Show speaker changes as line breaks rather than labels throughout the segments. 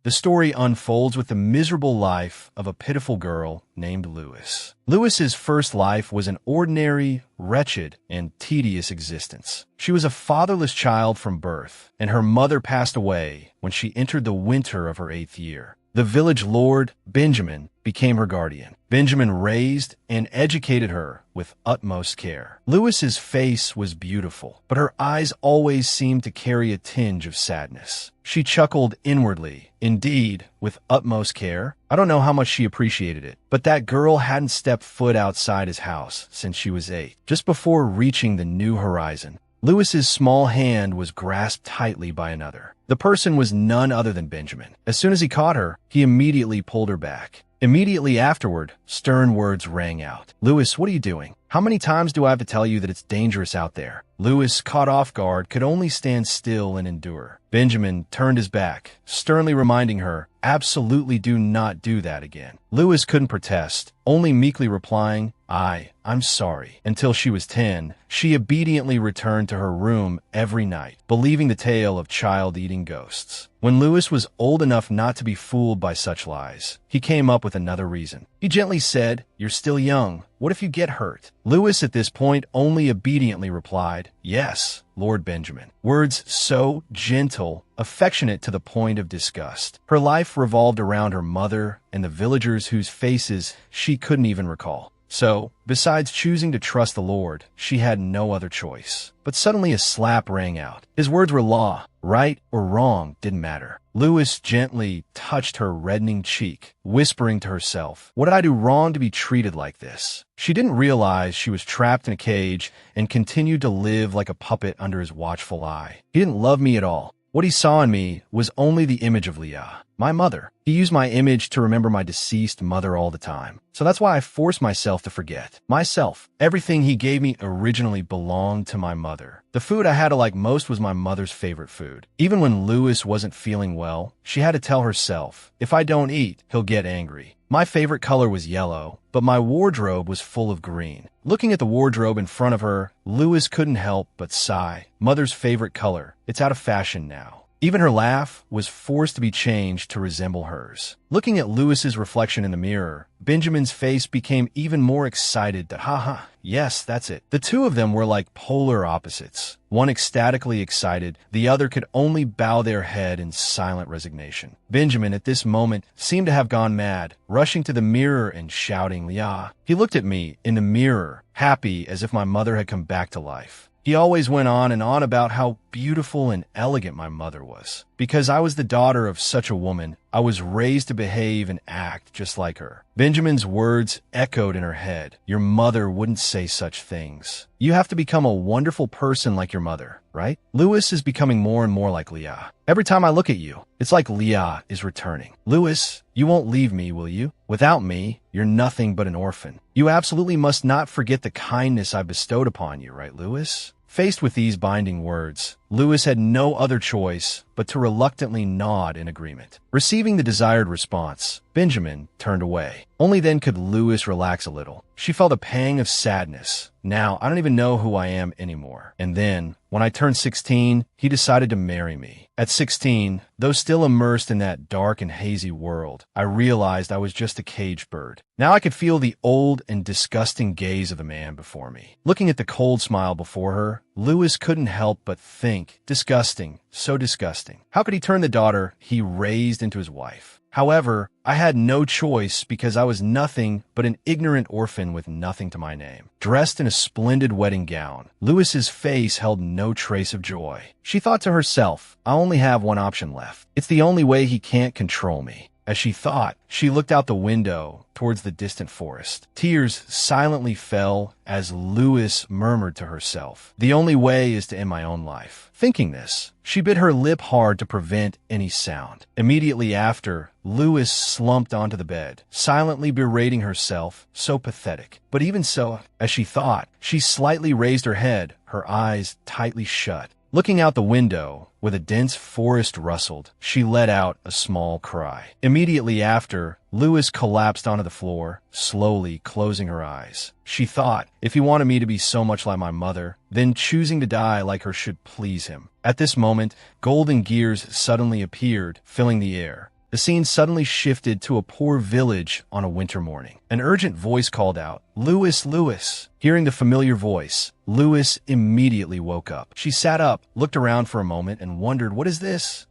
The story unfolds with the miserable life of a pitiful girl named Lewis. Lewis's first life was an ordinary, wretched, and tedious existence. She was a fatherless child from birth, and her mother passed away when she entered the winter of her 8th year. The village lord, Benjamin, became her guardian. Benjamin raised and educated her with utmost care. Lewis's face was beautiful, but her eyes always seemed to carry a tinge of sadness. She chuckled inwardly, indeed, with utmost care. I don't know how much she appreciated it, but that girl hadn't stepped foot outside his house since she was 8. Just before reaching the new horizon, Lewis's small hand was grasped tightly by another. The person was none other than Benjamin. As soon as he caught her, he immediately pulled her back. Immediately afterward, stern words rang out. "Lewis, what are you doing? How many times do I have to tell you that it's dangerous out there?" Lewis, caught off guard, could only stand still and endure. Benjamin turned his back, sternly reminding her, "Absolutely do not do that again." Lewis couldn't protest, only meekly replying, I'm sorry." Until she was 10, she obediently returned to her room every night, believing the tale of child-eating ghosts. When Lewis was old enough not to be fooled by such lies, he came up with another reason. He gently said, "You're still young. What if you get hurt?" Lewis at this point only obediently replied, "Yes, Lord Benjamin." Words so gentle, affectionate to the point of disgust. Her life revolved around her mother and the villagers whose faces she couldn't even recall. So, besides choosing to trust the Lord, she had no other choice. But suddenly a slap rang out. His words were law. Right or wrong didn't matter. Lewis gently touched her reddening cheek, whispering to herself, "What did I do wrong to be treated like this?" She didn't realize she was trapped in a cage and continued to live like a puppet under his watchful eye. He didn't love me at all. What he saw in me was only the image of Leah, my mother. He used my image to remember my deceased mother all the time. So that's why I forced myself to forget. Myself. Everything he gave me originally belonged to my mother. The food I had to like most was my mother's favorite food. Even when Lewis wasn't feeling well, she had to tell herself, "If I don't eat, he'll get angry." My favorite color was yellow, but my wardrobe was full of green. Looking at the wardrobe in front of her, Lewis couldn't help but sigh. Mother's favorite color. It's out of fashion now. Even her laugh was forced to be changed to resemble hers. Looking at Lewis's reflection in the mirror, Benjamin's face became even more excited that, yes, that's it. The two of them were like polar opposites. One ecstatically excited, the other could only bow their head in silent resignation. Benjamin, at this moment, seemed to have gone mad, rushing to the mirror and shouting, "Leah." He looked at me in the mirror, happy as if my mother had come back to life. He always went on and on about how beautiful and elegant my mother was. Because I was the daughter of such a woman, I was raised to behave and act just like her. Benjamin's words echoed in her head. "Your mother wouldn't say such things. You have to become a wonderful person like your mother, right?" Lewis is becoming more and more like Leah. Every time I look at you, it's like Leah is returning. "Lewis, you won't leave me, will you? Without me, you're nothing but an orphan. You absolutely must not forget the kindness I bestowed upon you, right, Lewis?" Faced with these binding words, Lewis had no other choice but to reluctantly nod in agreement. Receiving the desired response, Benjamin turned away. Only then could Lewis relax a little. She felt a pang of sadness. Now, I don't even know who I am anymore. And then, when I turned 16, he decided to marry me. At 16, though still immersed in that dark and hazy world, I realized I was just a caged bird. Now I could feel the old and disgusting gaze of the man before me. Looking at the cold smile before her, Lewis couldn't help but think, disgusting, so disgusting. How could he turn the daughter he raised into his wife? However, I had no choice because I was nothing but an ignorant orphan with nothing to my name. Dressed in a splendid wedding gown, Lewis's face held no trace of joy. She thought to herself, "I only have one option left. It's the only way he can't control me." As she thought, she looked out the window towards the distant forest. Tears silently fell as Lewis murmured to herself, "The only way is to end my own life." Thinking this, she bit her lip hard to prevent any sound. Immediately after, Lewis slumped onto the bed, silently berating herself, so pathetic. But even so, as she thought, she slightly raised her head, her eyes tightly shut. Looking out the window, where the dense forest rustled, she let out a small cry. Immediately after, Lewis collapsed onto the floor, slowly closing her eyes. She thought, if he wanted me to be so much like my mother, then choosing to die like her should please him. At this moment, golden gears suddenly appeared, filling the air. The scene suddenly shifted to a poor village on a winter morning. An urgent voice called out, "Lewis, Lewis." Hearing the familiar voice, Lewis immediately woke up. She sat up, looked around for a moment, and wondered, "What is this?"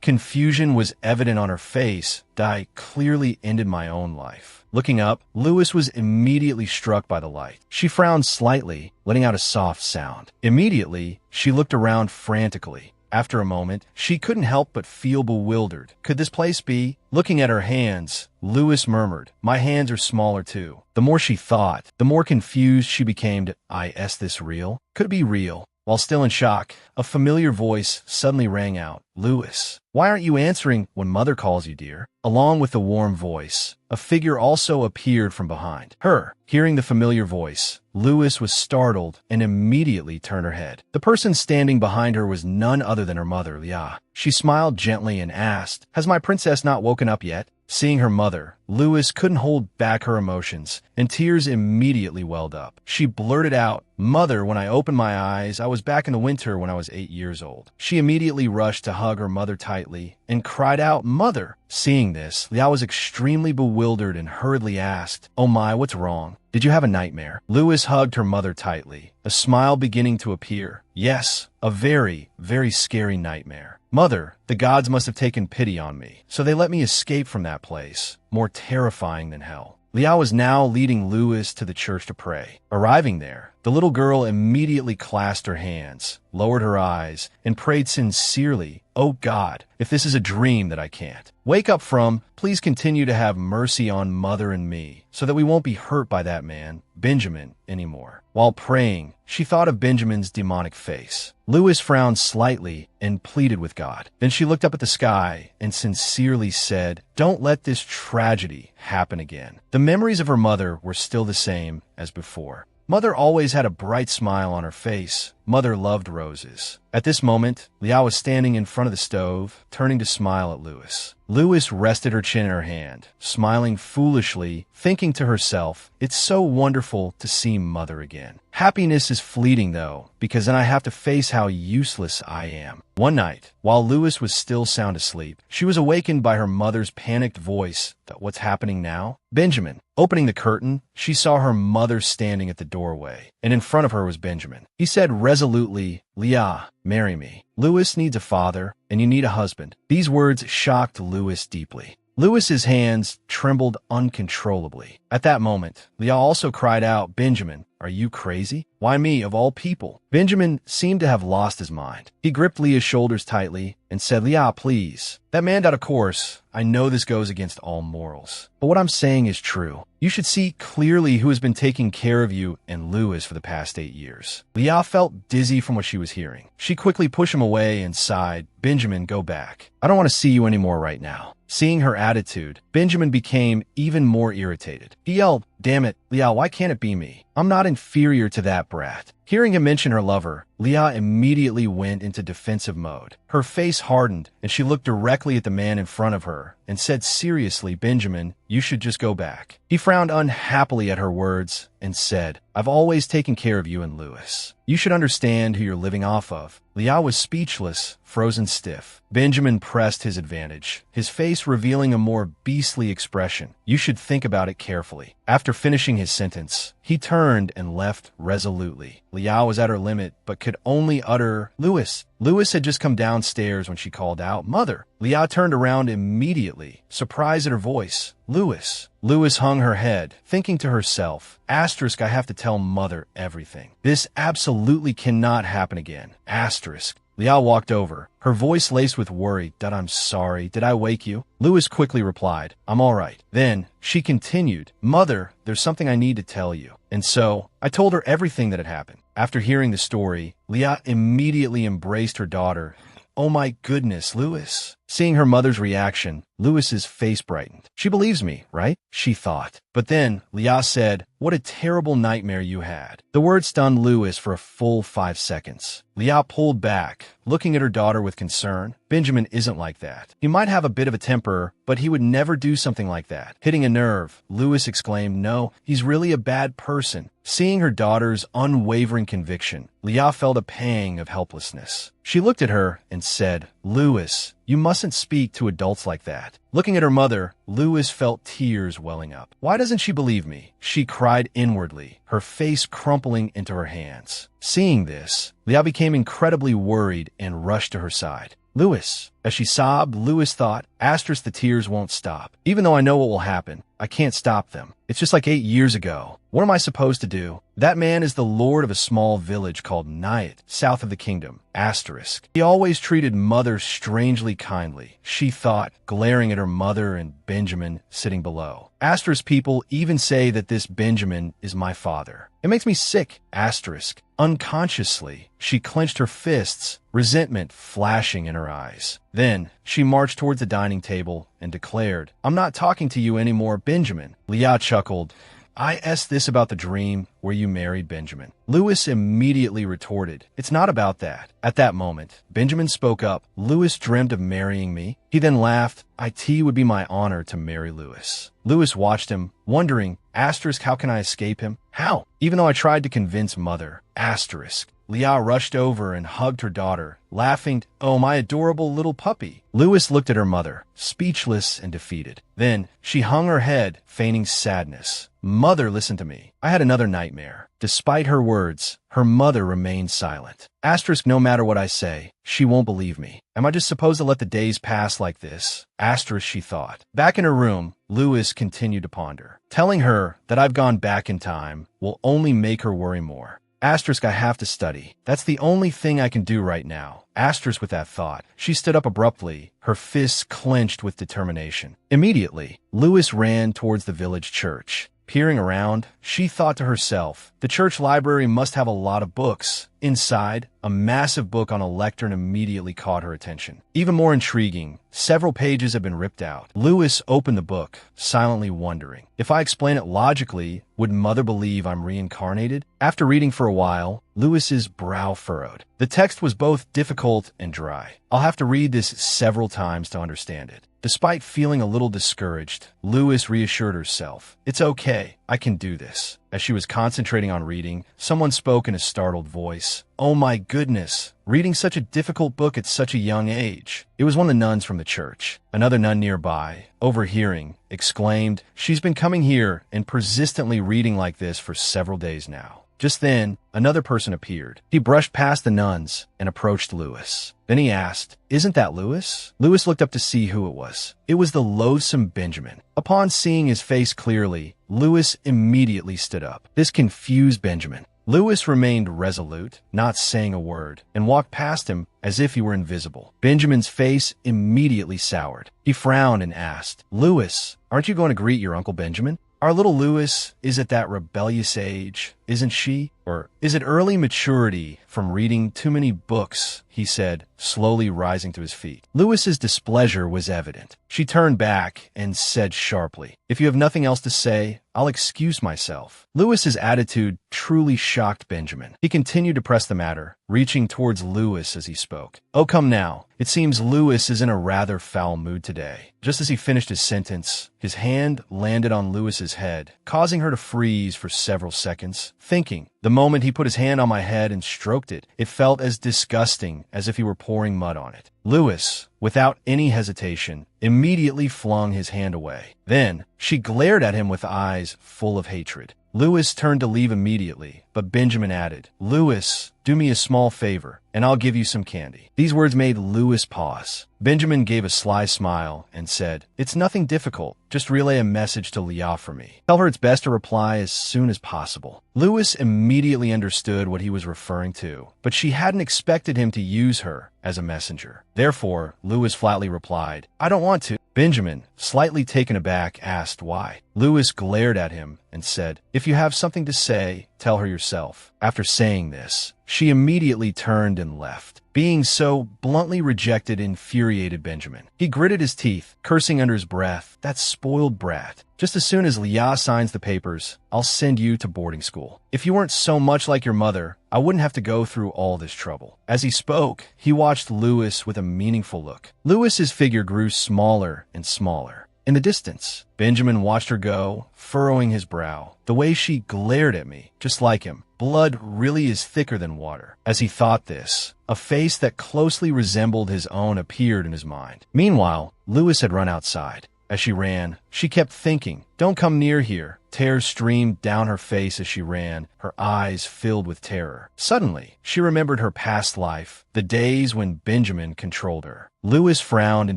Confusion was evident on her face that I clearly ended my own life. Looking up, Lewis was immediately struck by the light. She frowned slightly, letting out a soft sound. Immediately, she looked around frantically. After a moment, she couldn't help but feel bewildered. Could this place be? Looking at her hands, Lewis murmured, "My hands are smaller too." The more she thought, the more confused she became. Is this real? Could it be real? While still in shock, a familiar voice suddenly rang out, "Lewis, why aren't you answering when Mother calls you, dear?" Along with the warm voice, a figure also appeared from behind her. Hearing the familiar voice, Lewis was startled and immediately turned her head. The person standing behind her was none other than her mother, Leah. She smiled gently and asked, "Has my princess not woken up yet?" Seeing her mother, Lewis couldn't hold back her emotions, and tears immediately welled up. She blurted out, "Mother, when I opened my eyes, I was back in the winter when I was 8 years old." She immediately rushed to hug her mother tightly and cried out, "Mother!" Seeing this, Liao was extremely bewildered and hurriedly asked, "Oh my, what's wrong? Did you have a nightmare?" Lewis hugged her mother tightly, a smile beginning to appear. "Yes, a very, very scary nightmare. Mother, the gods must have taken pity on me, so they let me escape from that place, more terrifying than hell." Liao was now leading Lewis to the church to pray. Arriving there, the little girl immediately clasped her hands, lowered her eyes, and prayed sincerely, "Oh God, if this is a dream that I can't wake up from, please continue to have mercy on Mother and me, so that we won't be hurt by that man, Benjamin, anymore." While praying, she thought of Benjamin's demonic face. Lewis frowned slightly and pleaded with God. Then she looked up at the sky and sincerely said, "Don't let this tragedy happen again." The memories of her mother were still the same as before. Mother always had a bright smile on her face. Mother loved roses. At this moment, Liao was standing in front of the stove, turning to smile at Lewis. Lewis rested her chin in her hand, smiling foolishly, thinking to herself, "It's so wonderful to see Mother again. Happiness is fleeting, though, because then I have to face how useless I am." One night, while Lewis was still sound asleep, she was awakened by her mother's panicked voice. "What's happening now?" "Benjamin." Opening the curtain, she saw her mother standing at the doorway, and in front of her was Benjamin. He said resolutely, "Leah, marry me. Lewis needs a father, and you need a husband." These words shocked Lewis deeply. Lewis's hands trembled uncontrollably. At that moment, Leah also cried out, "Benjamin, are you crazy? Why me, of all people?" Benjamin seemed to have lost his mind. He gripped Leah's shoulders tightly and said, "Leah, please. That man, of course, I know this goes against all morals, but what I'm saying is true. You should see clearly who has been taking care of you and Lewis for the past 8 years." Leah felt dizzy from what she was hearing. She quickly pushed him away and sighed, "Benjamin, go back. I don't want to see you anymore right now." Seeing her attitude, Benjamin became even more irritated. He yelled, "Damn it, Leah, why can't it be me? I'm not inferior to that brat." Hearing him mention her lover, Leah immediately went into defensive mode. Her face hardened, and she looked directly at the man in front of her and said seriously, "Benjamin, you should just go back." He frowned unhappily at her words and said, "I've always taken care of you and Lewis. You should understand who you're living off of." Leah was speechless, frozen stiff. Benjamin pressed his advantage, his face revealing a more beastly expression. "You should think about it carefully." After finishing his sentence, he turned and left resolutely. Leah was at her limit, but could only utter, "Lewis." Lewis had just come downstairs when she called out, "Mother." Leah turned around immediately, surprised at her voice. "Lewis." Lewis hung her head, thinking to herself, "Asterisk, I have to tell Mother everything. This absolutely cannot happen again. Asterisk." Leah walked over, her voice laced with worry. "I'm sorry. Did I wake you?" Lewis quickly replied, "I'm all right." Then she continued, "Mother, there's something I need to tell you." And so I told her everything that had happened. After hearing the story, Leah immediately embraced her daughter. "Oh my goodness, Lewis." Seeing her mother's reaction, Lewis's face brightened. "She believes me, right?" she thought. But then Leah said, "What a terrible nightmare you had." The word stunned Lewis for a full 5 seconds. Leah pulled back, looking at her daughter with concern. "Benjamin isn't like that. He might have a bit of a temper, but he would never do something like that." Hitting a nerve, Lewis exclaimed, "No, he's really a bad person." Seeing her daughter's unwavering conviction, Leah felt a pang of helplessness. She looked at her and said, "Louis, you mustn't speak to adults like that." Looking at her mother, Louis felt tears welling up. Why doesn't she believe me? She cried inwardly, her face crumpling into her hands. Seeing this, Leah became incredibly worried and rushed to her side. "Louis." As she sobbed, Louis thought, "Asterisk, the tears won't stop. Even though I know what will happen, I can't stop them. It's just like 8 years ago. What am I supposed to do? That man is the lord of a small village called Nayat, south of the kingdom. Asterisk. He always treated Mother strangely kindly," she thought, glaring at her mother and Benjamin sitting below. Asterisk, people even say that this Benjamin is my father. It makes me sick. Asterisk. Unconsciously, she clenched her fists, resentment flashing in her eyes. Then, she marched towards the dining table and declared, "I'm not talking to you anymore, Benjamin." Leah chuckled. "I asked this about the dream where you married Benjamin." Louis immediately retorted, "It's not about that." At that moment, Benjamin spoke up. "Louis dreamt of marrying me." He then laughed. "It would be my honor to marry Louis." Louis watched him, wondering, asterisk, how can I escape him? How? Even though I tried to convince Mother. Asterisk. Leah rushed over and hugged her daughter, laughing, "Oh, my adorable little puppy." Louis looked at her mother, speechless and defeated. Then she hung her head, feigning sadness. "Mother, listen to me. I had another nightmare." Despite her words, her mother remained silent. Asterisk, no matter what I say, she won't believe me. Am I just supposed to let the days pass like this? Asterisk, she thought. Back in her room, Louis continued to ponder. Telling her that I've gone back in time will only make her worry more. Asterisk, I have to study. That's the only thing I can do right now. Asterisk, with that thought, she stood up abruptly, her fists clenched with determination. Immediately, Louis ran towards the village church. Peering around, she thought to herself, the church library must have a lot of books. Inside, a massive book on a lectern immediately caught her attention. Even more intriguing, several pages have been ripped out. Louis opened the book, silently wondering, if I explain it logically, would Mother believe I'm reincarnated? After reading for a while, Louis's brow furrowed. The text was both difficult and dry. I'll have to read this several times to understand it. Despite feeling a little discouraged, Louis reassured herself, it's okay, I can do this. As she was concentrating on reading, someone spoke in a startled voice. Oh my goodness, reading such a difficult book at such a young age. It was one of the nuns from the church. Another nun nearby, overhearing, exclaimed, she's been coming here and persistently reading like this for several days now. Just then, another person appeared. He brushed past the nuns and approached Louis. Then he asked, isn't that Louis? Louis looked up to see who it was. It was the loathsome Benjamin. Upon seeing his face clearly, Louis immediately stood up. This confused Benjamin. Louis remained resolute, not saying a word, and walked past him as if he were invisible. Benjamin's face immediately soured. He frowned and asked, Louis, aren't you going to greet your Uncle Benjamin? Our little Louis is at that rebellious age, isn't she? Or is it early maturity from reading too many books? He said, slowly rising to his feet. Louis's displeasure was evident. She turned back and said sharply, if you have nothing else to say, I'll excuse myself. Louis's attitude truly shocked Benjamin. He continued to press the matter, reaching towards Louis as he spoke. Oh, come now. It seems Louis is in a rather foul mood today. Just as he finished his sentence, his hand landed on Louis's head, causing her to freeze for several seconds, thinking. The moment he put his hand on my head and stroked it, it felt as disgusting as if he were pouring mud on it. Louis, without any hesitation, immediately flung his hand away. Then, she glared at him with eyes full of hatred. Louis turned to leave immediately, but Benjamin added, Louis, do me a small favor, and I'll give you some candy. These words made Louis pause. Benjamin gave a sly smile and said, it's nothing difficult. Just relay a message to Leah for me. Tell her it's best to reply as soon as possible. Louis immediately understood what he was referring to, but she hadn't expected him to use her as a messenger. Therefore, Louis flatly replied, I don't want to. Benjamin, slightly taken aback, asked why. Louis glared at him and said, if you have something to say, tell her yourself. After saying this, she immediately turned and left. Being so bluntly rejected infuriated Benjamin. He gritted his teeth, cursing under his breath, that spoiled brat. Just as soon as Leah signs the papers, I'll send you to boarding school. If you weren't so much like your mother, I wouldn't have to go through all this trouble. As he spoke, he watched Louis with a meaningful look. Louis's figure grew smaller and smaller. In the distance, Benjamin watched her go, furrowing his brow. The way she glared at me, just like him. Blood really is thicker than water. As he thought this, a face that closely resembled his own appeared in his mind. Meanwhile, Lewis had run outside. As she ran, she kept thinking, "Don't come near here." Tears streamed down her face as she ran, her eyes filled with terror. Suddenly, she remembered her past life, the days when Benjamin controlled her. Lewis frowned in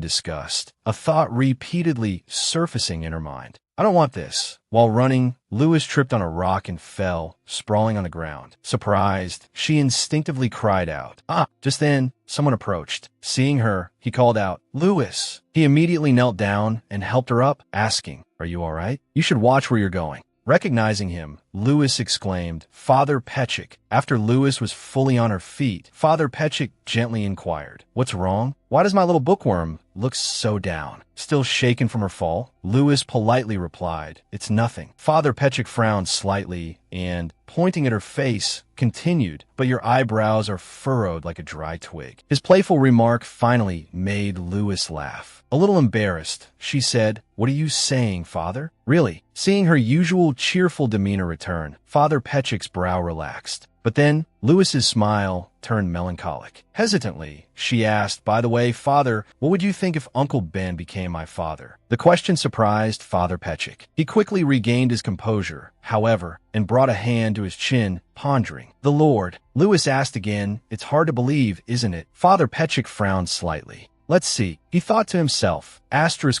disgust, a thought repeatedly surfacing in her mind. "I don't want this." While running, Lewis tripped on a rock and fell, sprawling on the ground. Surprised, she instinctively cried out. Just then, someone approached. Seeing her, he called out, "Lewis." He immediately knelt down and helped her up, asking, "Are you all right? You should watch where you're going." Recognizing him, Lewis exclaimed, "Father Petchik." After Lewis was fully on her feet, Father Petchik gently inquired, "What's wrong? Why does my little bookworm look so down?" Still shaken from her fall, Lewis politely replied, "It's nothing." Father Petchik frowned slightly and, pointing at her face, continued, "But your eyebrows are furrowed like a dry twig." His playful remark finally made Lewis laugh. A little embarrassed, she said, "What are you saying, Father?" Really? Seeing her usual cheerful demeanor return, Father Petchik's brow relaxed. But then, Lewis's smile turned melancholic. Hesitantly, she asked, "By the way, Father, what would you think if Uncle Ben became my father?" The question surprised Father Petchik. He quickly regained his composure, however, and brought a hand to his chin, pondering. "The Lord?" Lewis asked again. "It's hard to believe, isn't it?" Father Petchik frowned slightly. "Let's see." He thought to himself,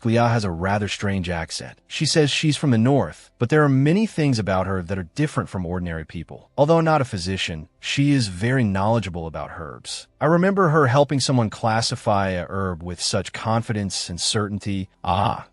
Leah has a rather strange accent. She says she's from the north, but there are many things about her that are different from ordinary people. Although not a physician, she is very knowledgeable about herbs. I remember her helping someone classify a herb with such confidence and certainty.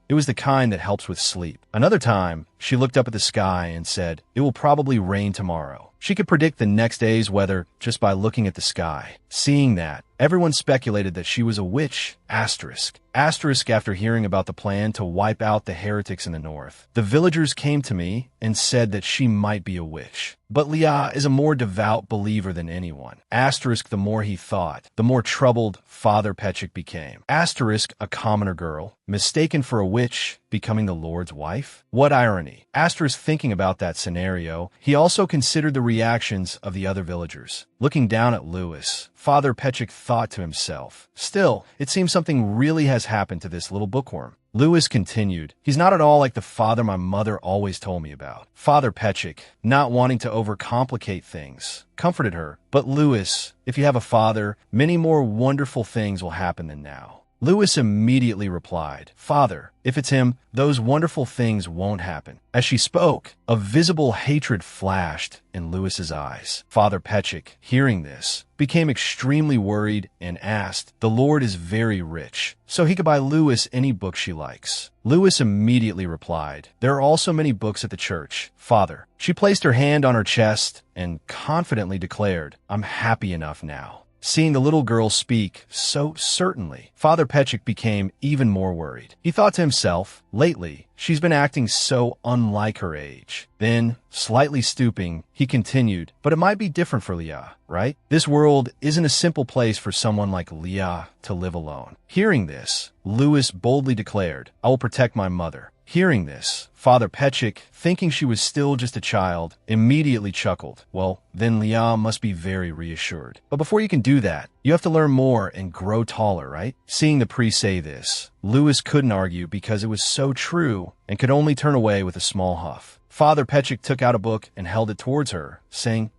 It was the kind that helps with sleep. Another time, she looked up at the sky and said, "It will probably rain tomorrow." She could predict the next day's weather just by looking at the sky. Seeing that, everyone speculated that she was a witch. After hearing about the plan to wipe out the heretics in the north, the villagers came to me and said that she might be a witch. But Leah is a more devout believer than anyone. The more he thought, the more troubled Father Petchik became. A commoner girl, mistaken for a witch, becoming the Lord's wife? What irony. Thinking about that scenario, he also considered the reactions of the other villagers. Looking down at Lewis, Father Petchik thought to himself, "Still, it seems something really has happened to this little bookworm." Lewis continued, "He's not at all like the father my mother always told me about." Father Petchik, not wanting to overcomplicate things, comforted her. "But Lewis, if you have a father, many more wonderful things will happen than now." Lewis immediately replied, "Father, if it's him, those wonderful things won't happen." As she spoke, a visible hatred flashed in Lewis's eyes. Father Petchik, hearing this, became extremely worried and asked, "The Lord is very rich, so he could buy Lewis any book she likes." Lewis immediately replied, "There are also many books at the church, Father." She placed her hand on her chest and confidently declared, "I'm happy enough now." Seeing the little girl speak so certainly, Father Petchik became even more worried. He thought to himself, lately, she's been acting so unlike her age. Then, slightly stooping, he continued, "But it might be different for Leah, right? This world isn't a simple place for someone like Leah to live alone." Hearing this, Lewis boldly declared, "I will protect my mother." Hearing this, Father Petchik, thinking she was still just a child, immediately chuckled. Well, then Leah must be very reassured. But before you can do that, you have to learn more and grow taller, right? Seeing the priest say this, Lewis couldn't argue because it was so true and could only turn away with a small huff. Father Petchik took out a book and held it towards her, saying,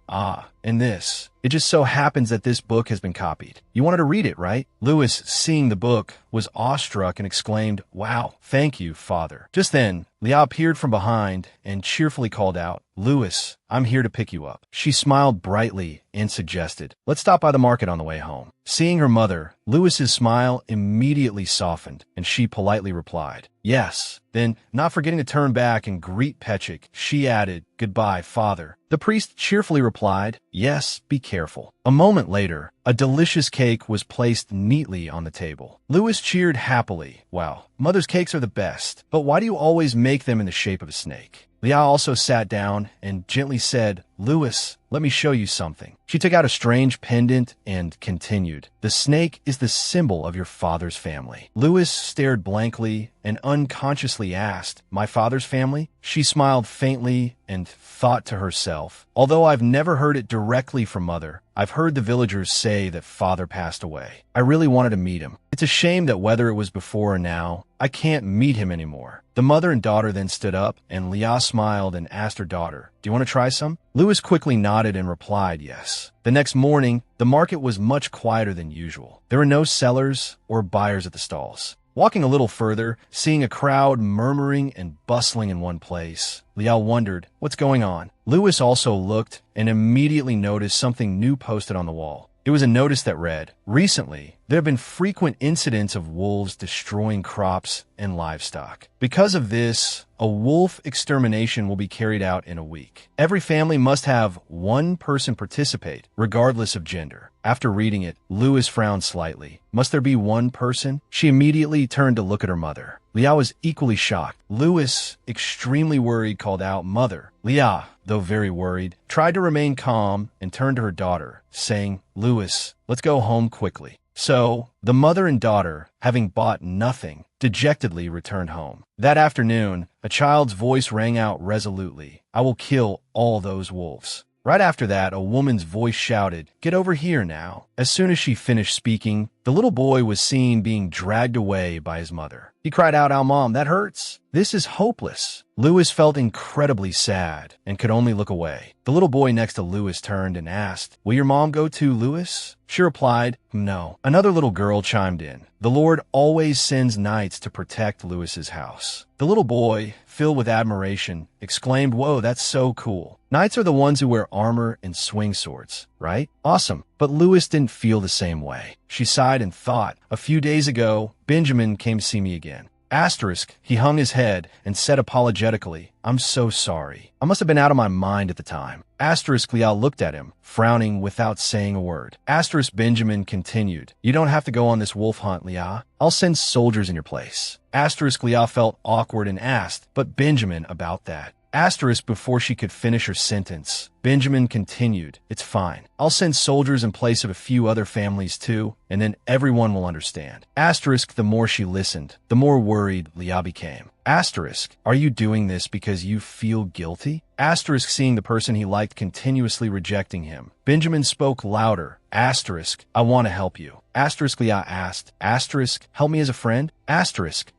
and this. It just so happens that this book has been copied. You wanted to read it, right?" Lewis, seeing the book, was awestruck and exclaimed, "Wow, thank you, Father." Just then, Leah appeared from behind and cheerfully called out, "Lewis, I'm here to pick you up." She smiled brightly and suggested, "Let's stop by the market on the way home." Seeing her mother, Lewis's smile immediately softened, and she politely replied, "Yes." Then, not forgetting to turn back and greet Petchik, she added, "Goodbye, Father." The priest cheerfully replied, "Yes, be careful." A moment later, a delicious cake was placed neatly on the table. Lewis cheered happily. "Wow, mother's cakes are the best. But why do you always make them in the shape of a snake?" Leah also sat down and gently said, "Louis, let me show you something." She took out a strange pendant and continued, "The snake is the symbol of your father's family." Louis stared blankly and unconsciously asked, "My father's family?" She smiled faintly and thought to herself, "Although I've never heard it directly from mother, I've heard the villagers say that father passed away. I really wanted to meet him. It's a shame that whether it was before or now, I can't meet him anymore." The mother and daughter then stood up, and Leah smiled and asked her daughter, "Do you want to try some?" Louis quickly nodded and replied yes. The next morning, the market was much quieter than usual. There were no sellers or buyers at the stalls. Walking a little further, seeing a crowd murmuring and bustling in one place, Liao wondered, what's going on? Louis also looked and immediately noticed something new posted on the wall. It was a notice that read, "Recently, there have been frequent incidents of wolves destroying crops and livestock. Because of this, a wolf extermination will be carried out in a week. Every family must have one person participate, regardless of gender." After reading it, Louis frowned slightly. Must there be one person? She immediately turned to look at her mother. Liao was equally shocked. Louis, extremely worried, called out, "Mother." Liao, though very worried, tried to remain calm and turned to her daughter, saying, "Louis, let's go home quickly." So, the mother and daughter, having bought nothing, dejectedly returned home. That afternoon, a child's voice rang out resolutely, "I will kill all those wolves." Right after that, a woman's voice shouted, "Get over here now." As soon as she finished speaking, the little boy was seen being dragged away by his mother. He cried out, "Ow, Mom, that hurts. This is hopeless." Louis felt incredibly sad and could only look away. The little boy next to Louis turned and asked, "Will your mom go too, Louis?" She replied, "No." Another little girl chimed in, "The Lord always sends knights to protect Louis's house." The little boy, filled with admiration, exclaimed, "Whoa, that's so cool. Knights are the ones who wear armor and swing swords, right? Awesome." But Louis didn't feel the same way. She sighed and thought, "A few days ago, Benjamin came to see me again." Asterisk, he hung his head and said apologetically, "I'm so sorry. I must have been out of my mind at the time." Asterisk, Liao looked at him, frowning without saying a word. Asterisk, Benjamin continued, "You don't have to go on this wolf hunt, Liao. I'll send soldiers in your place." Asterisk, Liao felt awkward and asked, "But Benjamin, about that." Asterisk, before she could finish her sentence, Benjamin continued, "It's fine. I'll send soldiers in place of a few other families too, and then everyone will understand." Asterisk, the more she listened, the more worried Liao became. Asterisk, "Are you doing this because you feel guilty?" Asterisk, seeing the person he liked continuously rejecting him. Benjamin spoke louder. Asterisk, "I want to help you." Asterisk, Liao asked, Asterisk, "Help me as a friend?" Asterisk,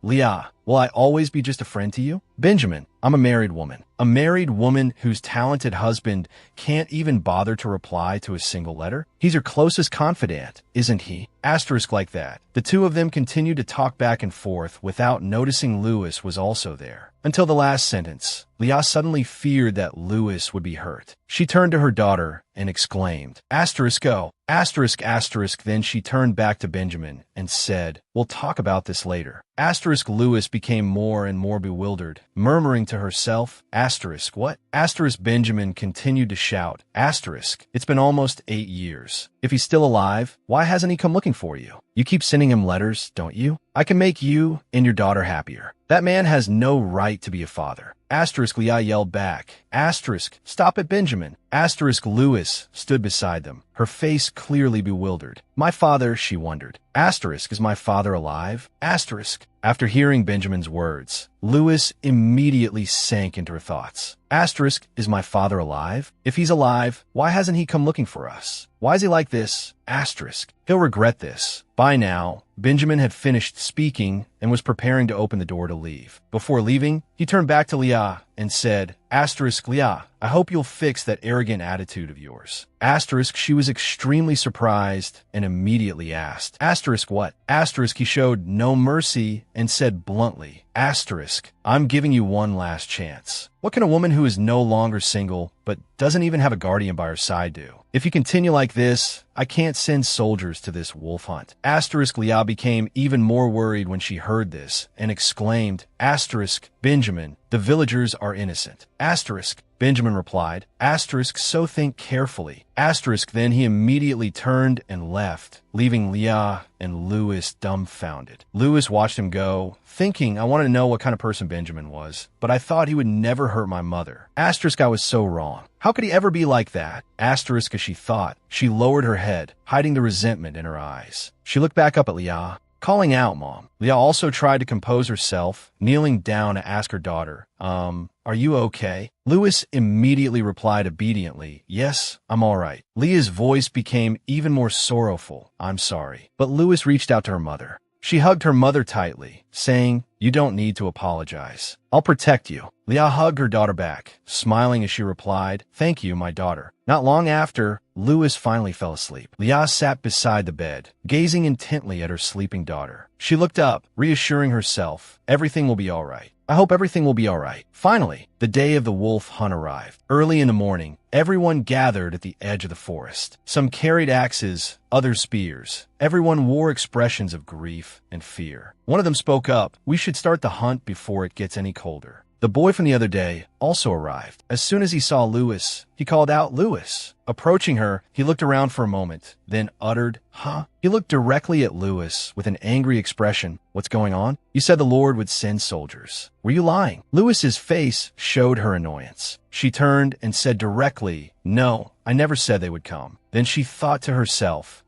Liao, "Will I always be just a friend to you?" Benjamin, "I'm a married woman. A married woman whose talented husband can't even bother to reply to a single letter? He's her closest confidant, isn't he?" Asterisk, like that. The two of them continued to talk back and forth without noticing Louis was also there. Until the last sentence, Leah suddenly feared that Louis would be hurt. She turned to her daughter and exclaimed, "Asterisk, go." Asterisk, then she turned back to Benjamin and said, "We'll talk about this later." Asterisk, Louis became more and more bewildered, murmuring to herself, "Asterisk, what?" Asterisk, Benjamin continued to shout, "Asterisk, it's been almost 8 years. If he's still alive, why hasn't he come looking for you? You keep sending him letters, don't you? I can make you and your daughter happier. That man has no right to be a father." Asterisk, Leah yelled back, Asterisk, "Stop it, Benjamin." Asterisk, Louis stood beside them, her face clearly bewildered. "My father," she wondered. Asterisk, "Is my father alive?" Asterisk. After hearing Benjamin's words, Louis immediately sank into her thoughts. Asterisk, "Is my father alive? If he's alive, why hasn't he come looking for us? Why is he like this? Asterisk. He'll regret this." By now, Benjamin had finished speaking and was preparing to open the door to leave. Before leaving, he turned back to Leah and said, Asterisk, Leah, "I hope you'll fix that arrogant attitude of yours." Asterisk, she was extremely surprised and immediately asked, Asterisk, what? Asterisk, he showed no mercy and said bluntly, Asterisk, "I'm giving you one last chance." What can a woman who is no longer single but doesn't even have a guardian by her side do? If you continue like this, I can't send soldiers to this wolf hunt. Leah became even more worried when she heard this and exclaimed, Benjamin, the villagers are innocent. Benjamin replied, so think carefully. Then he immediately turned and left, leaving Leah and Louis dumbfounded. Louis watched him go, thinking, I want to know what kind of person Benjamin was, but I thought he would never hurt my mother. I was so wrong. How could he ever be like that? As she thought. She lowered her head, hiding the resentment in her eyes. She looked back up at Leah, calling out, Mom. Leah also tried to compose herself, kneeling down to ask her daughter, are you okay? Louis immediately replied obediently, yes, I'm all right. Leah's voice became even more sorrowful. I'm sorry. But Louis reached out to her mother. She hugged her mother tightly, saying, you don't need to apologize. I'll protect you. Leah hugged her daughter back, smiling as she replied, thank you, my daughter. Not long after, Louis finally fell asleep. Leah sat beside the bed, gazing intently at her sleeping daughter. She looked up, reassuring herself, everything will be all right. I hope everything will be all right. Finally, the day of the wolf hunt arrived. Early in the morning, everyone gathered at the edge of the forest. Some carried axes, others spears. Everyone wore expressions of grief and fear. One of them spoke up, we should start the hunt before it gets any colder. The boy from the other day also arrived. As soon as he saw Louis, he called out, Louis. Approaching her, he looked around for a moment, then uttered, huh? He looked directly at Louis with an angry expression. What's going on? You said the Lord would send soldiers. Were you lying? Louis's face showed her annoyance. She turned and said directly, no, I never said they would come. Then she thought to herself,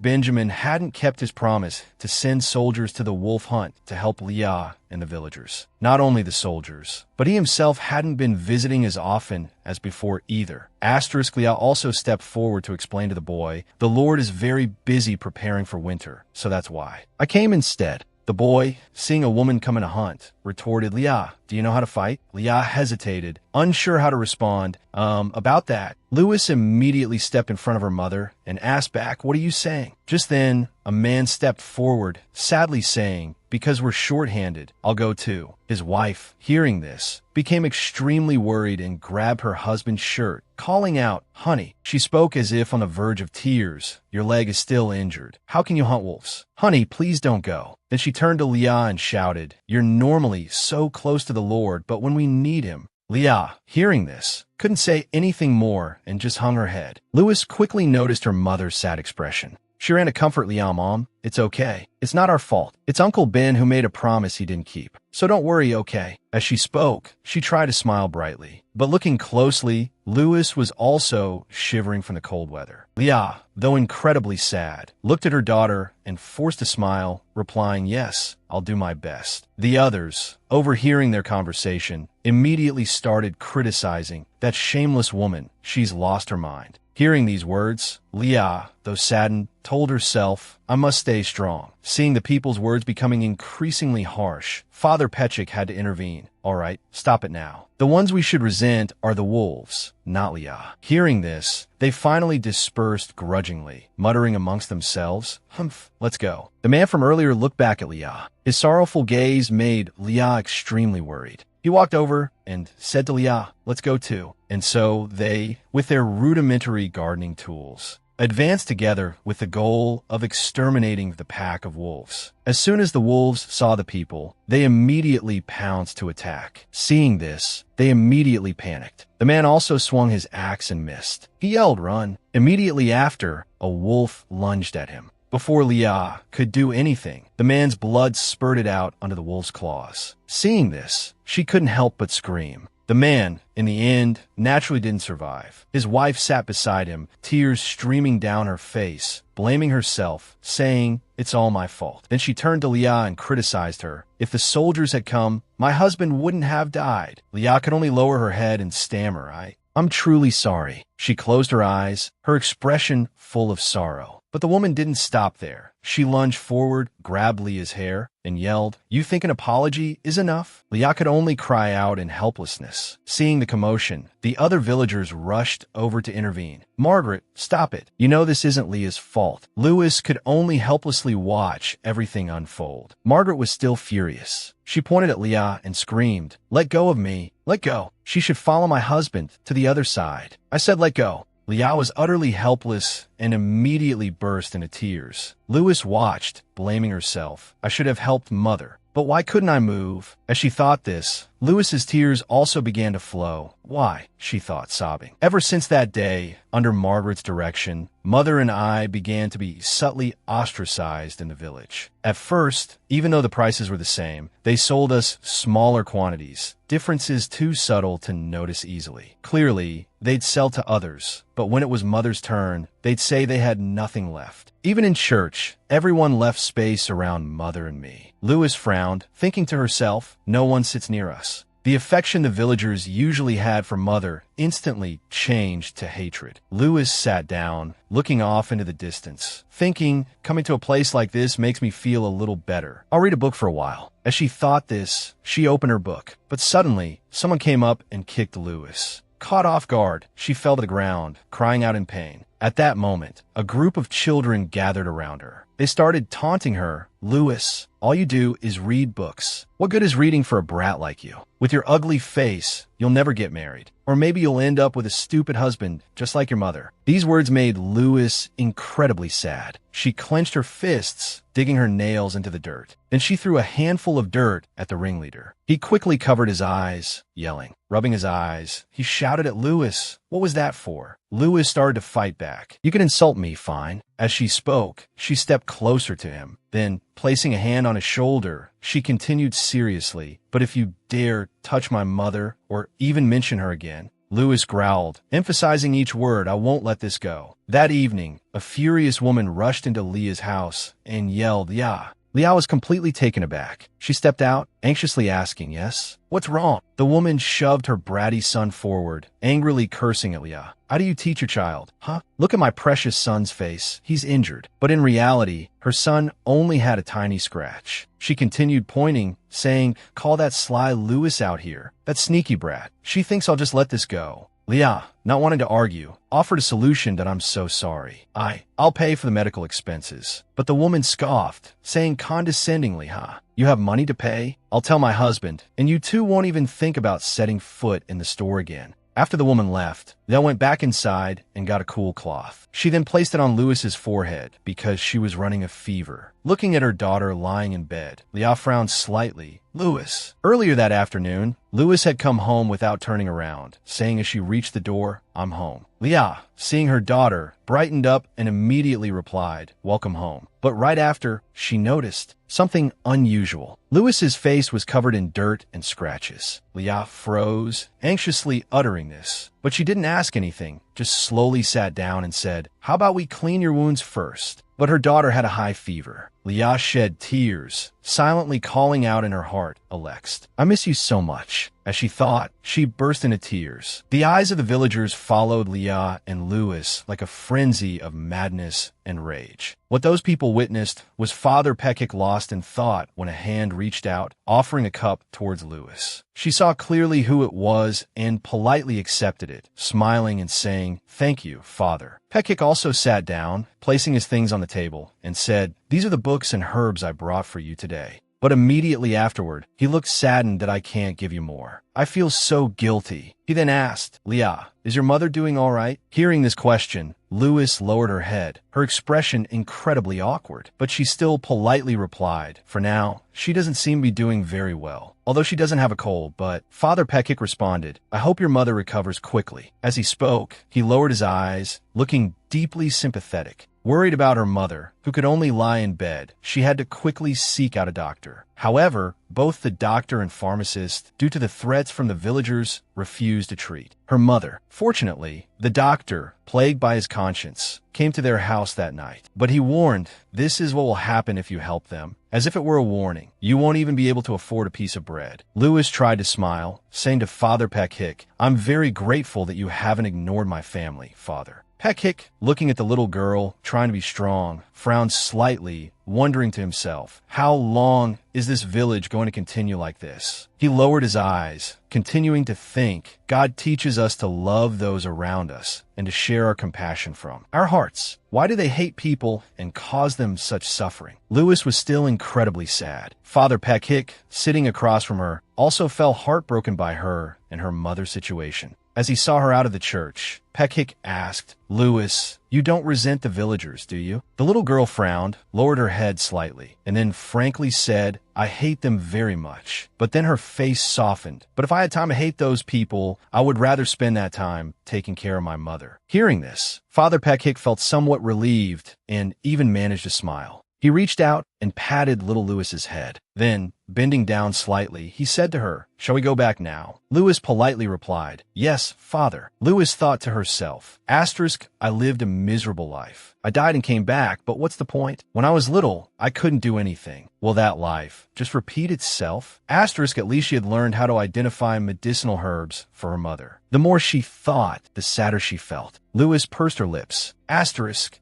Benjamin hadn't kept his promise to send soldiers to the wolf hunt to help Leah and the villagers. Not only the soldiers, but he himself hadn't been visiting as often as before either. Leah also stepped forward to explain to the boy, the Lord is very busy preparing for winter, so that's why. I came instead. The boy, seeing a woman come in a hunt, retorted, Leah, do you know how to fight? Leah hesitated, unsure how to respond. About that. Louis immediately stepped in front of her mother and asked back, what are you saying? Just then, a man stepped forward, sadly saying, because we're short-handed, I'll go too. His wife, hearing this, became extremely worried and grabbed her husband's shirt, calling out, honey. She spoke as if on the verge of tears. Your leg is still injured. How can you hunt wolves? Honey, please don't go. Then she turned to Leah and shouted, you're normally so close to the Lord, but when we need him. Leah, hearing this, couldn't say anything more and just hung her head. Louis quickly noticed her mother's sad expression. She ran to comfort Leah, Mom. It's okay. It's not our fault. It's Uncle Ben who made a promise he didn't keep. So don't worry, okay? As she spoke, she tried to smile brightly. But looking closely, Louis was also shivering from the cold weather. Leah, though incredibly sad, looked at her daughter and forced a smile, replying, yes, I'll do my best. The others, overhearing their conversation, immediately started criticizing that shameless woman. She's lost her mind. Hearing these words, Leah, though saddened, told herself, I must stay strong. Seeing the people's words becoming increasingly harsh, Father Petchik had to intervene. All right, stop it now. The ones we should resent are the wolves, not Leah. Hearing this, they finally dispersed grudgingly, muttering amongst themselves, humph, let's go. The man from earlier looked back at Leah. His sorrowful gaze made Leah extremely worried. He walked over and said to Leah, let's go too. And so they, with their rudimentary gardening tools, advanced together with the goal of exterminating the pack of wolves. As soon as the wolves saw the people, they immediately pounced to attack. Seeing this, they immediately panicked. The man also swung his axe and missed. He yelled, run. Immediately after, a wolf lunged at him. Before Leah could do anything, the man's blood spurted out under the wolf's claws. Seeing this, she couldn't help but scream. The man, in the end, naturally didn't survive. His wife sat beside him, tears streaming down her face, blaming herself, saying, it's all my fault. Then she turned to Leah and criticized her. If the soldiers had come, my husband wouldn't have died. Leah could only lower her head and stammer, I'm truly sorry. She closed her eyes, her expression full of sorrow. But the woman didn't stop there. She lunged forward, grabbed Leah's hair, and yelled, you think an apology is enough? Leah could only cry out in helplessness. Seeing the commotion, the other villagers rushed over to intervene. Margaret, stop it. You know this isn't Leah's fault. Louis could only helplessly watch everything unfold. Margaret was still furious. She pointed at Leah and screamed, let go of me. Let go. She should follow my husband to the other side. I said let go. Liao was utterly helpless and immediately burst into tears. Lewis watched, blaming herself. I should have helped Mother. But why couldn't I move? As she thought this, Lewis's tears also began to flow. Why? She thought, sobbing. Ever since that day, under Margaret's direction, Mother and I began to be subtly ostracized in the village. At first, even though the prices were the same, they sold us smaller quantities, differences too subtle to notice easily. Clearly, they'd sell to others, but when it was Mother's turn, they'd say they had nothing left. Even in church, everyone left space around Mother and me. Lewis frowned, thinking to herself, no one sits near us. The affection the villagers usually had for Mother instantly changed to hatred. Lewis sat down, looking off into the distance, thinking, coming to a place like this makes me feel a little better. I'll read a book for a while. As she thought this, she opened her book. But suddenly, someone came up and kicked Lewis. Caught off guard, she fell to the ground, crying out in pain. At that moment, a group of children gathered around her. They started taunting her. Lewis, all you do is read books. What good is reading for a brat like you? With your ugly face, you'll never get married. Or maybe you'll end up with a stupid husband, just like your mother. These words made Lewis incredibly sad. She clenched her fists, digging her nails into the dirt. Then she threw a handful of dirt at the ringleader. He quickly covered his eyes, yelling. Rubbing his eyes, he shouted at Lewis. What was that for? Lewis started to fight back. You can insult me, fine. As she spoke, she stepped closer to him. Then, placing a hand on his shoulder, she continued seriously, but if you dare touch my mother or even mention her again, Lewis growled, emphasizing each word, I won't let this go. That evening, a furious woman rushed into Leah's house and yelled, "Yeah." Leah was completely taken aback. She stepped out, anxiously asking, yes? What's wrong? The woman shoved her bratty son forward, angrily cursing at Leah. How do you teach your child? Huh? Look at my precious son's face. He's injured. But in reality, her son only had a tiny scratch. She continued pointing, saying, call that sly Lewis out here. That sneaky brat. She thinks I'll just let this go. Leah, not wanting to argue, offered a solution that I'm so sorry. I'll pay for the medical expenses. But the woman scoffed, saying condescendingly, you have money to pay? I'll tell my husband, and you two won't even think about setting foot in the store again. After the woman left, Leah went back inside and got a cool cloth. She then placed it on Lewis's forehead because she was running a fever. Looking at her daughter lying in bed, Leah frowned slightly. Lewis. Earlier that afternoon, Lewis had come home without turning around, saying as she reached the door, I'm home. Leah, seeing her daughter, brightened up and immediately replied, welcome home. But right after, she noticed something unusual. Lewis's face was covered in dirt and scratches. Leah froze, anxiously uttering this. But she didn't ask anything, just slowly sat down and said, how about we clean your wounds first? But her daughter had a high fever. Leah shed tears, silently calling out in her heart, Alext, I miss you so much. As she thought, she burst into tears. The eyes of the villagers followed Leah and Lewis like a frenzy of madness and rage. What those people witnessed was Father Pekik lost in thought when a hand reached out, offering a cup towards Lewis. She saw clearly who it was and politely accepted it, smiling and saying, thank you, Father. Pekik also sat down, placing his things on the table, and said, these are the books and herbs I brought for you today. But immediately afterward, he looked saddened that I can't give you more. I feel so guilty. He then asked, Leah, is your mother doing all right? Hearing this question, Lewis lowered her head, her expression incredibly awkward, but she still politely replied, for now, she doesn't seem to be doing very well. Although she doesn't have a cold, but Father Pekik responded, I hope your mother recovers quickly. As he spoke, he lowered his eyes, looking deeply sympathetic. Worried about her mother, who could only lie in bed, she had to quickly seek out a doctor. However, both the doctor and pharmacist, due to the threats from the villagers, refused to treat her mother. Fortunately, the doctor, plagued by his conscience, came to their house that night. But he warned, this is what will happen if you help them. As if it were a warning, you won't even be able to afford a piece of bread. Lewis tried to smile, saying to Father Pekik, I'm very grateful that you haven't ignored my family, Father. Pekik, looking at the little girl, trying to be strong, frowned slightly, wondering to himself, how long is this village going to continue like this? He lowered his eyes, continuing to think, God teaches us to love those around us and to share our compassion from our hearts. Why do they hate people and cause them such suffering? Lewis was still incredibly sad. Father Pekik, sitting across from her, also felt heartbroken by her and her mother's situation. As he saw her out of the church, Pekik asked, "Lewis, you don't resent the villagers, do you?" The little girl frowned, lowered her head slightly, and then frankly said, "I hate them very much." But then her face softened. "But if I had time to hate those people, I would rather spend that time taking care of my mother." Hearing this, Father Pekik felt somewhat relieved and even managed to smile. He reached out and patted little Lewis's head. Then, bending down slightly, he said to her, "Shall we go back now?" Lewis politely replied, "Yes, father." Lewis thought to herself, I lived a miserable life. I died and came back, but what's the point? When I was little, I couldn't do anything. Will that life just repeat itself? At least she had learned how to identify medicinal herbs for her mother. The more she thought, the sadder she felt. Lewis pursed her lips.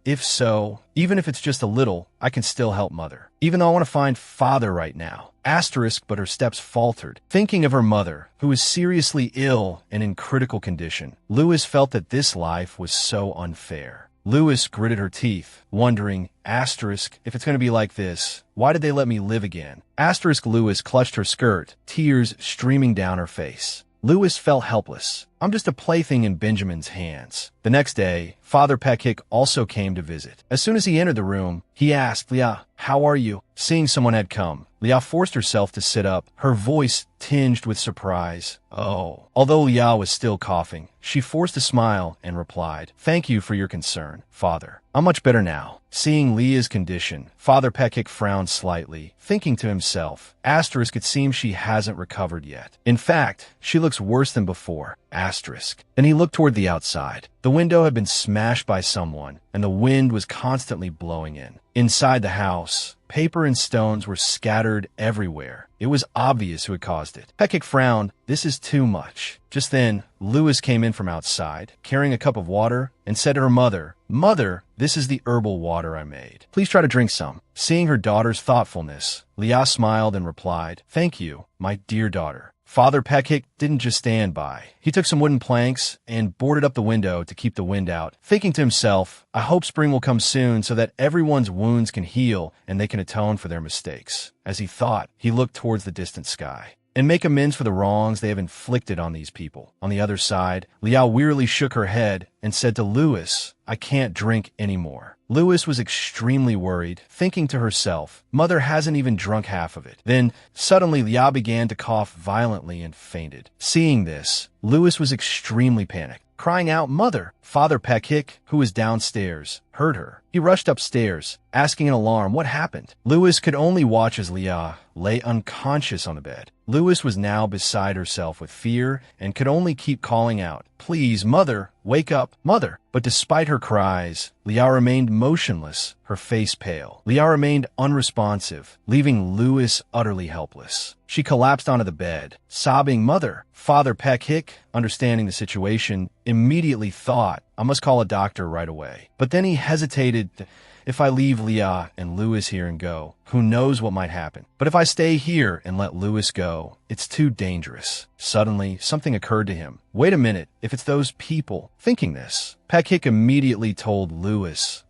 If so, even if it's just a little, I can still help mother. Even though I want to find father right now. But her steps faltered. Thinking of her mother, who was seriously ill and in critical condition, Lewis felt that this life was so unfair. Lewis gritted her teeth, wondering, if it's going to be like this, why did they let me live again? Lewis clutched her skirt, tears streaming down her face. Lewis felt helpless. I'm just a plaything in Benjamin's hands. The next day, Father Pekik also came to visit. As soon as he entered the room, he asked, "Leah, how are you?" Seeing someone had come, Leah forced herself to sit up, her voice tinged with surprise. "Oh." Although Leah was still coughing, she forced a smile and replied, "Thank you for your concern, Father. I'm much better now." Seeing Leah's condition, Father Pekik frowned slightly, thinking to himself, it seems she hasn't recovered yet. In fact, she looks worse than before. Then he looked toward the outside. The window had been smashed by someone, and the wind was constantly blowing in. Inside the house, paper and stones were scattered everywhere. It was obvious who had caused it. Pekik frowned. This is too much. Just then, Lewis came in from outside, carrying a cup of water, and said to her mother, "Mother, this is the herbal water I made. Please try to drink some." Seeing her daughter's thoughtfulness, Leah smiled and replied, "Thank you, my dear daughter." Father Pekik didn't just stand by. He took some wooden planks and boarded up the window to keep the wind out, thinking to himself, I hope spring will come soon so that everyone's wounds can heal and they can atone for their mistakes. As he thought, he looked towards the distant sky and make amends for the wrongs they have inflicted on these people. On the other side, Liao wearily shook her head and said to Lewis, I can't drink anymore. Lewis was extremely worried, thinking to herself, Mother hasn't even drunk half of it. Then, suddenly, Liao began to cough violently and fainted. Seeing this, Lewis was extremely panicked, crying out, Mother! Father Pekik, who was downstairs, heard her. He rushed upstairs, asking in alarm what happened. Lewis could only watch as Liao lay unconscious on the bed. Lewis was now beside herself with fear and could only keep calling out, Please, Mother, wake up, Mother! But despite her cries, Liao remained motionless, her face pale. Liao remained unresponsive, leaving Lewis utterly helpless. She collapsed onto the bed, sobbing, Mother! Father Pekik, understanding the situation, immediately thought, I must call a doctor right away. But then he hesitated. If I leave Leah and Lewis here and go, who knows what might happen? But if I stay here and let Lewis go, it's too dangerous. Suddenly, something occurred to him. Wait a minute, if it's those people. Thinking this, Pekik immediately told Lewis,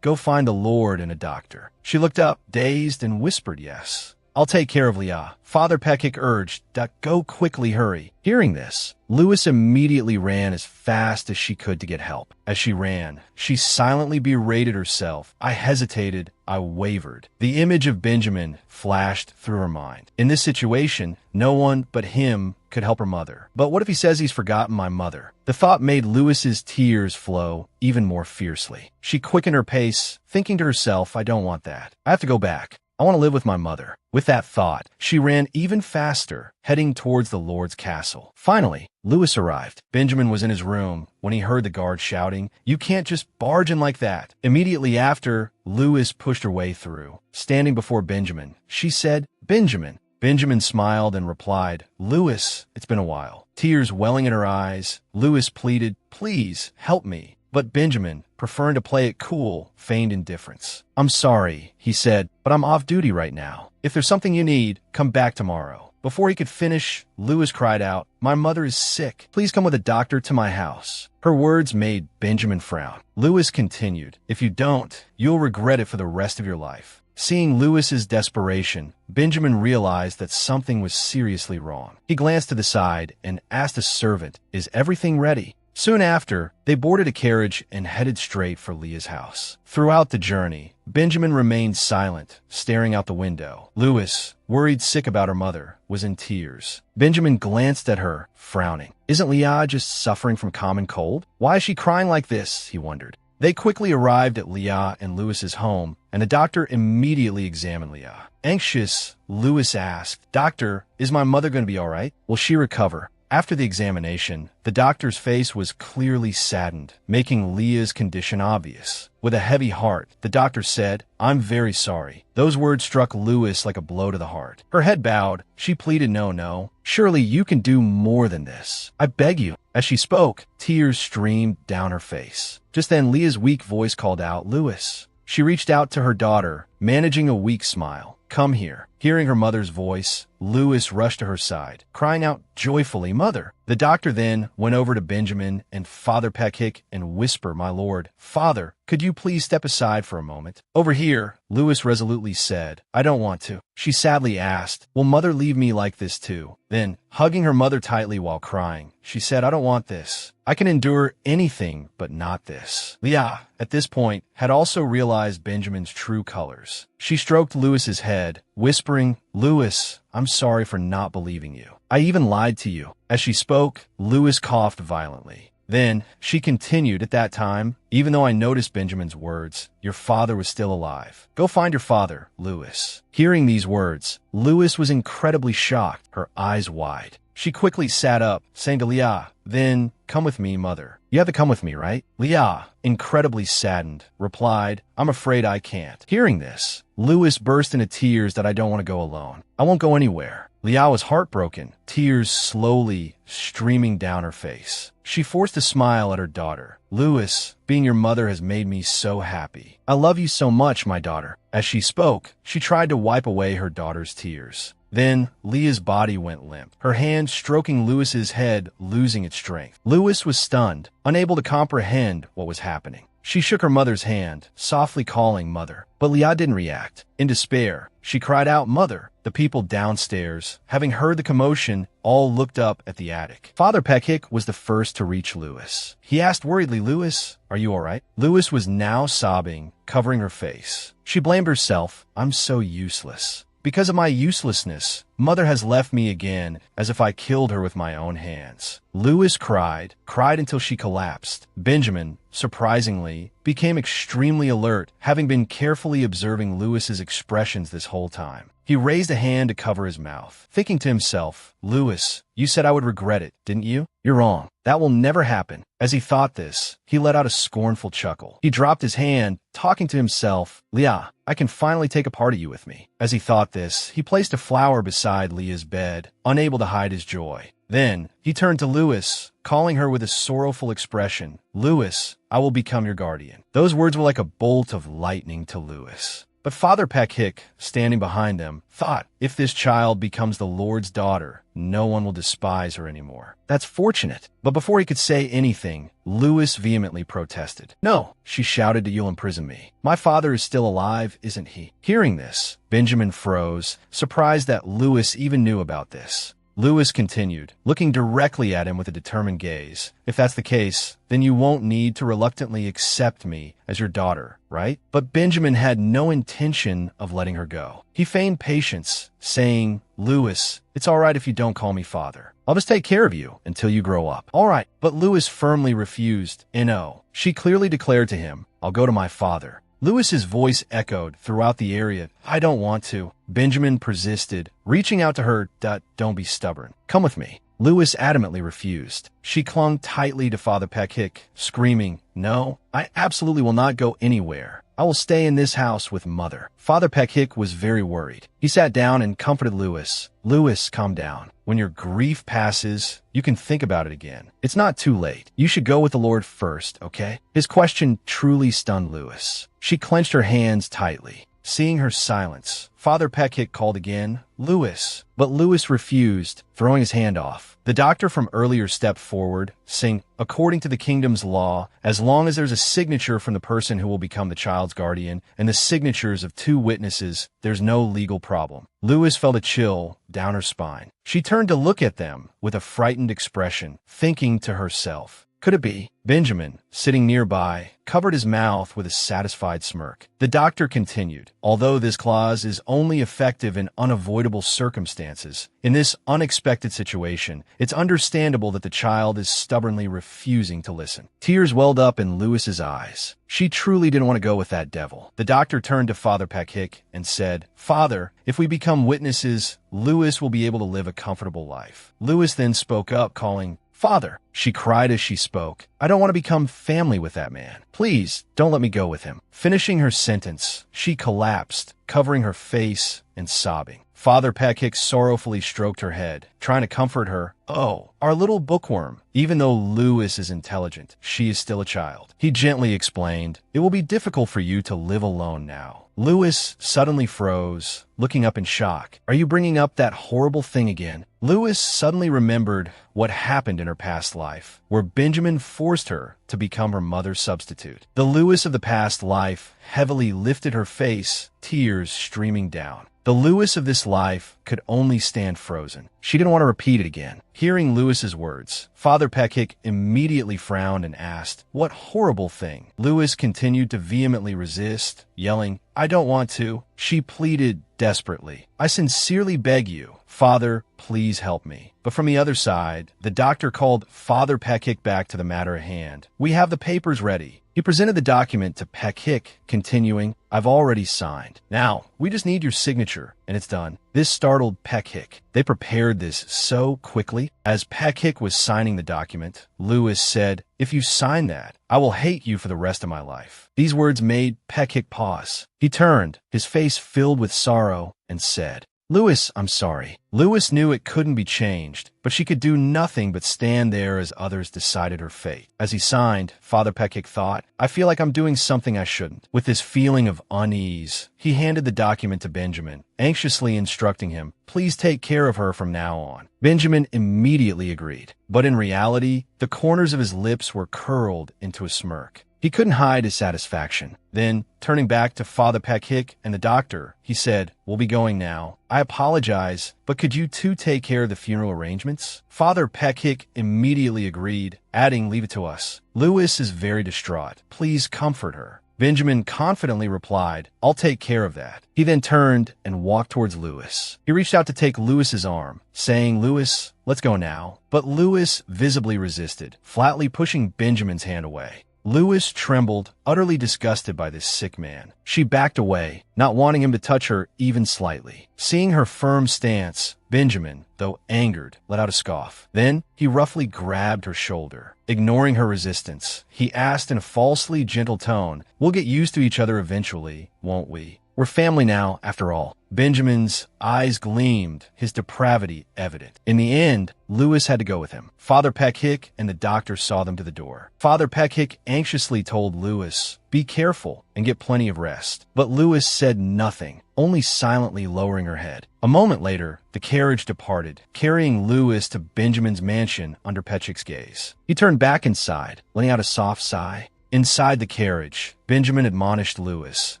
go find the Lord and a doctor. She looked up, dazed, and whispered yes. I'll take care of Leah. Father Pekik urged, go quickly, hurry. Hearing this, Lewis immediately ran as fast as she could to get help. As she ran, she silently berated herself. I hesitated. I wavered. The image of Benjamin flashed through her mind. In this situation, no one but him could help her mother. But what if he says he's forgotten my mother? The thought made Lewis's tears flow even more fiercely. She quickened her pace, thinking to herself, I don't want that. I have to go back. I want to live with my mother. With that thought, she ran even faster, heading towards the Lord's castle. Finally, Lewis arrived. Benjamin was in his room when he heard the guard shouting, You can't just barge in like that. Immediately after, Lewis pushed her way through. Standing before Benjamin, she said, Benjamin. Benjamin smiled and replied, Lewis, it's been a while. Tears welling in her eyes, Lewis pleaded, Please, help me. But Benjamin, preferring to play it cool, feigned indifference. I'm sorry, he said, but I'm off duty right now. If there's something you need, come back tomorrow. Before he could finish, Lewis cried out, My mother is sick. Please come with a doctor to my house. Her words made Benjamin frown. Lewis continued, If you don't, you'll regret it for the rest of your life. Seeing Lewis's desperation, Benjamin realized that something was seriously wrong. He glanced to the side and asked a servant, "Is everything ready?" Soon after, they boarded a carriage and headed straight for Leah's house. Throughout the journey, Benjamin remained silent, staring out the window. Lewis, worried sick about her mother, was in tears. Benjamin glanced at her, frowning. Isn't Leah just suffering from common cold? Why is she crying like this? He wondered. They quickly arrived at Leah and Lewis's home, and the doctor immediately examined Leah. Anxious, Lewis asked, "Doctor, is my mother going to be all right? Will she recover?" After the examination, the doctor's face was clearly saddened, making Leah's condition obvious. With a heavy heart, the doctor said, "I'm very sorry." Those words struck Lewis like a blow to the heart. Her head bowed. She pleaded, No. Surely you can do more than this. I beg you." As she spoke, tears streamed down her face. Just then, Leah's weak voice called out, "Lewis." She reached out to her daughter, managing a weak smile. "Come here." Hearing her mother's voice, Lewis rushed to her side, crying out joyfully, "Mother!" The doctor then went over to Benjamin and Father Peckhick and whispered, "My lord, father, could you please step aside for a moment?" "Over here," Lewis resolutely said. "I don't want to." She sadly asked, "Will mother leave me like this too?" Then, hugging her mother tightly while crying, she said, "I don't want this. I can endure anything, but not this." Leah, at this point, had also realized Benjamin's true colors. She stroked Lewis's head, whispering, "Lewis, I'm sorry for not believing you. I even lied to you." As she spoke, Lewis coughed violently. Then, she continued, "At that time, even though I noticed Benjamin's words, your father was still alive. Go find your father, Lewis." Hearing these words, Lewis was incredibly shocked, her eyes wide. She quickly sat up, saying to Leah, "Then, come with me, mother. You have to come with me, right?" Leah, incredibly saddened, replied, "I'm afraid I can't." Hearing this, Lewis burst into tears that "I don't want to go alone. I won't go anywhere." Leah was heartbroken, tears slowly streaming down her face. She forced a smile at her daughter. "Lewis, being your mother has made me so happy. I love you so much, my daughter." As she spoke, she tried to wipe away her daughter's tears. Then, Leah's body went limp, her hand stroking Lewis's head, losing its strength. Lewis was stunned, unable to comprehend what was happening. She shook her mother's hand, softly calling "Mother." But Leah didn't react. In despair, she cried out, "Mother!" The people downstairs, having heard the commotion, all looked up at the attic. Father Peckhick was the first to reach Lewis. He asked worriedly, "Lewis, are you all right?" Lewis was now sobbing, covering her face. She blamed herself. "I'm so useless. Because of my uselessness, mother has left me again, as if I killed her with my own hands." Lewis cried until she collapsed. Benjamin, surprisingly, became extremely alert, having been carefully observing Lewis's expressions this whole time. He raised a hand to cover his mouth, thinking to himself, "Lewis, you said I would regret it, didn't you? You're wrong. That will never happen." As he thought this, he let out a scornful chuckle. He dropped his hand, talking to himself, "Leah, I can finally take a part of you with me." As he thought this, he placed a flower beside Leah's bed, unable to hide his joy. Then, he turned to Lewis, calling her with a sorrowful expression, "Lewis, I will become your guardian." Those words were like a bolt of lightning to Lewis. But Father Peckhick, standing behind them, thought, if this child becomes the Lord's daughter, no one will despise her anymore. That's fortunate. But before he could say anything, Lewis vehemently protested. "No," she shouted, "you'll imprison me. My father is still alive, isn't he?" Hearing this, Benjamin froze, surprised that Lewis even knew about this. Lewis continued, looking directly at him with a determined gaze. "If that's the case, then you won't need to reluctantly accept me as your daughter, right?" But Benjamin had no intention of letting her go. He feigned patience, saying, "Lewis, it's all right if you don't call me father. I'll just take care of you until you grow up." "All right." But Lewis firmly refused. "No." She clearly declared to him, "I'll go to my father." Lewis's voice echoed throughout the area. "I don't want to." Benjamin persisted, reaching out to her. "Don't be stubborn. Come with me." Lewis adamantly refused. She clung tightly to Father Peckhick, screaming, "No, I absolutely will not go anywhere. I will stay in this house with mother." Father Peckhick was very worried. He sat down and comforted Lewis. "Lewis, calm down. When your grief passes, you can think about it again. It's not too late. You should go with the Lord first, okay?" His question truly stunned Lewis. She clenched her hands tightly. Seeing her silence, Father Peck called again, "Lewis." But Lewis refused, throwing his hand off. The doctor from earlier stepped forward, saying, "According to the kingdom's law, as long as there's a signature from the person who will become the child's guardian and the signatures of 2 witnesses, there's no legal problem." Lewis felt a chill down her spine. She turned to look at them with a frightened expression, thinking to herself, "Could it be?" Benjamin, sitting nearby, covered his mouth with a satisfied smirk. The doctor continued, "Although this clause is only effective in unavoidable circumstances, in this unexpected situation, it's understandable that the child is stubbornly refusing to listen." Tears welled up in Lewis's eyes. She truly didn't want to go with that devil. The doctor turned to Father Peck and said, "Father, if we become witnesses, Lewis will be able to live a comfortable life." Lewis then spoke up, calling, "Father," she cried as she spoke, "I don't want to become family with that man. Please, don't let me go with him." Finishing her sentence, she collapsed, covering her face and sobbing. Father Peck sorrowfully stroked her head, trying to comfort her. "Oh, our little bookworm. Even though Lewis is intelligent, she is still a child." He gently explained, "It will be difficult for you to live alone now." Lewis suddenly froze, looking up in shock. "Are you bringing up that horrible thing again?" Lewis suddenly remembered what happened in her past life, where Benjamin forced her to become her mother's substitute. The Lewis of the past life heavily lifted her face, tears streaming down. The Lewis of this life could only stand frozen. She didn't want to repeat it again. Hearing Lewis's words, Father Peck immediately frowned and asked, "What horrible thing?" Lewis continued to vehemently resist, yelling, "I don't want to." She pleaded desperately, "I sincerely beg you, Father, please help me." But from the other side, the doctor called Father Peck back to the matter at hand. "We have the papers ready." He presented the document to Peck, continuing, "I've already signed. Now, we just need your signature, and it's done." This startled Peck. They prepared this so quickly. As Peck was signing the document, Lewis said, "If you sign that, I will hate you for the rest of my life." These words made Peck pause. He turned, his face filled with sorrow, and said, "Lewis, I'm sorry." Lewis knew it couldn't be changed, but she could do nothing but stand there as others decided her fate. As he signed, Father Peck thought, "I feel like I'm doing something I shouldn't." With this feeling of unease, he handed the document to Benjamin, anxiously instructing him, "Please take care of her from now on." Benjamin immediately agreed, but in reality, the corners of his lips were curled into a smirk. He couldn't hide his satisfaction. Then, turning back to Father Peck and the doctor, he said, "We'll be going now. I apologize, but could you two take care of the funeral arrangements?" Father Peck immediately agreed, adding, "Leave it to us. Lewis is very distraught. Please comfort her." Benjamin confidently replied, "I'll take care of that." He then turned and walked towards Lewis. He reached out to take Lewis's arm, saying, "Lewis, let's go now." But Lewis visibly resisted, flatly pushing Benjamin's hand away. Lewis trembled, utterly disgusted by this sick man. She backed away, not wanting him to touch her even slightly. Seeing her firm stance, Benjamin, though angered, let out a scoff. Then he roughly grabbed her shoulder. Ignoring her resistance, he asked in a falsely gentle tone, "We'll get used to each other eventually, won't we? We're family now, after all." Benjamin's eyes gleamed, his depravity evident. In the end, Lewis had to go with him. Father Peck and the doctor saw them to the door. Father Peck anxiously told Lewis, "Be careful and get plenty of rest." But Lewis said nothing, only silently lowering her head. A moment later, the carriage departed, carrying Lewis to Benjamin's mansion under Peck's gaze. He turned back inside, letting out a soft sigh. Inside the carriage, Benjamin admonished Lewis,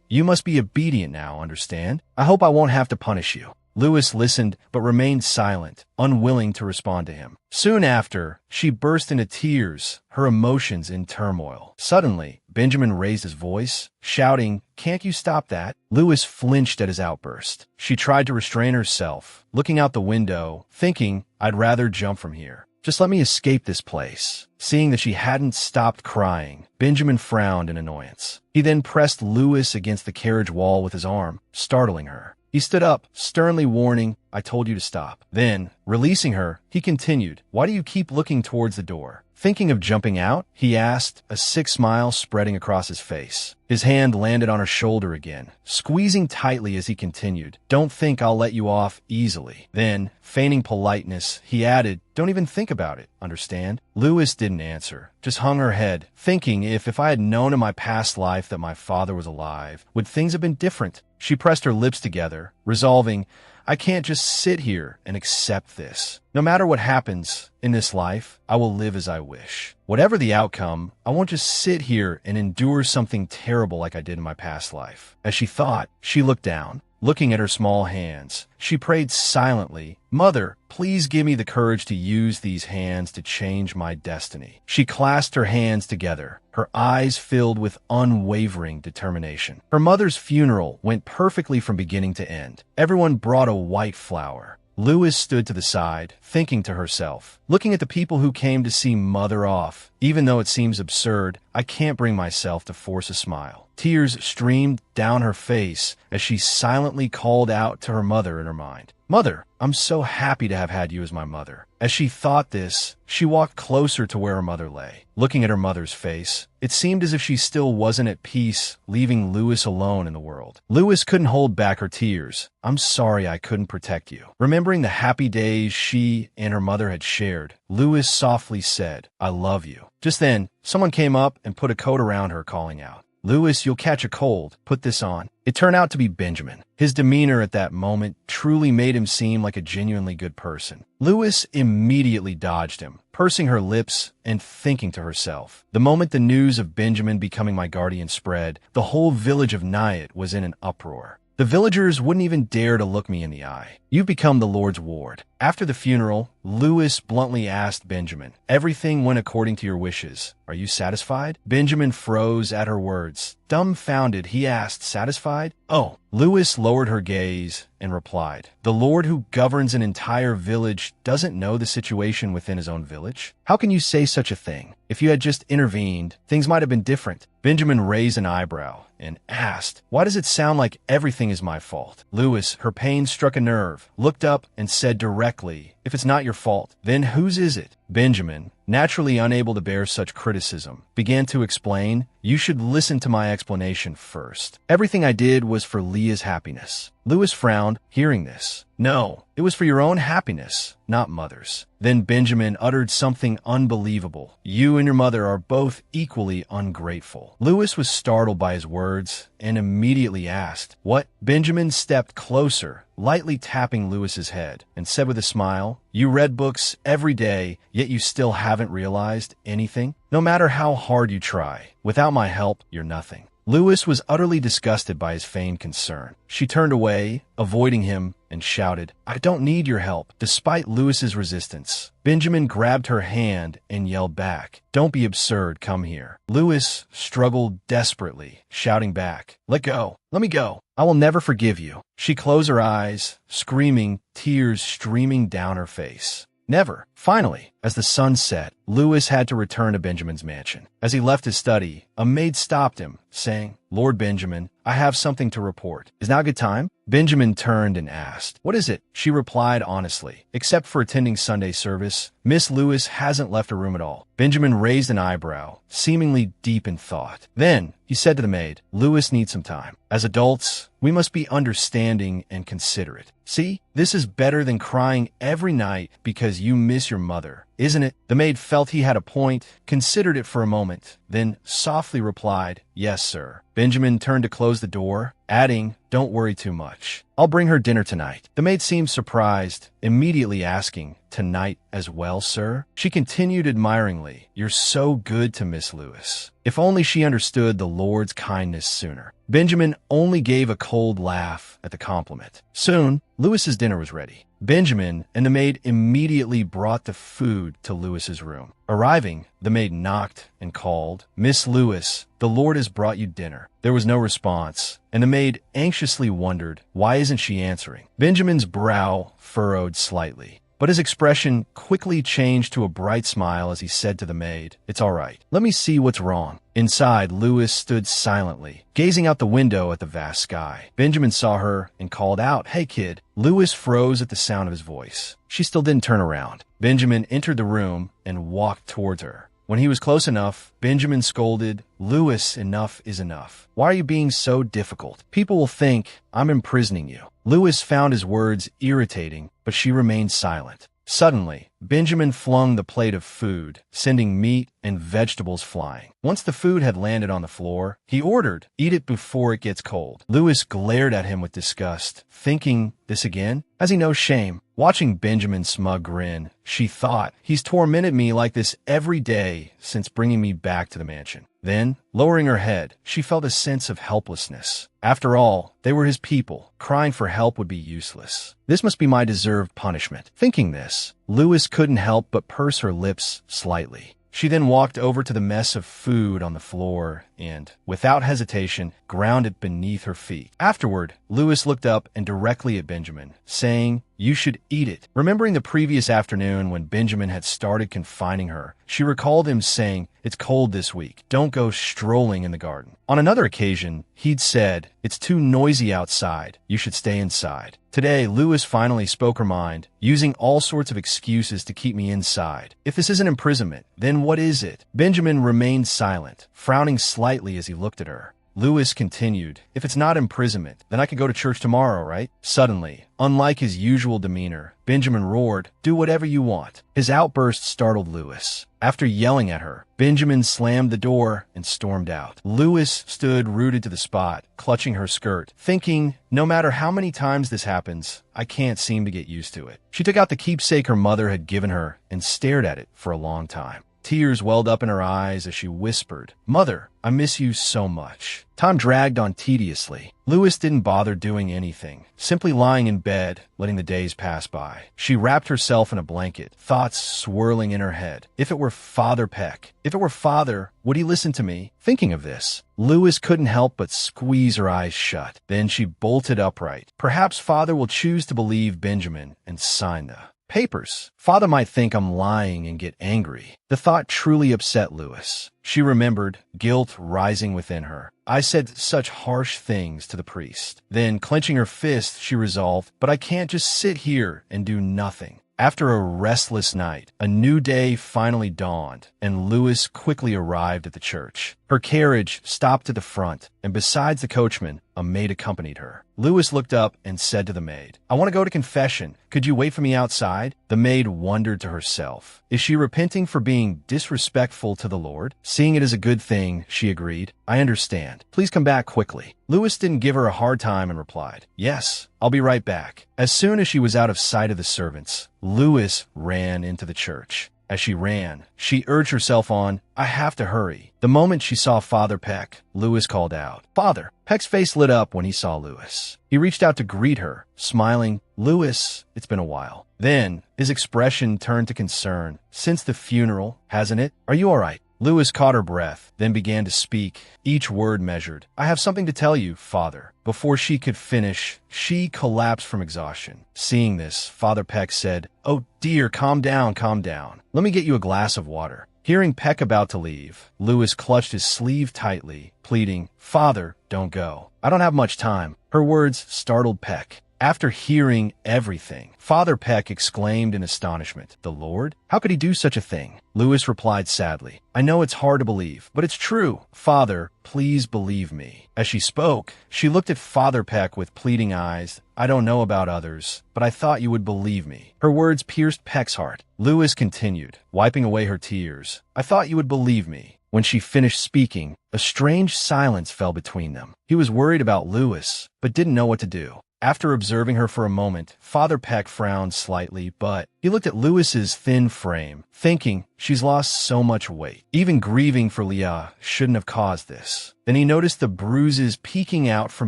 "You must be obedient now, understand? I hope I won't have to punish you." Lewis listened but remained silent, unwilling to respond to him. Soon after, she burst into tears, her emotions in turmoil. Suddenly, Benjamin raised his voice, shouting, "Can't you stop that?" Lewis flinched at his outburst. She tried to restrain herself, looking out the window, thinking, "I'd rather jump from here. Just let me escape this place." Seeing that she hadn't stopped crying, Benjamin frowned in annoyance. He then pressed Lewis against the carriage wall with his arm, startling her. He stood up, sternly warning, "I told you to stop." Then, releasing her, he continued, "Why do you keep looking towards the door?" Thinking of jumping out, he asked, a sick smile spreading across his face. His hand landed on her shoulder again, squeezing tightly as he continued, "Don't think I'll let you off easily." Then, feigning politeness, he added, "Don't even think about it, understand?" Lewis didn't answer, just hung her head, thinking if I had known in my past life that my father was alive, would things have been different? She pressed her lips together, resolving, I can't just sit here and accept this. No matter what happens in this life, I will live as I wish. Whatever the outcome, I won't just sit here and endure something terrible like I did in my past life. As she thought, she looked down. Looking at her small hands, she prayed silently, Mother, please give me the courage to use these hands to change my destiny. She clasped her hands together, her eyes filled with unwavering determination. Her mother's funeral went perfectly from beginning to end. Everyone brought a white flower. Lewis stood to the side, thinking to herself, looking at the people who came to see Mother off. Even though it seems absurd, I can't bring myself to force a smile. Tears streamed down her face as she silently called out to her mother in her mind. Mother, I'm so happy to have had you as my mother. As she thought this, she walked closer to where her mother lay. Looking at her mother's face, it seemed as if she still wasn't at peace, leaving Lewis alone in the world. Lewis couldn't hold back her tears. I'm sorry I couldn't protect you. Remembering the happy days she and her mother had shared, Lewis softly said, I love you. Just then, someone came up and put a coat around her, calling out, Lewis, you'll catch a cold. Put this on. It turned out to be Benjamin. His demeanor at that moment truly made him seem like a genuinely good person. Lewis immediately dodged him, pursing her lips and thinking to herself. The moment the news of Benjamin becoming my guardian spread, the whole village of Nyaat was in an uproar. The villagers wouldn't even dare to look me in the eye. You've become the Lord's ward. After the funeral, Lewis bluntly asked Benjamin, everything went according to your wishes. Are you satisfied? Benjamin froze at her words. Dumbfounded, he asked, satisfied? Oh. Lewis lowered her gaze and replied, the Lord who governs an entire village doesn't know the situation within his own village? How can you say such a thing? If you had just intervened, things might have been different. Benjamin raised an eyebrow and asked, why does it sound like everything is my fault? Lewis, her pain struck a nerve, looked up and said directly, if it's not your fault, then whose is it? Benjamin, naturally unable to bear such criticism, began to explain, you should listen to my explanation first. Everything I did was for Leah's happiness. Lewis frowned, hearing this. No, it was for your own happiness, not Mother's. Then Benjamin uttered something unbelievable. You and your mother are both equally ungrateful. Lewis was startled by his words and immediately asked, what? Benjamin stepped closer, lightly tapping Lewis's head, and said with a smile, you read books every day, yet you still haven't realized anything? No matter how hard you try, without my help, you're nothing. Lewis was utterly disgusted by his feigned concern. She turned away, avoiding him, and shouted, I don't need your help. Despite Lewis's resistance, Benjamin grabbed her hand and yelled back, don't be absurd, come here. Lewis struggled desperately, shouting back, let go, let me go. I will never forgive you. She closed her eyes, screaming, tears streaming down her face. Never. Finally, as the sun set, Lewis had to return to Benjamin's mansion. As he left his study, a maid stopped him, saying, Lord Benjamin, I have something to report. Is now a good time? Benjamin turned and asked, what is it? She replied honestly, except for attending Sunday service, Miss Lewis hasn't left her room at all. Benjamin raised an eyebrow, seemingly deep in thought. Then, he said to the maid, Lewis needs some time. As adults, we must be understanding and considerate. See, this is better than crying every night because you miss your mother, isn't it? The maid felt he had a point, considered it for a moment, then softly replied, yes, sir. Benjamin turned to close the door, adding, don't worry too much. I'll bring her dinner tonight. The maid seemed surprised, immediately asking, tonight as well, sir? She continued admiringly, you're so good to Miss Lewis. If only she understood the Lord's kindness sooner. Benjamin only gave a cold laugh at the compliment. Soon, Lewis's dinner was ready. Benjamin and the maid immediately brought the food to Lewis's room. Arriving, the maid knocked and called, Miss Lewis, the Lord has brought you dinner. There was no response, and the maid anxiously wondered, why isn't she answering? Benjamin's brow furrowed slightly, but his expression quickly changed to a bright smile as he said to the maid, it's all right. Let me see what's wrong. Inside, Lewis stood silently, gazing out the window at the vast sky. Benjamin saw her and called out, hey kid. Lewis froze at the sound of his voice. She still didn't turn around. Benjamin entered the room and walked towards her. When he was close enough, Benjamin scolded, Lewis, enough is enough. Why are you being so difficult? People will think I'm imprisoning you. Lewis found his words irritating, but she remained silent. Suddenly, Benjamin flung the plate of food, sending meat and vegetables flying. Once the food had landed on the floor, he ordered, "Eat it before it gets cold." Louis glared at him with disgust, thinking, "This again? Has he no shame?" Watching Benjamin's smug grin, she thought, "He's tormented me like this every day since bringing me back to the mansion." Then, lowering her head, she felt a sense of helplessness. After all, they were his people. Crying for help would be useless. This must be my deserved punishment. Thinking this, Louis couldn't help but purse her lips slightly. She then walked over to the mess of food on the floor and, without hesitation, ground it beneath her feet. Afterward, Louis looked up and directly at Benjamin, saying, "You should eat it." Remembering the previous afternoon when Benjamin had started confining her, she recalled him saying, "It's cold this week. Don't go strolling in the garden." On another occasion, he'd said, "It's too noisy outside. You should stay inside." Today, Louis finally spoke her mind, using all sorts of excuses to keep me inside. If this isn't imprisonment, then what is it? Benjamin remained silent, frowning slightly as he looked at her. Louis continued, "If it's not imprisonment, then I can go to church tomorrow, right?" Suddenly, unlike his usual demeanor, Benjamin roared, "Do whatever you want." His outburst startled Louis. After yelling at her, Benjamin slammed the door and stormed out. Louis stood rooted to the spot, clutching her skirt, thinking, no matter how many times this happens, I can't seem to get used to it. She took out the keepsake her mother had given her and stared at it for a long time. Tears welled up in her eyes as she whispered, "Mother, I miss you so much." Time dragged on tediously. Louis didn't bother doing anything, simply lying in bed, letting the days pass by. She wrapped herself in a blanket, thoughts swirling in her head. If it were Father Peck, if it were Father, would he listen to me? Thinking of this, Louis couldn't help but squeeze her eyes shut. Then she bolted upright. Perhaps Father will choose to believe Benjamin and sign the papers. Father might think I'm lying and get angry. The thought truly upset Louis. She remembered, guilt rising within her. I said such harsh things to the priest. Then, clenching her fist, she resolved, but I can't just sit here and do nothing. After a restless night, a new day finally dawned, and Louis quickly arrived at the church. Her carriage stopped at the front, and besides the coachman, a maid accompanied her. Louis looked up and said to the maid, "I want to go to confession. Could you wait for me outside?" The maid wondered to herself, is she repenting for being disrespectful to the Lord? Seeing it as a good thing, she agreed, "I understand. Please come back quickly." Louis didn't give her a hard time and replied, "Yes, I'll be right back." As soon as she was out of sight of the servants, Louis ran into the church. As she ran, she urged herself on, "I have to hurry." The moment she saw Father Peck, Louis called out, "Father!" Peck's face lit up when he saw Louis. He reached out to greet her, smiling, "Louis, it's been a while." Then, his expression turned to concern. "Since the funeral, hasn't it? Are you all right?" Louis caught her breath, then began to speak, each word measured. "I have something to tell you, Father." Before she could finish, she collapsed from exhaustion. Seeing this, Father Peck said, "Oh dear, calm down, calm down. Let me get you a glass of water." Hearing Peck about to leave, Louis clutched his sleeve tightly, pleading, "Father, don't go. I don't have much time." Her words startled Peck. After hearing everything, Father Peck exclaimed in astonishment, "The Lord? How could he do such a thing?" Louis replied sadly, "I know it's hard to believe, but it's true. Father, please believe me." As she spoke, she looked at Father Peck with pleading eyes. "I don't know about others, but I thought you would believe me." Her words pierced Peck's heart. Louis continued, wiping away her tears, "I thought you would believe me." When she finished speaking, a strange silence fell between them. He was worried about Louis, but didn't know what to do. After observing her for a moment, Father Peck frowned slightly, but he looked at Louis's thin frame, thinking, she's lost so much weight. Even grieving for Leah shouldn't have caused this. Then he noticed the bruises peeking out from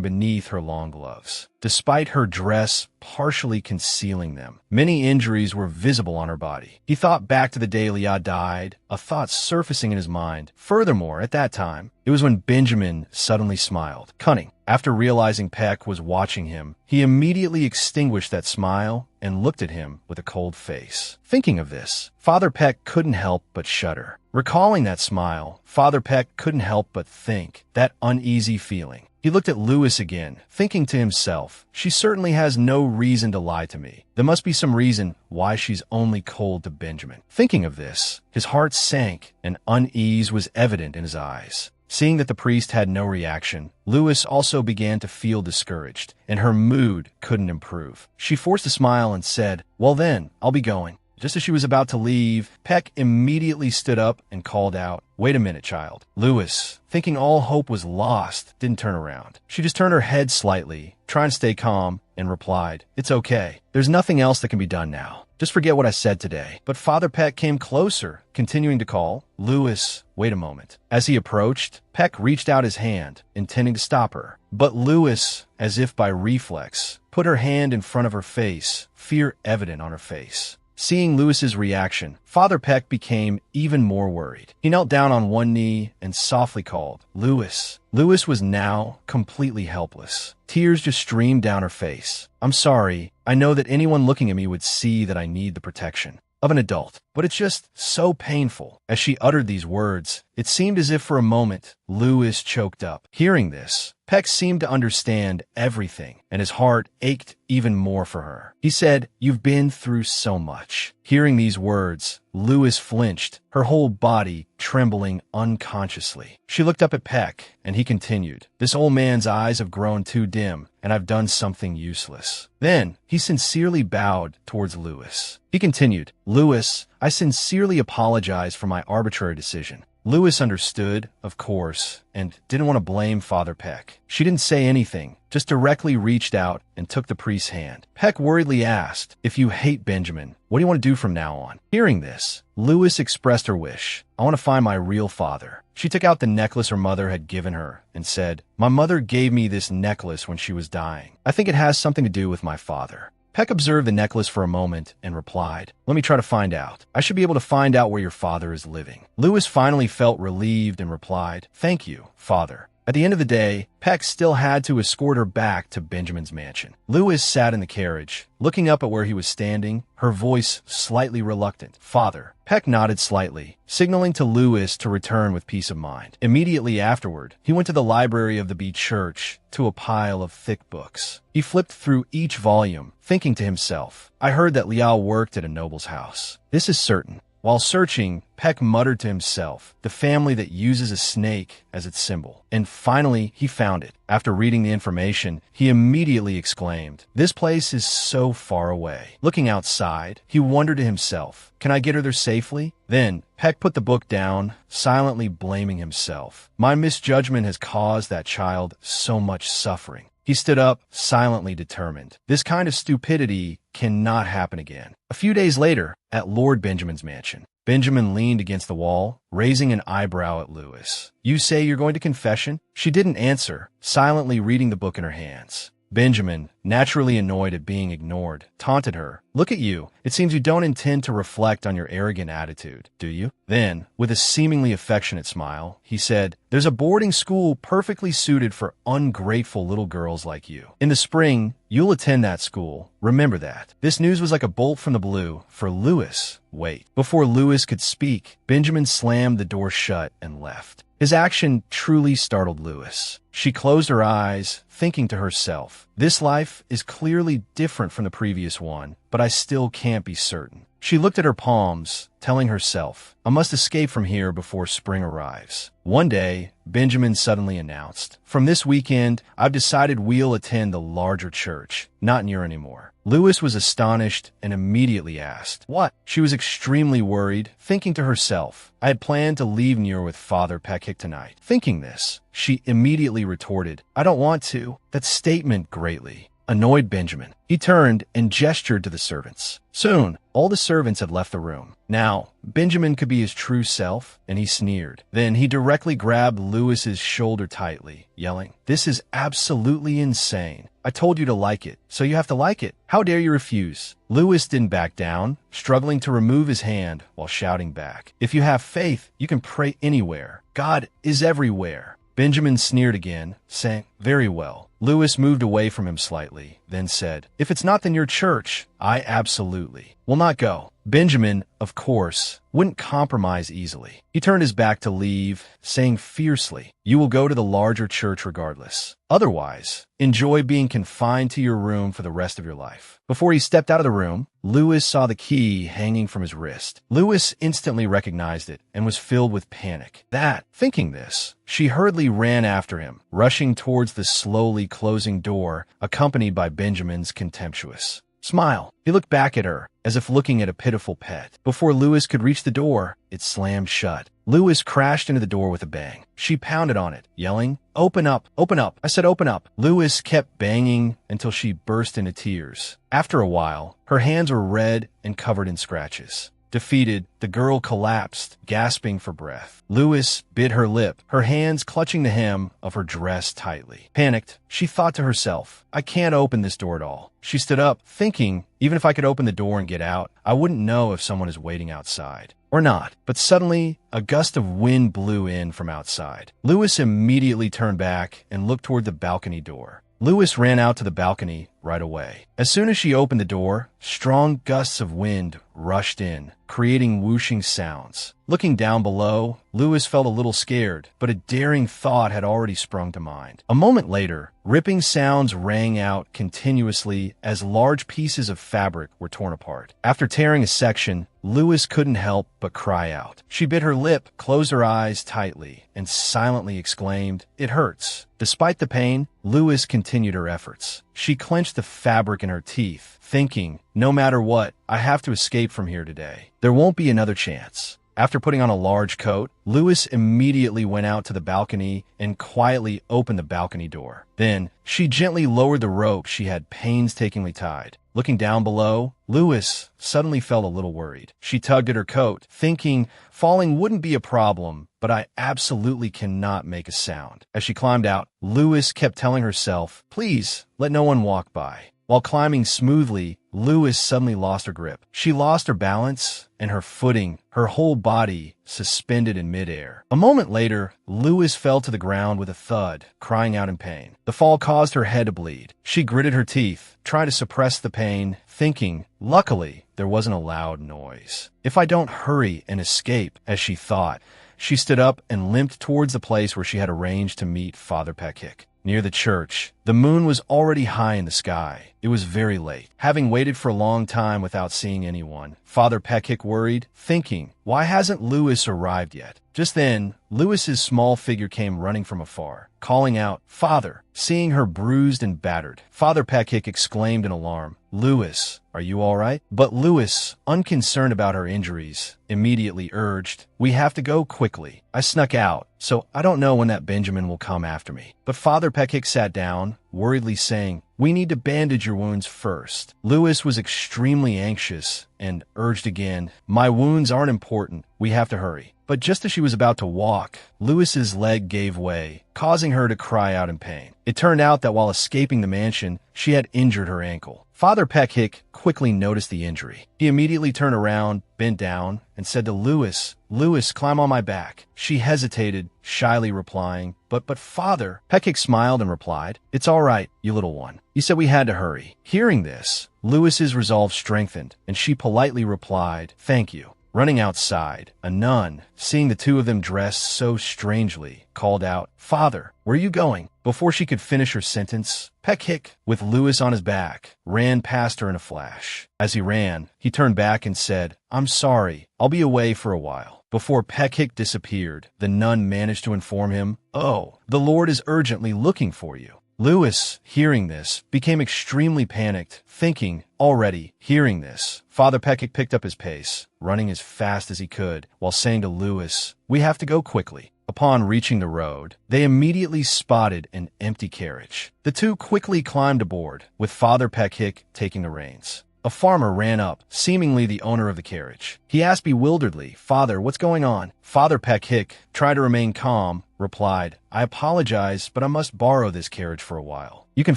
beneath her long gloves. Despite her dress partially concealing them, many injuries were visible on her body. He thought back to the day Leah died, a thought surfacing in his mind. Furthermore, at that time, it was when Benjamin suddenly smiled. Cunning. After realizing Peck was watching him, he immediately extinguished that smile and looked at him with a cold face. Thinking of this, Father Peck couldn't help but shudder. Recalling that smile, Father Peck couldn't help but think, that uneasy feeling. He looked at Louis again, thinking to himself, she certainly has no reason to lie to me. There must be some reason why she's only cold to Benjamin. Thinking of this, his heart sank and unease was evident in his eyes. Seeing that the priest had no reaction, Louis also began to feel discouraged, and her mood couldn't improve. She forced a smile and said, "Well then, I'll be going." Just as she was about to leave, Peck immediately stood up and called out, "Wait a minute, child." Lewis, thinking all hope was lost, didn't turn around. She just turned her head slightly, trying to stay calm, and replied, "It's okay. There's nothing else that can be done now. Just forget what I said today." But Father Peck came closer, continuing to call, "Lewis, wait a moment." As he approached, Peck reached out his hand, intending to stop her. But Lewis, as if by reflex, put her hand in front of her face, fear evident on her face. Seeing Lewis's reaction, Father Peck became even more worried. He knelt down on one knee and softly called, "Lewis." Lewis was now completely helpless. Tears just streamed down her face. "I'm sorry. I know that anyone looking at me would see that I need the protection of an adult, but it's just so painful." As she uttered these words, it seemed as if for a moment, Lewis choked up. Hearing this, Peck seemed to understand everything, and his heart ached even more for her. He said, "You've been through so much." Hearing these words, Lewis flinched, her whole body trembling unconsciously. She looked up at Peck, and he continued, "This old man's eyes have grown too dim, and I've done something useless." Then, he sincerely bowed towards Lewis. He continued, "Lewis, I sincerely apologize for my arbitrary decision." Lewis understood, of course, and didn't want to blame Father Peck. She didn't say anything, just directly reached out and took the priest's hand. Peck worriedly asked, "If you hate Benjamin, what do you want to do from now on?" Hearing this, Lewis expressed her wish, "I want to find my real father." She took out the necklace her mother had given her and said, "My mother gave me this necklace when she was dying. I think it has something to do with my father." Peck observed the necklace for a moment and replied, "Let me try to find out. I should be able to find out where your father is living." Lewis finally felt relieved and replied, "Thank you, Father." At the end of the day, Peck still had to escort her back to Benjamin's mansion. Lewis sat in the carriage, looking up at where he was standing, her voice slightly reluctant. "Father." Peck nodded slightly, signaling to Lewis to return with peace of mind. Immediately afterward, he went to the library of the beach church to a pile of thick books. He flipped through each volume, thinking to himself, "I heard that Liao worked at a noble's house. This is certain." While searching, Peck muttered to himself, "The family that uses a snake as its symbol." And finally, he found it. After reading the information, he immediately exclaimed, "This place is so far away." Looking outside, he wondered to himself, "Can I get her there safely?" Then, Peck put the book down, silently blaming himself. "My misjudgment has caused that child so much suffering." He stood up, silently determined. This kind of stupidity cannot happen again. A few days later, at Lord Benjamin's mansion, Benjamin leaned against the wall, raising an eyebrow at Lewis. "You say you're going to confession?" She didn't answer, silently reading the book in her hands. Benjamin, naturally annoyed at being ignored, taunted her. "Look at you. It seems you don't intend to reflect on your arrogant attitude, do you?" Then, with a seemingly affectionate smile, he said, "There's a boarding school perfectly suited for ungrateful little girls like you. In the spring, you'll attend that school. Remember that." This news was like a bolt from the blue for Lewis. Wait. Before Lewis could speak, Benjamin slammed the door shut and left. His action truly startled Lewis. She closed her eyes, thinking to herself, "This life is clearly different from the previous one, but I still can't be certain." She looked at her palms, telling herself, "I must escape from here before spring arrives." One day, Benjamin suddenly announced, "From this weekend, I've decided we'll attend the larger church, not Nier anymore." Lewis was astonished and immediately asked, "What?" She was extremely worried, thinking to herself, "I had planned to leave Nier with Father Peck tonight." Thinking this, she immediately retorted, "I don't want to." That statement greatly annoyed Benjamin. He turned and gestured to the servants. Soon, all the servants had left the room. Now, Benjamin could be his true self, and he sneered. Then he directly grabbed Lewis's shoulder tightly, yelling, "This is absolutely insane. I told you to like it, so you have to like it. How dare you refuse?" Lewis didn't back down, struggling to remove his hand while shouting back, "If you have faith, you can pray anywhere. God is everywhere." Benjamin sneered again, saying, "Very well." Lewis moved away from him slightly, then said, "If it's not in your church, I absolutely will not go." Benjamin, of course, wouldn't compromise easily. He turned his back to leave, saying fiercely, "You will go to the larger church regardless. Otherwise, enjoy being confined to your room for the rest of your life." Before he stepped out of the room, Lewis saw the key hanging from his wrist. Lewis instantly recognized it and was filled with panic. Thinking this, she hurriedly ran after him, rushing towards the slowly closing door, accompanied by Benjamin's contemptuous smile. He looked back at her, as if looking at a pitiful pet. Before Lewis could reach the door, it slammed shut. Lewis crashed into the door with a bang. She pounded on it, yelling, "Open up! Open up! I said open up!" Lewis kept banging until she burst into tears. After a while, her hands were red and covered in scratches. Defeated, the girl collapsed, gasping for breath. Lewis bit her lip, her hands clutching the hem of her dress tightly. Panicked, she thought to herself, "I can't open this door at all." She stood up, thinking, even if I could open the door and get out, I wouldn't know if someone is waiting outside. Or not. But suddenly, a gust of wind blew in from outside. Lewis immediately turned back and looked toward the balcony door. Lewis ran out to the balcony right away. As soon as she opened the door, strong gusts of wind rushed in, creating whooshing sounds. Looking down below, Lewis felt a little scared, but a daring thought had already sprung to mind. A moment later, ripping sounds rang out continuously as large pieces of fabric were torn apart. After tearing a section, Lewis couldn't help but cry out. She bit her lip, closed her eyes tightly, and silently exclaimed, "It hurts." Despite the pain, Lewis continued her efforts. She clenched the fabric in her teeth, thinking, "No matter what, I have to escape from here today. There won't be another chance." After putting on a large coat, Lewis immediately went out to the balcony and quietly opened the balcony door. Then, she gently lowered the rope she had painstakingly tied. Looking down below, Lewis suddenly felt a little worried. She tugged at her coat, thinking falling wouldn't be a problem, but I absolutely cannot make a sound. As she climbed out, Lewis kept telling herself, "Please, let no one walk by." While climbing smoothly, Lewis suddenly lost her grip. She lost her balance and her footing, her whole body suspended in midair. A moment later, Lewis fell to the ground with a thud, crying out in pain. The fall caused her head to bleed. She gritted her teeth, trying to suppress the pain, thinking, luckily, there wasn't a loud noise. If I don't hurry and escape, as she thought, she stood up and limped towards the place where she had arranged to meet Father Pekik. Near the church, the moon was already high in the sky. It was very late. Having waited for a long time without seeing anyone, Father Pekik worried, thinking, why hasn't Lewis arrived yet? Just then, Lewis's small figure came running from afar, calling out, "Father!" Seeing her bruised and battered, Father Pekik exclaimed in alarm, "Lewis, are you all right?" But Lewis, unconcerned about her injuries, immediately urged, "We have to go quickly. I snuck out, so I don't know when that Benjamin will come after me." But Father Pekik sat down, worriedly saying, "We need to bandage your wounds first." Lewis was extremely anxious and urged again, "My wounds aren't important. We have to hurry." But just as she was about to walk, Lewis's leg gave way, causing her to cry out in pain. It turned out that while escaping the mansion, she had injured her ankle. Father Pekik quickly noticed the injury. He immediately turned around, bent down, and said to Lewis, "Lewis, climb on my back." She hesitated, shyly replying, But Father." Pekik smiled and replied, "It's all right, you little one. You said we had to hurry." Hearing this, Lewis's resolve strengthened, and she politely replied, "Thank you." Running outside, a nun, seeing the two of them dressed so strangely, called out, "Father, where are you going?" Before she could finish her sentence, Pekik, with Lewis on his back, ran past her in a flash. As he ran, he turned back and said, "I'm sorry, I'll be away for a while." Before Pekik disappeared, the nun managed to inform him, "Oh, the Lord is urgently looking for you." Lewis, hearing this, became extremely panicked, thinking, already, hearing this, Father Pekik picked up his pace, running as fast as he could, while saying to Lewis, "We have to go quickly." Upon reaching the road, they immediately spotted an empty carriage. The two quickly climbed aboard, with Father Pekik taking the reins. A farmer ran up, seemingly the owner of the carriage. He asked bewilderedly, "Father, what's going on?" Father Pekik, trying to remain calm, replied, "I apologize, but I must borrow this carriage for a while. You can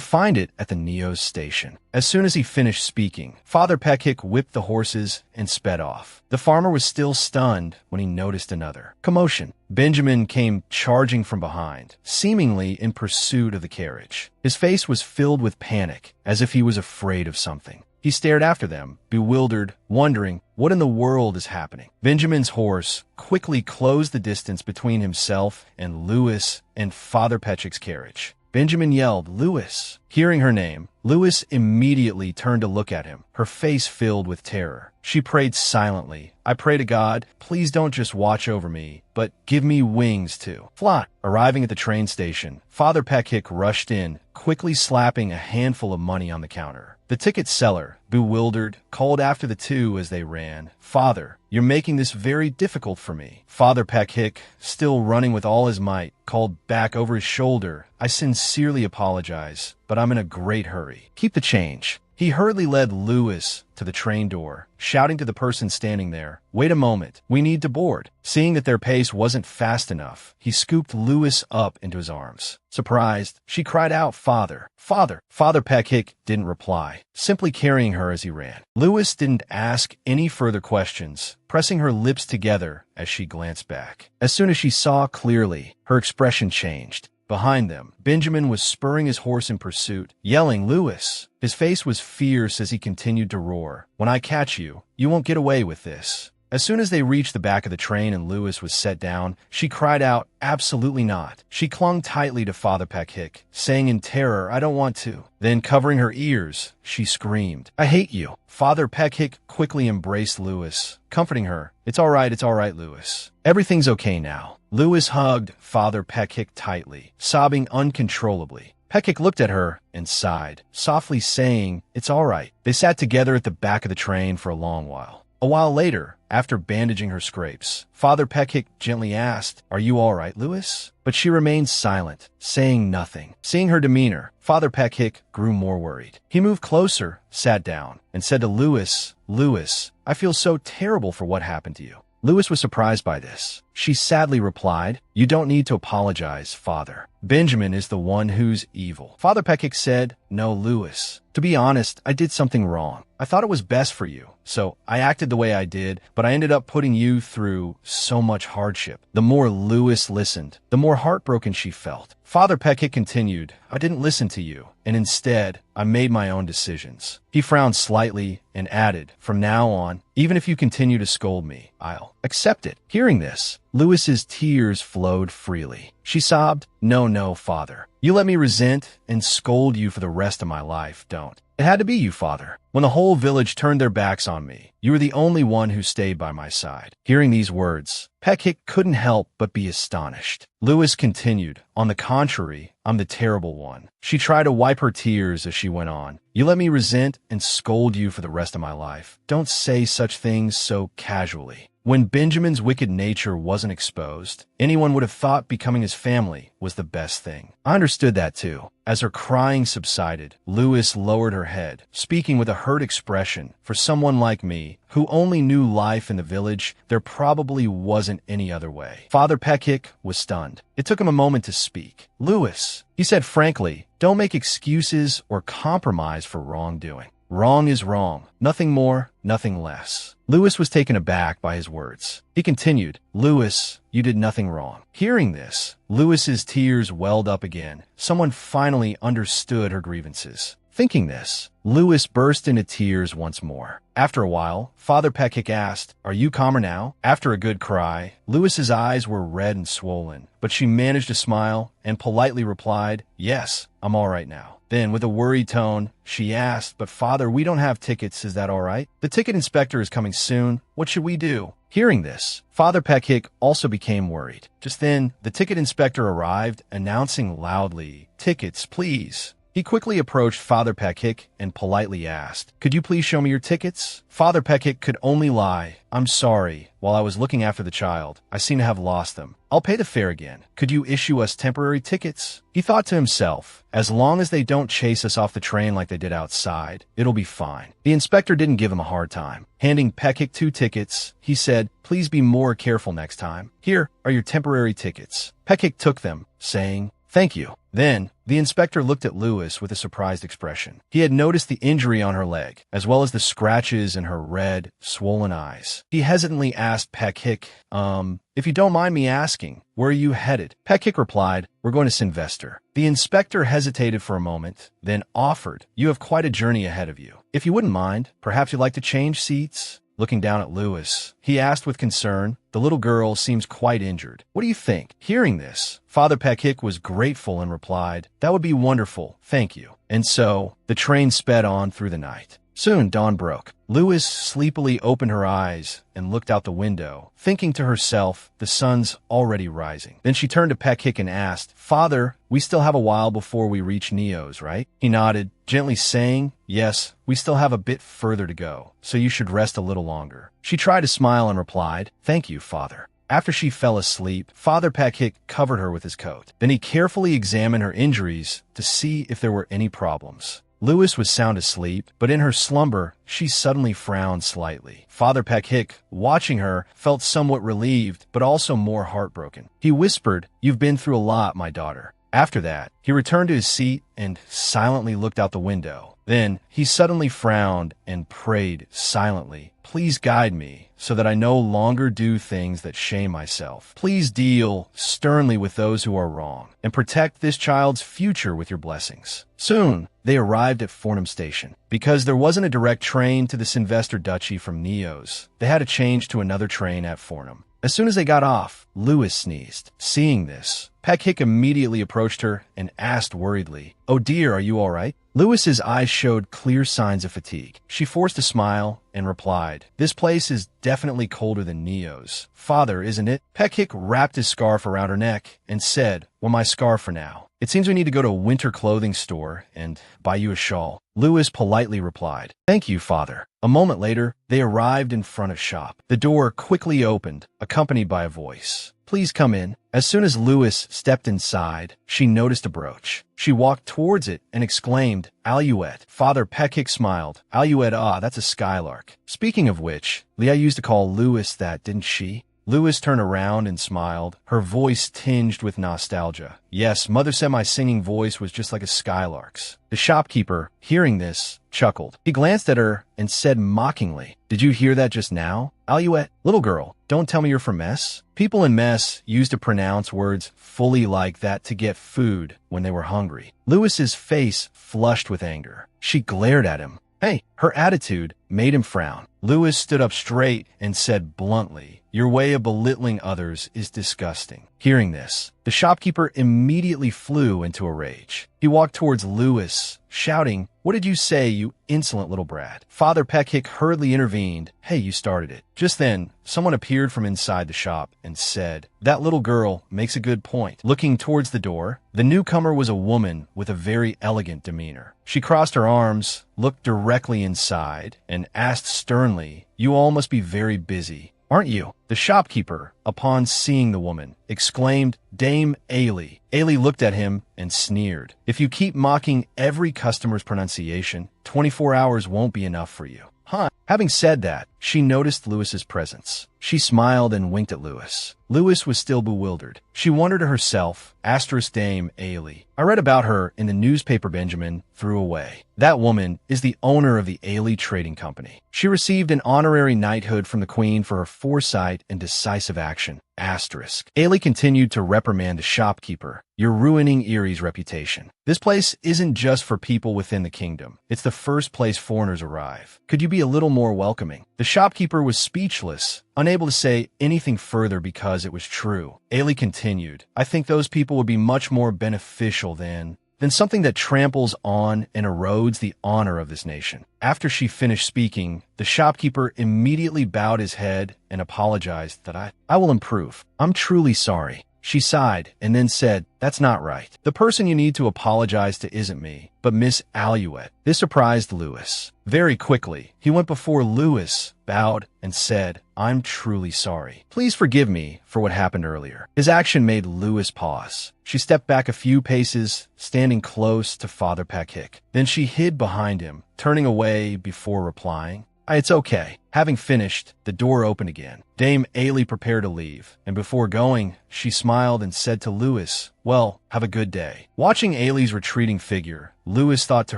find it at the Neos station." As soon as he finished speaking, Father Pekik whipped the horses and sped off. The farmer was still stunned when he noticed another commotion. Benjamin came charging from behind, seemingly in pursuit of the carriage. His face was filled with panic, as if he was afraid of something. He stared after them, bewildered, wondering what in the world is happening. Benjamin's horse quickly closed the distance between himself and Lewis and Father Pekik's carriage. Benjamin yelled, "Lewis!" Hearing her name, Lewis immediately turned to look at him, her face filled with terror. She prayed silently, "I pray to God, please don't just watch over me, but give me wings to fly." Arriving at the train station, Father Pekik rushed in, quickly slapping a handful of money on the counter. The ticket seller, bewildered, called after the two as they ran. "Father, you're making this very difficult for me." Father Peck, still running with all his might, called back over his shoulder, "I sincerely apologize, but I'm in a great hurry. Keep the change." He hurriedly led Lewis to the train door, shouting to the person standing there, "Wait a moment, we need to board." Seeing that their pace wasn't fast enough, he scooped Lewis up into his arms. Surprised, she cried out, "Father, Father!" Father Peck didn't reply, simply carrying her as he ran. Lewis didn't ask any further questions, pressing her lips together as she glanced back. As soon as she saw clearly, her expression changed. Behind them, Benjamin was spurring his horse in pursuit, yelling, "Lewis!" His face was fierce as he continued to roar, "When I catch you, you won't get away with this." As soon as they reached the back of the train and Lewis was set down, she cried out, "Absolutely not." She clung tightly to Father Peck, saying in terror, "I don't want to." Then, covering her ears, she screamed, "I hate you." Father Peck quickly embraced Lewis, comforting her. It's all right, Lewis. Everything's okay now." Lewis hugged Father Peck tightly, sobbing uncontrollably. Peck looked at her and sighed, softly saying, "It's all right." They sat together at the back of the train for a long while. A while later, after bandaging her scrapes, Father Peck gently asked, "Are you all right, Lewis?" But she remained silent, saying nothing. Seeing her demeanor, Father Peck grew more worried. He moved closer, sat down, and said to Lewis, "Lewis, I feel so terrible for what happened to you." Lewis was surprised by this. She sadly replied, "You don't need to apologize, Father. Benjamin is the one who's evil." Father Peck said, "No, Lewis. To be honest, I did something wrong. I thought it was best for you, so I acted the way I did, but I ended up putting you through so much hardship." The more Lewis listened, the more heartbroken she felt. Father Peck continued, "I didn't listen to you, and instead, I made my own decisions." He frowned slightly and added, "From now on, even if you continue to scold me, I'll accept it." Hearing this, Lewis's tears flowed freely. She sobbed, No, Father. You let me resent and scold you for the rest of my life, don't. It had to be you, Father. When the whole village turned their backs on me, you were the only one who stayed by my side." Hearing these words, Peck couldn't help but be astonished. Lewis continued, "On the contrary, I'm the terrible one." She tried to wipe her tears as she went on. "You let me resent and scold you for the rest of my life. Don't say such things so casually." When Benjamin's wicked nature wasn't exposed, anyone would have thought becoming his family was the best thing. I understood that too. As her crying subsided, Lewis lowered her head, speaking with a hurt expression. "For someone like me, who only knew life in the village, there probably wasn't any other way." Father Peck was stunned. It took him a moment to speak. "Lewis," he said frankly, "don't make excuses or compromise for wrongdoing. Wrong is wrong. Nothing more, nothing less." Lewis was taken aback by his words. He continued, "Lewis, you did nothing wrong." Hearing this, Lewis's tears welled up again. Someone finally understood her grievances. Thinking this, Lewis burst into tears once more. After a while, Father Peck asked, "Are you calmer now?" After a good cry, Lewis's eyes were red and swollen, but she managed to smile and politely replied, "Yes, I'm all right now." Then, with a worried tone, she asked, "But Father, we don't have tickets, is that all right? The ticket inspector is coming soon. What should we do?" Hearing this, Father Peck also became worried. Just then, the ticket inspector arrived, announcing loudly, "Tickets, please." He quickly approached Father Peck and politely asked, "Could you please show me your tickets?" Father Peck could only lie, "I'm sorry. While I was looking after the child, I seem to have lost them. I'll pay the fare again. Could you issue us temporary tickets?" He thought to himself, as long as they don't chase us off the train like they did outside, it'll be fine. The inspector didn't give him a hard time. Handing Peck 2 tickets, he said, "Please be more careful next time. Here are your temporary tickets." Peck took them, saying, "Thank you." Then, the inspector looked at Lewis with a surprised expression. He had noticed the injury on her leg, as well as the scratches in her red, swollen eyes. He hesitantly asked Peck, if you don't mind me asking, where are you headed?" Peck replied, "We're going to Sylvester." The inspector hesitated for a moment, then offered, "You have quite a journey ahead of you. If you wouldn't mind, perhaps you'd like to change seats?" Looking down at Lewis, he asked with concern, "The little girl seems quite injured. What do you think?" Hearing this, Father Peck was grateful and replied, "That would be wonderful, thank you." And so, the train sped on through the night. Soon dawn broke. Lewis sleepily opened her eyes and looked out the window, thinking to herself, the sun's already rising. Then she turned to Peck and asked, "Father, we still have a while before we reach Neo's, right?" He nodded, gently saying, "Yes, we still have a bit further to go, so you should rest a little longer." She tried to smile and replied, "Thank you, father." After she fell asleep, Father Peck covered her with his coat. Then he carefully examined her injuries to see if there were any problems. Lewis was sound asleep, but in her slumber, she suddenly frowned slightly. Father Peck, watching her, felt somewhat relieved, but also more heartbroken. He whispered, "You've been through a lot, my daughter." After that, he returned to his seat and silently looked out the window. Then he suddenly frowned and prayed silently, "Please guide me so that I no longer do things that shame myself. Please deal sternly with those who are wrong and protect this child's future with your blessings." Soon, they arrived at Fornham Station. Because there wasn't a direct train to the Sylvester Duchy from Neo's, they had to change to another train at Fornham. As soon as they got off, Lewis sneezed. Seeing this, Peck immediately approached her and asked worriedly, "Oh dear, are you all right?" Lewis's eyes showed clear signs of fatigue. She forced a smile and replied, "This place is definitely colder than Neo's. Father, isn't it?" Peck wrapped his scarf around her neck and said, "Well, my scarf for now. It seems we need to go to a winter clothing store and buy you a shawl." Lewis politely replied, "Thank you, father." A moment later, they arrived in front of shop. The door quickly opened, accompanied by a voice. "Please come in." As soon as Lewis stepped inside, she noticed a brooch. She walked towards it and exclaimed, "Alouette." Father Peck smiled. "Alouette, that's a skylark. Speaking of which, Leah used to call Lewis that, didn't she?" Lewis turned around and smiled, her voice tinged with nostalgia. "Yes, Mother said my singing voice was just like a skylark's." The shopkeeper, hearing this, chuckled. He glanced at her and said mockingly, "Did you hear that just now? Alouette, little girl, don't tell me you're from Mess." People in Mess used to pronounce words fully like that to get food when they were hungry. Lewis's face flushed with anger. She glared at him. Hey, her attitude made him frown. Lewis stood up straight and said bluntly, "Your way of belittling others is disgusting." Hearing this, the shopkeeper immediately flew into a rage. He walked towards Lewis, shouting, "What did you say, you insolent little brat?" Father Peck hurriedly intervened. "Hey, you started it." Just then, someone appeared from inside the shop and said, "That little girl makes a good point." Looking towards the door, the newcomer was a woman with a very elegant demeanor. She crossed her arms, looked directly inside, and asked sternly, "You all must be very busy, aren't you?" The shopkeeper, upon seeing the woman, exclaimed, "Dame Ailey." Ailey looked at him and sneered. "If you keep mocking every customer's pronunciation, 24 hours won't be enough for you." Huh. Having said that, she noticed Lewis's presence. She smiled and winked at Lewis. Lewis was still bewildered. She wondered to herself, asterisk Dame Ailey. I read about her in the newspaper Benjamin threw away. That woman is the owner of the Ailey Trading Company. She received an honorary knighthood from the Queen for her foresight and decisive action. Asterisk. Ailey continued to reprimand the shopkeeper. "You're ruining Erie's reputation. This place isn't just for people within the kingdom. It's the first place foreigners arrive. Could you be a little more welcoming?" The shopkeeper was speechless, unable to say anything further because it was true. Ailey continued, "I think those people would be much more beneficial than something that tramples on and erodes the honor of this nation." After she finished speaking, the shopkeeper immediately bowed his head and apologized that I will improve. "I'm truly sorry." She sighed and then said, "That's not right. The person you need to apologize to isn't me, but Miss Alouette." This surprised Lewis. Very quickly, he went before Lewis, bowed, and said, "I'm truly sorry. Please forgive me for what happened earlier." His action made Lewis pause. She stepped back a few paces, standing close to Father Peck. Then she hid behind him, turning away before replying, "It's okay." Having finished, the door opened again. Dame Ailey prepared to leave, and before going, she smiled and said to Lewis, "Well, have a good day." Watching Ailey's retreating figure, Lewis thought to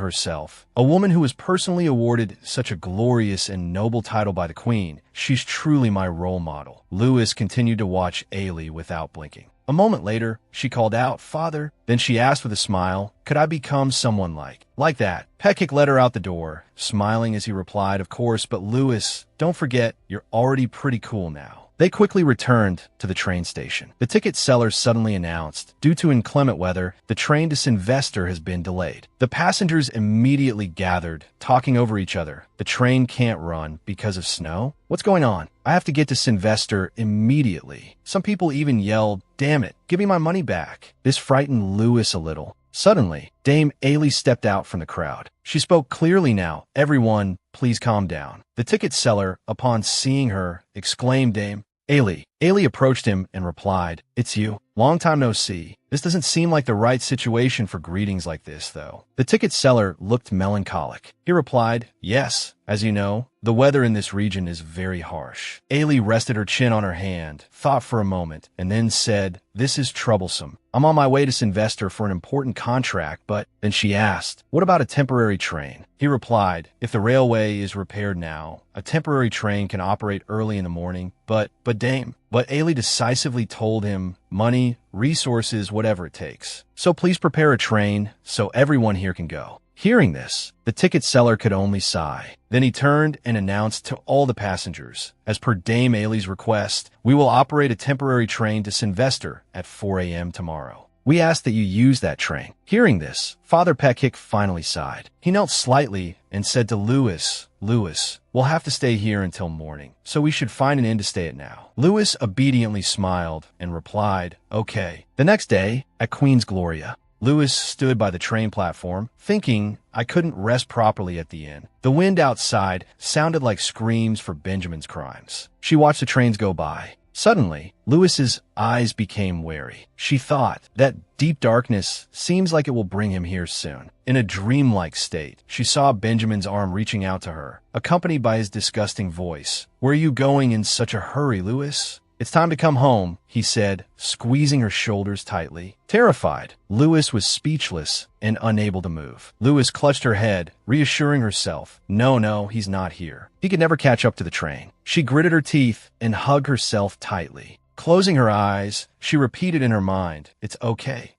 herself, a woman who was personally awarded such a glorious and noble title by the Queen, she's truly my role model. Lewis continued to watch Ailey without blinking. A moment later, she called out, "Father." Then she asked with a smile, "Could I become someone like that?" Peck led her out the door, smiling as he replied, "Of course, but Lewis, don't forget, you're already pretty cool now." They quickly returned to the train station. The ticket seller suddenly announced, due to inclement weather, the train to Sylvester has been delayed. The passengers immediately gathered, talking over each other. The train can't run because of snow? What's going on? I have to get to Sylvester immediately. Some people even yelled, "Damn it, give me my money back." This frightened Lewis a little. Suddenly, Dame Ailey stepped out from the crowd. She spoke clearly now. Everyone, please calm down. The ticket seller, upon seeing her, exclaimed, Dame Ailey. Ailey approached him and replied, It's you. Long time no see. This doesn't seem like the right situation for greetings like this, though. The ticket seller looked melancholic. He replied, Yes, as you know, the weather in this region is very harsh. Ailey rested her chin on her hand, thought for a moment, and then said, This is troublesome. I'm on my way to Sylvester for an important contract, but then she asked, What about a temporary train? He replied, If the railway is repaired now, a temporary train can operate early in the morning, but Dame. But Ailey decisively told him, money, resources, whatever it takes. So please prepare a train so everyone here can go. Hearing this, the ticket seller could only sigh. Then he turned and announced to all the passengers, as per Dame Ailey's request, we will operate a temporary train to Sylvester at 4 a.m. tomorrow. We ask that you use that train. Hearing this, Father Peck finally sighed. He knelt slightly and said to Lewis, we'll have to stay here until morning, so we should find an inn to stay at now. Lewis obediently smiled and replied, Okay. The next day, at Queen's Gloria, Lewis stood by the train platform, thinking, I couldn't rest properly at the inn. The wind outside sounded like screams for Benjamin's crimes. She watched the trains go by. Suddenly, Lewis's eyes became wary. She thought, that deep darkness seems like it will bring him here soon. In a dreamlike state, she saw Benjamin's arm reaching out to her, accompanied by his disgusting voice. Where are you going in such a hurry, Lewis? It's time to come home, he said, squeezing her shoulders tightly. Terrified, Lewis was speechless and unable to move. Lewis clutched her head, reassuring herself, No, he's not here. He could never catch up to the train. She gritted her teeth and hugged herself tightly. Closing her eyes, she repeated in her mind, It's okay.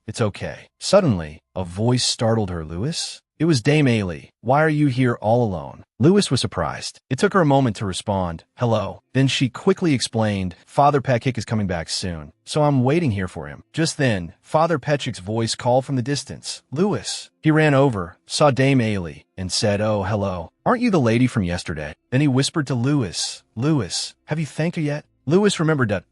Suddenly, a voice startled her. Lewis? It was Dame Ailey. Why are you here all alone? Lewis was surprised. It took her a moment to respond, Hello. Then she quickly explained, Father Peck is coming back soon, so I'm waiting here for him. Just then, Father Peck's voice called from the distance, Lewis. He ran over, saw Dame Ailey, and said, Oh, hello. Aren't you the lady from yesterday? Then he whispered to Lewis, have you thanked her yet? Lewis remembered that,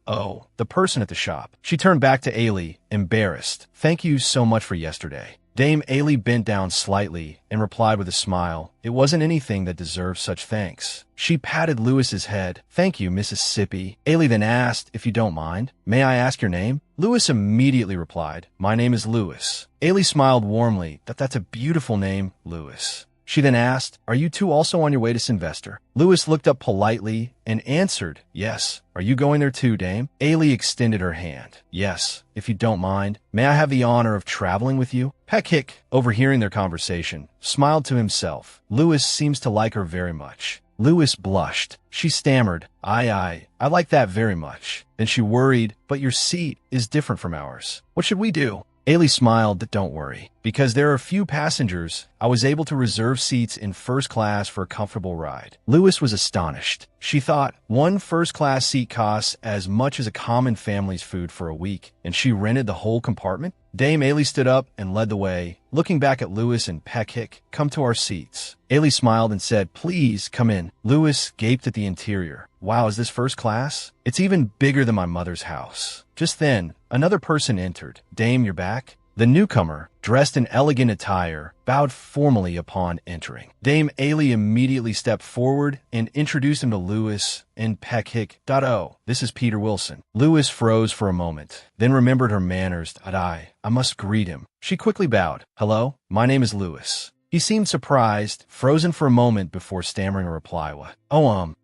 the person at the shop. She turned back to Ailey, embarrassed. Thank you so much for yesterday. Dame Ailey bent down slightly and replied with a smile, It wasn't anything that deserved such thanks. She patted Lewis's head. Thank you, Mississippi. Ailey then asked, If you don't mind, may I ask your name? Lewis immediately replied, My name is Lewis. Ailey smiled warmly. That's a beautiful name, Lewis. She then asked, Are you two also on your way to Sylvester? Lewis looked up politely and answered, Yes. Are you going there too, Dame? Ailey extended her hand. Yes, if you don't mind. May I have the honor of traveling with you? Peck, overhearing their conversation, smiled to himself. Lewis seems to like her very much. Lewis blushed. She stammered, I like that very much. Then she worried, But your seat is different from ours. What should we do? Ailey smiled, Don't worry. Because there are few passengers, I was able to reserve seats in first class for a comfortable ride. Lewis was astonished. She thought one first-class seat costs as much as a common family's food for a week, and she rented the whole compartment? Dame Ailey stood up and led the way, looking back at Lewis and Peck. Come to our seats. Ailey smiled and said, Please, come in. Lewis gaped at the interior. Wow, is this first class? It's even bigger than my mother's house. Just then, another person entered. Dame, you're back? The newcomer, dressed in elegant attire, bowed formally upon entering. Dame Ailey immediately stepped forward and introduced him to Lewis and Peck. Oh, this is Peter Wilson. Lewis froze for a moment, then remembered her manners. I must greet him. She quickly bowed. Hello, my name is Lewis. He seemed surprised, frozen for a moment before stammering a reply.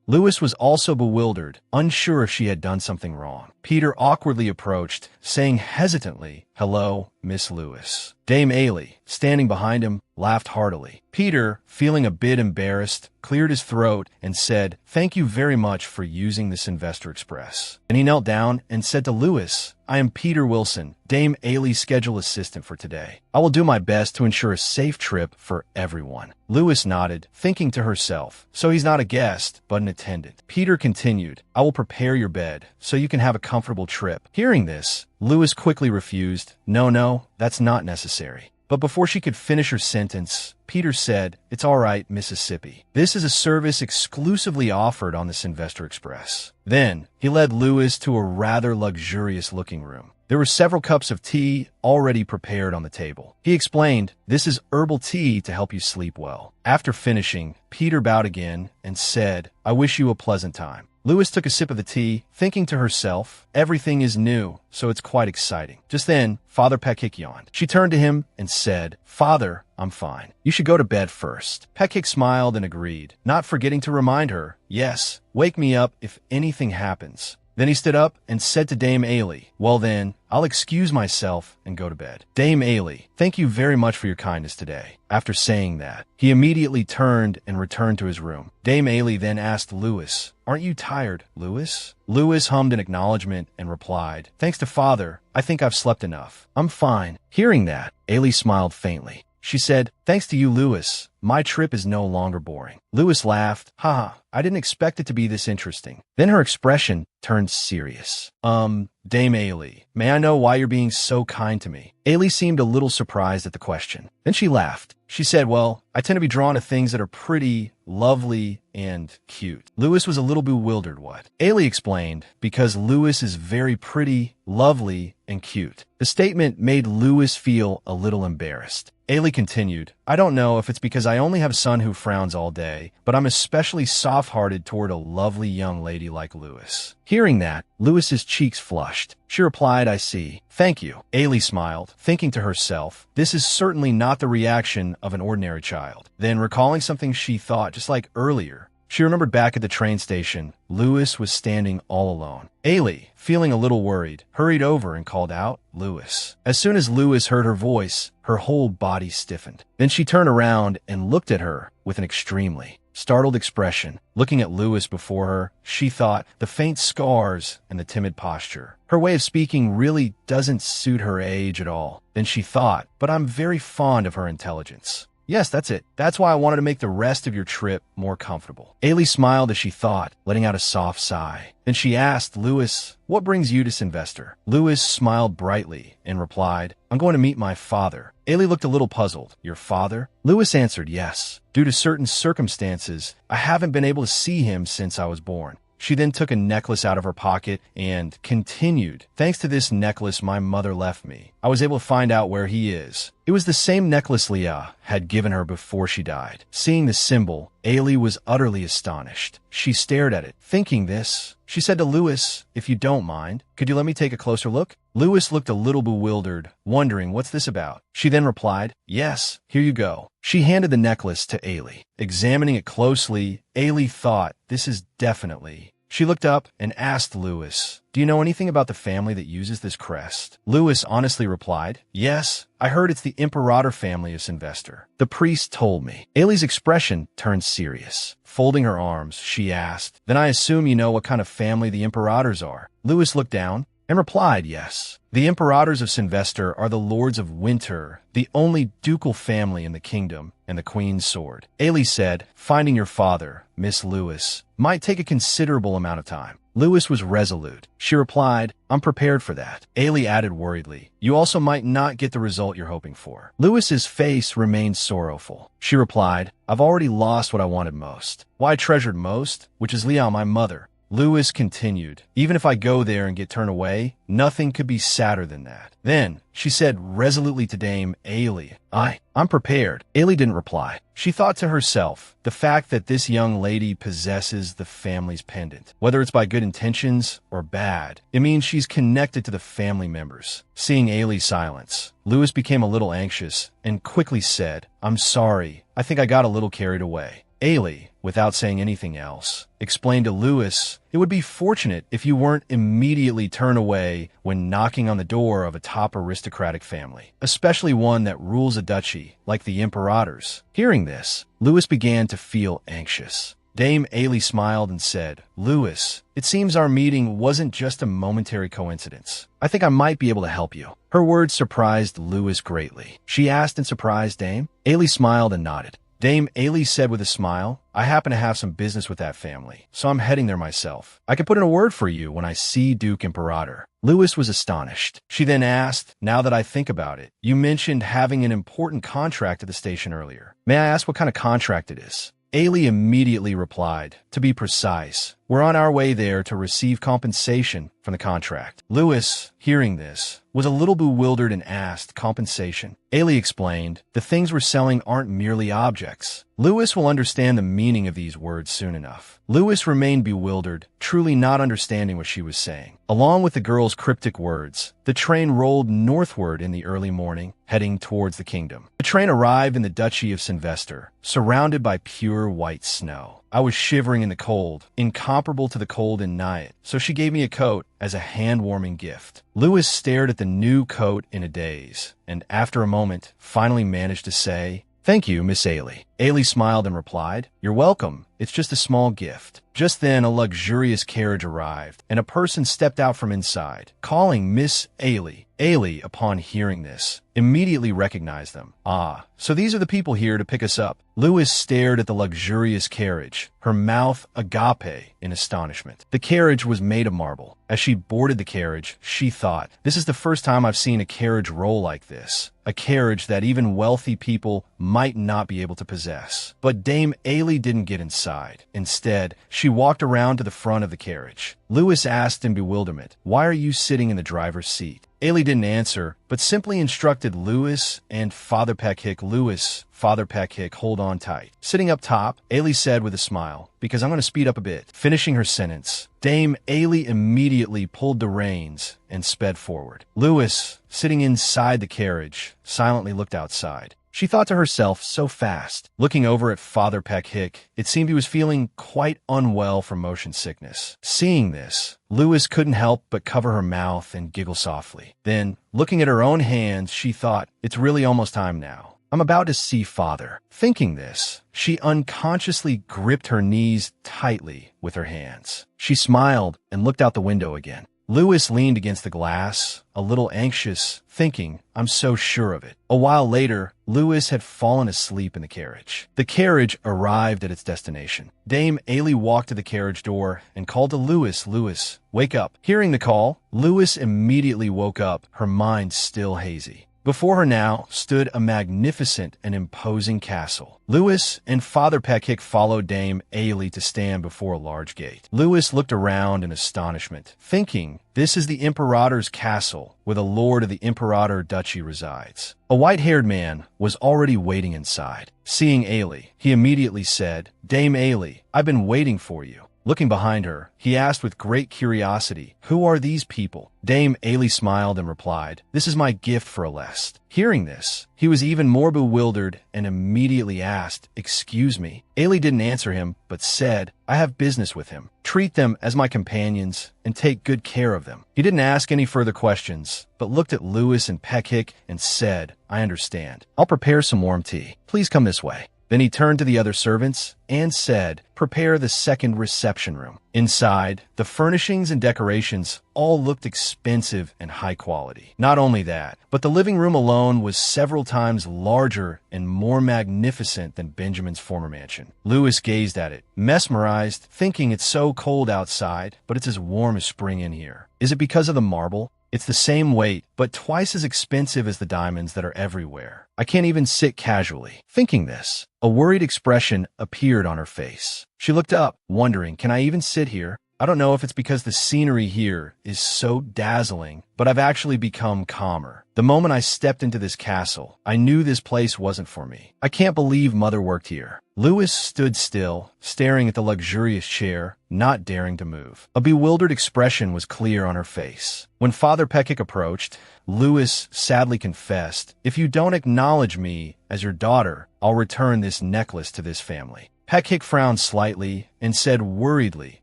Lewis was also bewildered, unsure if she had done something wrong. Peter awkwardly approached, saying hesitantly, Hello, Miss Lewis. Dame Ailey, standing behind him, laughed heartily. Peter, feeling a bit embarrassed, cleared his throat and said, Thank you very much for using the Sylvester Express. And he knelt down and said to Lewis, I am Peter Wilson, Dame Ailey's schedule assistant for today. I will do my best to ensure a safe trip for everyone. Lewis nodded, thinking to herself, So he's not a guest, but an attendant. Peter continued, I will prepare your bed so you can have a comfortable trip. Hearing this, Lewis quickly refused. No, that's not necessary. But before she could finish her sentence, Peter said, It's all right, Mississippi. This is a service exclusively offered on the Sylvester Express. Then, he led Lewis to a rather luxurious-looking room. There were several cups of tea already prepared on the table. He explained, "This is herbal tea to help you sleep well." After finishing, Peter bowed again and said, "I wish you a pleasant time." Lewis took a sip of the tea, thinking to herself, everything is new, so it's quite exciting. Just then, Father Pekik yawned. She turned to him and said, "Father, I'm fine. You should go to bed first." Pekik smiled and agreed, not forgetting to remind her, "Yes, wake me up if anything happens." Then he stood up and said to Dame Ailey, "Well then, I'll excuse myself and go to bed." "Dame Ailey, thank you very much for your kindness today." After saying that, he immediately turned and returned to his room. Dame Ailey then asked Lewis, "Aren't you tired, Lewis?" Lewis hummed an acknowledgement and replied, "Thanks to Father, I think I've slept enough. I'm fine." Hearing that, Ailey smiled faintly. She said, "Thanks to you, Lewis, my trip is no longer boring." Lewis laughed. "Haha, I didn't expect it to be this interesting." Then her expression turned serious. Dame Ailey, may I know why you're being so kind to me?" Ailey seemed a little surprised at the question. Then she laughed. She said, "Well, I tend to be drawn to things that are pretty, lovely, and cute." Lewis was a little bewildered. What? Ailey explained, "Because Lewis is very pretty, lovely, and cute." The statement made Lewis feel a little embarrassed. Ailey continued, "I don't know if it's because I only have a son who frowns all day, but I'm especially soft-hearted toward a lovely young lady like Lewis." Hearing that, Lewis's cheeks flushed. She replied, "I see. Thank you." Ailey smiled, thinking to herself, this is certainly not the reaction of an ordinary child. Then, recalling something she thought just like earlier, she remembered back at the train station, Lewis was standing all alone. Ailey, feeling a little worried, hurried over and called out, "Lewis." As soon as Lewis heard her voice, her whole body stiffened. Then she turned around and looked at her with an extremely startled expression. Looking at Lewis before her, she thought, the faint scars and the timid posture. Her way of speaking really doesn't suit her age at all. Then she thought, but I'm very fond of her intelligence. Yes, that's it. That's why I wanted to make the rest of your trip more comfortable. Ailey smiled as she thought, letting out a soft sigh. Then she asked, "Lewis, what brings you to Sylvester?" Lewis smiled brightly and replied, "I'm going to meet my father." Ailey looked a little puzzled. "Your father?" Lewis answered, "Yes. Due to certain circumstances, I haven't been able to see him since I was born." She then took a necklace out of her pocket and continued, "Thanks to this necklace my mother left me, I was able to find out where he is." It was the same necklace Leah had given her before she died. Seeing the symbol, Ailey was utterly astonished. She stared at it, thinking this. She said to Lewis, "If you don't mind, could you let me take a closer look?" Lewis looked a little bewildered, wondering what's this about. She then replied, "Yes, here you go." She handed the necklace to Ailey. Examining it closely, Ailey thought, this is definitely. She looked up and asked Lewis, "Do you know anything about the family that uses this crest?" Lewis honestly replied, "Yes, I heard it's the Imperator family of Sylvester. The priest told me." Ailey's expression turned serious. Folding her arms, she asked, "Then I assume you know what kind of family the Imperators are?" Lewis looked down and replied, "Yes. The Imperators of Sylvester are the Lords of Winter, the only ducal family in the kingdom, and the Queen's Sword." Ailey said, "Finding your father, Miss Lewis, might take a considerable amount of time." Lewis was resolute. She replied, "I'm prepared for that." Ailey added worriedly, "You also might not get the result you're hoping for." Lewis's face remained sorrowful. She replied, "I've already lost what I wanted most. What I treasured most, which is Leah, my mother." Lewis continued, "Even if I go there and get turned away, nothing could be sadder than that." Then she said resolutely to Dame Ailey, I'm prepared." Ailey didn't reply. She thought to herself, the fact that this young lady possesses the family's pendant, whether it's by good intentions or bad, it means she's connected to the family members. Seeing Ailey's silence, Lewis became a little anxious and quickly said, "I'm sorry. I think I got a little carried away." Ailey, without saying anything else, explained to Lewis, "It would be fortunate if you weren't immediately turned away when knocking on the door of a top aristocratic family, especially one that rules a duchy like the Imperators." Hearing this, Lewis began to feel anxious. Dame Ailey smiled and said, "Lewis, it seems our meeting wasn't just a momentary coincidence. I think I might be able to help you." Her words surprised Lewis greatly. She asked in surprise, "Dame?" Ailey smiled and nodded. Dame Ailey said with a smile, "I happen to have some business with that family, so I'm heading there myself. I can put in a word for you when I see Duke Imperator." Lewis was astonished. She then asked, "Now that I think about it, you mentioned having an important contract at the station earlier. May I ask what kind of contract it is?" Ailey immediately replied, "To be precise, We're on our way there to receive compensation from the contract. Lewis, hearing this, was a little bewildered and asked, compensation? Ailey explained, the things we're selling aren't merely objects. Lewis will understand the meaning of these words soon enough. Lewis remained bewildered, truly not understanding what she was saying. Along with the girl's cryptic words, the train rolled northward in the early morning, heading towards the kingdom. The train arrived in the Duchy of Sylvester, surrounded by pure white snow. I was shivering in the cold, incomparable to the cold in Nyack, so she gave me a coat as a hand-warming gift. Lewis stared at the new coat in a daze, and after a moment, finally managed to say, "Thank you, Miss Ailey." Ailey smiled and replied, "You're welcome. It's just a small gift." Just then, a luxurious carriage arrived, and a person stepped out from inside, calling Miss Ailey. Ailey, upon hearing this, immediately recognized them. Ah, so these are the people here to pick us up. Lewis stared at the luxurious carriage, her mouth agape in astonishment. The carriage was made of marble. As she boarded the carriage, she thought, this is the first time I've seen a carriage roll like this. A carriage that even wealthy people might not be able to possess. But Dame Ailey didn't get inside. Instead, she walked around to the front of the carriage. Lewis asked in bewilderment, "Why are you sitting in the driver's seat?" Ailey didn't answer, but simply instructed Lewis and Father Peck. Lewis, Father Peck, hold on tight. Sitting up top, Ailey said with a smile, "Because I'm going to speed up a bit." Finishing her sentence, Dame Ailey immediately pulled the reins and sped forward. Lewis, sitting inside the carriage, silently looked outside. She thought to herself, so fast. Looking over at Father Peck, it seemed he was feeling quite unwell from motion sickness. Seeing this, Lewis couldn't help but cover her mouth and giggle softly. Then, looking at her own hands, she thought, it's really almost time now. I'm about to see Father. Thinking this, she unconsciously gripped her knees tightly with her hands. She smiled and looked out the window again. Lewis leaned against the glass, a little anxious, thinking, I'm so sure of it. A while later, Lewis had fallen asleep in the carriage. The carriage arrived at its destination. Dame Ailey walked to the carriage door and called to Lewis, "Lewis, wake up." Hearing the call, Lewis immediately woke up, her mind still hazy. Before her now stood a magnificent and imposing castle. Lewis and Father Peck followed Dame Ailey to stand before a large gate. Lewis looked around in astonishment, thinking, this is the Imperator's castle, where the Lord of the Imperator Duchy resides. A white-haired man was already waiting inside. Seeing Ailey, he immediately said, "Dame Ailey, I've been waiting for you." Looking behind her, he asked with great curiosity, "Who are these people?" Dame Ailey smiled and replied, "This is my gift for Aleste." Hearing this, he was even more bewildered and immediately asked, "Excuse me." Ailey didn't answer him, but said, "I have business with him. Treat them as my companions and take good care of them." He didn't ask any further questions, but looked at Lewis and Peck and said, "I understand. I'll prepare some warm tea. Please come this way." Then he turned to the other servants and said, "Prepare the second reception room." Inside, the furnishings and decorations all looked expensive and high quality. Not only that, but the living room alone was several times larger and more magnificent than Benjamin's former mansion. Lewis gazed at it, mesmerized, thinking it's so cold outside, but it's as warm as spring in here. Is it because of the marble? It's the same weight, but twice as expensive as the diamonds that are everywhere. I can't even sit casually. Thinking this, a worried expression appeared on her face. She looked up, wondering, can I even sit here? I don't know if it's because the scenery here is so dazzling, but I've actually become calmer. The moment I stepped into this castle, I knew this place wasn't for me. I can't believe Mother worked here. Lewis stood still, staring at the luxurious chair, not daring to move. A bewildered expression was clear on her face. When Father Peck approached, Lewis sadly confessed, "If you don't acknowledge me as your daughter, I'll return this necklace to this family." Peck frowned slightly and said worriedly,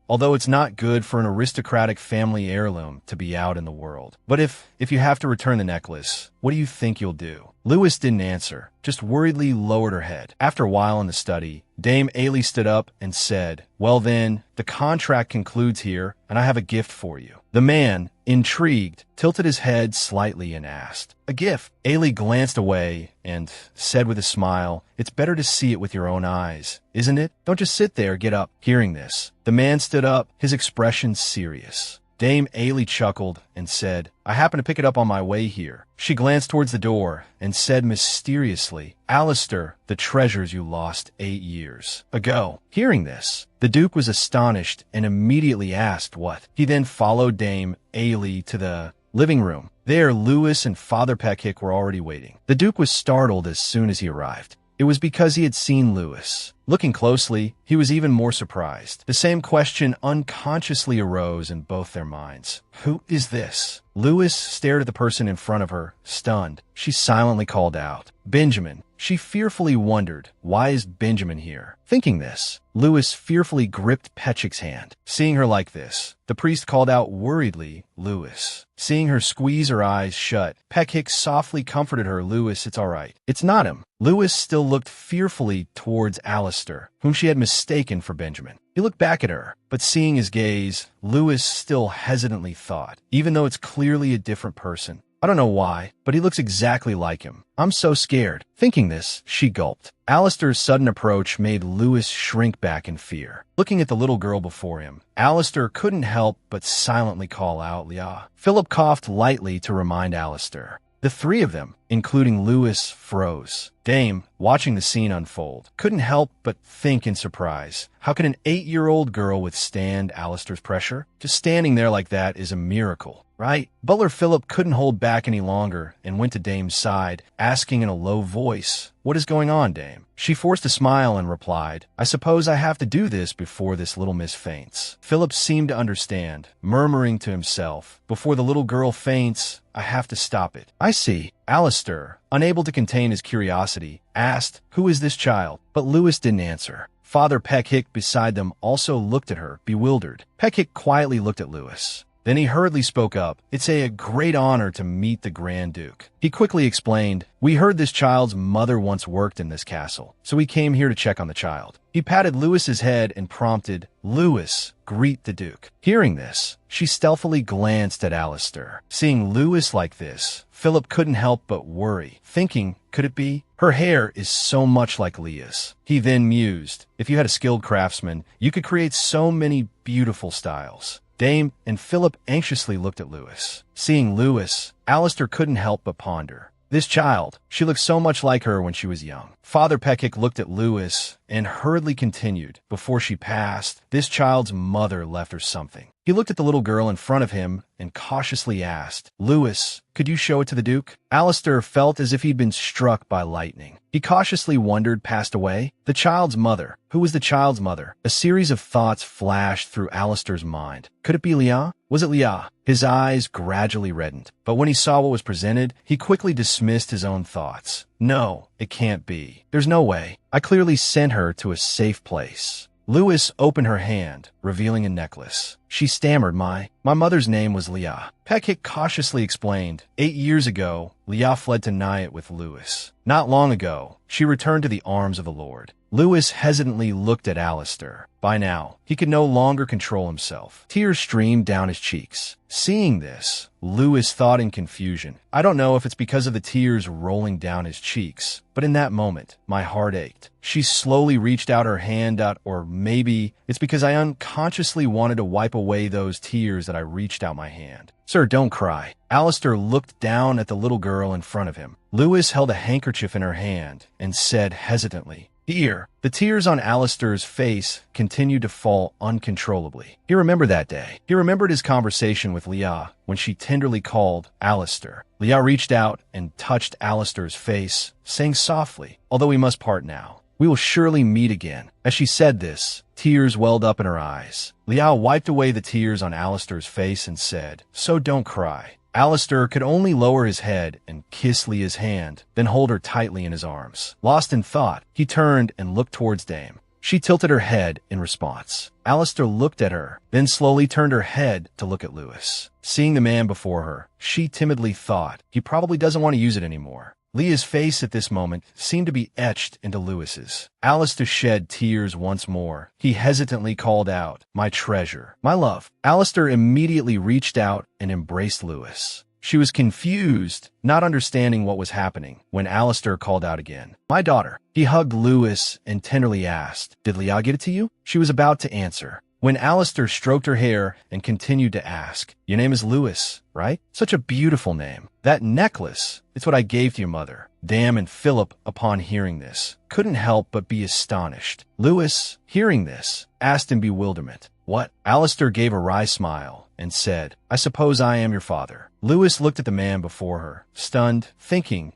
although it's not good for an aristocratic family heirloom to be out in the world. "But if you have to return the necklace, what do you think you'll do?" Lewis didn't answer, just worriedly lowered her head. After a while in the study, Dame Ailey stood up and said, "Well then, the contract concludes here, and I have a gift for you." The man, intrigued, tilted his head slightly and asked, "A gift?" Ailey glanced away and said with a smile, "It's better to see it with your own eyes, isn't it? Don't just sit there, get up." Hearing this, the man stood up, his expression serious. Dame Ailey chuckled and said, I happened to pick it up on my way here. She glanced towards the door and said mysteriously, Alistair, the treasures you lost 8 years ago. Hearing this, the Duke was astonished and immediately asked what. He then followed Dame Ailey to the living room. There, Lewis and Father Peckhick were already waiting. The Duke was startled as soon as he arrived. It was because he had seen Lewis. Looking closely, he was even more surprised. The same question unconsciously arose in both their minds. Who is this? Lewis stared at the person in front of her, stunned. She silently called out, Benjamin. She fearfully wondered, why is Benjamin here? Thinking this, Lewis fearfully gripped Peckhick's hand. Seeing her like this, the priest called out worriedly, Lewis. Seeing her squeeze her eyes shut, Peckhick softly comforted her, Lewis, it's all right. It's not him. Lewis still looked fearfully towards Alistair, whom she had mistaken for Benjamin. He looked back at her, but seeing his gaze, Lewis still hesitantly thought, even though it's clearly a different person. I don't know why, but he looks exactly like him. I'm so scared. Thinking this, she gulped. Alistair's sudden approach made Lewis shrink back in fear. Looking at the little girl before him, Alistair couldn't help but silently call out, Leah. Philip coughed lightly to remind Alistair. The three of them, including Lewis, froze. Dame, watching the scene unfold, couldn't help but think in surprise. How could an 8-year-old girl withstand Alistair's pressure? Just standing there like that is a miracle, right? Butler Philip couldn't hold back any longer and went to Dame's side, asking in a low voice, What is going on, Dame? She forced a smile and replied, I suppose I have to do this before this little miss faints. Philip seemed to understand, murmuring to himself, Before the little girl faints, I have to stop it. I see. Alistair, unable to contain his curiosity, asked, Who is this child? But Lewis didn't answer. Father Peckhick beside them also looked at her, bewildered. Peckhick quietly looked at Lewis. Then he hurriedly spoke up. It's a great honor to meet the Grand Duke. He quickly explained, We heard this child's mother once worked in this castle, so we came here to check on the child. He patted Lewis's head and prompted, Lewis, greet the Duke. Hearing this, she stealthily glanced at Alistair. Seeing Lewis like this, Philip couldn't help but worry, thinking, could it be? Her hair is so much like Leah's. He then mused, if you had a skilled craftsman, you could create so many beautiful styles. Dame and Philip anxiously looked at Lewis. Seeing Lewis, Alistair couldn't help but ponder. This child, she looked so much like her when she was young. Father Peckhick looked at Lewis and hurriedly continued. Before she passed, this child's mother left her something. He looked at the little girl in front of him and cautiously asked, Lewis, could you show it to the Duke? Alistair felt as if he'd been struck by lightning. He cautiously wondered, passed away. The child's mother. Who was the child's mother? A series of thoughts flashed through Alistair's mind. Could it be Leah? Was it Leah? His eyes gradually reddened, but when he saw what was presented, he quickly dismissed his own thoughts. No, it can't be. There's no way. I clearly sent her to a safe place. Lewis opened her hand, revealing a necklace. She stammered, My mother's name was Leah. Peckhick cautiously explained, 8 years ago, Leah fled to Nyaat with Lewis. Not long ago, she returned to the arms of the Lord. Lewis hesitantly looked at Alistair. By now, he could no longer control himself. Tears streamed down his cheeks. Seeing this, Lewis thought in confusion. I don't know if it's because of the tears rolling down his cheeks, but in that moment, my heart ached. She slowly reached out her hand or maybe it's because I unconsciously wanted to wipe away those tears that I reached out my hand. Sir, don't cry. Alistair looked down at the little girl in front of him. Lewis held a handkerchief in her hand and said hesitantly, Dear. The tears on Alistair's face continued to fall uncontrollably. He remembered that day. He remembered his conversation with Leah when she tenderly called Alistair. Leah reached out and touched Alistair's face, saying softly, Although we must part now, we will surely meet again. As she said this, tears welled up in her eyes. Leah wiped away the tears on Alistair's face and said, So don't cry. Alistair could only lower his head and kiss Leah's hand, then hold her tightly in his arms. Lost in thought, he turned and looked towards Dame. She tilted her head in response. Alistair looked at her, then slowly turned her head to look at Lewis. Seeing the man before her, she timidly thought, he probably doesn't want to use it anymore. Leah's face at this moment seemed to be etched into Lewis's. Alistair shed tears once more. He hesitantly called out, My treasure, my love. Alistair immediately reached out and embraced Lewis. She was confused, not understanding what was happening, when Alistair called out again, My daughter. He hugged Lewis and tenderly asked, Did Leah get it to you? She was about to answer, when Alistair stroked her hair and continued to ask, "Your name is Lewis, right? Such a beautiful name. That necklace, it's what I gave to your mother." Dam and Philip, upon hearing this, couldn't help but be astonished. Lewis, hearing this, asked in bewilderment, "What?" Alistair gave a wry smile and said, "I suppose I am your father." Lewis looked at the man before her, stunned, thinking,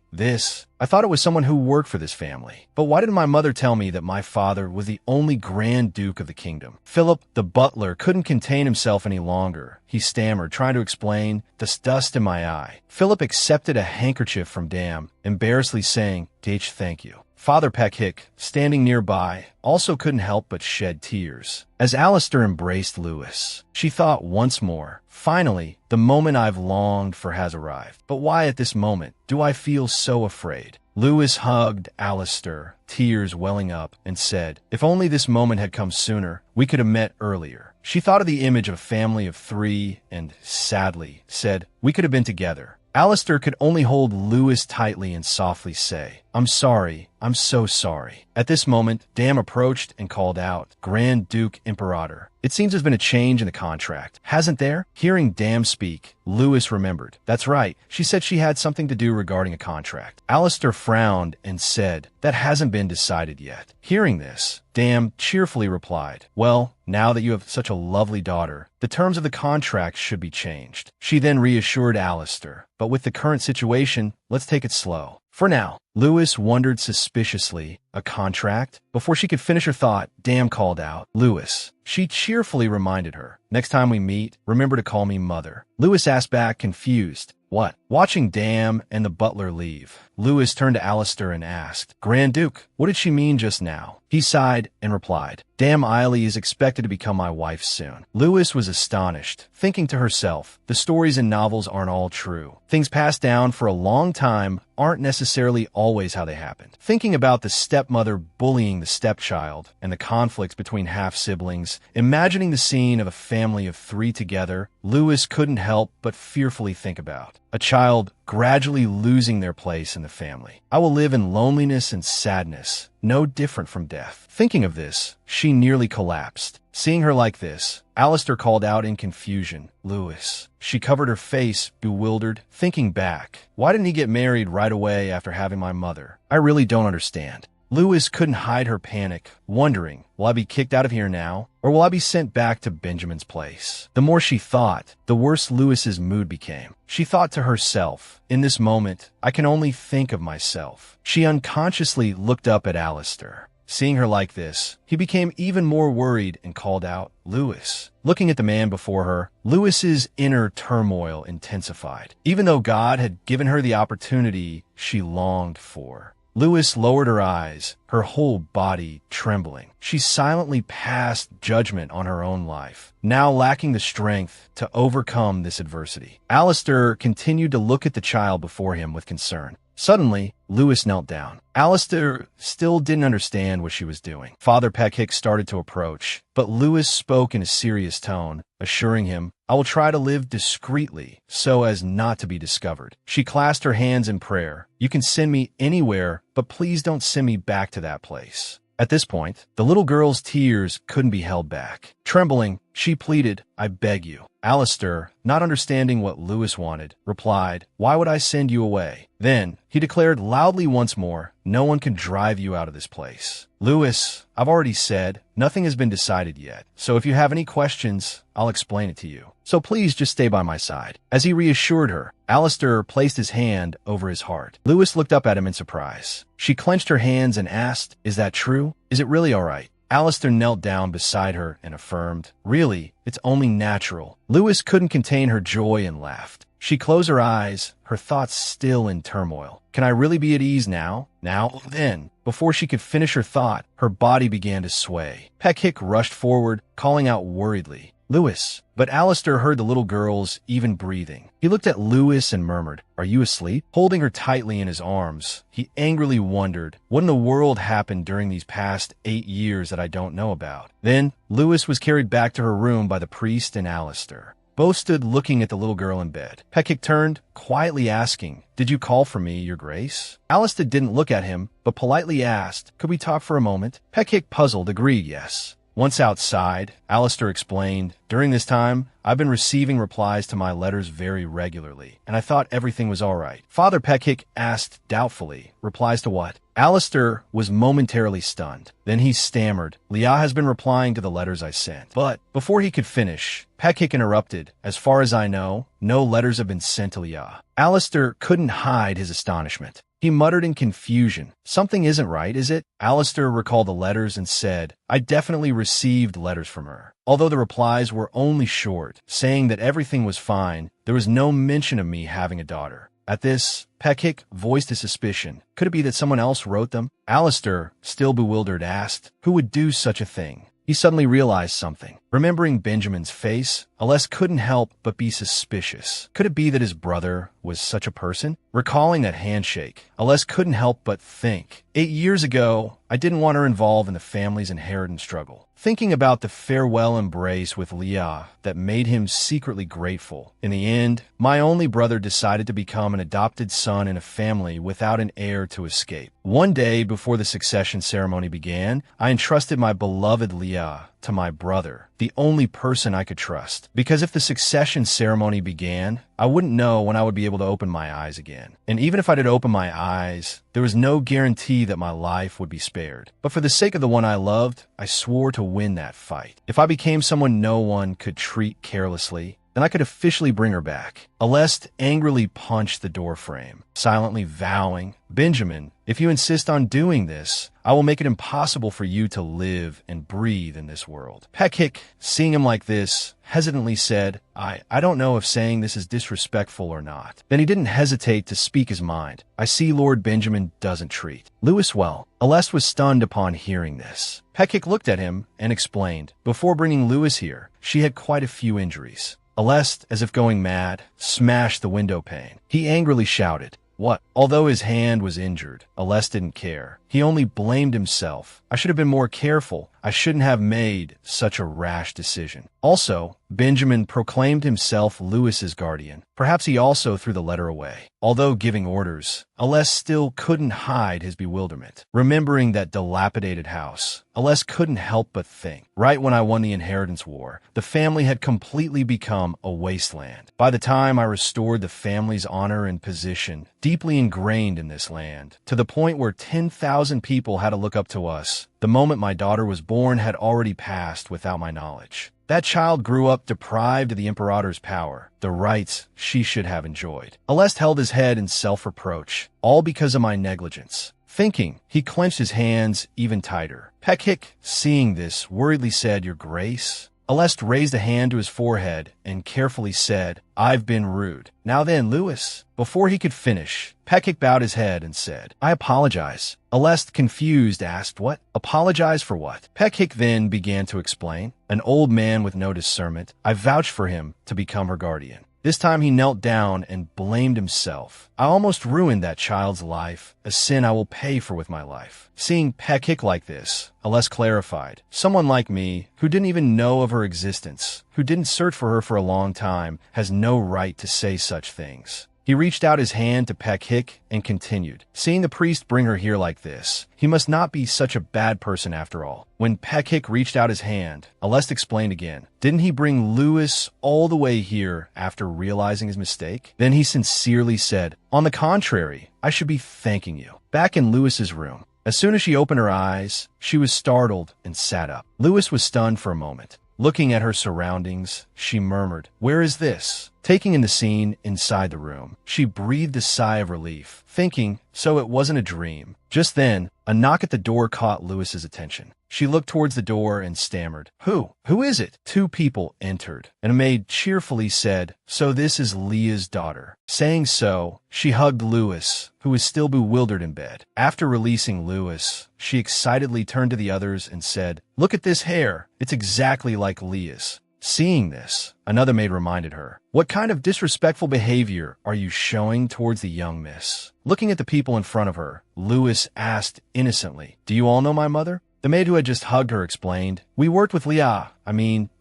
I thought it was someone who worked for this family. But why didn't my mother tell me that my father was the only Grand Duke of the kingdom?" Philip, the butler, couldn't contain himself any longer. He stammered, trying to explain, "This dust in my eye." Philip accepted a handkerchief from Dam, embarrassedly saying, "Thank you." Father Peckhick, standing nearby, also couldn't help but shed tears. As Alistair embraced Lewis, she thought once more, "Finally, the moment I've longed for has arrived. But why at this moment do I feel so afraid?" Lewis hugged Alistair, tears welling up, and said, "If only this moment had come sooner, we could have met earlier." She thought of the image of a family of 3 and, sadly, said, "We could have been together." Alistair could only hold Lewis tightly and softly say, "I'm sorry. I'm so sorry." At this moment, Dam approached and called out, "Grand Duke Imperator, it seems there's been a change in the contract, hasn't there?" Hearing Dam speak, Lewis remembered. That's right, she said she had something to do regarding a contract. Alistair frowned and said, "That hasn't been decided yet." Hearing this, Dam cheerfully replied, "Well, now that you have such a lovely daughter, the terms of the contract should be changed." She then reassured Alistair, "But with the current situation, let's take it slow. For now." Lewis wondered suspiciously, "A contract?" Before she could finish her thought, Dam called out, "Lewis." She cheerfully reminded her, "Next time we meet, remember to call me Mother." Lewis asked back, confused, "What?" Watching Dam and the butler leave, Lewis turned to Alistair and asked, "Grand Duke, what did she mean just now?" He sighed and replied, "Dam Eiley is expected to become my wife soon." Lewis was astonished, thinking to herself, the stories in novels aren't all true. Things passed down for a long time aren't necessarily always how they happened. Thinking about the stepmother bullying the stepchild and the conflicts between half-siblings, imagining the scene of a family of 3 together, Lewis couldn't help but fearfully think about a child gradually losing their place in the family. "I will live in loneliness and sadness, no different from death." Thinking of this, she nearly collapsed. Seeing her like this, Alistair called out in confusion, "Lewis." She covered her face, bewildered, thinking back. Why didn't he get married right away after having my mother? I really don't understand. Lewis couldn't hide her panic, wondering, will I be kicked out of here now, or will I be sent back to Benjamin's place? The more she thought, the worse Lewis's mood became. She thought to herself, in this moment, I can only think of myself. She unconsciously looked up at Alistair. Seeing her like this, he became even more worried and called out, "Lewis." Looking at the man before her, Lewis's inner turmoil intensified. Even though God had given her the opportunity she longed for, Lewis lowered her eyes, her whole body trembling. She silently passed judgment on her own life, now lacking the strength to overcome this adversity. Alistair continued to look at the child before him with concern. Suddenly, Lewis knelt down. Alistair still didn't understand what she was doing. Father Peckhick started to approach, but Lewis spoke in a serious tone, assuring him, "I will try to live discreetly so as not to be discovered." She clasped her hands in prayer. "You can send me anywhere, but please don't send me back to that place." At this point, the little girl's tears couldn't be held back. Trembling, she pleaded, "I beg you." Alistair, not understanding what Lewis wanted, replied, "Why would I send you away?" Then, he declared loudly once more, "No one can drive you out of this place." "Lewis, I've already said, nothing has been decided yet, so if you have any questions, I'll explain it to you. So please just stay by my side." As he reassured her, Alistair placed his hand over his heart. Lewis looked up at him in surprise. She clenched her hands and asked, "Is that true? Is it really all right?" Alistair knelt down beside her and affirmed, "Really, it's only natural." Lewis couldn't contain her joy and laughed. She closed her eyes, her thoughts still in turmoil. Can I really be at ease now? Now, then. Before she could finish her thought, her body began to sway. Peckhick rushed forward, calling out worriedly, "Lewis." But Alistair heard the little girl's even breathing. He looked at Lewis and murmured, "Are you asleep?" Holding her tightly in his arms, he angrily wondered, what in the world happened during these past 8 years that I don't know about? Then, Lewis was carried back to her room by the priest and Alistair. Both stood looking at the little girl in bed. Peckhick turned, quietly asking, "Did you call for me, your grace?" Alistair didn't look at him, but politely asked, "Could we talk for a moment?" Peckhick, puzzled, agreed yes. Once outside, Alistair explained, "During this time, I've been receiving replies to my letters very regularly, and I thought everything was all right." Father Peckhick asked doubtfully, "Replies to what?" Alistair was momentarily stunned. Then he stammered, "Leah has been replying to the letters I sent." But before he could finish, Peckhick interrupted, "As far as I know, no letters have been sent to Leah." Alistair couldn't hide his astonishment. He muttered in confusion, "Something isn't right, is it?" Alistair recalled the letters and said, "I definitely received letters from her. Although the replies were only short, saying that everything was fine, there was no mention of me having a daughter." At this, Peckhick voiced a suspicion. Could it be that someone else wrote them? Alistair, still bewildered, asked, "Who would do such a thing?" He suddenly realized something. Remembering Benjamin's face, Alest couldn't help but be suspicious. Could it be that his brother was such a person? Recalling that handshake, Alest couldn't help but think, 8 years ago, I didn't want her involved in the family's inheritance struggle. Thinking about the farewell embrace with Leah that made him secretly grateful. In the end, my only brother decided to become an adopted son in a family without an heir to escape. One day before the succession ceremony began, I entrusted my beloved Leah to my brother, the only person I could trust. Because if the succession ceremony began, I wouldn't know when I would be able to open my eyes again. And even if I did open my eyes, there was no guarantee that my life would be spared. But for the sake of the one I loved, I swore to win that fight. If I became someone no one could treat carelessly, then I could officially bring her back. Alest angrily punched the doorframe, silently vowing, "Benjamin, if you insist on doing this, I will make it impossible for you to live and breathe in this world." Peckhick, seeing him like this, hesitantly said, I don't know if saying this is disrespectful or not." Then he didn't hesitate to speak his mind. "I see Lord Benjamin doesn't treat Lewis well." Alest was stunned upon hearing this. Peckhick looked at him and explained, "Before bringing Lewis here, she had quite a few injuries." Alest, as if going mad, smashed the window pane. He angrily shouted, "What?" Although his hand was injured, Alest didn't care. He only blamed himself. "I should have been more careful. I shouldn't have made such a rash decision." Also, Benjamin proclaimed himself Lewis's guardian. Perhaps he also threw the letter away. Although giving orders, Alest still couldn't hide his bewilderment. Remembering that dilapidated house, Alest couldn't help but think, right when I won the inheritance war, the family had completely become a wasteland. By the time I restored the family's honor and position, deeply ingrained in this land, to the point where 10,000 people had to look up to us, the moment my daughter was born had already passed without my knowledge. That child grew up deprived of the Imperator's power, the rights she should have enjoyed. Alest held his head in self-reproach, all because of my negligence. Thinking, he clenched his hands even tighter. Peckhick, seeing this, worriedly said, "Your Grace?" Alest raised a hand to his forehead and carefully said, "I've been rude. Now then, Lewis." Before he could finish, Peckhick bowed his head and said, "I apologize." Alest, confused, asked, "What? Apologize for what?" Peckhick then began to explain. An old man with no discernment, I vouched for him to become her guardian. This time he knelt down and blamed himself. "I almost ruined that child's life, a sin I will pay for with my life." Seeing Peckhick like this, Alest clarified, "Someone like me, who didn't even know of her existence, who didn't search for her for a long time, has no right to say such things." He reached out his hand to Peckhick and continued, "Seeing the priest bring her here like this, he must not be such a bad person after all." When Peckhick reached out his hand, Alest explained again, "Didn't he bring Lewis all the way here after realizing his mistake?" Then he sincerely said, "On the contrary, I should be thanking you." Back in Lewis's room, as soon as she opened her eyes, she was startled and sat up. Lewis was stunned for a moment. Looking at her surroundings, she murmured, "Where is this?" Taking in the scene inside the room, she breathed a sigh of relief, thinking, so it wasn't a dream. Just then, a knock at the door caught Lewis's attention. She looked towards the door and stammered, Who is it?" 2 people entered, and a maid cheerfully said, "So this is Leah's daughter." Saying so, she hugged Lewis, who was still bewildered in bed. After releasing Lewis, she excitedly turned to the others and said, "Look at this hair. It's exactly like Leah's." Seeing this, another maid reminded her, "What kind of disrespectful behavior are you showing towards the young miss?" Looking at the people in front of her, Lewis asked innocently, "Do you all know my mother?" The maid who had just hugged her explained, "We worked with Leah,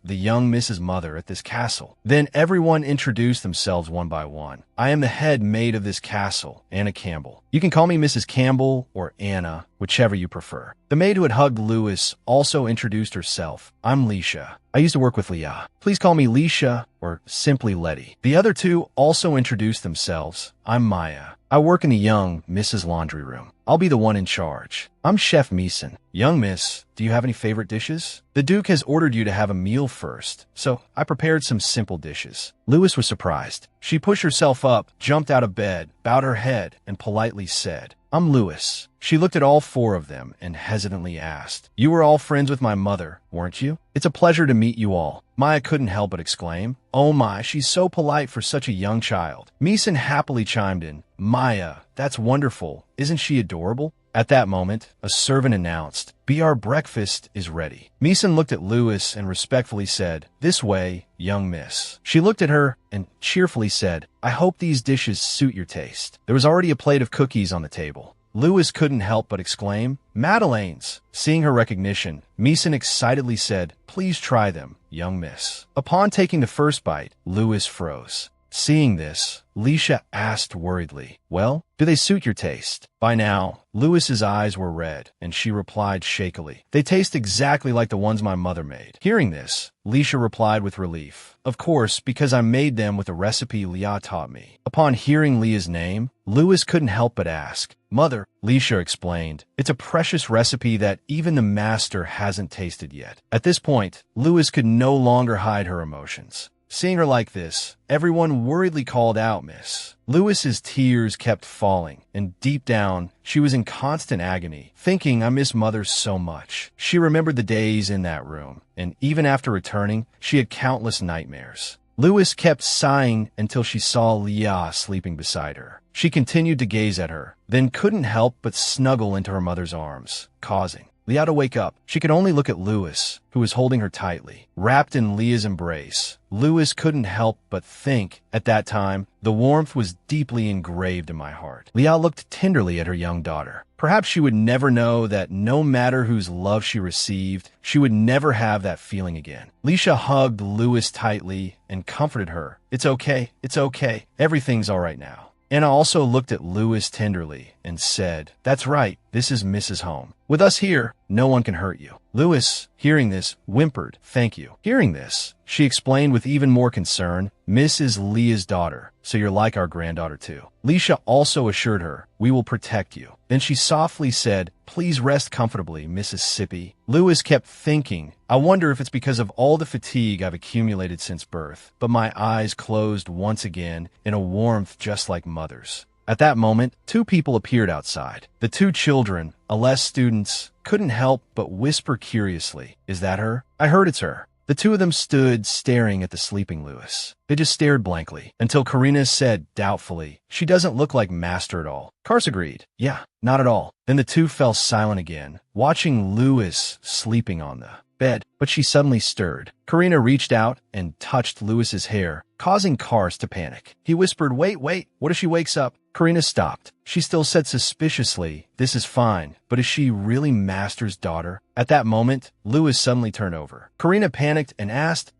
the young Mrs. Mother at this castle. Then everyone introduced themselves one by one. I am the head maid of this castle, Anna Campbell. You can call me Mrs. Campbell or Anna, whichever you prefer. The maid who had hugged Lewis also introduced herself. I'm Leisha. I used to work with Leah. Please call me Leisha or simply Letty. The other two also introduced themselves. I'm Maya. I work in the young Mrs. Laundry room. I'll be the one in charge. I'm Chef Meeson. Young miss, do you have any favorite dishes? The Duke has ordered you to have a meal first, so I prepared some simple dishes. Lewis was surprised. She pushed herself up, jumped out of bed, bowed her head, and politely said, I'm Lewis. She looked at all four of them and hesitantly asked, You were all friends with my mother, weren't you? It's a pleasure to meet you all. Maya couldn't help but exclaim, Oh my, she's so polite for such a young child. Meeson happily chimed in, Maya, that's wonderful. Isn't she adorable? At that moment, a servant announced, Our breakfast is ready. Meeson looked at Lewis and respectfully said, This way, young miss. She looked at her and cheerfully said, I hope these dishes suit your taste. There was already a plate of cookies on the table. Lewis couldn't help but exclaim, Madeleine's. Seeing her recognition, Meeson excitedly said, Please try them, young miss. Upon taking the first bite, Lewis froze. Seeing this, Leisha asked worriedly, Well, do they suit your taste? By now, Lewis's eyes were red, and she replied shakily, They taste exactly like the ones my mother made. Hearing this, Leisha replied with relief, Of course, because I made them with a recipe Leah taught me. Upon hearing Leah's name, Lewis couldn't help but ask, Mother, Leisha explained, It's a precious recipe that even the master hasn't tasted yet. At this point, Lewis could no longer hide her emotions. Seeing her like this, everyone worriedly called out, Miss. Lewis's tears kept falling, and deep down, she was in constant agony, thinking, I miss Mother so much. She remembered the days in that room, and even after returning, she had countless nightmares. Lewis kept sighing until she saw Leah sleeping beside her. She continued to gaze at her, then couldn't help but snuggle into her mother's arms, causing Leah to wake up. She could only look at Lewis, who was holding her tightly. Wrapped in Leah's embrace, Lewis couldn't help but think, at that time, the warmth was deeply engraved in my heart. Leah looked tenderly at her young daughter. Perhaps she would never know that no matter whose love she received, she would never have that feeling again. Leisha hugged Lewis tightly and comforted her. It's okay, everything's all right now. Anna also looked at Lewis tenderly and said, That's right, this is Mrs. Home. With us here, no one can hurt you. Lewis, hearing this, whimpered, Thank you. Hearing this, she explained with even more concern, Miss is Leah's daughter, so you're like our granddaughter too. Leisha also assured her, We will protect you. Then she softly said, Please rest comfortably, Mrs. Sippy. Lewis kept thinking, I wonder if it's because of all the fatigue I've accumulated since birth, but my eyes closed once again in a warmth just like Mother's. At that moment, two people appeared outside. The two children, Aless students, couldn't help but whisper curiously, Is that her? I heard it's her. The two of them stood staring at the sleeping Lewis. They just stared blankly, until Karina said doubtfully, She doesn't look like Master at all. Kars agreed, Yeah, not at all. Then the two fell silent again, watching Lewis sleeping on the bed, but she suddenly stirred. Karina reached out and touched Lewis's hair, causing Kars to panic. He whispered, Wait, what if she wakes up? Karina stopped. She still said suspiciously, This is fine, but is she really Master's daughter? At that moment, Lewis suddenly turned over. Karina panicked and asked,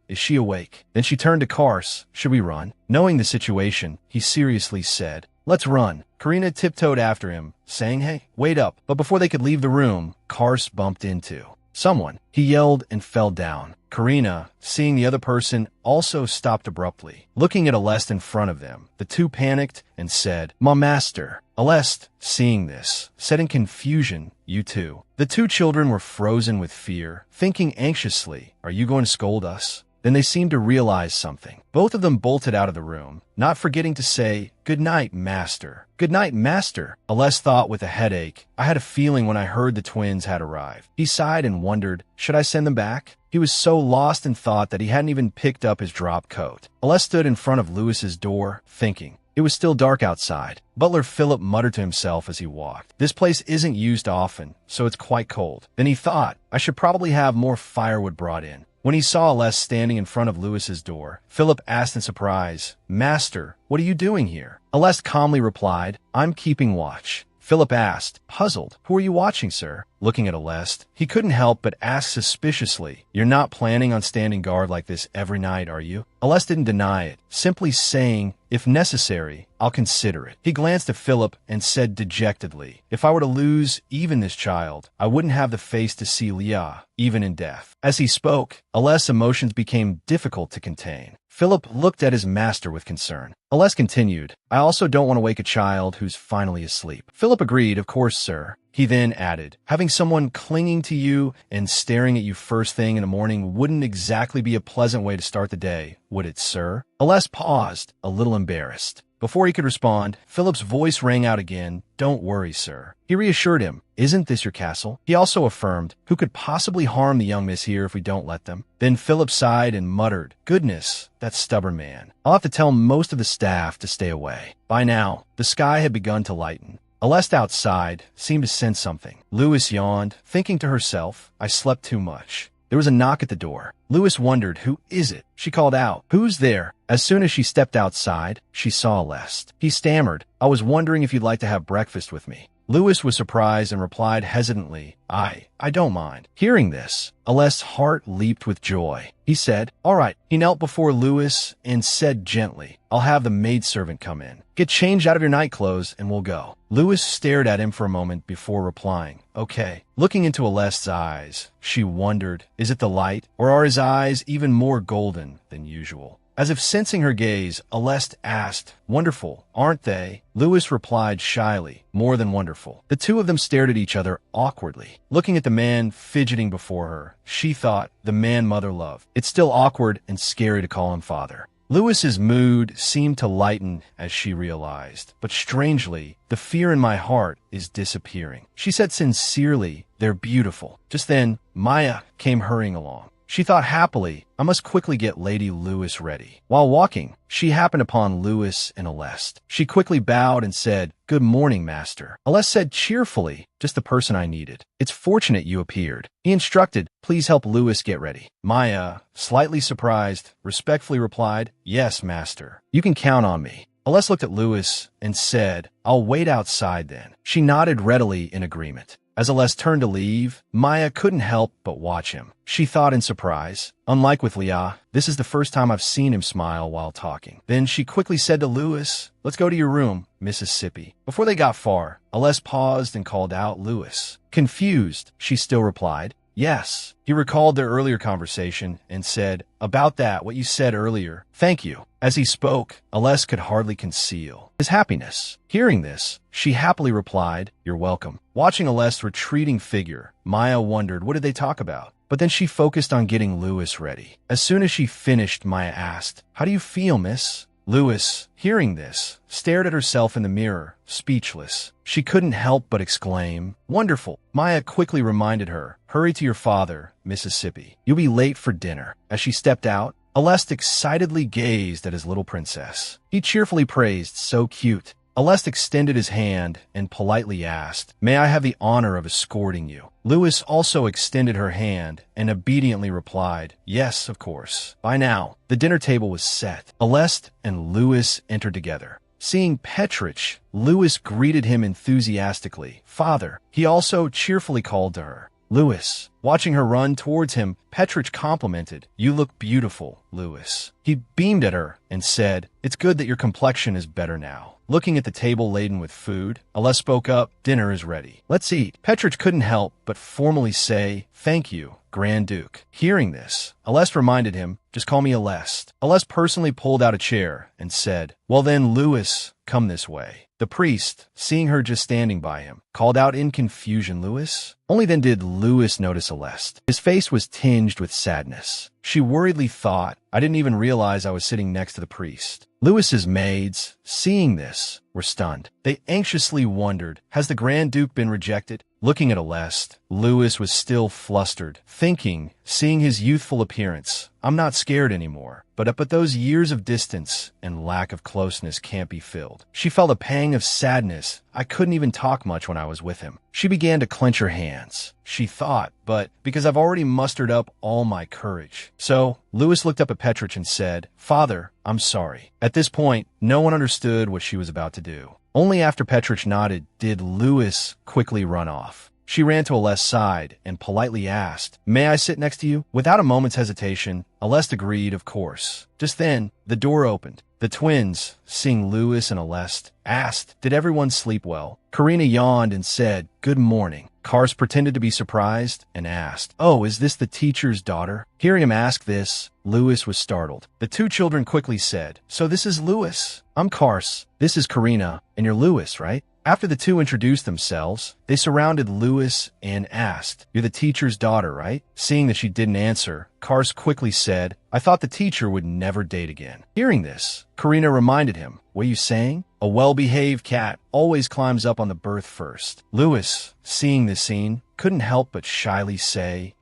is she awake? Then she turned to Kars, Should we run? Knowing the situation, he seriously said, Let's run. Karina tiptoed after him, saying, Hey, wait up. But before they could leave the room, Kars bumped into someone. He yelled and fell down. Karina, seeing the other person, also stopped abruptly. Looking at Alest in front of them, the two panicked and said, My master. Alest, seeing this, said in confusion, You too. The two children were frozen with fear, thinking anxiously, Are you going to scold us? Then they seemed to realize something. Both of them bolted out of the room, not forgetting to say, Good night, Master. Good night, Master. Aless thought with a headache, I had a feeling when I heard the twins had arrived. He sighed and wondered, Should I send them back? He was so lost in thought that he hadn't even picked up his drop coat. Aless stood in front of Lewis's door, thinking. It was still dark outside. Butler Philip muttered to himself as he walked. This place isn't used often, so it's quite cold. Then he thought, I should probably have more firewood brought in. When he saw Aless standing in front of Lewis's door, Philip asked in surprise, Master, what are you doing here? Aless calmly replied, I'm keeping watch. Philip asked, puzzled. Who are you watching, sir? Looking at Aleste, he couldn't help but ask suspiciously, You're not planning on standing guard like this every night, are you? Aleste didn't deny it, simply saying, If necessary, I'll consider it. He glanced at Philip and said dejectedly, If I were to lose even this child, I wouldn't have the face to see Leah, even in death. As he spoke, Aleste's emotions became difficult to contain. Philip looked at his master with concern. Aleste continued, I also don't want to wake a child who's finally asleep. Philip agreed, Of course, sir. He then added, Having someone clinging to you and staring at you first thing in the morning wouldn't exactly be a pleasant way to start the day, would it, sir? Aleste paused, a little embarrassed. Before he could respond, Philip's voice rang out again, Don't worry, sir. He reassured him, Isn't this your castle? He also affirmed, Who could possibly harm the young miss here if we don't let them? Then Philip sighed and muttered, Goodness, that stubborn man. I'll have to tell most of the staff to stay away. By now, the sky had begun to lighten. Aleste outside seemed to sense something. Louis yawned, thinking to herself, I slept too much. There was a knock at the door. Louis wondered, Who is it? She called out, Who's there? As soon as she stepped outside, she saw Aleste. He stammered, I was wondering if you'd like to have breakfast with me. Louis was surprised and replied hesitantly, I don't mind. Hearing this, Aleste's heart leaped with joy. He said, All right. He knelt before Louis and said gently, I'll have the maidservant come in. Get changed out of your night clothes and we'll go. Louis stared at him for a moment before replying, Okay. Looking into Aleste's eyes, she wondered, Is it the light, or are his eyes even more golden than usual? As if sensing her gaze, Aleste asked, Wonderful, aren't they? Louis replied shyly, More than wonderful. The two of them stared at each other awkwardly. Looking at the man fidgeting before her, she thought, the man mother loved. It's still awkward and scary to call him father. Louis's mood seemed to lighten as she realized, but strangely, the fear in my heart is disappearing. She said sincerely, They're beautiful. Just then, Maya came hurrying along. She thought happily, I must quickly get Lady Louis ready. While walking, she happened upon Louis and Aleste. She quickly bowed and said, Good morning, master. Aleste said cheerfully, Just the person I needed. It's fortunate you appeared. He instructed, Please help Louis get ready. Maya, slightly surprised, respectfully replied, Yes, master. You can count on me. Aleste looked at Louis and said, I'll wait outside then. She nodded readily in agreement. As Aleste turned to leave, Maya couldn't help but watch him. She thought in surprise, Unlike with Leah, this is the first time I've seen him smile while talking. Then she quickly said to Louis, Let's go to your room, Mississippi. Before they got far, Aleste paused and called out Louis. Confused, she still replied, Yes. He recalled their earlier conversation and said, About that, what you said earlier. Thank you. As he spoke, Aleste could hardly conceal his happiness. Hearing this, she happily replied, You're welcome. Watching Aleste's retreating figure, Maya wondered, what did they talk about? But then she focused on getting Louis ready. As soon as she finished, Maya asked, How do you feel, miss? Louis, hearing this, stared at herself in the mirror, speechless. She couldn't help but exclaim, Wonderful. Maya quickly reminded her, Hurry to your father, Mississippi. You'll be late for dinner. As she stepped out, Aleste excitedly gazed at his little princess. He cheerfully praised, So cute. Aleste extended his hand and politely asked, May I have the honor of escorting you? Louis also extended her hand and obediently replied, Yes, of course. By now, the dinner table was set. Aleste and Louis entered together. Seeing Petrich, Louis greeted him enthusiastically. Father, he also cheerfully called to her. Louis. Watching her run towards him, Petrich complimented, You look beautiful, Louis. He beamed at her and said, It's good that your complexion is better now. Looking at the table laden with food, Aleste spoke up, Dinner is ready. Let's eat. Petrich couldn't help but formally say, Thank you, Grand Duke. Hearing this, Aleste reminded him, Just call me Aleste. Aleste personally pulled out a chair and said, Well then, Louis, come this way. The priest, seeing her just standing by him, called out in confusion, Louis? Only then did Louis notice Aleste. His face was tinged with sadness. She worriedly thought, I didn't even realize I was sitting next to the priest. Louis's maids, seeing this, were stunned. They anxiously wondered, Has the Grand Duke been rejected? Looking at Aleste, Louis was still flustered, thinking, seeing his youthful appearance, I'm not scared anymore. But those years of distance and lack of closeness can't be filled. She felt a pang of sadness. I couldn't even talk much when I was with him. She began to clench her hands. She thought, but because I've already mustered up all my courage. So, Louis looked up at Petrich and said, Father, I'm sorry. At this point, no one understood what she was about to do. Only after Petrich nodded did Lewis quickly run off. She ran to Ales's side and politely asked, "May I sit next to you?" Without a moment's hesitation, Aleste agreed, of course. Just then, the door opened. The twins, seeing Lewis and Aleste, asked, "Did everyone sleep well?" Karina yawned and said, "Good morning." Kars pretended to be surprised and asked, "Oh, is this the teacher's daughter?" Hearing him ask this, Lewis was startled. The two children quickly said, "So this is Lewis. I'm Kars. This is Karina, and you're Lewis, right?" After the two introduced themselves, they surrounded Lewis and asked, "You're the teacher's daughter, right?" Seeing that she didn't answer, Kars quickly said, "I thought the teacher would never date again." Hearing this, Karina reminded him, "What are you saying? A well-behaved cat always climbs up on the berth first." Lewis, seeing this scene, couldn't help but shyly say,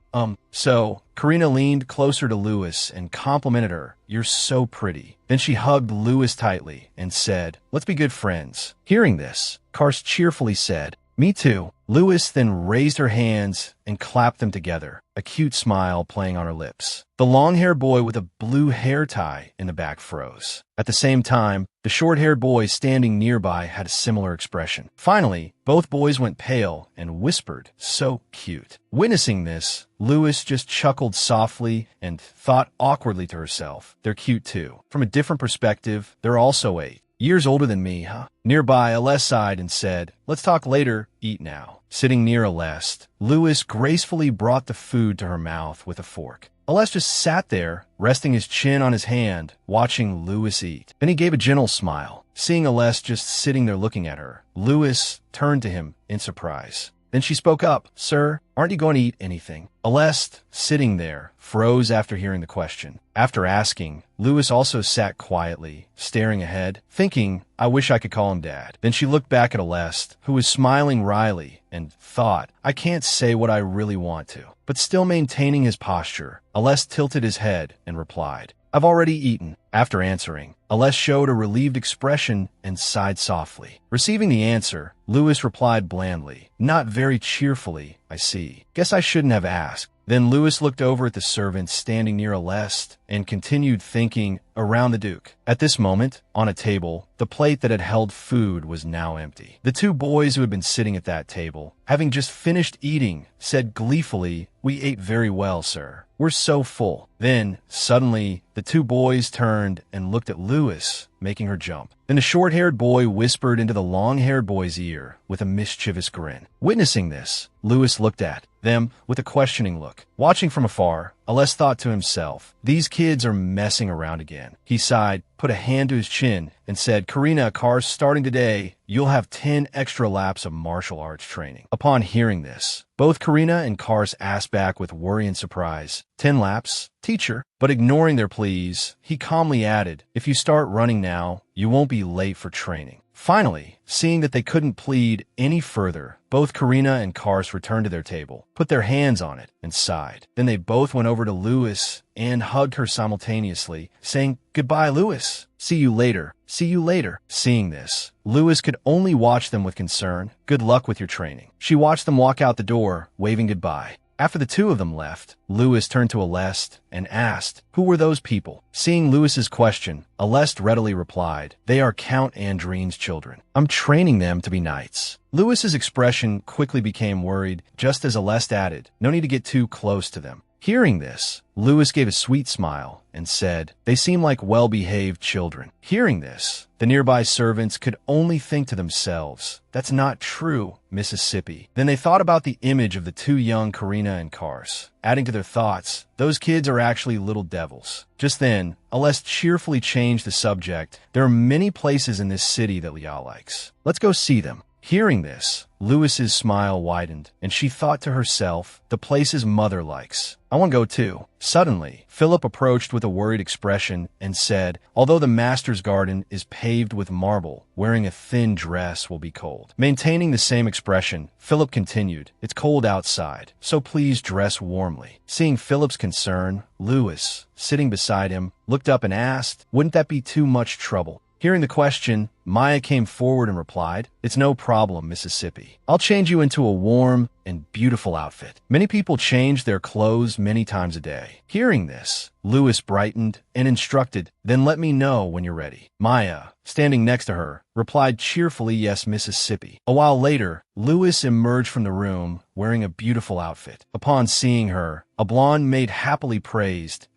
So Karina leaned closer to Lewis and complimented her, "You're so pretty." Then she hugged Lewis tightly and said, "Let's be good friends." Hearing this, Kars cheerfully said, "Me too." Lewis then raised her hands and clapped them together, a cute smile playing on her lips. The long-haired boy with a blue hair tie in the back froze. At the same time, the short-haired boy standing nearby had a similar expression. Finally, both boys went pale and whispered, "So cute." Witnessing this, Lewis just chuckled softly and thought awkwardly to herself, "They're cute too. From a different perspective, they're also 8 years older than me, huh?" Nearby, Aleste sighed and said, "Let's talk later, eat now." Sitting near Aleste, Lewis gracefully brought the food to her mouth with a fork. Aleste just sat there, resting his chin on his hand, watching Lewis eat. Then he gave a gentle smile. Seeing Aleste just sitting there looking at her, Lewis turned to him in surprise. Then she spoke up, "Sir, aren't you going to eat anything?" Aleste, sitting there, froze after hearing the question. After asking, Lewis also sat quietly, staring ahead, thinking, "I wish I could call him Dad." Then she looked back at Aleste, who was smiling wryly, and thought, "I can't say what I really want to." But still maintaining his posture, Aleste tilted his head and replied, "I've already eaten." After answering, Aleste showed a relieved expression and sighed softly. Receiving the answer, Lewis replied blandly, not very cheerfully, "I see. Guess I shouldn't have asked." Then Lewis looked over at the servant standing near Aleste and continued thinking around the Duke. At this moment, on a table, the plate that had held food was now empty. The two boys who had been sitting at that table, having just finished eating, said gleefully, "We ate very well, sir. We're so full." Then, suddenly, the two boys turned and looked at Lewis, making her jump. Then the short-haired boy whispered into the long-haired boy's ear with a mischievous grin. Witnessing this, Lewis looked at them with a questioning look. Watching from afar, Aleste thought to himself, "These kids are messing around again." He sighed, put a hand to his chin, and said, "Karina, Kars, starting today, you'll have 10 extra laps of martial arts training." Upon hearing this, both Karina and Kars asked back with worry and surprise, "10 laps? Teacher?" But ignoring their pleas, he calmly added, "If you start running now, you won't be late for training." Finally, seeing that they couldn't plead any further, both Karina and Kars returned to their table, put their hands on it, and sighed. Then they both went over to Lewis and hugged her simultaneously, saying, "Goodbye, Lewis. See you later. See you later." Seeing this, Lewis could only watch them with concern. "Good luck with your training." She watched them walk out the door, waving goodbye. After the two of them left, Lewis turned to Aleste and asked, "Who were those people?" Seeing Lewis's question, Aleste readily replied, "They are Count Andrine's children. I'm training them to be knights." Lewis's expression quickly became worried, just as Aleste added, "No need to get too close to them." Hearing this, Lewis gave a sweet smile and said, "They seem like well-behaved children." Hearing this, the nearby servants could only think to themselves, "That's not true, Mississippi." Then they thought about the image of the two young Karina and Kars. Adding to their thoughts, "Those kids are actually little devils." Just then, Aleste cheerfully changed the subject. "There are many places in this city that Liao likes. Let's go see them." Hearing this, Lewis's smile widened, and she thought to herself, "The places Mother likes. I want to go too." Suddenly, Philip approached with a worried expression and said, "Although the master's garden is paved with marble, wearing a thin dress will be cold." Maintaining the same expression, Philip continued, "It's cold outside, so please dress warmly." Seeing Philip's concern, Lewis, sitting beside him, looked up and asked, "Wouldn't that be too much trouble?" Hearing the question, Maya came forward and replied, "It's no problem, Mississippi. I'll change you into a warm and beautiful outfit." Many people change their clothes many times a day. Hearing this, Lewis brightened and instructed, "Then let me know when you're ready." Maya, standing next to her, replied cheerfully, "Yes, Mississippi." A while later, Lewis emerged from the room wearing a beautiful outfit. Upon seeing her, a blonde maid happily praised,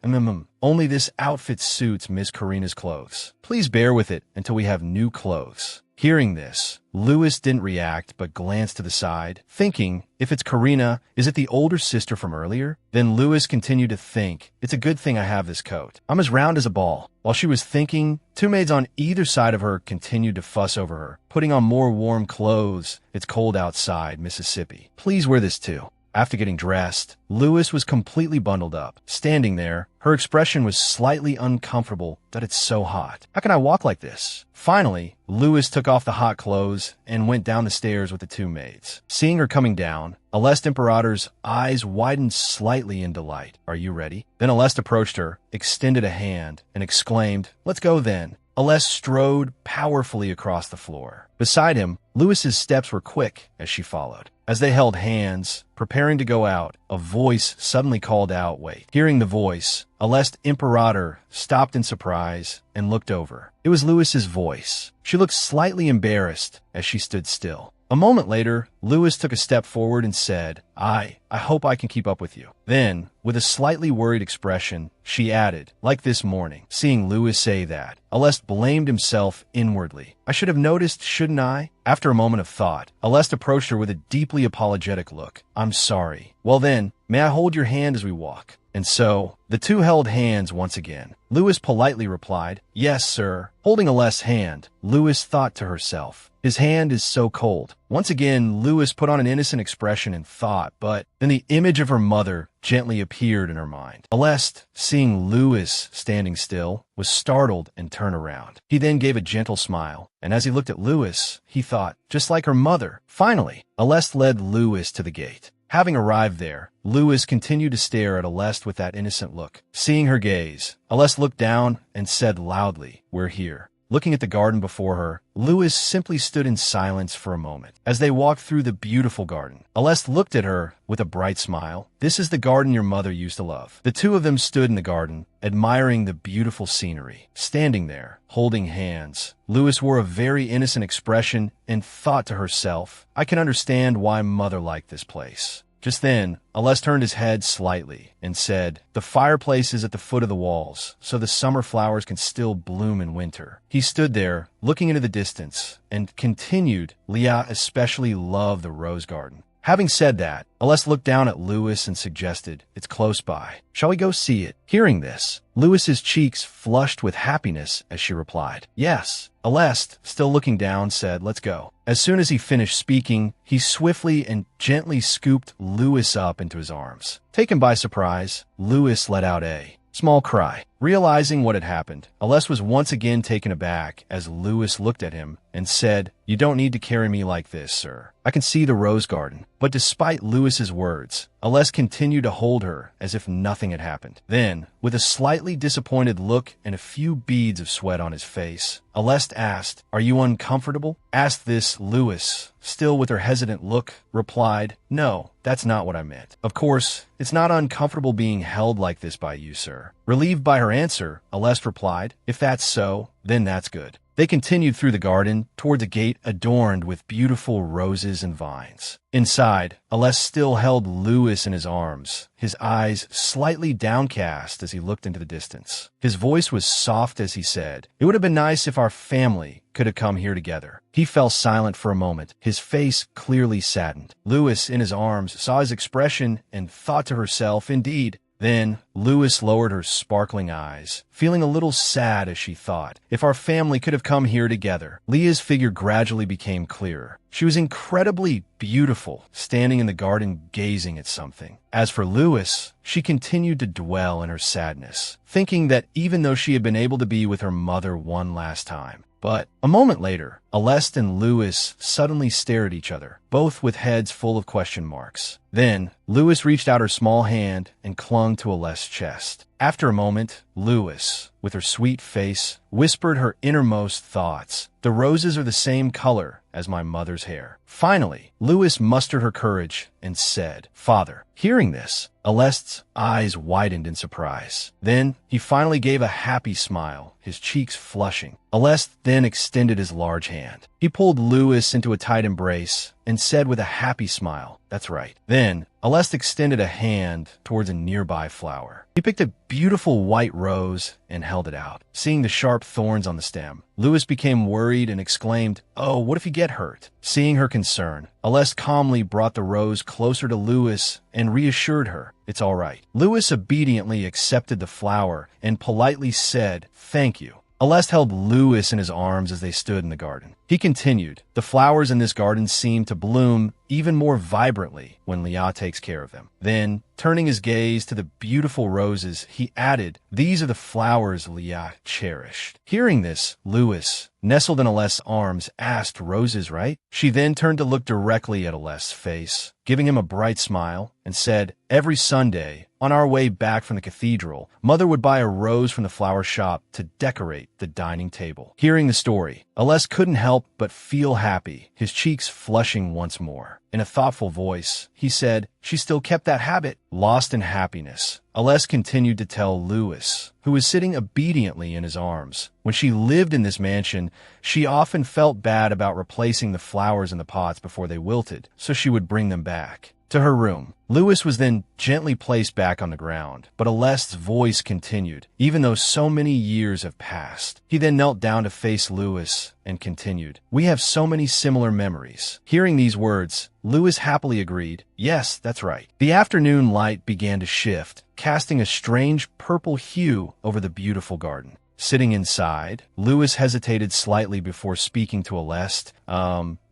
only this outfit suits Miss Karina's clothes. Please bear with it until we have new clothes." Hearing this, Lewis didn't react but glanced to the side, thinking, if it's Karina, is it the older sister from earlier? Then Lewis continued to think, it's a good thing I have this coat. I'm as round as a ball. While she was thinking, two maids on either side of her continued to fuss over her, putting on more warm clothes. "It's cold outside, Mississippi. Please wear this too." After getting dressed, Lewis was completely bundled up. Standing there, her expression was slightly uncomfortable that it's so hot. How can I walk like this? Finally, Lewis took off the hot clothes and went down the stairs with the two maids. Seeing her coming down, Aleste Imperator's eyes widened slightly in delight. "Are you ready?" Then Aleste approached her, extended a hand, and exclaimed, "Let's go then." Aleste strode powerfully across the floor. Beside him, Lewis's steps were quick as she followed. As they held hands, preparing to go out, a voice suddenly called out, "Wait." Hearing the voice, Aleste Imperator stopped in surprise and looked over. It was Lewis's voice. She looked slightly embarrassed as she stood still. A moment later, Lewis took a step forward and said, I hope I can keep up with you." Then, with a slightly worried expression, she added, "Like this morning." Seeing Lewis say that, Aleste blamed himself inwardly. "I should have noticed, shouldn't I?" After a moment of thought, Aleste approached her with a deeply apologetic look. "I'm sorry." "Well then, may I hold your hand as we walk?" And so, the two held hands once again. Lewis politely replied, "Yes, sir." Holding Aleste's hand, Lewis thought to herself, "His hand is so cold." Once again, Lewis put on an innocent expression and thought, but then the image of her mother gently appeared in her mind. Aleste, seeing Lewis standing still, was startled and turned around. He then gave a gentle smile, and as he looked at Lewis, he thought, just like her mother. Finally, Aleste led Lewis to the gate. Having arrived there, Lewis continued to stare at Aleste with that innocent look. Seeing her gaze, Aleste looked down and said loudly, "We're here." Looking at the garden before her, Lewis simply stood in silence for a moment. As they walked through the beautiful garden, Aleste looked at her with a bright smile. "This is the garden your mother used to love." The two of them stood in the garden, admiring the beautiful scenery. Standing there, holding hands, Lewis wore a very innocent expression and thought to herself, "I can understand why mother liked this place." Just then, Aleste turned his head slightly and said, "The fireplace is at the foot of the walls, so the summer flowers can still bloom in winter." He stood there, looking into the distance, and continued, "Leah especially loved the rose garden." Having said that, Aleste looked down at Lewis and suggested, "It's close by. Shall we go see it?" Hearing this, Lewis's cheeks flushed with happiness as she replied, "Yes." Aleste, still looking down, said, "Let's go." As soon as he finished speaking, he swiftly and gently scooped Lewis up into his arms. Taken by surprise, Lewis let out a small cry. Realizing what had happened, Aleste was once again taken aback as Lewis looked at him and said, "You don't need to carry me like this, sir. I can see the rose garden." But despite Lewis's words, Aleste continued to hold her as if nothing had happened. Then, with a slightly disappointed look and a few beads of sweat on his face, Aleste asked, "Are you uncomfortable?" Asked this, Lewis, still with her hesitant look, replied, "No, that's not what I meant. Of course, it's not uncomfortable being held like this by you, sir." Relieved by her answer, Aleste replied, "If that's so, then that's good." They continued through the garden toward a gate adorned with beautiful roses and vines. Inside, Aleste still held Lewis in his arms, his eyes slightly downcast as he looked into the distance. His voice was soft as he said, "It would have been nice if our family could have come here together." He fell silent for a moment, his face clearly saddened. Lewis, in his arms, saw his expression and thought to herself, "Indeed." Then, Lewis lowered her sparkling eyes, feeling a little sad as she thought, "If our family could have come here together." Leah's figure gradually became clearer. She was incredibly beautiful, standing in the garden gazing at something. As for Lewis, she continued to dwell in her sadness, thinking that even though she had been able to be with her mother one last time. But a moment later, Aleste and Lewis suddenly stared at each other, both with heads full of question marks. Then, Lewis reached out her small hand and clung to Ales's chest. After a moment, Lewis, with her sweet face, whispered her innermost thoughts. The roses are the same color as my mother's hair. Finally, Lewis mustered her courage and said, "Father." Hearing this, Ales's eyes widened in surprise. Then, he finally gave a happy smile, his cheeks flushing. Ales then extended his large hand. He pulled Lewis into a tight embrace and said with a happy smile, "That's right." Then, Ales extended a hand towards a nearby flower. He picked a beautiful white rose and held it out. Seeing the sharp thorns on the stem, Lewis became worried and exclaimed, "Oh, what if you get hurt?" Seeing her concern, Ales calmly brought the rose closer to Lewis and reassured her, "It's all right." Lewis obediently accepted the flower and politely said, "Thank you." Ales held Lewis in his arms as they stood in the garden. He continued, "The flowers in this garden seem to bloom even more vibrantly when Leah takes care of them." Then, turning his gaze to the beautiful roses, he added, "These are the flowers Leah cherished." Hearing this, Lewis, nestled in Ales's arms, asked, "Roses, right?" She then turned to look directly at Ales's face, giving him a bright smile, and said, "Every Sunday, on our way back from the cathedral, Mother would buy a rose from the flower shop to decorate the dining table." Hearing the story, Ales couldn't help but feel happy, his cheeks flushing once more. In a thoughtful voice, he said, "She still kept that habit." Lost in happiness, Ales continued to tell Lewis, who was sitting obediently in his arms. When she lived in this mansion, she often felt bad about replacing the flowers in the pots before they wilted, so she would bring them back to her room. Lewis was then gently placed back on the ground, but Ales's voice continued, even though so many years have passed. He then knelt down to face Lewis and continued, "We have so many similar memories." Hearing these words, Lewis happily agreed, "Yes, that's right." The afternoon light began to shift, casting a strange purple hue over the beautiful garden. Sitting inside, Lewis hesitated slightly before speaking to Aleste.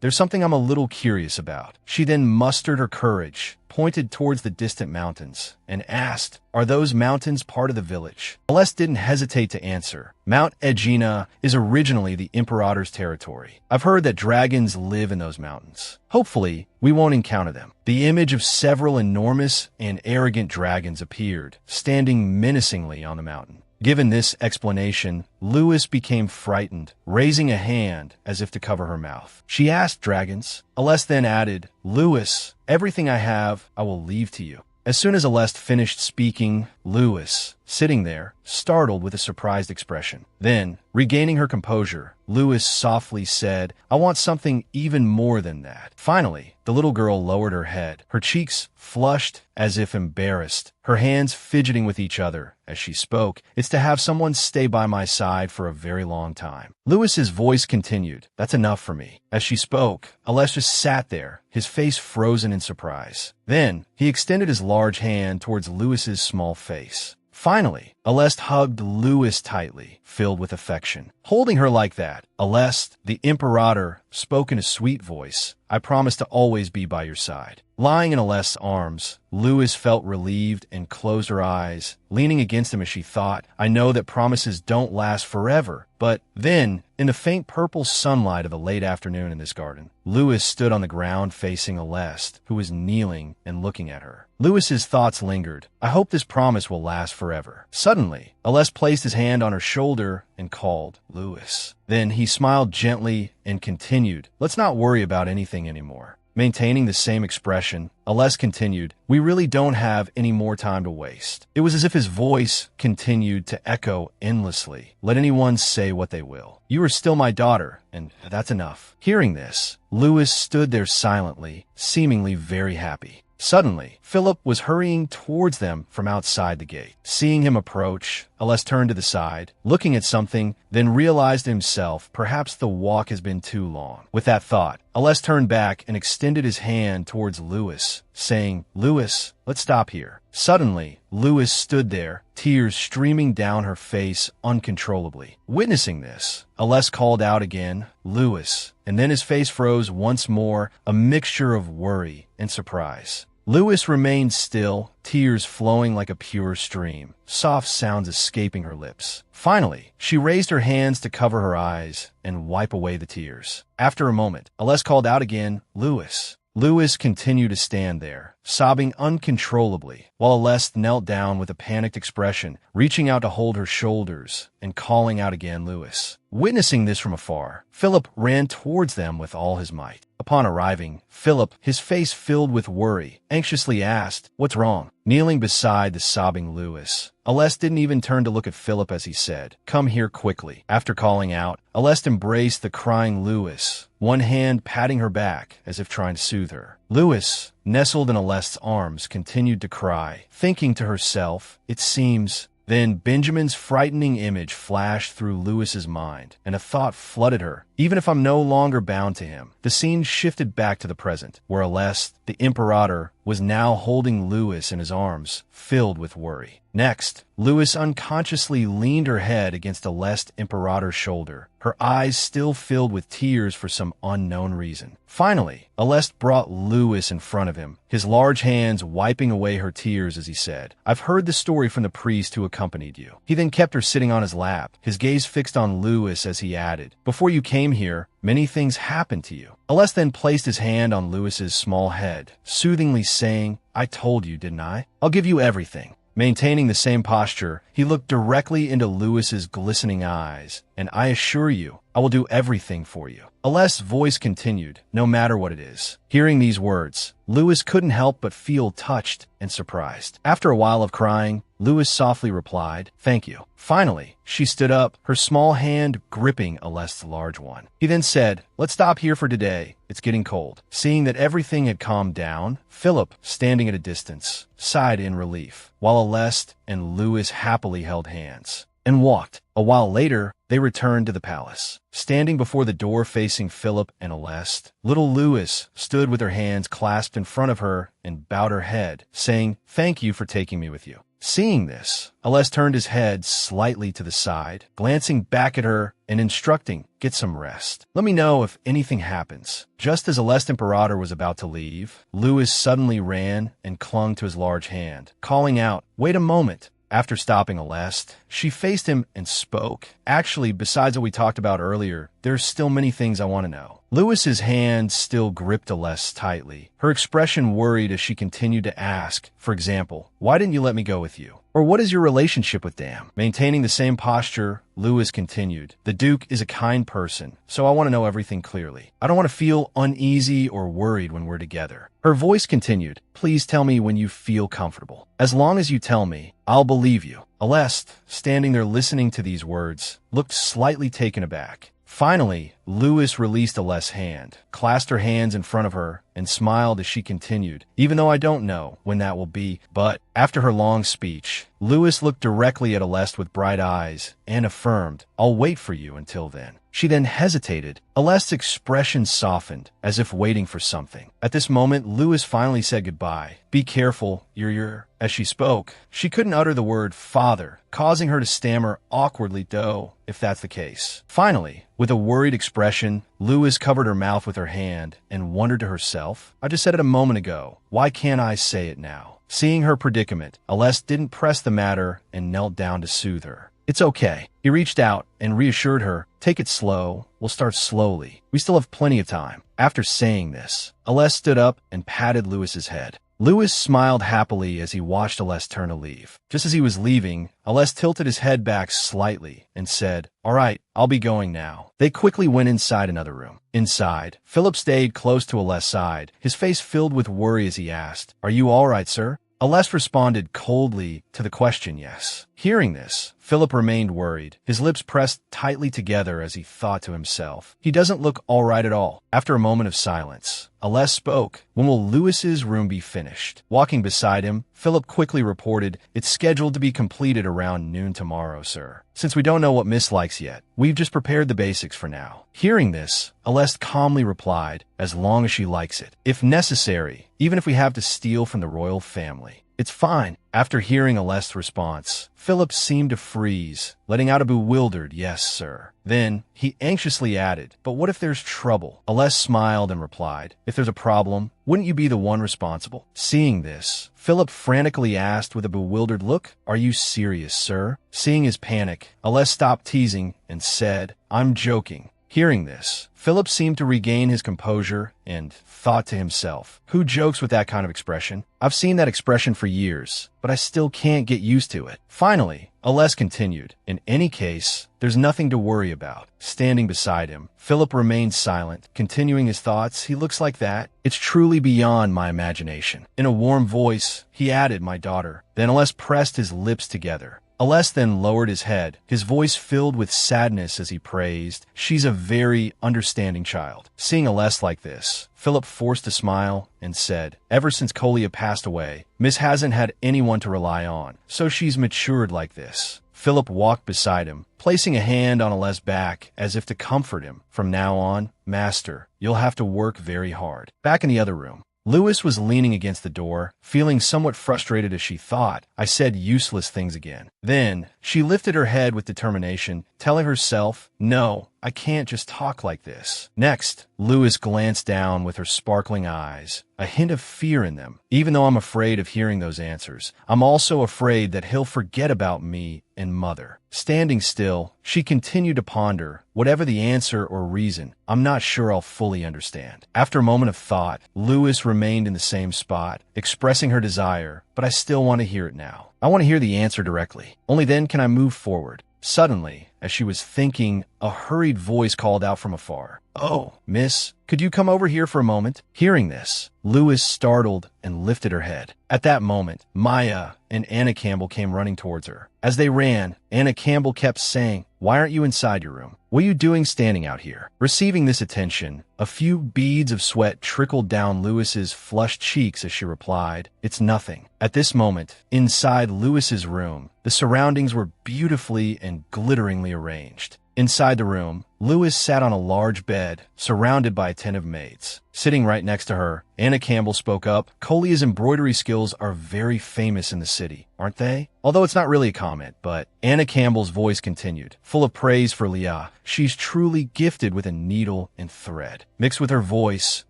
There's something I'm a little curious about." She then mustered her courage, pointed towards the distant mountains, and asked, "Are those mountains part of the village?" Aleste didn't hesitate to answer. "Mount Aegina is originally the Imperator's territory. I've heard that dragons live in those mountains. Hopefully, we won't encounter them." The image of several enormous and arrogant dragons appeared, standing menacingly on the mountain. Given this explanation, Lewis became frightened, raising a hand as if to cover her mouth. She asked, "Dragons?" Aleste then added, "Lewis, everything I have, I will leave to you." As soon as Aleste finished speaking, Lewis, sitting there, startled with a surprised expression. Then, regaining her composure, Lewis softly said, "I want something even more than that." Finally, the little girl lowered her head, her cheeks flushed as if embarrassed, her hands fidgeting with each other as she spoke. "It's to have someone stay by my side for a very long time." Lewis's voice continued, "That's enough for me." As she spoke, Aleste just sat there, his face frozen in surprise. Then, he extended his large hand towards Lewis's small face. Finally, Aleste hugged Lewis tightly, filled with affection. Holding her like that, Aleste, the Imperator, spoke in a sweet voice, "I promise to always be by your side." Lying in Aleste's arms, Lewis felt relieved and closed her eyes, leaning against him as she thought, "I know that promises don't last forever." But then, in the faint purple sunlight of a late afternoon in this garden, Lewis stood on the ground facing Aleste, who was kneeling and looking at her. Lewis's thoughts lingered. "I hope this promise will last forever." Suddenly, Aleste placed his hand on her shoulder and called, "Lewis." Then he smiled gently and continued, "Let's not worry about anything anymore." Maintaining the same expression, Aleste continued, "We really don't have any more time to waste." It was as if his voice continued to echo endlessly. "Let anyone say what they will. You are still my daughter, and that's enough." Hearing this, Lewis stood there silently, seemingly very happy. Suddenly, Philip was hurrying towards them from outside the gate. Seeing him approach, Aleste turned to the side, looking at something, then realized himself perhaps the walk has been too long. With that thought, Aleste turned back and extended his hand towards Lewis, saying, "Lewis, let's stop here." Suddenly, Lewis stood there, tears streaming down her face uncontrollably. Witnessing this, Aleste called out again, "Lewis," and then his face froze once more, a mixture of worry and surprise. Lewis remained still, tears flowing like a pure stream, soft sounds escaping her lips. Finally, she raised her hands to cover her eyes and wipe away the tears. After a moment, Aleste called out again, "Lewis." Louis continued to stand there, sobbing uncontrollably, while Aleste knelt down with a panicked expression, reaching out to hold her shoulders and calling out again, Louis. Witnessing this from afar, Philip ran towards them with all his might. Upon arriving, Philip, his face filled with worry, anxiously asked, "What's wrong?" Kneeling beside the sobbing Louis, Aleste didn't even turn to look at Philip as he said, "Come here quickly." After calling out, Aleste embraced the crying Louis, one hand patting her back as if trying to soothe her. Louis, nestled in Aleste's arms, continued to cry, thinking to herself, "It seems..." Then Benjamin's frightening image flashed through Louis's mind, and a thought flooded her. Even if I'm no longer bound to him. The scene shifted back to the present, where Aleste, the Imperator, was now holding Louis in his arms, filled with worry. Next, Louis unconsciously leaned her head against Aleste Imperator's shoulder, her eyes still filled with tears for some unknown reason. Finally, Aleste brought Louis in front of him, his large hands wiping away her tears as he said, "I've heard the story from the priest who accompanied you." He then kept her sitting on his lap, his gaze fixed on Louis as he added, "Before you came here, many things happened to you." Aleste then placed his hand on Louis's small head, soothingly saying, "I told you, didn't I? I'll give you everything." Maintaining the same posture, he looked directly into Louis's glistening eyes, and "I assure you, I will do everything for you." Aleste's voice continued, "No matter what it is." Hearing these words, Louis couldn't help but feel touched and surprised. After a while of crying, Louis softly replied, "Thank you." Finally, she stood up, her small hand gripping Aleste's large one. He then said, "Let's stop here for today. It's getting cold." Seeing that everything had calmed down, Philip, standing at a distance, sighed in relief, while Aleste and Louis happily held hands and walked. A while later, they returned to the palace. Standing before the door facing Philip and Aleste, little Louis stood with her hands clasped in front of her and bowed her head, saying, "Thank you for taking me with you." Seeing this, Aleste turned his head slightly to the side, glancing back at her and instructing, "Get some rest. Let me know if anything happens." Just as Aleste Imperator was about to leave, Louis suddenly ran and clung to his large hand, calling out, "Wait a moment." After stopping Aleste, she faced him and spoke. "Actually, besides what we talked about earlier, there's still many things I want to know." Louis's hand still gripped Aleste tightly, her expression worried as she continued to ask, for example, "Why didn't you let me go with you?" Or "What is your relationship with Dam?" Maintaining the same posture, Louis continued, "The Duke is a kind person, so I want to know everything clearly. I don't want to feel uneasy or worried when we're together." Her voice continued, "Please tell me when you feel comfortable. As long as you tell me, I'll believe you." Aleste, standing there listening to these words, looked slightly taken aback. Finally, Louis released Aleste's hand, clasped her hands in front of her, and smiled as she continued, "Even though I don't know when that will be." But after her long speech, Louis looked directly at Aleste with bright eyes and affirmed, "I'll wait for you until then." She then hesitated. Aleste's expression softened, as if waiting for something. At this moment, Louis finally said goodbye. "Be careful, your." As she spoke, she couldn't utter the word "father," causing her to stammer awkwardly, "Doe," if that's the case. Finally, with a worried expression, Louis covered her mouth with her hand and wondered to herself, "I just said it a moment ago. Why can't I say it now?" Seeing her predicament, Aleste didn't press the matter and knelt down to soothe her. "It's okay." He reached out and reassured her, "Take it slow. We'll start slowly. We still have plenty of time." After saying this, Aleste stood up and patted Louis's head. Louis smiled happily as he watched Aleste turn to leave. Just as he was leaving, Aleste tilted his head back slightly and said, "All right, I'll be going now." They quickly went inside another room. Inside, Philip stayed close to Aleste's side, his face filled with worry as he asked, "Are you all right, sir?" Aleste responded coldly to the question, "Yes." Hearing this, Philip remained worried, his lips pressed tightly together as he thought to himself, "He doesn't look all right at all." After a moment of silence, Aleste spoke, "When will Louis's room be finished?" Walking beside him, Philip quickly reported, "It's scheduled to be completed around noon tomorrow, sir. Since we don't know what Miss likes yet, we've just prepared the basics for now." Hearing this, Aleste calmly replied, "As long as she likes it. If necessary, even if we have to steal from the royal family. It's fine." After hearing Aleste's response, Philip seemed to freeze, letting out a bewildered, "Yes, sir." Then, he anxiously added, "But what if there's trouble?" Aleste smiled and replied, "If there's a problem, wouldn't you be the one responsible?" Seeing this, Philip frantically asked with a bewildered look, "Are you serious, sir?" Seeing his panic, Aleste stopped teasing and said, "I'm joking. Hearing this, Philip seemed to regain his composure and thought to himself, who jokes with that kind of expression? I've seen that expression for years, but I still can't get used to it. Finally, Aless continued, in any case, there's nothing to worry about. Standing beside him, Philip remained silent, continuing his thoughts. He looks like that. It's truly beyond my imagination. In a warm voice, he added, my daughter. Then Aless pressed his lips together. Aless then lowered his head, his voice filled with sadness as he praised, she's a very understanding child. Seeing Aless like this, Philip forced a smile and said, ever since Colia passed away, Miss hasn't had anyone to rely on, so she's matured like this. Philip walked beside him, placing a hand on Aless' back as if to comfort him. From now on, Master, you'll have to work very hard. Back in the other room, Louis was leaning against the door, feeling somewhat frustrated as she thought, I said useless things again. Then, she lifted her head with determination, telling herself, no, I can't just talk like this. Next, Louis glanced down with her sparkling eyes, a hint of fear in them. Even though I'm afraid of hearing those answers, I'm also afraid that he'll forget about me and Mother. Standing still, she continued to ponder, whatever the answer or reason, I'm not sure I'll fully understand. After a moment of thought, Louis remained in the same spot, expressing her desire, but I still want to hear it now. I want to hear the answer directly. Only then can I move forward. Suddenly, as she was thinking, a hurried voice called out from afar. Oh, miss, could you come over here for a moment? Hearing this, Louis startled and lifted her head. At that moment, Maya and Anna Campbell came running towards her. As they ran, Anna Campbell kept saying, why aren't you inside your room? What are you doing standing out here? Receiving this attention, a few beads of sweat trickled down Louis's flushed cheeks as she replied, it's nothing. At this moment, inside Louis's room, the surroundings were beautifully and glitteringly arranged. Inside the room, Louis sat on a large bed, surrounded by attentive maids. Sitting right next to her, Anna Campbell spoke up, Colia's embroidery skills are very famous in the city, aren't they? Although it's not really a comment, but Anna Campbell's voice continued, full of praise for Leah. She's truly gifted with a needle and thread. Mixed with her voice,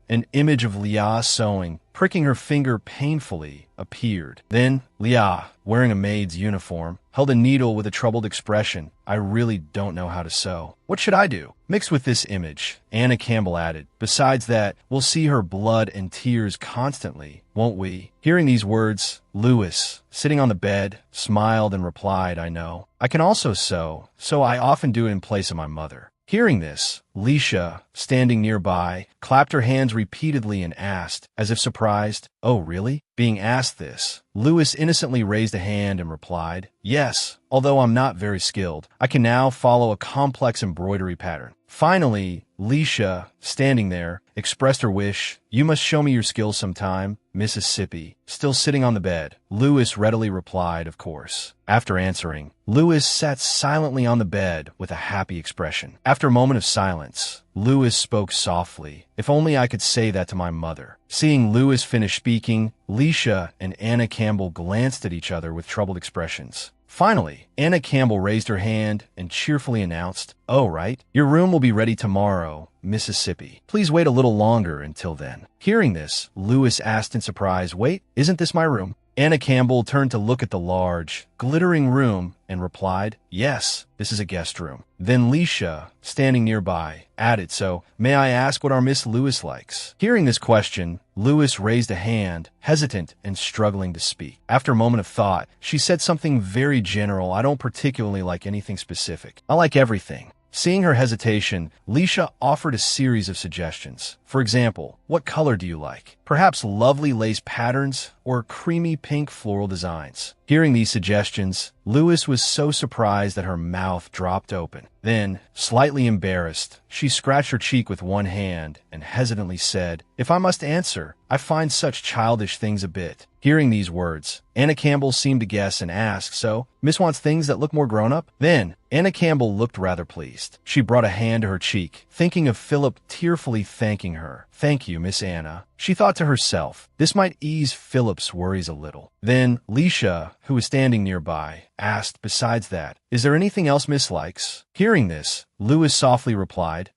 an image of Leah sewing, pricking her finger painfully, appeared. Then, Leah, wearing a maid's uniform, held a needle with a troubled expression. I really don't know how to sew. What should I do? Mixed with this image, Anna Campbell added, besides that, we'll see her blood and tears constantly, won't we? Hearing these words, Louis, sitting on the bed, smiled and replied, I know. I can also sew, so I often do it in place of my mother. Hearing this, Leisha, standing nearby, clapped her hands repeatedly and asked, as if surprised, oh, really? Being asked this, Louis innocently raised a hand and replied, yes, although I'm not very skilled, I can now follow a complex embroidery pattern. Finally, Leisha, standing there, expressed her wish, you must show me your skills sometime, Mississippi. Still sitting on the bed, Louis readily replied, of course. After answering, Louis sat silently on the bed with a happy expression. After a moment of silence, Louis spoke softly. If only I could say that to my mother. Seeing Louis finish speaking, Leisha and Anna Campbell glanced at each other with troubled expressions. Finally, Anna Campbell raised her hand and cheerfully announced, oh, right, your room will be ready tomorrow, Mississippi. Please wait a little longer until then. Hearing this, Louis asked in surprise, wait, isn't this my room? Anna Campbell turned to look at the large, glittering room and replied, yes, this is a guest room. Then Leisha, standing nearby, added, so, may I ask what our Miss Louis likes? Hearing this question, Louis raised a hand, hesitant and struggling to speak. After a moment of thought, she said something very general. I don't particularly like anything specific. I like everything. Seeing her hesitation, Leisha offered a series of suggestions. For example, what color do you like? Perhaps lovely lace patterns or creamy pink floral designs. Hearing these suggestions, Louis was so surprised that her mouth dropped open. Then, slightly embarrassed, she scratched her cheek with one hand and hesitantly said, if I must answer, I find such childish things a bit. Hearing these words, Anna Campbell seemed to guess and asked, so, Miss wants things that look more grown-up? Then, Anna Campbell looked rather pleased. She brought a hand to her cheek, thinking of Philip tearfully thanking her. Thank you, Miss Anna. She thought to herself, this might ease Philip's worries a little. Then, Leisha, who was standing nearby, asked, besides that, is there anything else Miss likes? Hearing this, Louis softly replied,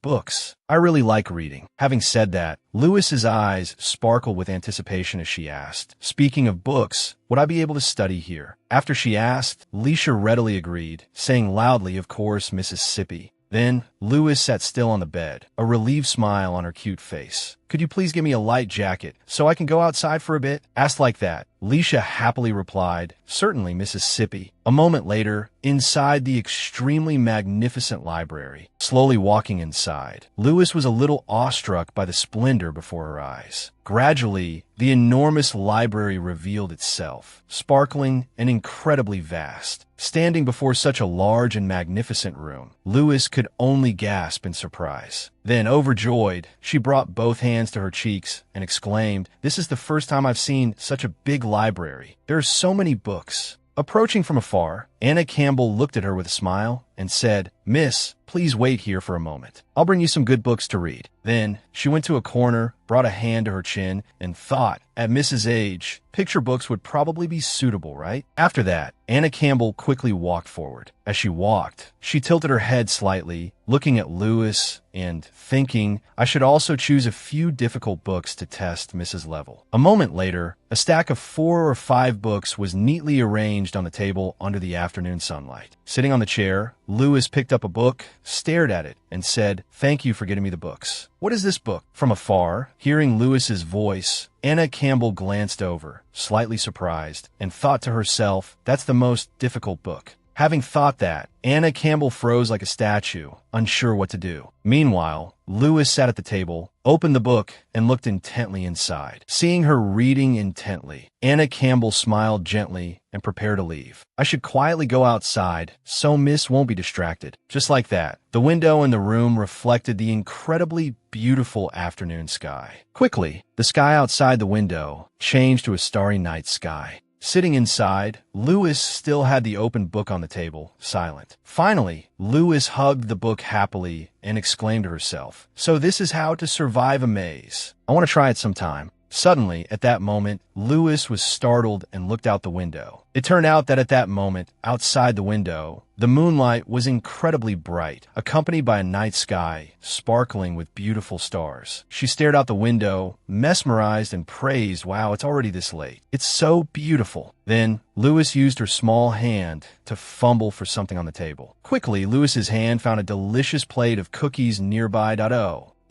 books. I really like reading. Having said that, Louis's eyes sparkled with anticipation as she asked, speaking of books, would I be able to study here? After she asked, Leisha readily agreed, saying loudly, of course, Mississippi. Then, Lewis sat still on the bed, a relieved smile on her cute face. "Could you please give me a light jacket so I can go outside for a bit?" Asked like that, Leisha happily replied, "Certainly, Mrs. Sippy." A moment later, inside the extremely magnificent library, slowly walking inside, Lewis was a little awestruck by the splendor before her eyes. Gradually, the enormous library revealed itself, sparkling and incredibly vast. Standing before such a large and magnificent room, Lewis could only gasp in surprise. Then, overjoyed, she brought both hands to her cheeks and exclaimed, "This is the first time I've seen such a big library. There are so many books." Approaching from afar, Anna Campbell looked at her with a smile and said, "Miss, please wait here for a moment. I'll bring you some good books to read." Then she went to a corner, brought a hand to her chin, and thought, at Mrs. age, picture books would probably be suitable, right? After that, Anna Campbell quickly walked forward. As she walked, she tilted her head slightly, looking at Lewis and thinking, "I should also choose a few difficult books to test Mrs. Level." A moment later, a stack of 4 or 5 books was neatly arranged on the table under the afternoon sunlight. Sitting on the chair, Lewis picked up a book, stared at it, and said, "Thank you for getting me the books." "What is this book?" From afar, hearing Lewis's voice, Anna Campbell glanced over, slightly surprised, and thought to herself, "That's the most difficult book." Having thought that, Anna Campbell froze like a statue, unsure what to do. Meanwhile, Lewis sat at the table, opened the book, and looked intently inside. Seeing her reading intently, Anna Campbell smiled gently and prepared to leave. "I should quietly go outside, so Miss won't be distracted." Just like that, the window in the room reflected the incredibly beautiful afternoon sky. Quickly, the sky outside the window changed to a starry night sky. Sitting inside, Lewis still had the open book on the table, silent. Finally, Lewis hugged the book happily and exclaimed to herself, "So this is how to survive a maze. I want to try it sometime." Suddenly, at that moment, Lewis was startled and looked out the window. It turned out that at that moment, outside the window, the moonlight was incredibly bright, accompanied by a night sky sparkling with beautiful stars. She stared out the window, mesmerized and praised, "Wow, it's already this late. It's so beautiful." Then, Lewis used her small hand to fumble for something on the table. Quickly, Lewis's hand found a delicious plate of cookies nearby.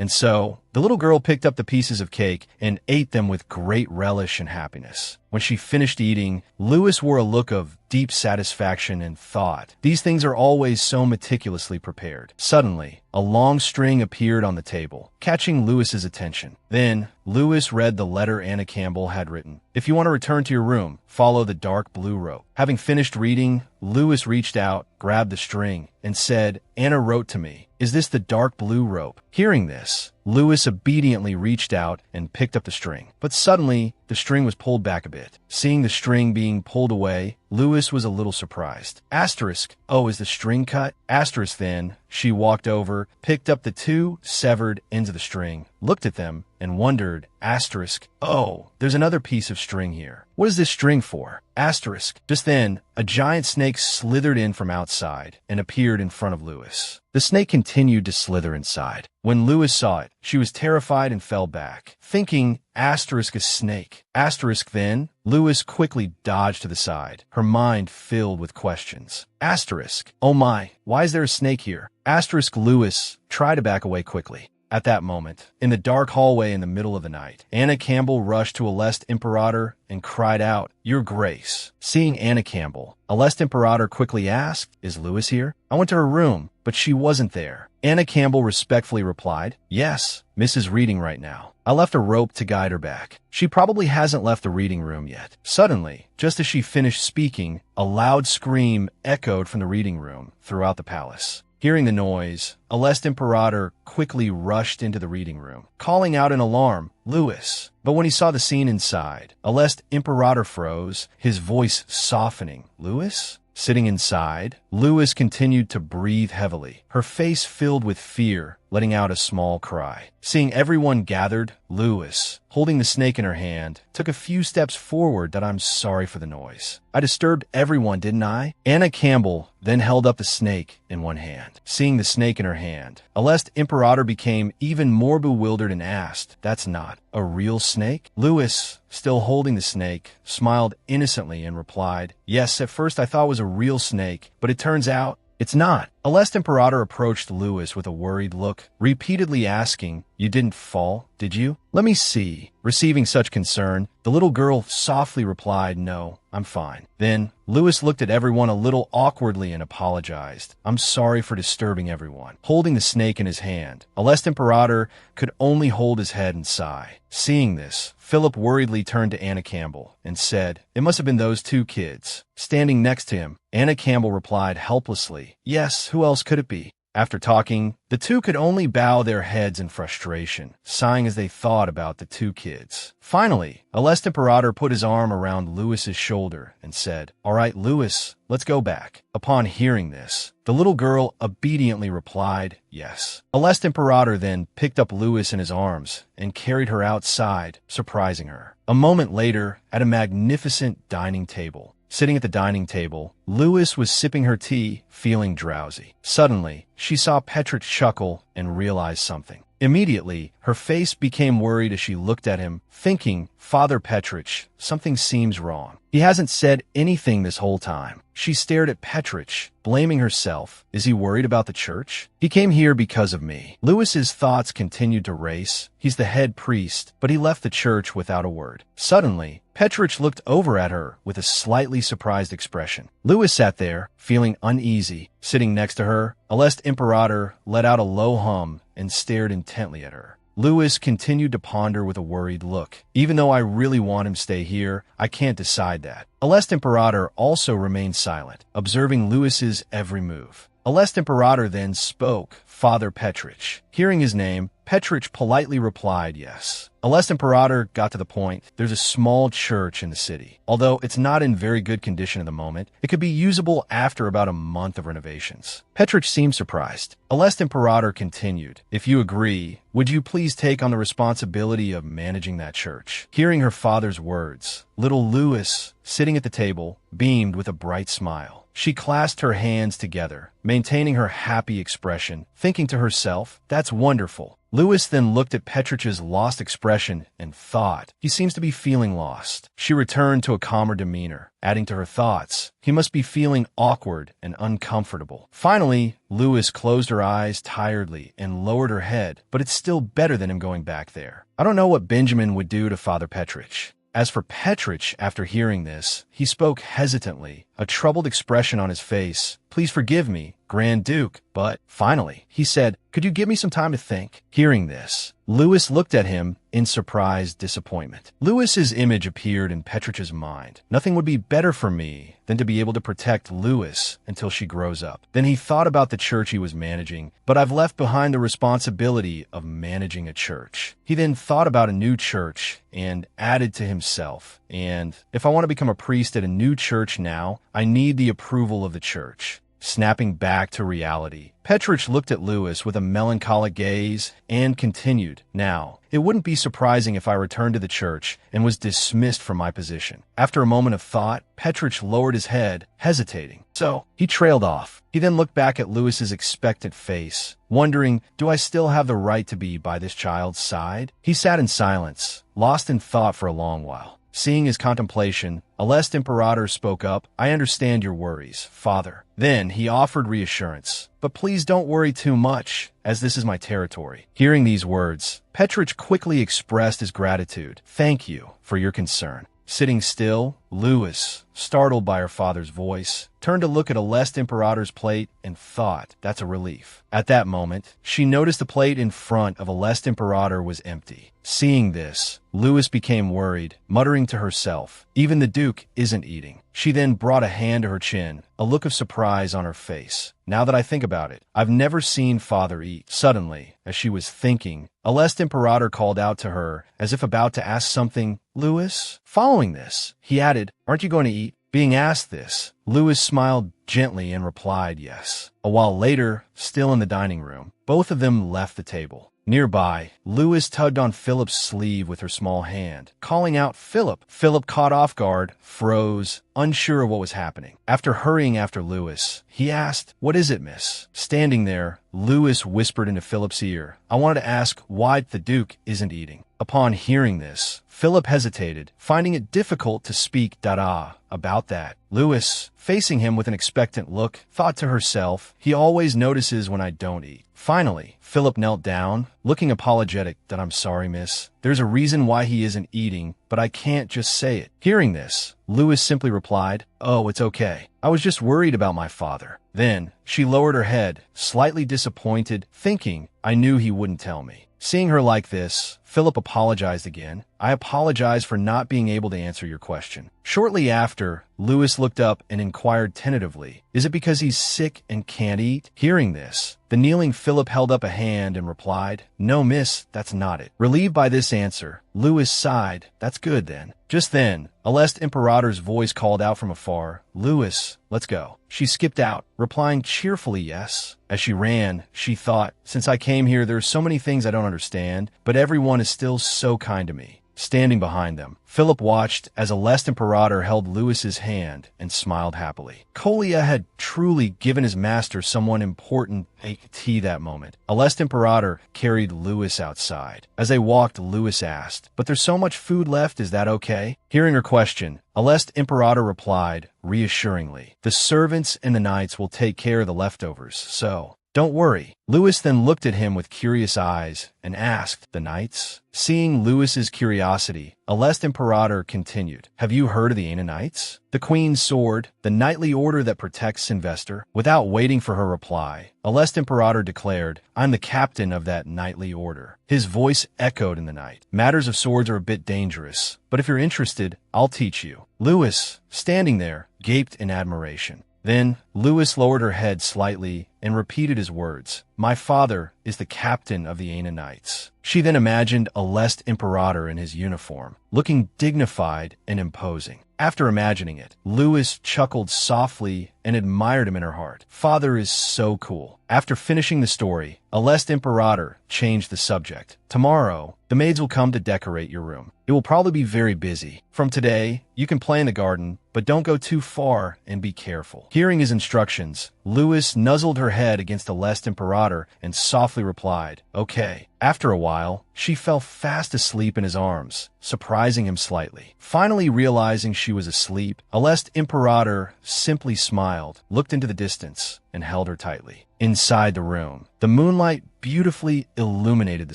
And so, the little girl picked up the pieces of cake and ate them with great relish and happiness. When she finished eating, Lewis wore a look of deep satisfaction and thought, "These things are always so meticulously prepared." Suddenly, a long string appeared on the table, catching Lewis's attention. Then, Lewis read the letter Anna Campbell had written. "If you want to return to your room, follow the dark blue rope." Having finished reading, Lewis reached out, grabbed the string, and said, "Anna wrote to me. Is this the dark blue rope?" Hearing this, Lewis obediently reached out and picked up the string. But suddenly, the string was pulled back a bit. Seeing the string being pulled away, Lewis was a little surprised. Asterisk, "Oh, is the string cut?" Asterisk. Then, she walked over, picked up the 2 severed ends of the string, looked at them, and wondered, asterisk, "Oh, there's another piece of string here. What is this string for?" Asterisk. Just then, a giant snake slithered in from outside and appeared in front of Lewis. The snake continued to slither inside. When Lewis saw it, she was terrified and fell back, thinking, asterisk, a snake. Asterisk. Then, Lewis quickly dodged to the side, her mind filled with questions. Asterisk. "Oh my, why is there a snake here?" Asterisk. Lewis tried to back away quickly. At that moment, in the dark hallway in the middle of the night, Anna Campbell rushed to Aleste Imperator and cried out, "Your Grace." Seeing Anna Campbell, Aleste Imperator quickly asked, "Is Lewis here?" "I went to her room, but she wasn't there." Anna Campbell respectfully replied, "Yes, Miss is reading right now. I left a rope to guide her back. She probably hasn't left the reading room yet." Suddenly, just as she finished speaking, a loud scream echoed from the reading room throughout the palace. Hearing the noise, Aleste Imperator quickly rushed into the reading room, calling out in alarm, "Lewis." But when he saw the scene inside, Aleste Imperator froze, his voice softening. "Lewis?" Sitting inside, Lewis continued to breathe heavily, her face filled with fear, letting out a small cry. Seeing everyone gathered, Lewis, holding the snake in her hand, took a few steps forward. "I'm sorry for the noise. I disturbed everyone, didn't I?" Anna Campbell then held up the snake in one hand. Seeing the snake in her hand, Aleste Imperator became even more bewildered and asked, "That's not a real snake?" Lewis, still holding the snake, smiled innocently and replied, "Yes, at first I thought it was a real snake, but it turns out It's not. Alest Imperator approached Louis with a worried look, repeatedly asking, "You didn't fall, did you?" "Let me see." Receiving such concern, the little girl softly replied, "No, I'm fine." Then, Louis looked at everyone a little awkwardly and apologized. "I'm sorry for disturbing everyone." Holding the snake in his hand, Alest Imperator could only hold his head and sigh. Seeing this, Philip worriedly turned to Anna Campbell and said, "It must have been those two kids." Standing next to him, Anna Campbell replied helplessly, "Yes, who else could it be?" After talking, the two could only bow their heads in frustration, sighing as they thought about the two kids. Finally, Alest Imperator put his arm around Louis's shoulder and said, "All right, Louis, let's go back." Upon hearing this, the little girl obediently replied, "Yes." Alest Imperator then picked up Louis in his arms and carried her outside, surprising her. A moment later, at a magnificent dining table, sitting at the dining table, Louis was sipping her tea, feeling drowsy. Suddenly, she saw Petrich chuckle and realized something. Immediately, her face became worried as she looked at him, thinking, "Father Petrich, something seems wrong. He hasn't said anything this whole time." She stared at Petrich, blaming herself. Is he worried about the church? "He came here because of me." Louis's thoughts continued to race. He's the head priest, but he left the church without a word. Suddenly, Petrich looked over at her with a slightly surprised expression. Louis sat there, feeling uneasy. Sitting next to her, Alest Imperator let out a low hum and stared intently at her. Louis continued to ponder with a worried look. "Even though I really want him to stay here, I can't decide that." Alest Imperator also remained silent, observing Louis's every move. Alest Imperator then spoke, "Father Petrich." Hearing his name, Petrich politely replied, "Yes." Alest Imperator got to the point. "There's a small church in the city. Although it's not in very good condition at the moment, it could be usable after about a month of renovations." Petrich seemed surprised. Alest Imperator continued, "If you agree, would you please take on the responsibility of managing that church?" Hearing her father's words, little Louis, sitting at the table, beamed with a bright smile. She clasped her hands together, maintaining her happy expression, thinking to herself, "That's wonderful." Louis then looked at Petrich's lost expression and thought, "He seems to be feeling lost." She returned to a calmer demeanor, adding to her thoughts, "He must be feeling awkward and uncomfortable." Finally, Louis closed her eyes tiredly and lowered her head, but it's still better than him going back there. I don't know what Benjamin would do to Father Petrich. As for Petrich, after hearing this, he spoke hesitantly, a troubled expression on his face. "Please forgive me, Grand Duke, but..." Finally, he said, "Could you give me some time to think?" Hearing this, Louis looked at him in surprised disappointment. Louis's image appeared in Petrich's mind. "Nothing would be better for me than to be able to protect Louis until she grows up." Then he thought about the church he was managing, "But I've left behind the responsibility of managing a church." He then thought about a new church and added to himself, "And if I want to become a priest at a new church now, I need the approval of the church." Snapping back to reality, Petrich looked at Louis with a melancholic gaze and continued, "Now, it wouldn't be surprising if I returned to the church and was dismissed from my position." After a moment of thought, Petrich lowered his head, hesitating. So, he trailed off. He then looked back at Louis's expectant face, wondering, "Do I still have the right to be by this child's side?" He sat in silence, lost in thought for a long while. Seeing his contemplation, Alest Imperator spoke up, "I understand your worries, Father." Then he offered reassurance, "But please don't worry too much, as this is my territory." Hearing these words, Petrich quickly expressed his gratitude. "Thank you for your concern." Sitting still, Louis, startled by her father's voice, turned to look at Alest Imperator's plate and thought, "That's a relief." At that moment, she noticed the plate in front of Alest Imperator was empty. Seeing this, Louis became worried, muttering to herself, "Even the Duke isn't eating." She then brought a hand to her chin, a look of surprise on her face. "Now that I think about it, I've never seen Father eat." Suddenly, as she was thinking, Alest Imperator called out to her, as if about to ask something, "Louis?" Following this, he added, "Aren't you going to eat?" Being asked this, Louis smiled gently and replied yes. A while later, still in the dining room, both of them left the table. Nearby, Louis tugged on Philip's sleeve with her small hand, calling out, "Philip!" Philip, caught off guard, froze, unsure of what was happening. After hurrying after Louis, he asked, "What is it, miss?" Standing there, Louis whispered into Philip's ear, "I wanted to ask why the Duke isn't eating." Upon hearing this, Philip hesitated, finding it difficult to speak dada about that. Lewis, facing him with an expectant look, thought to herself, he always notices when I don't eat. Finally, Philip knelt down, looking apologetic. That I'm sorry, miss. There's a reason why he isn't eating, but I can't just say it. Hearing this, Lewis simply replied, oh, it's okay. I was just worried about my father. Then, she lowered her head, slightly disappointed, thinking, I knew he wouldn't tell me. Seeing her like this, Philip apologized again. I apologize for not being able to answer your question. Shortly after, Lewis looked up and inquired tentatively, is it because he's sick and can't eat? Hearing this, the kneeling Philip held up a hand and replied, no, miss, that's not it. Relieved by this answer, Lewis sighed, that's good then. Just then, Aleste Imperator's voice called out from afar, Lewis, let's go. She skipped out, replying cheerfully yes. As she ran, she thought, since I came here, there are so many things I don't understand, but everyone is still so kind to me. Standing behind them, Philip watched as Aleste Imperator held Lewis's hand and smiled happily. Kolia had truly given his master someone important tea that moment. Aleste Imperator carried Lewis outside. As they walked, Lewis asked, but there's so much food left, is that okay? Hearing her question, Aleste Imperator replied, reassuringly, the servants and the knights will take care of the leftovers, so don't worry. Lewis then looked at him with curious eyes and asked, the knights? Seeing Lewis's curiosity, Aleste Imperator continued, have you heard of the Aena Knights? The Queen's Sword, the knightly order that protects Sylvester? Without waiting for her reply, Aleste Imperator declared, I'm the captain of that knightly order. His voice echoed in the night. Matters of swords are a bit dangerous, but if you're interested, I'll teach you. Lewis, standing there, gaped in admiration. Then, Lewis lowered her head slightly and repeated his words. My father is the captain of the Aena Knights. She then imagined Aleste Imperator in his uniform, looking dignified and imposing. After imagining it, Lewis chuckled softly and admired him in her heart. Father is so cool. After finishing the story, Aleste Imperator changed the subject. Tomorrow, the maids will come to decorate your room. It will probably be very busy. From today, you can play in the garden, but don't go too far and be careful. Hearing his instructions, Lewis nuzzled her head against Aleste Imperator and softly replied, okay. After a while, she fell fast asleep in his arms, surprising him slightly. Finally realizing she was asleep, Aleste Imperator simply smiled, looked into the distance, and held her tightly. Inside the room, the moonlight beautifully illuminated the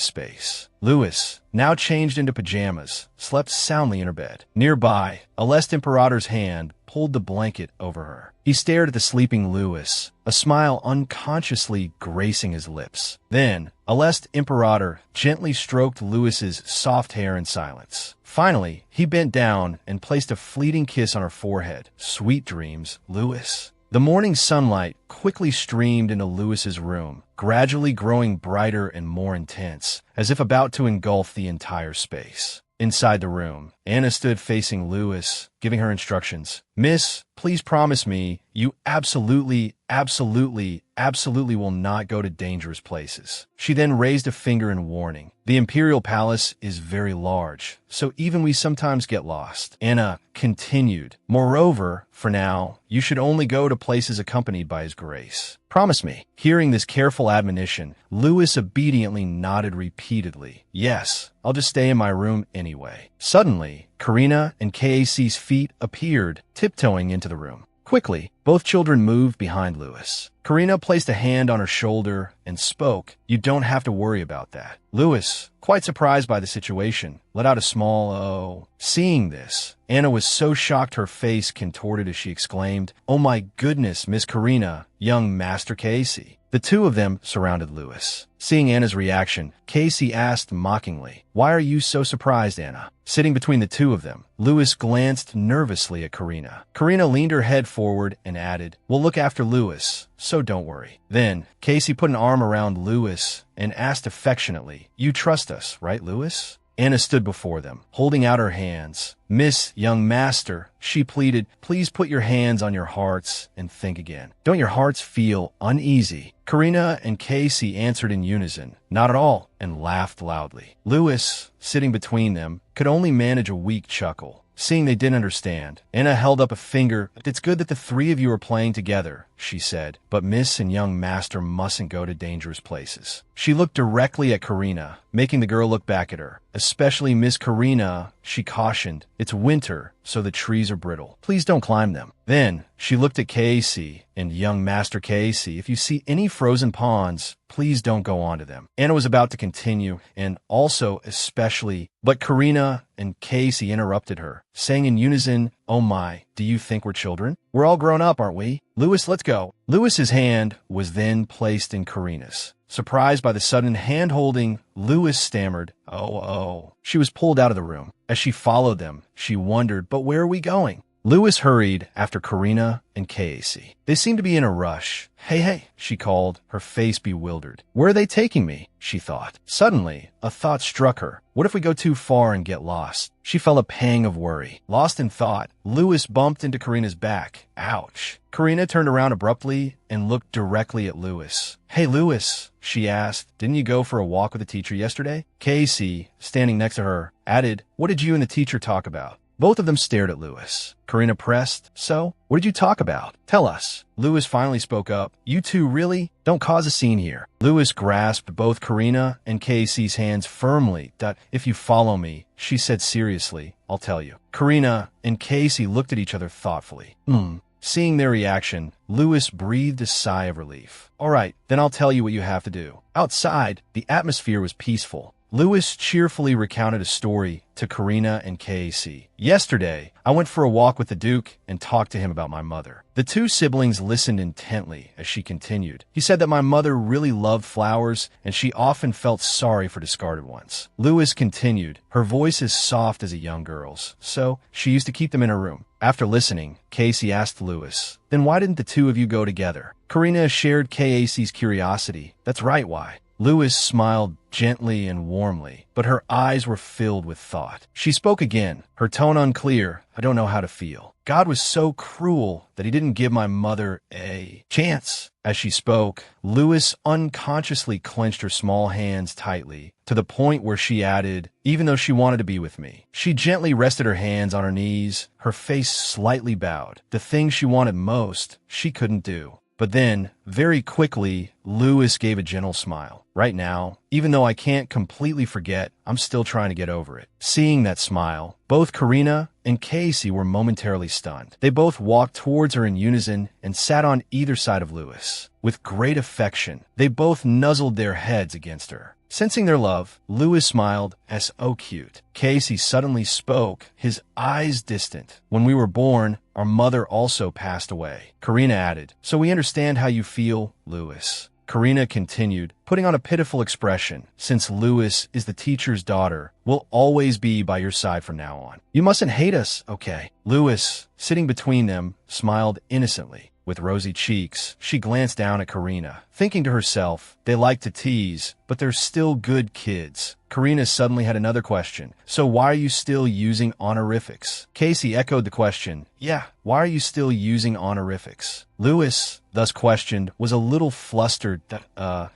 space. Lewis, now changed into pajamas, slept soundly in her bed. Nearby, Aleste Imperator's hand pulled the blanket over her. He stared at the sleeping Lewis, a smile unconsciously gracing his lips. Then, Aleste Imperator gently stroked Lewis's soft hair in silence. Finally, he bent down and placed a fleeting kiss on her forehead. Sweet dreams, Lewis. The morning sunlight quickly streamed into Lewis's room, gradually growing brighter and more intense, as if about to engulf the entire space. Inside the room, Anna stood facing Lewis, giving her instructions. Miss, please promise me you absolutely will not go to dangerous places. She then raised a finger in warning. The Imperial Palace is very large, so even we sometimes get lost. Anna continued. Moreover, for now, you should only go to places accompanied by His Grace. Promise me. Hearing this careful admonition, Lewis obediently nodded repeatedly. Yes, I'll just stay in my room anyway. Suddenly, Karina and KAC's feet appeared, tiptoeing into the room. Quickly, both children moved behind Lewis. Karina placed a hand on her shoulder and spoke, you don't have to worry about that. Lewis, quite surprised by the situation, let out a small oh. Seeing this, Anna was so shocked her face contorted as she exclaimed, oh my goodness, Miss Karina, young Master Casey. The two of them surrounded Lewis. Seeing Anna's reaction, Casey asked mockingly, why are you so surprised, Anna? Sitting between the two of them, Lewis glanced nervously at Karina. Karina leaned her head forward and added, we'll look after Lewis, so don't worry. Then, Casey put an arm around Lewis and asked affectionately, you trust us, right, Lewis? Anna stood before them, holding out her hands. Miss, young master, she pleaded, please put your hands on your hearts and think again. Don't your hearts feel uneasy? Karina and Casey answered in unison, not at all, and laughed loudly. Lewis, sitting between them, could only manage a weak chuckle. Seeing they didn't understand, Anna held up a finger. It's good that the three of you are playing together, she said, but Miss and young master mustn't go to dangerous places. She looked directly at Karina, making the girl look back at her. Especially Miss Karina, she cautioned. It's winter, so the trees are brittle. Please don't climb them. Then she looked at Casey and young Master Casey. If you see any frozen ponds, please don't go onto them. Anna was about to continue, and also especially, but Karina and Casey interrupted her, saying in unison, "Oh my, do you think we're children? We're all grown up, aren't we? Louis, let's go." Louis's hand was then placed in Karina's. Surprised by the sudden hand-holding, Louis stammered, "Oh." She was pulled out of the room. As she followed them, she wondered, but where are we going? Louis hurried after Karina and Casey. They seemed to be in a rush. Hey, she called, her face bewildered. Where are they taking me? She thought. Suddenly, a thought struck her. What if we go too far and get lost? She felt a pang of worry. Lost in thought, Louis bumped into Karina's back. Ouch. Karina turned around abruptly and looked directly at Louis. Hey, Louis, she asked, didn't you go for a walk with the teacher yesterday? Casey, standing next to her, added, what did you and the teacher talk about? Both of them stared at Louis. Karina pressed, so, what did you talk about? Tell us. Louis finally spoke up. You two really? Don't cause a scene here. Louis grasped both Karina and Casey's hands firmly. If you follow me, she said seriously, I'll tell you. Karina and Casey looked at each other thoughtfully. Seeing their reaction, Louis breathed a sigh of relief. All right, then I'll tell you what you have to do. Outside, the atmosphere was peaceful. Louis cheerfully recounted a story to Karina and Casey. Yesterday, I went for a walk with the Duke and talked to him about my mother. The two siblings listened intently as she continued. He said that my mother really loved flowers and she often felt sorry for discarded ones. Louis continued, her voice is soft as a young girl's, so she used to keep them in her room. After listening, Casey asked Louis, then why didn't the two of you go together? Karina shared Casey's curiosity. That's right, why? Louis smiled gently and warmly, but her eyes were filled with thought. She spoke again, her tone unclear. I don't know how to feel. God was so cruel that he didn't give my mother a chance. As she spoke, Louis unconsciously clenched her small hands tightly, to the point where she added, even though she wanted to be with me. She gently rested her hands on her knees, her face slightly bowed. The thing she wanted most, she couldn't do. But then, very quickly, Louis gave a gentle smile. Right now, even though I can't completely forget, I'm still trying to get over it. Seeing that smile, both Karina and Casey were momentarily stunned. They both walked towards her in unison and sat on either side of Louis. With great affection, they both nuzzled their heads against her. Sensing their love, Louis smiled as oh cute. Casey suddenly spoke, his eyes distant. When we were born, our mother also passed away. Karina added, so we understand how you feel, Louis. Karina continued, putting on a pitiful expression. Since Louis is the teacher's daughter, we'll always be by your side from now on. You mustn't hate us, okay? Louis, sitting between them, smiled innocently. With rosy cheeks, she glanced down at Karina, thinking to herself, they like to tease, but they're still good kids. Karina suddenly had another question. So why are you still using honorifics? Casey echoed the question. Yeah, why are you still using honorifics? Louis, thus questioned, was a little flustered.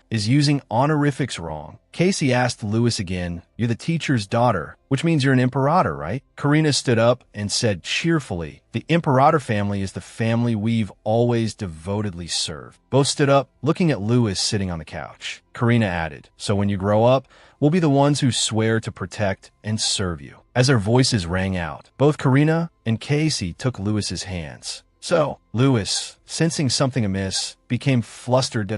Is using honorifics wrong? Casey asked Louis again, you're the teacher's daughter, which means you're an imperator, right? Karina stood up and said cheerfully, the imperator family is the family we've always devotedly served. Both stood up, looking at Louis sitting on the couch. Karina added, so when you grow up, we'll be the ones who swear to protect and serve you. As their voices rang out, both Karina and Casey took Louis's hands. So, Louis, sensing something amiss, became flustered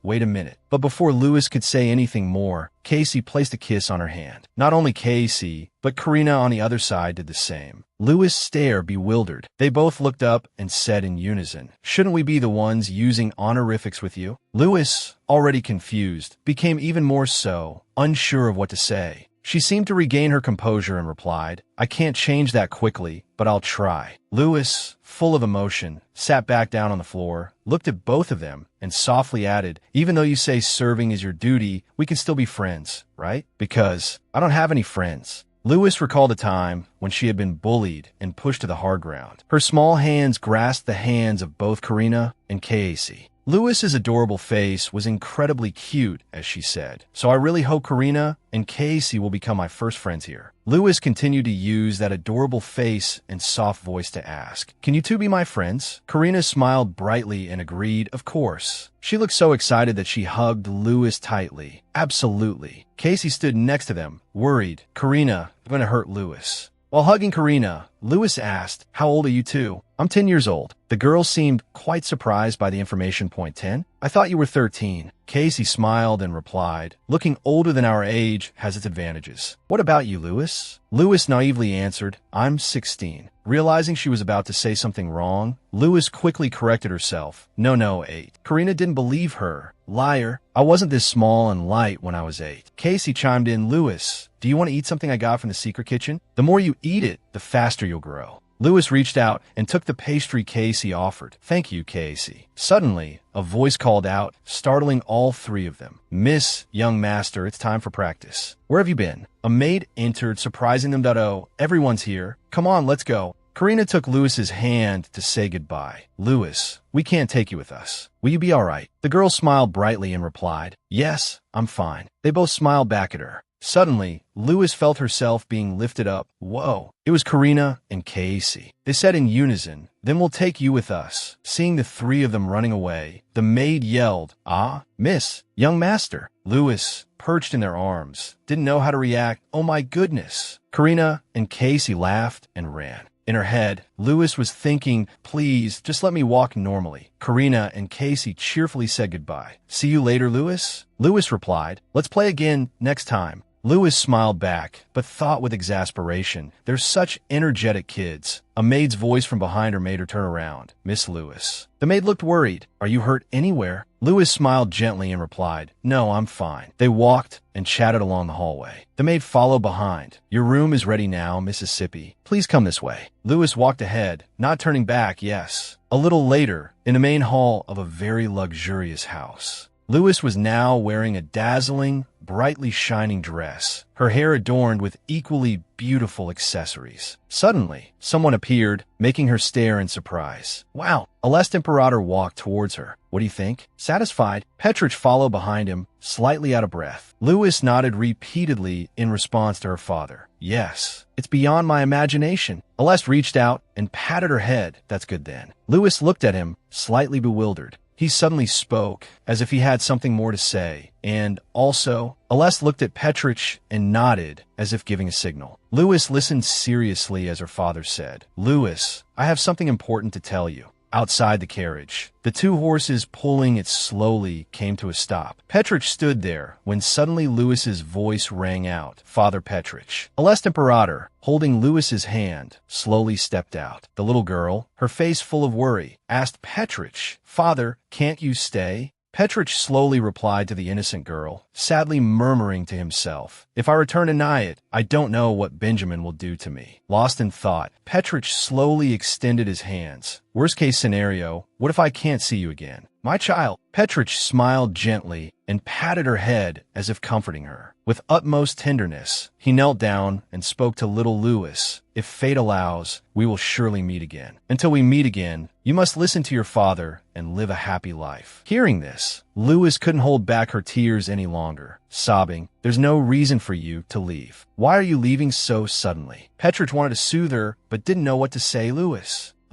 wait a minute. But before Louis could say anything more, Casey placed a kiss on her hand. Not only Casey, but Karina on the other side did the same. Louis stared bewildered. They both looked up and said in unison, shouldn't we be the ones using honorifics with you? Louis, already confused, became even more so, unsure of what to say. She seemed to regain her composure and replied, I can't change that quickly, but I'll try. Louis, full of emotion, sat back down on the floor, looked at both of them, and softly added, even though you say serving is your duty, we can still be friends, right? Because I don't have any friends. Louis recalled a time when she had been bullied and pushed to the hard ground. Her small hands grasped the hands of both Karina and Casey. Lewis's adorable face was incredibly cute as she said, "So I really hope Karina and Casey will become my first friends here." Lewis continued to use that adorable face and soft voice to ask, "Can you two be my friends?" Karina smiled brightly and agreed, "Of course." She looked so excited that she hugged Lewis tightly. "Absolutely." Casey stood next to them, worried. "Karina, I'm going to hurt Lewis." While hugging Karina, Lewis asked, "How old are you two?" "I'm 10 years old." The girl seemed quite surprised by the information. Point 10? "I thought you were 13. Casey smiled and replied, "Looking older than our age has its advantages." "What about you, Lewis?" Lewis naively answered, "I'm 16. Realizing she was about to say something wrong, Lewis quickly corrected herself. No, 8. Karina didn't believe her. "Liar. I wasn't this small and light when I was 8. Casey chimed in, "Lewis, do you want to eat something I got from the secret kitchen? The more you eat it, the faster you'll grow." Lewis reached out and took the pastry Casey offered. "Thank you, Casey." Suddenly, a voice called out, startling all three of them. "Miss, young master, it's time for practice." "Where have you been?" A maid entered, surprising them. "Oh, everyone's here. Come on, let's go." Karina took Lewis's hand to say goodbye. "Lewis, we can't take you with us. Will you be all right?" The girl smiled brightly and replied, "Yes, I'm fine." They both smiled back at her. Suddenly, Lewis felt herself being lifted up. Whoa! It was Karina and Casey. They said in unison, "Then we'll take you with us." Seeing the three of them running away, the maid yelled, "Ah, miss, young master." Lewis, perched in their arms, didn't know how to react. "Oh my goodness." Karina and Casey laughed and ran. In her head, Lewis was thinking, "Please, just let me walk normally." Karina and Casey cheerfully said goodbye. "See you later, Lewis." Lewis replied, "Let's play again next time." Lewis smiled back, but thought with exasperation, "They're such energetic kids." A maid's voice from behind her made her turn around. "Miss Lewis." The maid looked worried. "Are you hurt anywhere?" Lewis smiled gently and replied, "No, I'm fine." They walked and chatted along the hallway. The maid followed behind. "Your room is ready now, Mississippi. Please come this way." Lewis walked ahead, not turning back. Yes. A little later, in the main hall of a very luxurious house, Lewis was now wearing a dazzling, brightly shining dress, her hair adorned with equally beautiful accessories. Suddenly, someone appeared, making her stare in surprise. "Wow!" A last Imperator walked towards her. "What do you think?" Satisfied, Petrich followed behind him, slightly out of breath. Lewis nodded repeatedly in response to her father. "Yes, it's beyond my imagination." Aleste reached out and patted her head. "That's good then." Lewis looked at him, slightly bewildered. He suddenly spoke, as if he had something more to say, and also, Aleste looked at Petrich and nodded, as if giving a signal. Lewis listened seriously as her father said, "Lewis, I have something important to tell you." Outside the carriage, the two horses pulling it slowly came to a stop. Petrich stood there when suddenly Lewis's voice rang out. "Father Petrich." Aleste Imperator, holding Lewis's hand, slowly stepped out. The little girl, her face full of worry, asked Petrich, "Father, can't you stay?" Petrich slowly replied to the innocent girl, sadly murmuring to himself, "If I return to Nyack, I don't know what Benjamin will do to me." Lost in thought, Petrich slowly extended his hands. "Worst case scenario, what if I can't see you again?" "My child." Petrich smiled gently and patted her head as if comforting her. With utmost tenderness, he knelt down and spoke to little Lewis. "If fate allows, we will surely meet again. Until we meet again, you must listen to your father and live a happy life." Hearing this, Lewis couldn't hold back her tears any longer, sobbing, "There's no reason for you to leave. Why are you leaving so suddenly?" Petrich wanted to soothe her, but didn't know what to say.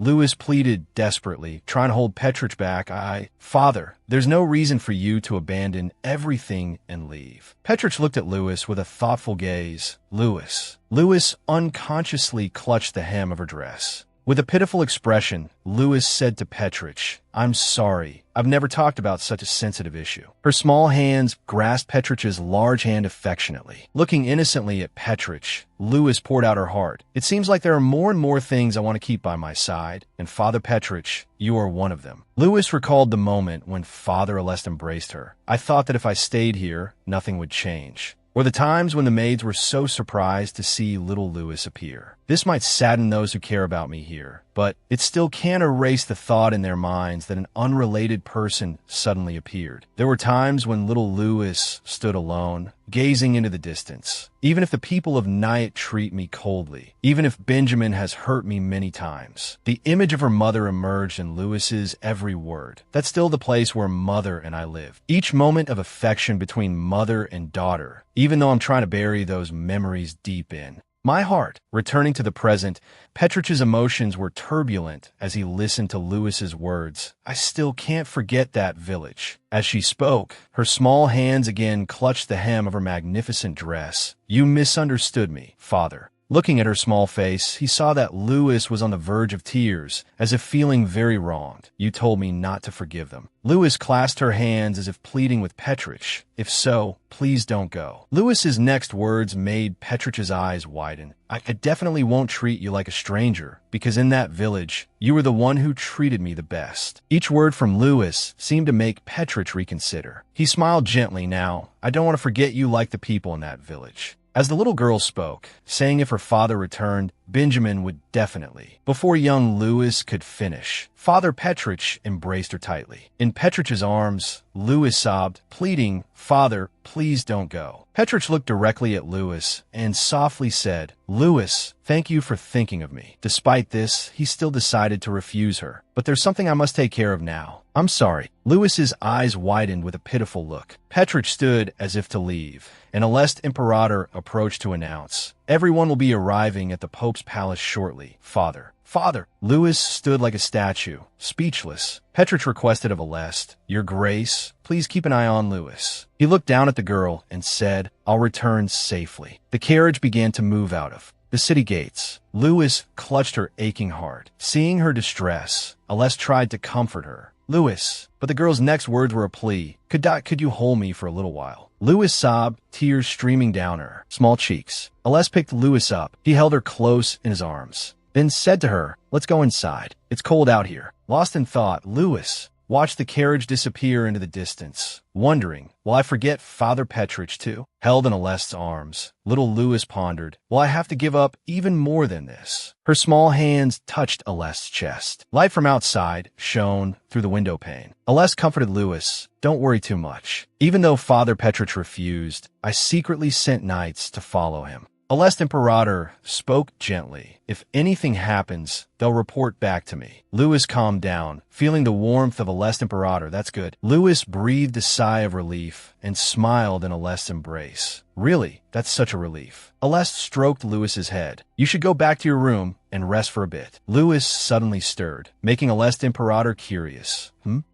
Lewis pleaded desperately, trying to hold Petrich back. Father, there's no reason for you to abandon everything and leave." Petrich looked at Lewis with a thoughtful gaze. Lewis unconsciously clutched the hem of her dress. With a pitiful expression, Lewis said to Petrich, "I'm sorry. I've never talked about such a sensitive issue." Her small hands grasped Petrich's large hand affectionately. Looking innocently at Petrich, Lewis poured out her heart. "It seems like there are more and more things I want to keep by my side, and Father Petrich, you are one of them." Lewis recalled the moment when Father Aleste embraced her. "I thought that if I stayed here, nothing would change." Or the times when the maids were so surprised to see little Lewis appear. This might sadden those who care about me here, but it still can't erase the thought in their minds that an unrelated person suddenly appeared. There were times when little Lewis stood alone, gazing into the distance. Even if the people of Nyack treat me coldly, even if Benjamin has hurt me many times, the image of her mother emerged in Lewis's every word. That's still the place where mother and I live. Each moment of affection between mother and daughter, even though I'm trying to bury those memories deep in my heart. Returning to the present, Petrich's emotions were turbulent as he listened to Lewis's words. I still can't forget that village. As she spoke, her small hands again clutched the hem of her magnificent dress. You misunderstood me, father. Looking at her small face, he saw that Lewis was on the verge of tears, as if feeling very wronged. You told me not to forgive them. Lewis clasped her hands as if pleading with Petrich. If so, please don't go. Lewis's next words made Petrich's eyes widen. I definitely won't treat you like a stranger, because in that village, you were the one who treated me the best. Each word from Lewis seemed to make Petrich reconsider. He smiled gently. Now, I don't want to forget you like the people in that village. As the little girl spoke, saying if her father returned, Benjamin would definitely. Before young Lewis could finish, Father Petrich embraced her tightly. In Petrich's arms, Lewis sobbed, pleading, Father, please don't go. Petrich looked directly at Lewis and softly said, Lewis, thank you for thinking of me. Despite this, he still decided to refuse her. But there's something I must take care of now. I'm sorry. Lewis's eyes widened with a pitiful look. Petrich stood as if to leave, and a lest imperator approached to announce, everyone will be arriving at the Pope's palace shortly, Father. Father! Lewis stood like a statue, speechless. Petrich requested of Aleste, Your Grace, please keep an eye on Lewis. He looked down at the girl and said, I'll return safely. The carriage began to move out of the city gates. Lewis clutched her aching heart. Seeing her distress, Aleste tried to comfort her. Lewis, but the girl's next words were a plea. Could you hold me for a little while? Lewis sobbed, tears streaming down her small cheeks. Aleste picked Lewis up. He held her close in his arms, then said to her, Let's go inside. It's cold out here. Lost in thought, Lewis watched the carriage disappear into the distance, wondering, will I forget Father Petrich too? Held in Aleste's arms, little Lewis pondered, will I have to give up even more than this? Her small hands touched Aleste's chest. Light from outside shone through the window pane. Aleste comforted Lewis, don't worry too much. Even though Father Petrich refused, I secretly sent knights to follow him. Aleste Imperator spoke gently. If anything happens, they'll report back to me. Lewis calmed down, feeling the warmth of Aleste Imperator. That's good. Lewis breathed a sigh of relief and smiled in Aleste's embrace. Really, that's such a relief. Aleste stroked Lewis's head. You should go back to your room and rest for a bit. Lewis suddenly stirred, making Aleste Imperator curious.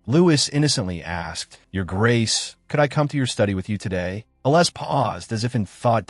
Lewis innocently asked, Your Grace, could I come to your study with you today? Aleste paused as if in thought.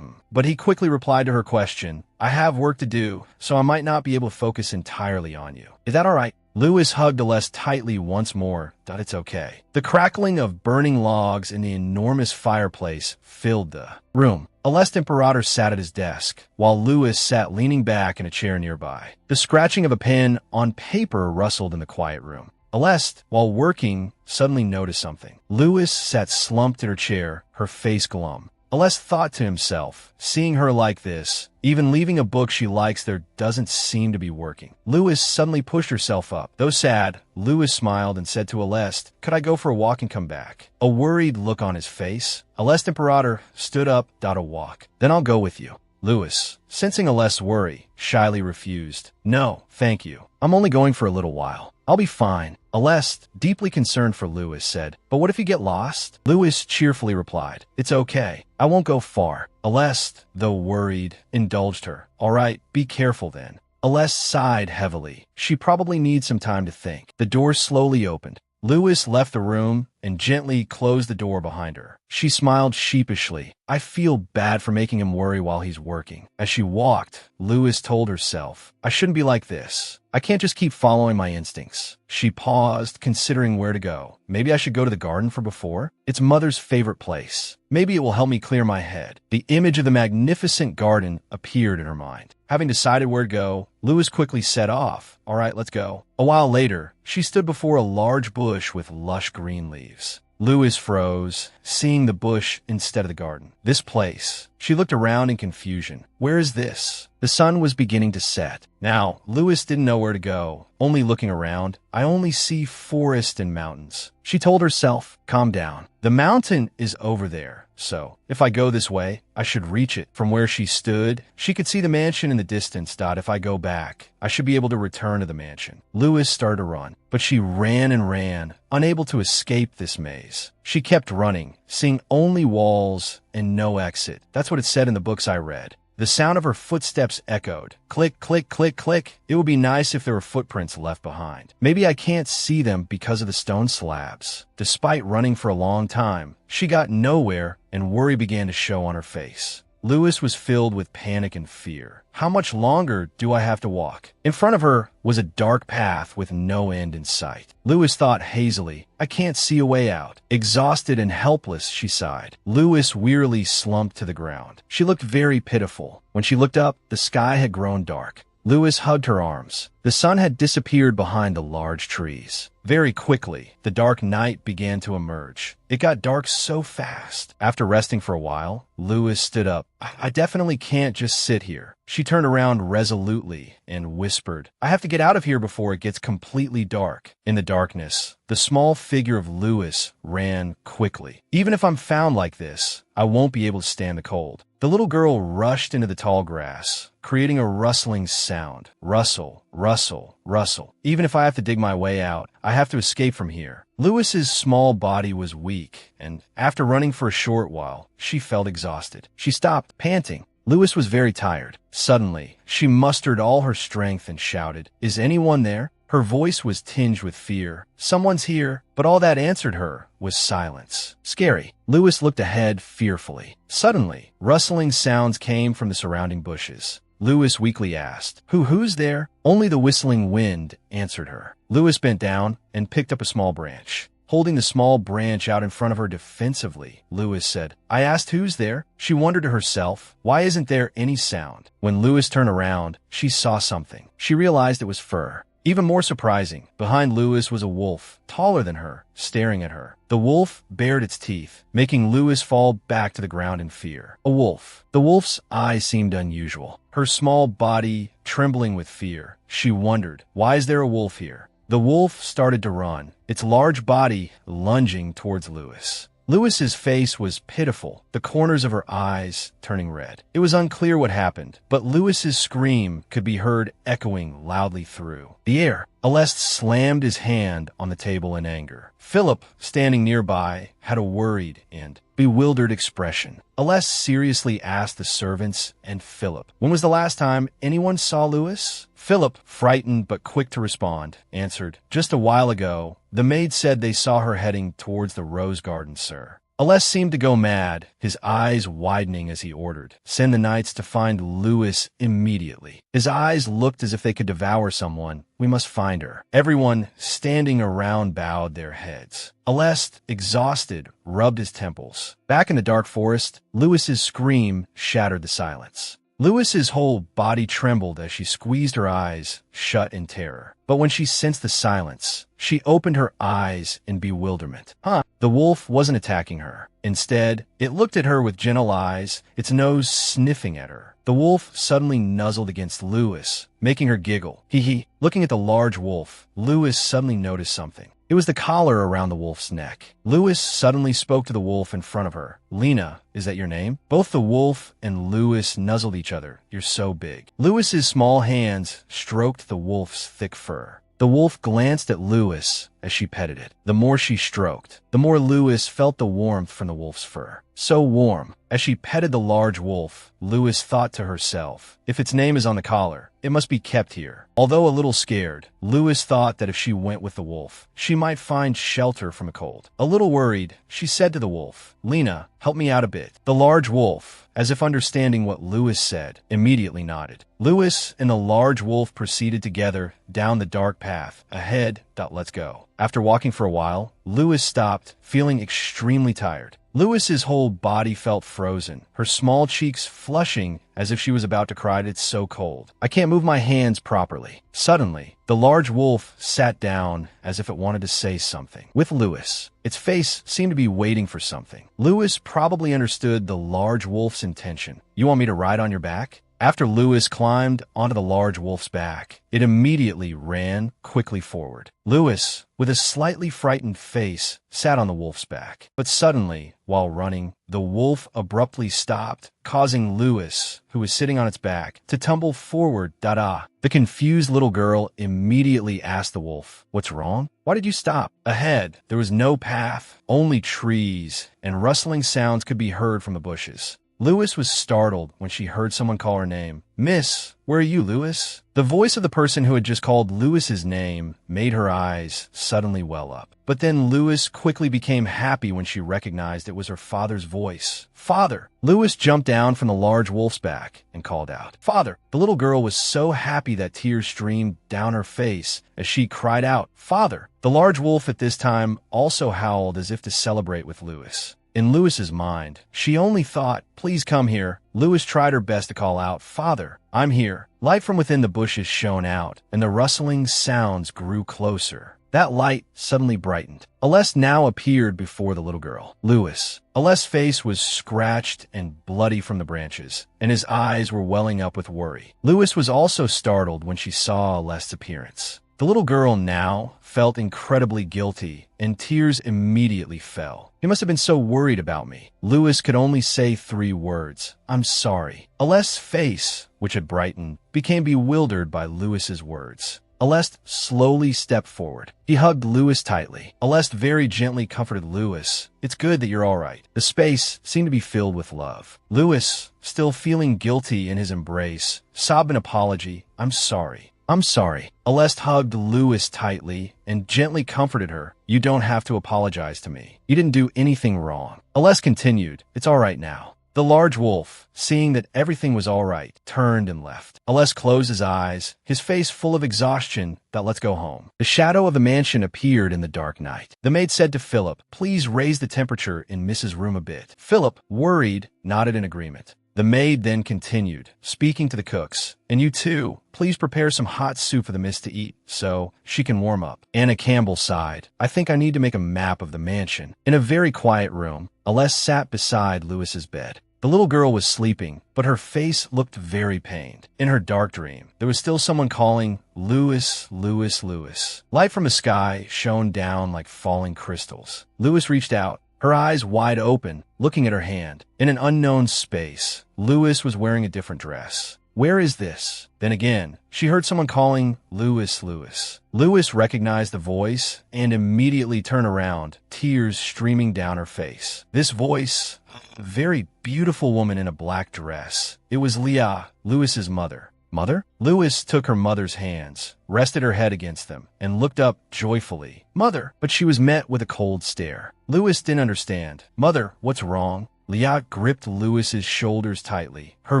But he quickly replied to her question, I have work to do, so I might not be able to focus entirely on you. Is that all right? Lewis hugged Aleste tightly once more. It's okay. The crackling of burning logs in the enormous fireplace filled the room. Aleste Imperator sat at his desk, while Lewis sat leaning back in a chair nearby. The scratching of a pen on paper rustled in the quiet room. Aleste, while working, suddenly noticed something. Lewis sat slumped in her chair, her face glum. Aleste thought to himself, seeing her like this, even leaving a book she likes there doesn't seem to be working. Lewis suddenly pushed herself up. Though sad, Lewis smiled and said to Aleste, Could I go for a walk and come back? A worried look on his face, Aleste Imperator stood up. A walk. Then I'll go with you. Lewis, sensing Aleste's worry, shyly refused. No, thank you. I'm only going for a little while. I'll be fine. Aleste, deeply concerned for Lewis, said, But what if you get lost? Lewis cheerfully replied, It's okay. I won't go far. Aleste, though worried, indulged her. All right, be careful then. Aleste sighed heavily. She probably needs some time to think. The door slowly opened. Lewis left the room and gently closed the door behind her. She smiled sheepishly. I feel bad for making him worry while he's working. As she walked, Lewis told herself, I shouldn't be like this. I can't just keep following my instincts. She paused, considering where to go. Maybe I should go to the garden for before? It's Mother's favorite place. Maybe it will help me clear my head. The image of the magnificent garden appeared in her mind. Having decided where to go, Lewis quickly set off. All right, let's go. A while later, she stood before a large bush with lush green leaves. Lewis froze, seeing the bush instead of the garden. This place. She looked around in confusion. Where is this? The sun was beginning to set. Now, Lewis didn't know where to go. Only looking around, I only see forest and mountains. She told herself, calm down. The mountain is over there, So, if I go this way, I should reach it. From where she stood, she could see the mansion in the distance. If I go back, I should be able to return to the mansion. Lewis started to run, but she ran and ran, unable to escape this maze. She kept running, seeing only walls and no exit. That's what it said in the books I read. The sound of her footsteps echoed. Click, click, click, click. It would be nice if there were footprints left behind. Maybe I can't see them because of the stone slabs. Despite running for a long time, she got nowhere and worry began to show on her face. Lewis was filled with panic and fear. How much longer do I have to walk? In front of her was a dark path with no end in sight. Lewis thought hazily, I can't see a way out. Exhausted and helpless, she sighed. Lewis wearily slumped to the ground. She looked very pitiful. When she looked up, the sky had grown dark. Lewis hugged her arms. The sun had disappeared behind the large trees. Very quickly, the dark night began to emerge. It got dark so fast. After resting for a while, Lewis stood up. I definitely can't just sit here. She turned around resolutely and whispered, I have to get out of here before it gets completely dark. In the darkness, the small figure of Lewis ran quickly. Even if I'm found like this, I won't be able to stand the cold. The little girl rushed into the tall grass, creating a rustling sound. Rustle, rustle, rustle. Even if I have to dig my way out, I have to escape from here. Lewis's small body was weak, and after running for a short while, she felt exhausted. She stopped, panting. Lewis was very tired. Suddenly, she mustered all her strength and shouted, Is anyone there? Her voice was tinged with fear. Someone's here, but all that answered her was silence. Scary. Lewis looked ahead fearfully. Suddenly, rustling sounds came from the surrounding bushes. Lewis weakly asked, Who's there? Only the whistling wind answered her. Lewis bent down and picked up a small branch. Holding the small branch out in front of her defensively, Lewis said, I asked who's there? She wondered to herself, why isn't there any sound? When Lewis turned around, she saw something. She realized it was fur. Even more surprising, behind Lewis was a wolf, taller than her, staring at her. The wolf bared its teeth, making Lewis fall back to the ground in fear. A wolf. The wolf's eyes seemed unusual, her small body trembling with fear. She wondered, why is there a wolf here? The wolf started to run, its large body lunging towards Lewis. Lewis's face was pitiful, the corners of her eyes turning red. It was unclear what happened, but Lewis's scream could be heard echoing loudly through the air. Alest slammed his hand on the table in anger. Philip, standing nearby, had a worried and bewildered expression. Alest seriously asked the servants and Philip, when was the last time anyone saw Lewis? Philip, frightened but quick to respond, answered, just a while ago. The maid said they saw her heading towards the rose garden, sir. Alest seemed to go mad, his eyes widening as he ordered, send the knights to find Lewis immediately. His eyes looked as if they could devour someone. We must find her. Everyone standing around bowed their heads. Alest, exhausted, rubbed his temples. Back in the dark forest, Lewis's scream shattered the silence. Lewis's whole body trembled as she squeezed her eyes shut in terror. But when she sensed the silence, she opened her eyes in bewilderment. The wolf wasn't attacking her. Instead, it looked at her with gentle eyes, its nose sniffing at her. The wolf suddenly nuzzled against Lewis, making her giggle. Hee. Looking at the large wolf, Lewis suddenly noticed something. It was the collar around the wolf's neck. Lewis suddenly spoke to the wolf in front of her. Lena, is that your name? Both the wolf and Lewis nuzzled each other. You're so big. Lewis's small hands stroked the wolf's thick fur. The wolf glanced at Lewis as she petted it. The more she stroked, the more Lewis felt the warmth from the wolf's fur. So warm. As she petted the large wolf, Lewis thought to herself, if its name is on the collar, it must be kept here. Although a little scared, Lewis thought that if she went with the wolf, she might find shelter from a cold. A little worried, she said to the wolf, Lena, help me out a bit. The large wolf, as if understanding what Lewis said, immediately nodded. Lewis and the large wolf proceeded together down the dark path. Ahead. Let's go. After walking for a while, Lewis stopped, feeling extremely tired. Lewis's whole body felt frozen, her small cheeks flushing as if she was about to cry. It's so cold. I can't move my hands properly. Suddenly, the large wolf sat down as if it wanted to say something. With Lewis, its face seemed to be waiting for something. Lewis probably understood the large wolf's intention. You want me to ride on your back? After Lewis climbed onto the large wolf's back, it immediately ran quickly forward. Lewis, with a slightly frightened face, sat on the wolf's back. But suddenly, while running, the wolf abruptly stopped, causing Lewis, who was sitting on its back, to tumble forward. Da-da. The confused little girl immediately asked the wolf, "What's wrong? Why did you stop?" Ahead, there was no path, only trees, and rustling sounds could be heard from the bushes. Lewis was startled when she heard someone call her name. "Miss, where are you, Lewis?" The voice of the person who had just called Lewis's name made her eyes suddenly well up. But then Lewis quickly became happy when she recognized it was her father's voice. "Father!" Lewis jumped down from the large wolf's back and called out, "Father!" The little girl was so happy that tears streamed down her face as she cried out, "Father!" The large wolf at this time also howled as if to celebrate with Lewis. In Lewis's mind, she only thought, "Please come here." Lewis tried her best to call out, "Father, I'm here." Light from within the bushes shone out, and the rustling sounds grew closer. That light suddenly brightened. Alest now appeared before the little girl. Lewis. Alest's face was scratched and bloody from the branches, and his eyes were welling up with worry. Lewis was also startled when she saw Alest's appearance. The little girl now felt incredibly guilty, and tears immediately fell. "He must have been so worried about me." Lewis could only say 3 words, "I'm sorry." Alest's face, which had brightened, became bewildered by Lewis's words. Alest slowly stepped forward. He hugged Lewis tightly. Alest very gently comforted Lewis. "It's good that you're all right." The space seemed to be filled with love. Lewis, still feeling guilty in his embrace, sobbed an apology. "I'm sorry. I'm sorry." Alest hugged Lewis tightly and gently comforted her. "You don't have to apologize to me. You didn't do anything wrong." Alest continued, "It's all right now." The large wolf, seeing that everything was all right, turned and left. Alest closed his eyes, his face full of exhaustion. "Let's go home." The shadow of the mansion appeared in the dark night. The maid said to Philip, "Please raise the temperature in Mrs. Room a bit." Philip, worried, nodded in agreement. The maid then continued, speaking to the cooks, "And you too, please prepare some hot soup for the miss to eat, so she can warm up." Anna Campbell sighed, "I think I need to make a map of the mansion." In a very quiet room, Alest sat beside Lewis's bed. The little girl was sleeping, but her face looked very pained. In her dark dream, there was still someone calling, "Lewis, Lewis, Lewis." Light from the sky shone down like falling crystals. Lewis reached out, her eyes wide open, looking at her hand. In an unknown space, Lewis was wearing a different dress. "Where is this?" Then again, she heard someone calling, "Lewis, Lewis." Lewis recognized the voice and immediately turned around, tears streaming down her face. This voice, a very beautiful woman in a black dress. It was Leah, Lewis's mother. "Mother?" Lewis took her mother's hands, rested her head against them, and looked up joyfully. "Mother!" But she was met with a cold stare. Lewis didn't understand. "Mother, what's wrong?" Leah gripped Lewis's shoulders tightly, her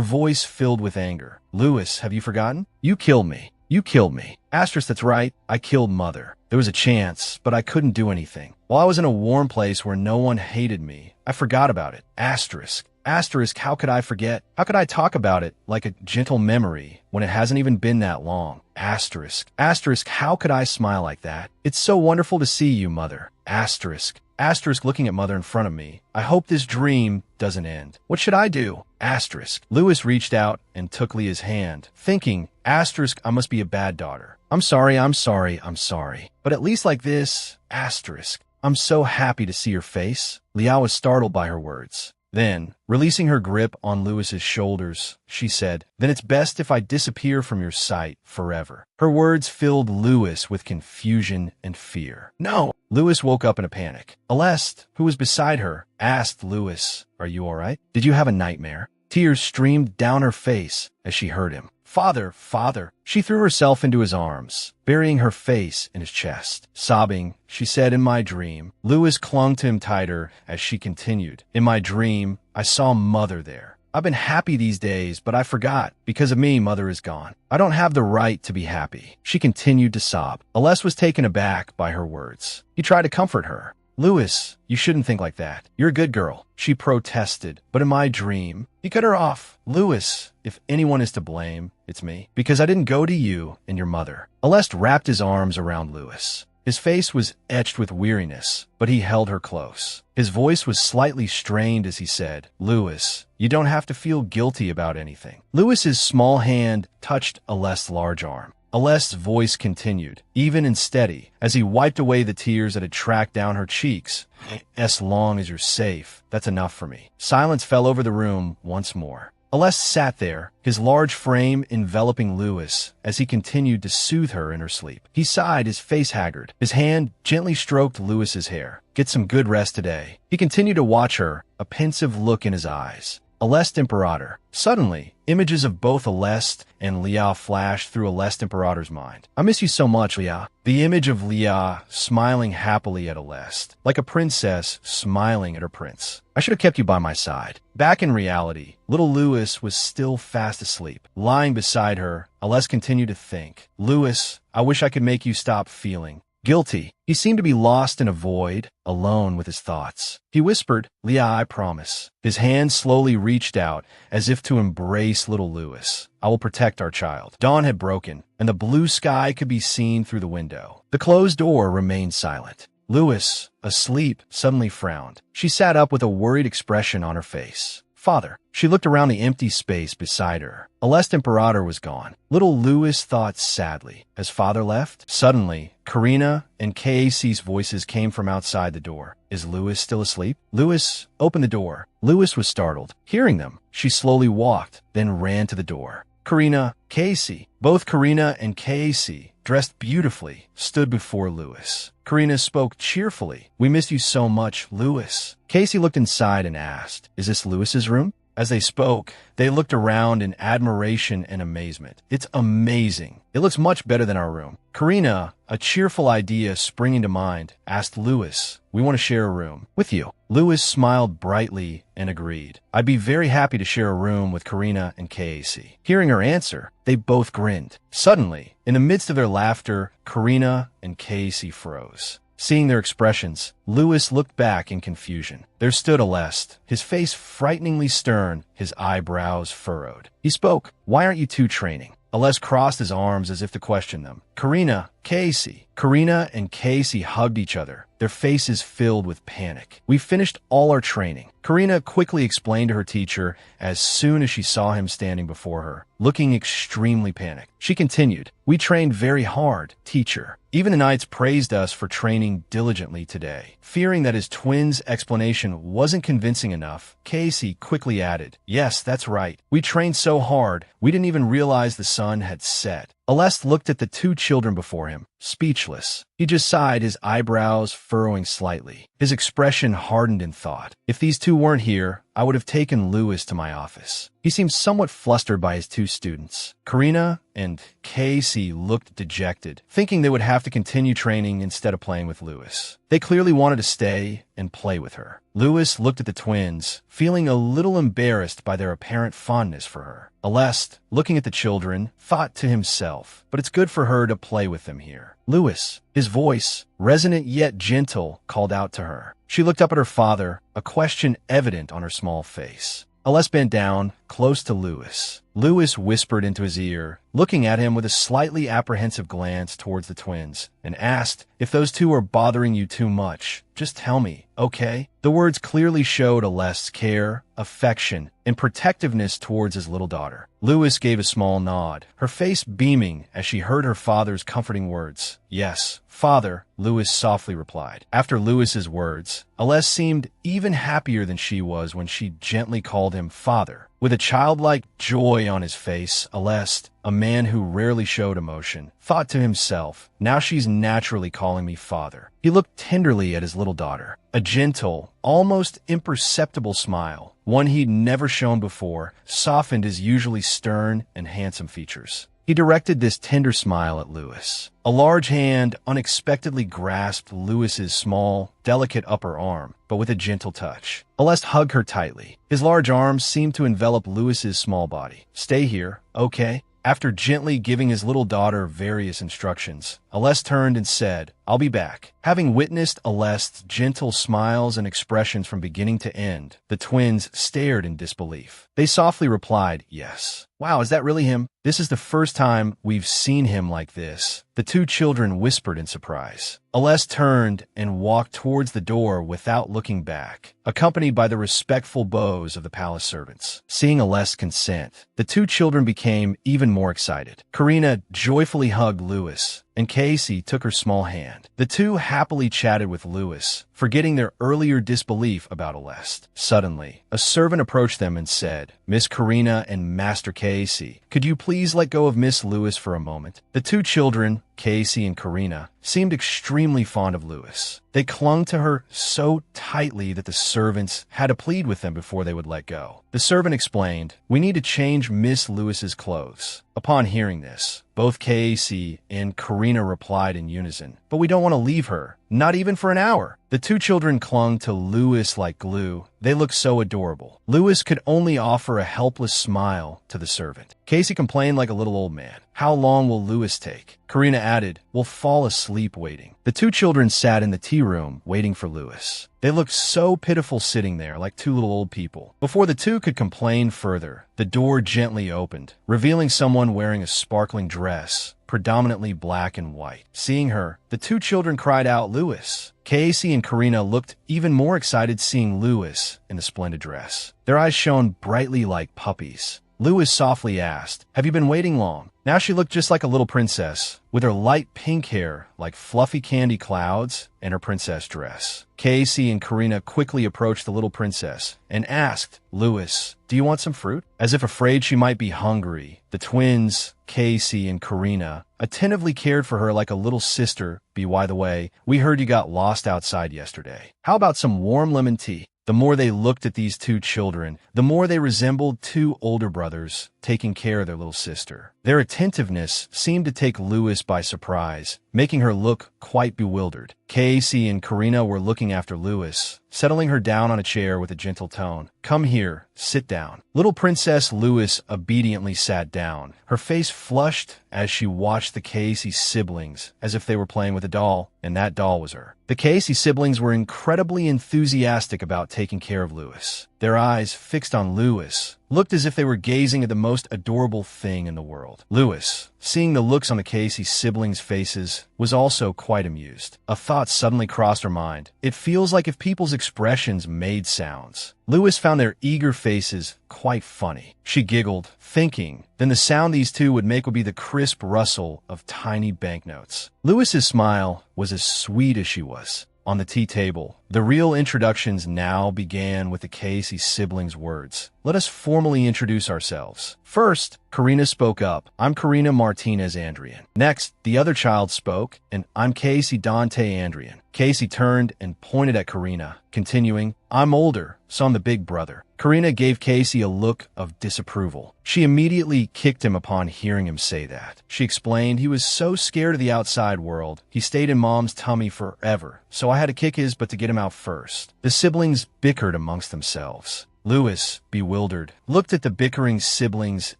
voice filled with anger. "Lewis, have you forgotten? You killed me. You killed me." Asterisk, that's right. I killed Mother. There was a chance, but I couldn't do anything. While I was in a warm place where no one hated me, I forgot about it. Asterisk. Asterisk, how could I forget? How could I talk about it like a gentle memory when it hasn't even been that long? Asterisk. Asterisk, how could I smile like that? It's so wonderful to see you, Mother. Asterisk. Asterisk, looking at Mother in front of me. I hope this dream doesn't end. What should I do? Asterisk. Lewis reached out and took Leah's hand, thinking, asterisk, I must be a bad daughter. I'm sorry, I'm sorry, I'm sorry. But at least like this, asterisk. I'm so happy to see your face. Leah was startled by her words. Then, releasing her grip on Lewis's shoulders, she said, "Then it's best if I disappear from your sight forever." Her words filled Lewis with confusion and fear. "No!" Lewis woke up in a panic. Alest, who was beside her, asked Lewis, "Are you all right? Did you have a nightmare?" Tears streamed down her face as she heard him. "Father, father." She threw herself into his arms, burying her face in his chest. Sobbing, she said, "In my dream." Lewis clung to him tighter as she continued. "In my dream, I saw Mother there. I've been happy these days, but I forgot. Because of me, Mother is gone. I don't have the right to be happy." She continued to sob. Alest was taken aback by her words. He tried to comfort her. "Lewis, you shouldn't think like that. You're a good girl," she protested. "But in my dream," he cut her off. "Lewis, if anyone is to blame, it's me. Because I didn't go to you and your mother." Alest wrapped his arms around Lewis. His face was etched with weariness, but he held her close. His voice was slightly strained as he said, "Louis, you don't have to feel guilty about anything." Louis's small hand touched Ales's large arm. Ales's voice continued, even and steady, as he wiped away the tears that had tracked down her cheeks. "As long as you're safe, that's enough for me." Silence fell over the room once more. Ales sat there, his large frame enveloping Louis as he continued to soothe her in her sleep. He sighed, his face haggard. His hand gently stroked Louis's hair. "Get some good rest today." He continued to watch her, a pensive look in his eyes. Aleste Imperator. Suddenly, images of both Aleste and Leah flashed through Aleste Imperator's mind. "I miss you so much, Leah." The image of Leah smiling happily at Aleste, like a princess smiling at her prince. "I should have kept you by my side." Back in reality, little Louis was still fast asleep. Lying beside her, Aleste continued to think. "Louis, I wish I could make you stop feeling guilty." He seemed to be lost in a void, alone with his thoughts. He whispered, "Leah, I promise." His hand slowly reached out, as if to embrace little Louis. "I will protect our child." Dawn had broken, and the blue sky could be seen through the window. The closed door remained silent. Louis, asleep, suddenly frowned. She sat up with a worried expression on her face. "Father." She looked around the empty space beside her. Aleste Imperator was gone. Little Louis thought sadly. Has father left? Suddenly, Karina and KAC's voices came from outside the door. "Is Louis still asleep?" "Louis, open the door." Louis was startled. Hearing them, she slowly walked, then ran to the door. Karina, KAC. Both Karina and KAC, dressed beautifully, stood before Louis. Karina spoke cheerfully. "We miss you so much, Louis." Casey looked inside and asked, "Is this Louis's room?" As they spoke, they looked around in admiration and amazement. "It's amazing. It looks much better than our room." Karina, a cheerful idea springing to mind, asked Louis, "We want to share a room with you." Louis smiled brightly and agreed. "I'd be very happy to share a room with Karina and KAC." Hearing her answer, they both grinned. Suddenly, in the midst of their laughter, Karina and KAC froze. Seeing their expressions, Louis looked back in confusion. There stood Aleste, his face frighteningly stern, his eyebrows furrowed. He spoke, "Why aren't you two training?" Aleste crossed his arms as if to question them. Karina, KAC. Karina and KAC hugged each other, their faces filled with panic. "We finished all our training." Karina quickly explained to her teacher as soon as she saw him standing before her, looking extremely panicked. She continued, "We trained very hard, teacher. Even the knights praised us for training diligently today." Fearing that his twin's explanation wasn't convincing enough, Casey quickly added, "Yes, that's right. We trained so hard, we didn't even realize the sun had set." Aleste looked at the two children before him, speechless. He just sighed, his eyebrows furrowing slightly. His expression hardened in thought. "If these two weren't here, I would have taken Louis to my office." He seemed somewhat flustered by his two students. Karina and Casey looked dejected, thinking they would have to continue training instead of playing with Louis. They clearly wanted to stay and play with her. Louis looked at the twins, feeling a little embarrassed by their apparent fondness for her. Aleste, looking at the children, thought to himself, "But it's good for her to play with them here." "Louis," his voice, resonant yet gentle, called out to her. She looked up at her father, a question evident on her small face. Aleste bent down, close to Louis. Louis whispered into his ear, looking at him with a slightly apprehensive glance towards the twins, and asked, "If those two are bothering you too much, just tell me, okay?" The words clearly showed Aleste's care, affection, and protectiveness towards his little daughter. Louis gave a small nod, her face beaming as she heard her father's comforting words. "Yes, father," Louis softly replied. After Louis's words, Aleste seemed even happier than she was when she gently called him father. With a childlike joy on his face, Aleste, a man who rarely showed emotion, thought to himself, "Now she's naturally calling me father." He looked tenderly at his little daughter. A gentle, almost imperceptible smile, one he'd never shown before, softened his usually stern and handsome features. He directed this tender smile at Louis. A large hand unexpectedly grasped Louis's small, delicate upper arm, but with a gentle touch. Aleste hugged her tightly. His large arms seemed to envelop Louis's small body. "Stay here, okay?" After gently giving his little daughter various instructions, Alest turned and said, "I'll be back." Having witnessed Alest's gentle smiles and expressions from beginning to end, the twins stared in disbelief. They softly replied, "Yes." "Wow, is that really him? This is the first time we've seen him like this," the two children whispered in surprise. Alest turned and walked towards the door without looking back, accompanied by the respectful bows of the palace servants. Seeing Alest consent, the two children became even more excited. Karina joyfully hugged Louis, and Casey took her small hand. The two happily chatted with Louis, forgetting their earlier disbelief about Alest. Suddenly, a servant approached them and said, "Miss Karina and Master Casey, could you please let go of Miss Louis for a moment?" The two children, Casey and Karina, seemed extremely fond of Louis. They clung to her so tightly that the servants had to plead with them before they would let go. The servant explained, "We need to change Miss Louis's clothes." Upon hearing this, both Casey and Karina replied in unison, "But we don't want to leave her, not even for an hour." The two children clung to Louis like glue. They looked so adorable. Louis could only offer a helpless smile to the servant. Casey complained like a little old man. "How long will Louis take?" Karina added, "We'll fall asleep waiting." The two children sat in the tea room waiting for Louis. They looked so pitiful sitting there like two little old people. Before the two could complain further, the door gently opened, revealing someone wearing a sparkling dress, predominantly black and white. Seeing her, the two children cried out, "Louis!" Casey and Karina looked even more excited seeing Louis in the splendid dress. Their eyes shone brightly like puppies. Louis softly asked, "Have you been waiting long?" Now she looked just like a little princess, with her light pink hair like fluffy candy clouds and her princess dress. Casey and Karina quickly approached the little princess and asked, "Louis, do you want some fruit?" As if afraid she might be hungry, the twins, Casey and Karina, attentively cared for her like a little sister. By the way, we heard you got lost outside yesterday. How about some warm lemon tea? The more they looked at these two children, the more they resembled two older brothers taking care of their little sister. Their attentiveness seemed to take Louis by surprise, making her look quite bewildered. Casey and Karina were looking after Louis, settling her down on a chair with a gentle tone. "Come here, sit down." Little Princess Louis obediently sat down, her face flushed as she watched the Casey siblings as if they were playing with a doll, and that doll was her. The Casey siblings were incredibly enthusiastic about taking care of Louis. Their eyes, fixed on Louis, looked as if they were gazing at the most adorable thing in the world. Louis, seeing the looks on the Casey siblings' faces, was also quite amused. A thought suddenly crossed her mind. It feels like if people's expressions made sounds. Louis found their eager faces quite funny. She giggled, thinking, then the sound these two would make would be the crisp rustle of tiny banknotes. Louis's smile was as sweet as she was. On the tea table, the real introductions now began with the Casey siblings' words. "Let us formally introduce ourselves." First, Karina spoke up. "I'm Karina Martinez Andrian." Next, the other child spoke, and "I'm Casey Dante Andrian." Casey turned and pointed at Karina, continuing, "I'm older, so I'm the big brother." Karina gave Casey a look of disapproval. She immediately kicked him upon hearing him say that. She explained he was so scared of the outside world, he stayed in Mom's tummy forever, so I had to kick his butt to get him out first. The siblings bickered amongst themselves. Louis, bewildered, looked at the bickering siblings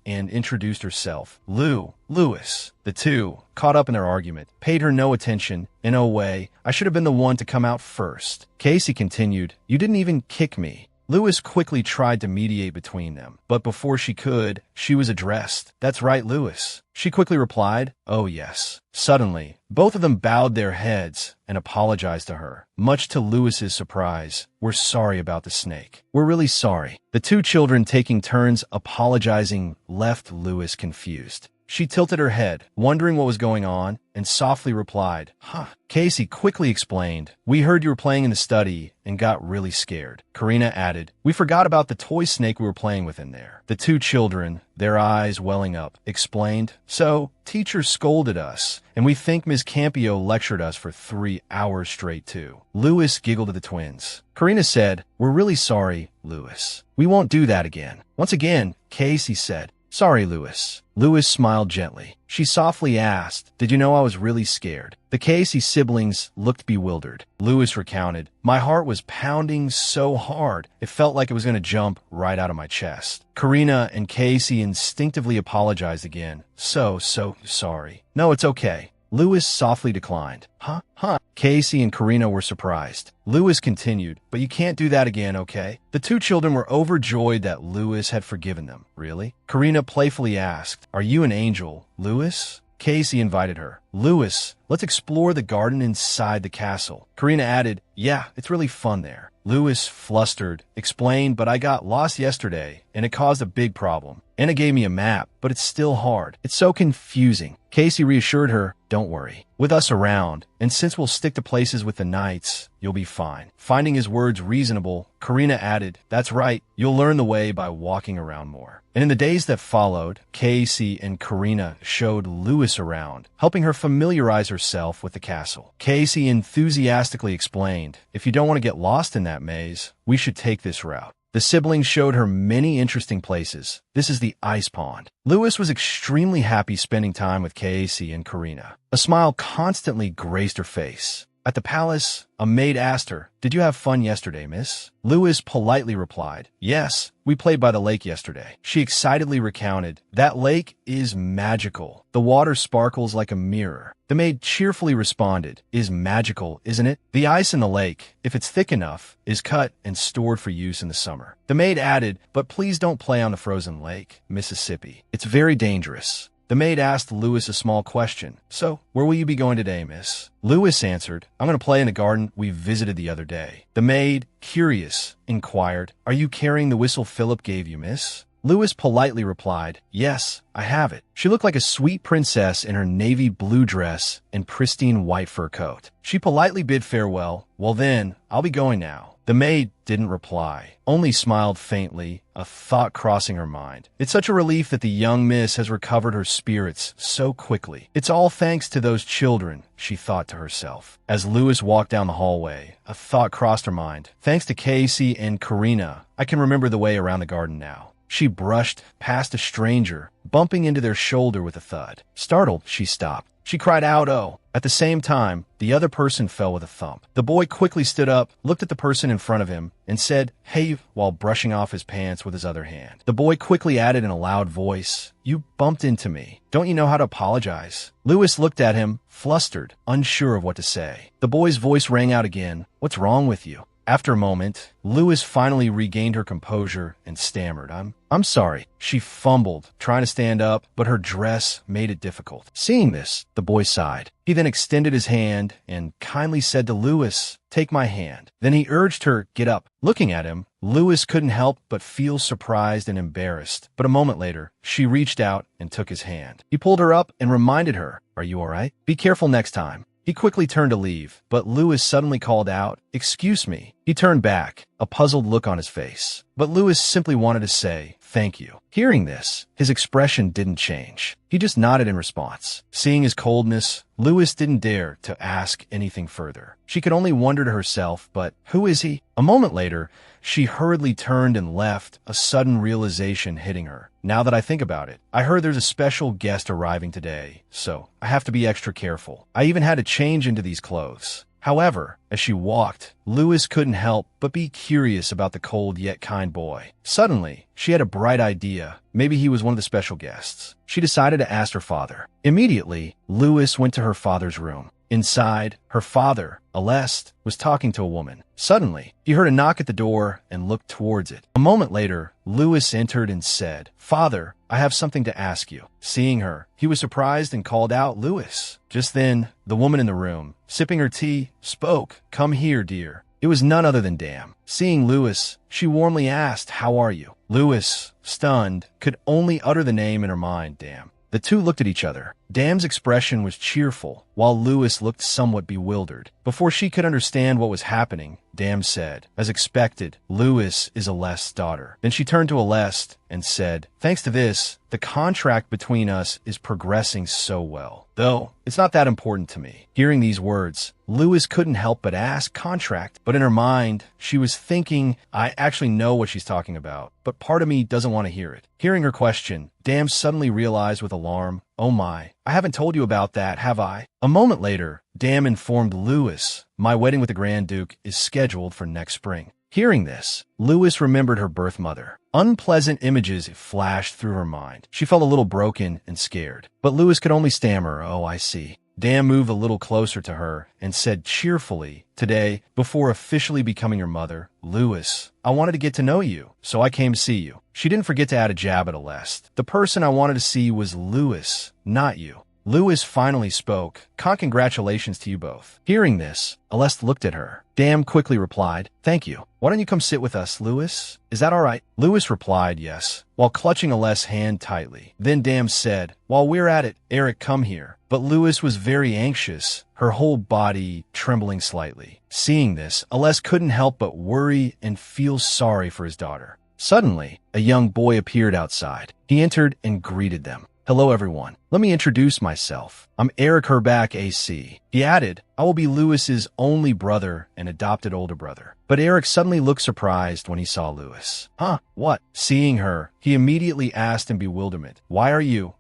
and introduced herself. Louis. The two, caught up in their argument, paid her no attention. "In a way, I should have been the one to come out first." Casey continued, "You didn't even kick me." Louis quickly tried to mediate between them, but before she could, she was addressed. "That's right, Louis." She quickly replied, "Oh yes." Suddenly, both of them bowed their heads and apologized to her. Much to Louis's surprise, "We're sorry about the snake. We're really sorry." The two children, taking turns apologizing, left Louis confused. She tilted her head, wondering what was going on, and softly replied, "Huh." Casey quickly explained, "We heard you were playing in the study and got really scared." Karina added, "We forgot about the toy snake we were playing with in there." The two children, their eyes welling up, explained, "So, teacher scolded us, and we think Ms. Campio lectured us for 3 hours straight too." Louis giggled at the twins. Karina said, "We're really sorry, Louis. We won't do that again." Once again, Casey said, "Sorry, Louis." Louis smiled gently. She softly asked, "Did you know I was really scared?" The Casey siblings looked bewildered. Louis recounted, "My heart was pounding so hard, it felt like it was going to jump right out of my chest." Karina and Casey instinctively apologized again. So sorry." "No, it's okay. Lewis softly declined. Huh? Huh? Casey and Karina were surprised. Lewis continued, but you can't do that again, okay? The two children were overjoyed that Lewis had forgiven them. Really? Karina playfully asked, are you an angel, Lewis? Casey invited her. Lewis, let's explore the garden inside the castle. Karina added, yeah, it's really fun there. Lewis, flustered, explained, but I got lost yesterday, and it caused a big problem. Anna gave me a map, but it's still hard. It's so confusing. Casey reassured her, don't worry. With us around, and since we'll stick to places with the knights, you'll be fine. Finding his words reasonable, Karina added, that's right, you'll learn the way by walking around more. And in the days that followed, Casey and Karina showed Lewis around, helping her familiarize herself with the castle. Casey enthusiastically explained, if you don't want to get lost in that maze, we should take this route. The siblings showed her many interesting places. This is the ice pond. Lewis was extremely happy spending time with Casey and Karina. A smile constantly graced her face. At the palace, a maid asked her, did you have fun yesterday, miss? Lewis politely replied, yes, we played by the lake yesterday. She excitedly recounted, that lake is magical. The water sparkles like a mirror. The maid cheerfully responded, is magical, isn't it? The ice in the lake, if it's thick enough, is cut and stored for use in the summer. The maid added, but please don't play on the frozen lake, Mississippi. It's very dangerous. The maid asked Lewis a small question. So, where will you be going today, miss? Lewis answered, I'm going to play in a garden we visited the other day. The maid, curious, inquired, are you carrying the whistle Philip gave you, miss? Lewis politely replied, yes, I have it. She looked like a sweet princess in her navy blue dress and pristine white fur coat. She politely bid farewell. Well then, I'll be going now. The maid didn't reply, only smiled faintly, a thought crossing her mind. It's such a relief that the young miss has recovered her spirits so quickly. It's all thanks to those children, she thought to herself. As Lewis walked down the hallway, a thought crossed her mind. Thanks to Casey and Karina, I can remember the way around the garden now. She brushed past a stranger, bumping into their shoulder with a thud. Startled, she stopped. She cried out, oh. At the same time, the other person fell with a thump. The boy quickly stood up, looked at the person in front of him, and said, hey, while brushing off his pants with his other hand. The boy quickly added in a loud voice, you bumped into me. Don't you know how to apologize? Lewis looked at him, flustered, unsure of what to say. The boy's voice rang out again, what's wrong with you? After a moment, Lewis finally regained her composure and stammered, I'm sorry. She fumbled, trying to stand up, but her dress made it difficult. Seeing this, the boy sighed. He then extended his hand and kindly said to Lewis, take my hand. Then he urged her, get up. Looking at him, Lewis couldn't help but feel surprised and embarrassed. But a moment later, she reached out and took his hand. He pulled her up and reminded her, are you all right? Be careful next time. He quickly turned to leave, but Lewis suddenly called out, excuse me. He turned back, a puzzled look on his face. But Lewis simply wanted to say, thank you. Hearing this, his expression didn't change. He just nodded in response. Seeing his coldness, Lewis didn't dare to ask anything further. She could only wonder to herself, but who is he? A moment later, she hurriedly turned and left, a sudden realization hitting her. Now that I think about it, I heard there's a special guest arriving today, so I have to be extra careful. I even had to change into these clothes. However, as she walked, Lewis couldn't help but be curious about the cold yet kind boy. Suddenly, she had a bright idea. Maybe he was one of the special guests. She decided to ask her father. Immediately, Lewis went to her father's room. Inside, her father, Aleste, was talking to a woman. Suddenly, he heard a knock at the door and looked towards it. A moment later, Lewis entered and said, Father, I have something to ask you. Seeing her, he was surprised and called out, Lewis. Just then, the woman in the room, sipping her tea, spoke, come here, dear. It was none other than Dam. Seeing Lewis, she warmly asked, how are you? Lewis, stunned, could only utter the name in her mind, Dam. The two looked at each other. Dam's expression was cheerful, while Lewis looked somewhat bewildered. Before she could understand what was happening, Dam said, as expected, Lewis is Aleste's daughter. Then she turned to Aleste and said, thanks to this, the contract between us is progressing so well. Though, it's not that important to me. Hearing these words, Lewis couldn't help but ask contract, but in her mind, she was thinking, I actually know what she's talking about, but part of me doesn't want to hear it. Hearing her question, Dam suddenly realized with alarm, oh my, I haven't told you about that, have I? A moment later, Dam informed Lewis, my wedding with the Grand Duke is scheduled for next spring. Hearing this, Lewis remembered her birth mother. Unpleasant images flashed through her mind. She felt a little broken and scared. But Lewis could only stammer, oh, I see. Dan moved a little closer to her and said cheerfully, "Today, before officially becoming your mother, Lewis, I wanted to get to know you, so I came to see you." She didn't forget to add a jab at Alest. "The person I wanted to see was Lewis, not you." Lewis finally spoke. "Congratulations to you both." Hearing this, Alest looked at her. Dan quickly replied, "Thank you. Why don't you come sit with us, Lewis? Is that all right?" Lewis replied yes, while clutching Alest's hand tightly. Then Dan said, "While we're at it, Eric, come here." But Lewis was very anxious, her whole body trembling slightly. Seeing this, Alest couldn't help but worry and feel sorry for his daughter. Suddenly, a young boy appeared outside. He entered and greeted them. "Hello, everyone. Let me introduce myself. I'm Eric Herback, AC." He added, "I will be Lewis's only brother and adopted older brother." But Eric suddenly looked surprised when he saw Lewis. "Huh? What?" Seeing her, he immediately asked in bewilderment, Why are you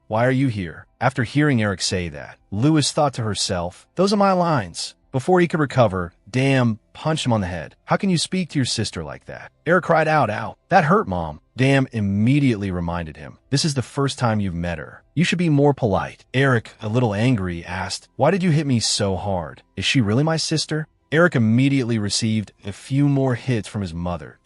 here?" After hearing Eric say that, Lewis thought to herself, "Those are my lines." Before he could recover, Dam punched him on the head. "How can you speak to your sister like that?" Eric cried out, "Ow, that hurt, Mom." Dam immediately reminded him, "This is the first time you've met her. You should be more polite." Eric, a little angry, asked, "Why did you hit me so hard? Is she really my sister?" Eric immediately received a few more hits from his mother.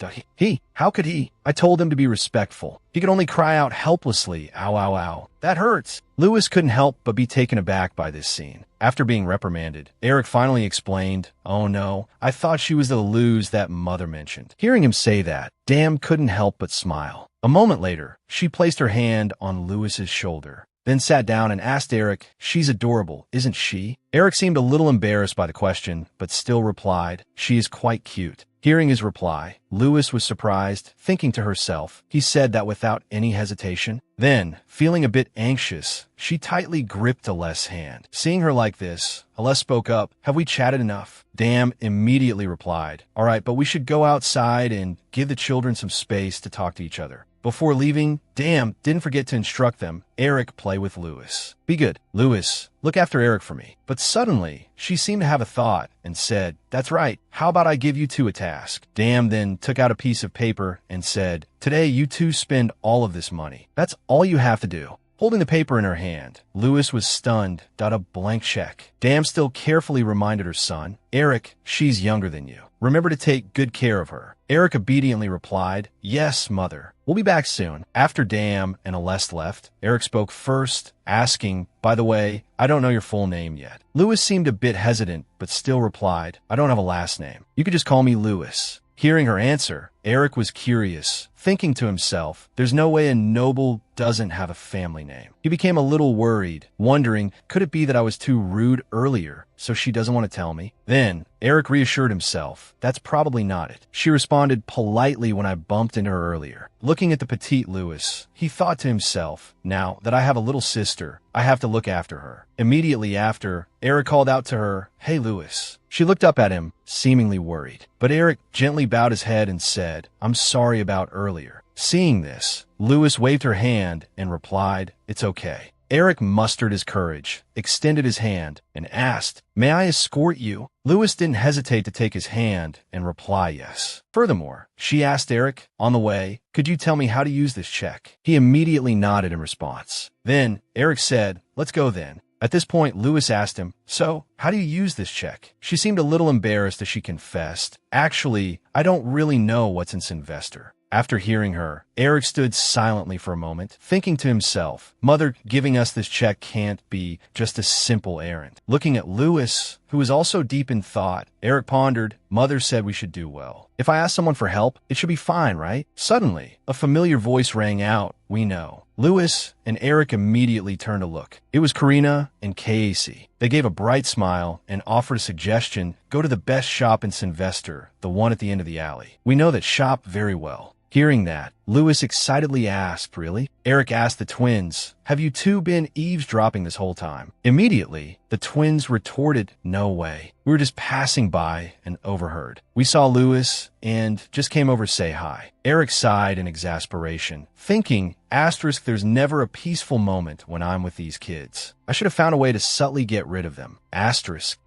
How could he? I told him to be respectful. He could only cry out helplessly, "Ow, ow, ow. That hurts." Lewis couldn't help but be taken aback by this scene. After being reprimanded, Eric finally explained, "Oh no, I thought she was the Luz that mother mentioned." Hearing him say that, Dam couldn't help but smile. A moment later, she placed her hand on Lewis's shoulder, then sat down and asked Eric, "She's adorable, isn't she?" Eric seemed a little embarrassed by the question, but still replied, "She is quite cute." Hearing his reply, Lewis was surprised, thinking to herself, he said that without any hesitation. Then, feeling a bit anxious, she tightly gripped Alest's hand. Seeing her like this, Alest spoke up, "Have we chatted enough?" Dam immediately replied, "All right, but we should go outside and give the children some space to talk to each other." Before leaving, Dam didn't forget to instruct them, "Eric, play with Lewis. Be good. Lewis, look after Eric for me." But suddenly, she seemed to have a thought and said, "That's right. How about I give you two a task?" Dam then took out a piece of paper and said, "Today you two spend all of this money. That's all you have to do." Holding the paper in her hand, Lewis was stunned, a blank check. Dam still carefully reminded her son, "Eric, she's younger than you. Remember to take good care of her." Eric obediently replied, "Yes, mother. We'll be back soon." After Dam and Alest left, Eric spoke first, asking, "By the way, I don't know your full name yet." Lewis seemed a bit hesitant, but still replied, "I don't have a last name. You could just call me Lewis." Hearing her answer, Eric was curious, thinking to himself, there's no way a noble doesn't have a family name. He became a little worried, wondering, could it be that I was too rude earlier, so she doesn't want to tell me? Then, Eric reassured himself, that's probably not it. She responded politely when I bumped into her earlier. Looking at the petite Lewis, he thought to himself, now that I have a little sister, I have to look after her. Immediately after, Eric called out to her, "Hey, Lewis." She looked up at him, seemingly worried. But Eric gently bowed his head and said, "I'm sorry about earlier." Seeing this, Lewis waved her hand and replied, "It's okay." Eric mustered his courage, extended his hand, and asked, "May I escort you?" Lewis didn't hesitate to take his hand and reply yes. Furthermore, she asked Eric, on the way, "Could you tell me how to use this check?" He immediately nodded in response. Then, Eric said, "Let's go then." At this point, Lewis asked him, "So, how do you use this check?" She seemed a little embarrassed as she confessed, "Actually, I don't really know what's in Sylvester." After hearing her, Eric stood silently for a moment, thinking to himself, Mother giving us this check can't be just a simple errand. Looking at Lewis, who was also deep in thought, Eric pondered, Mother said we should do well. If I ask someone for help, it should be fine, right? Suddenly, a familiar voice rang out, "We know." Lewis and Eric immediately turned to look. It was Karina and Casey. They gave a bright smile and offered a suggestion, go to the best shop in Sylvester, the one at the end of the alley. We know that shop very well. Hearing that, Lewis excitedly asked, "Really?" Eric asked the twins, "Have you two been eavesdropping this whole time?" Immediately, the twins retorted, "No way. We were just passing by and overheard. We saw Lewis and just came over to say hi." Eric sighed in exasperation, thinking, there's never a peaceful moment when I'm with these kids. I should have found a way to subtly get rid of them.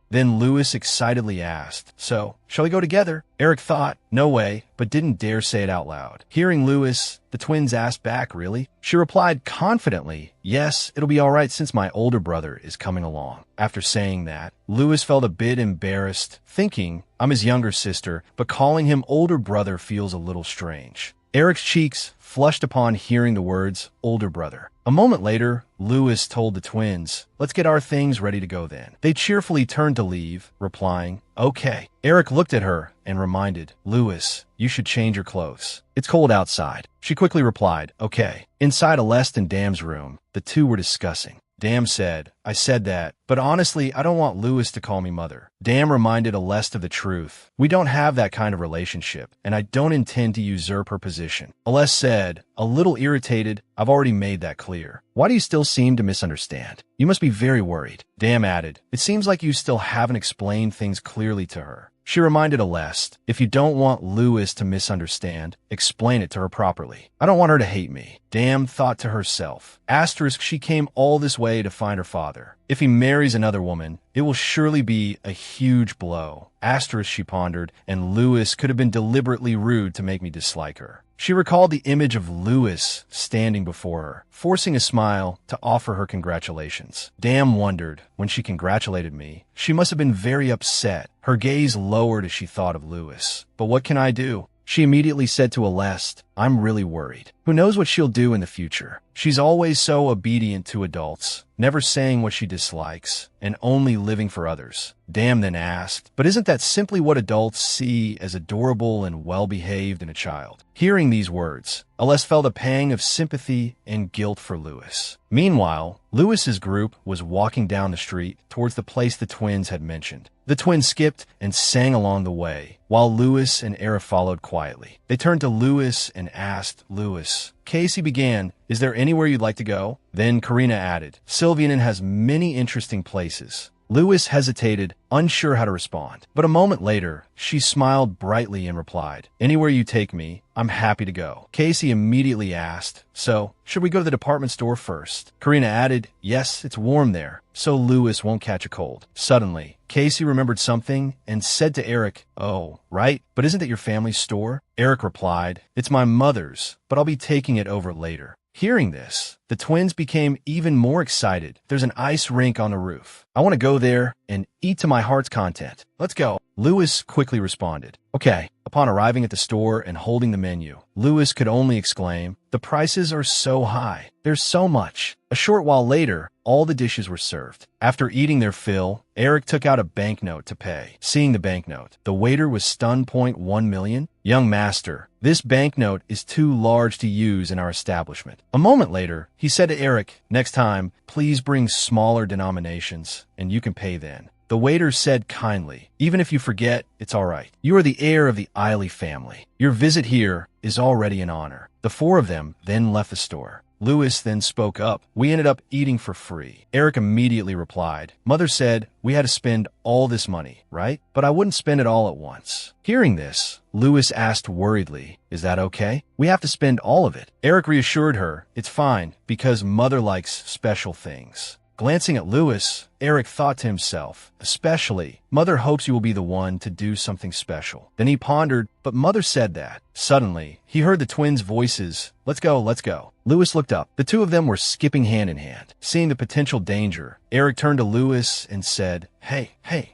Then Lewis excitedly asked, "So, shall we go together?" Eric thought, "No way," but didn't dare say it out loud. Hearing Lewis, the twins asked back, "Really?" She replied confidently, "Yes, it'll be all right since my older brother is coming along." After saying that, Lewis felt a bit embarrassed, thinking, "I'm his younger sister, but calling him older brother feels a little strange." Eric's cheeks flushed upon hearing the words older brother. A moment later, Lewis told the twins, "Let's get our things ready to go then." They cheerfully turned to leave, replying, "Okay." Eric looked at her and reminded, "Lewis, you should change your clothes. It's cold outside." She quickly replied, "Okay." Inside Aleste and Dam's room, the two were discussing. Dam said, "I said that, but honestly, I don't want Lewis to call me mother." Dam reminded Aleste of the truth. "We don't have that kind of relationship, and I don't intend to usurp her position." Aleste said, a little irritated, "I've already made that clear. Why do you still seem to misunderstand? You must be very worried." Dam added, "It seems like you still haven't explained things clearly to her." She reminded Aleste, "If you don't want Lewis to misunderstand, explain it to her properly. I don't want her to hate me." Dam thought to herself, asterisk, she came all this way to find her father. If he marries another woman, it will surely be a huge blow. Asterisk, she pondered, and Lewis could have been deliberately rude to make me dislike her. She recalled the image of Lewis standing before her, forcing a smile to offer her congratulations. Dam wondered, when she congratulated me, she must have been very upset. Her gaze lowered as she thought of Lewis. "But what can I do?" She immediately said to Aleste, "I'm really worried. Who knows what she'll do in the future? She's always so obedient to adults, never saying what she dislikes, and only living for others." Dam then asked, "But isn't that simply what adults see as adorable and well-behaved in a child?" Hearing these words, Aleste felt a pang of sympathy and guilt for Lewis. Meanwhile, Lewis's group was walking down the street towards the place the twins had mentioned. The twins skipped and sang along the way, while Lewis and Era followed quietly. They turned to Lewis and asked, "Lewis." Casey began, "Is there anywhere you'd like to go?" Then Karina added, "Sylvianen has many interesting places." Lewis hesitated, unsure how to respond. But a moment later, she smiled brightly and replied, "Anywhere you take me, I'm happy to go." Casey immediately asked, "So, should we go to the department store first?" Karina added, "Yes, it's warm there, so Lewis won't catch a cold." Suddenly, Casey remembered something and said to Eric, "Oh, right, but isn't it your family's store?" Eric replied, "It's my mother's, but I'll be taking it over later." Hearing this, the twins became even more excited. "There's an ice rink on the roof. I want to go there and eat to my heart's content. Let's go." Lewis quickly responded, "Okay." Upon arriving at the store and holding the menu, Lewis could only exclaim, "The prices are so high. There's so much." A short while later, all the dishes were served. After eating their fill, Eric took out a banknote to pay. Seeing the banknote, the waiter was stunned. "1 million? Young master, this banknote is too large to use in our establishment." A moment later, he said to Eric, "Next time, please bring smaller denominations, and you can pay then." The waiter said kindly, "Even if you forget, it's all right. You are the heir of the Eiley family. Your visit here is already an honor." The four of them then left the store. Lewis then spoke up, "We ended up eating for free." Eric immediately replied, "Mother said we had to spend all this money, right? But I wouldn't spend it all at once." Hearing this, Lewis asked worriedly, "Is that okay? We have to spend all of it." Eric reassured her, "It's fine, because Mother likes special things." Glancing at Lewis, Eric thought to himself, "Especially, Mother hopes you will be the one to do something special." Then he pondered, "But Mother said that." Suddenly, he heard the twins' voices, "Let's go, let's go." Lewis looked up. The two of them were skipping hand in hand. Seeing the potential danger, Eric turned to Lewis and said, Hey,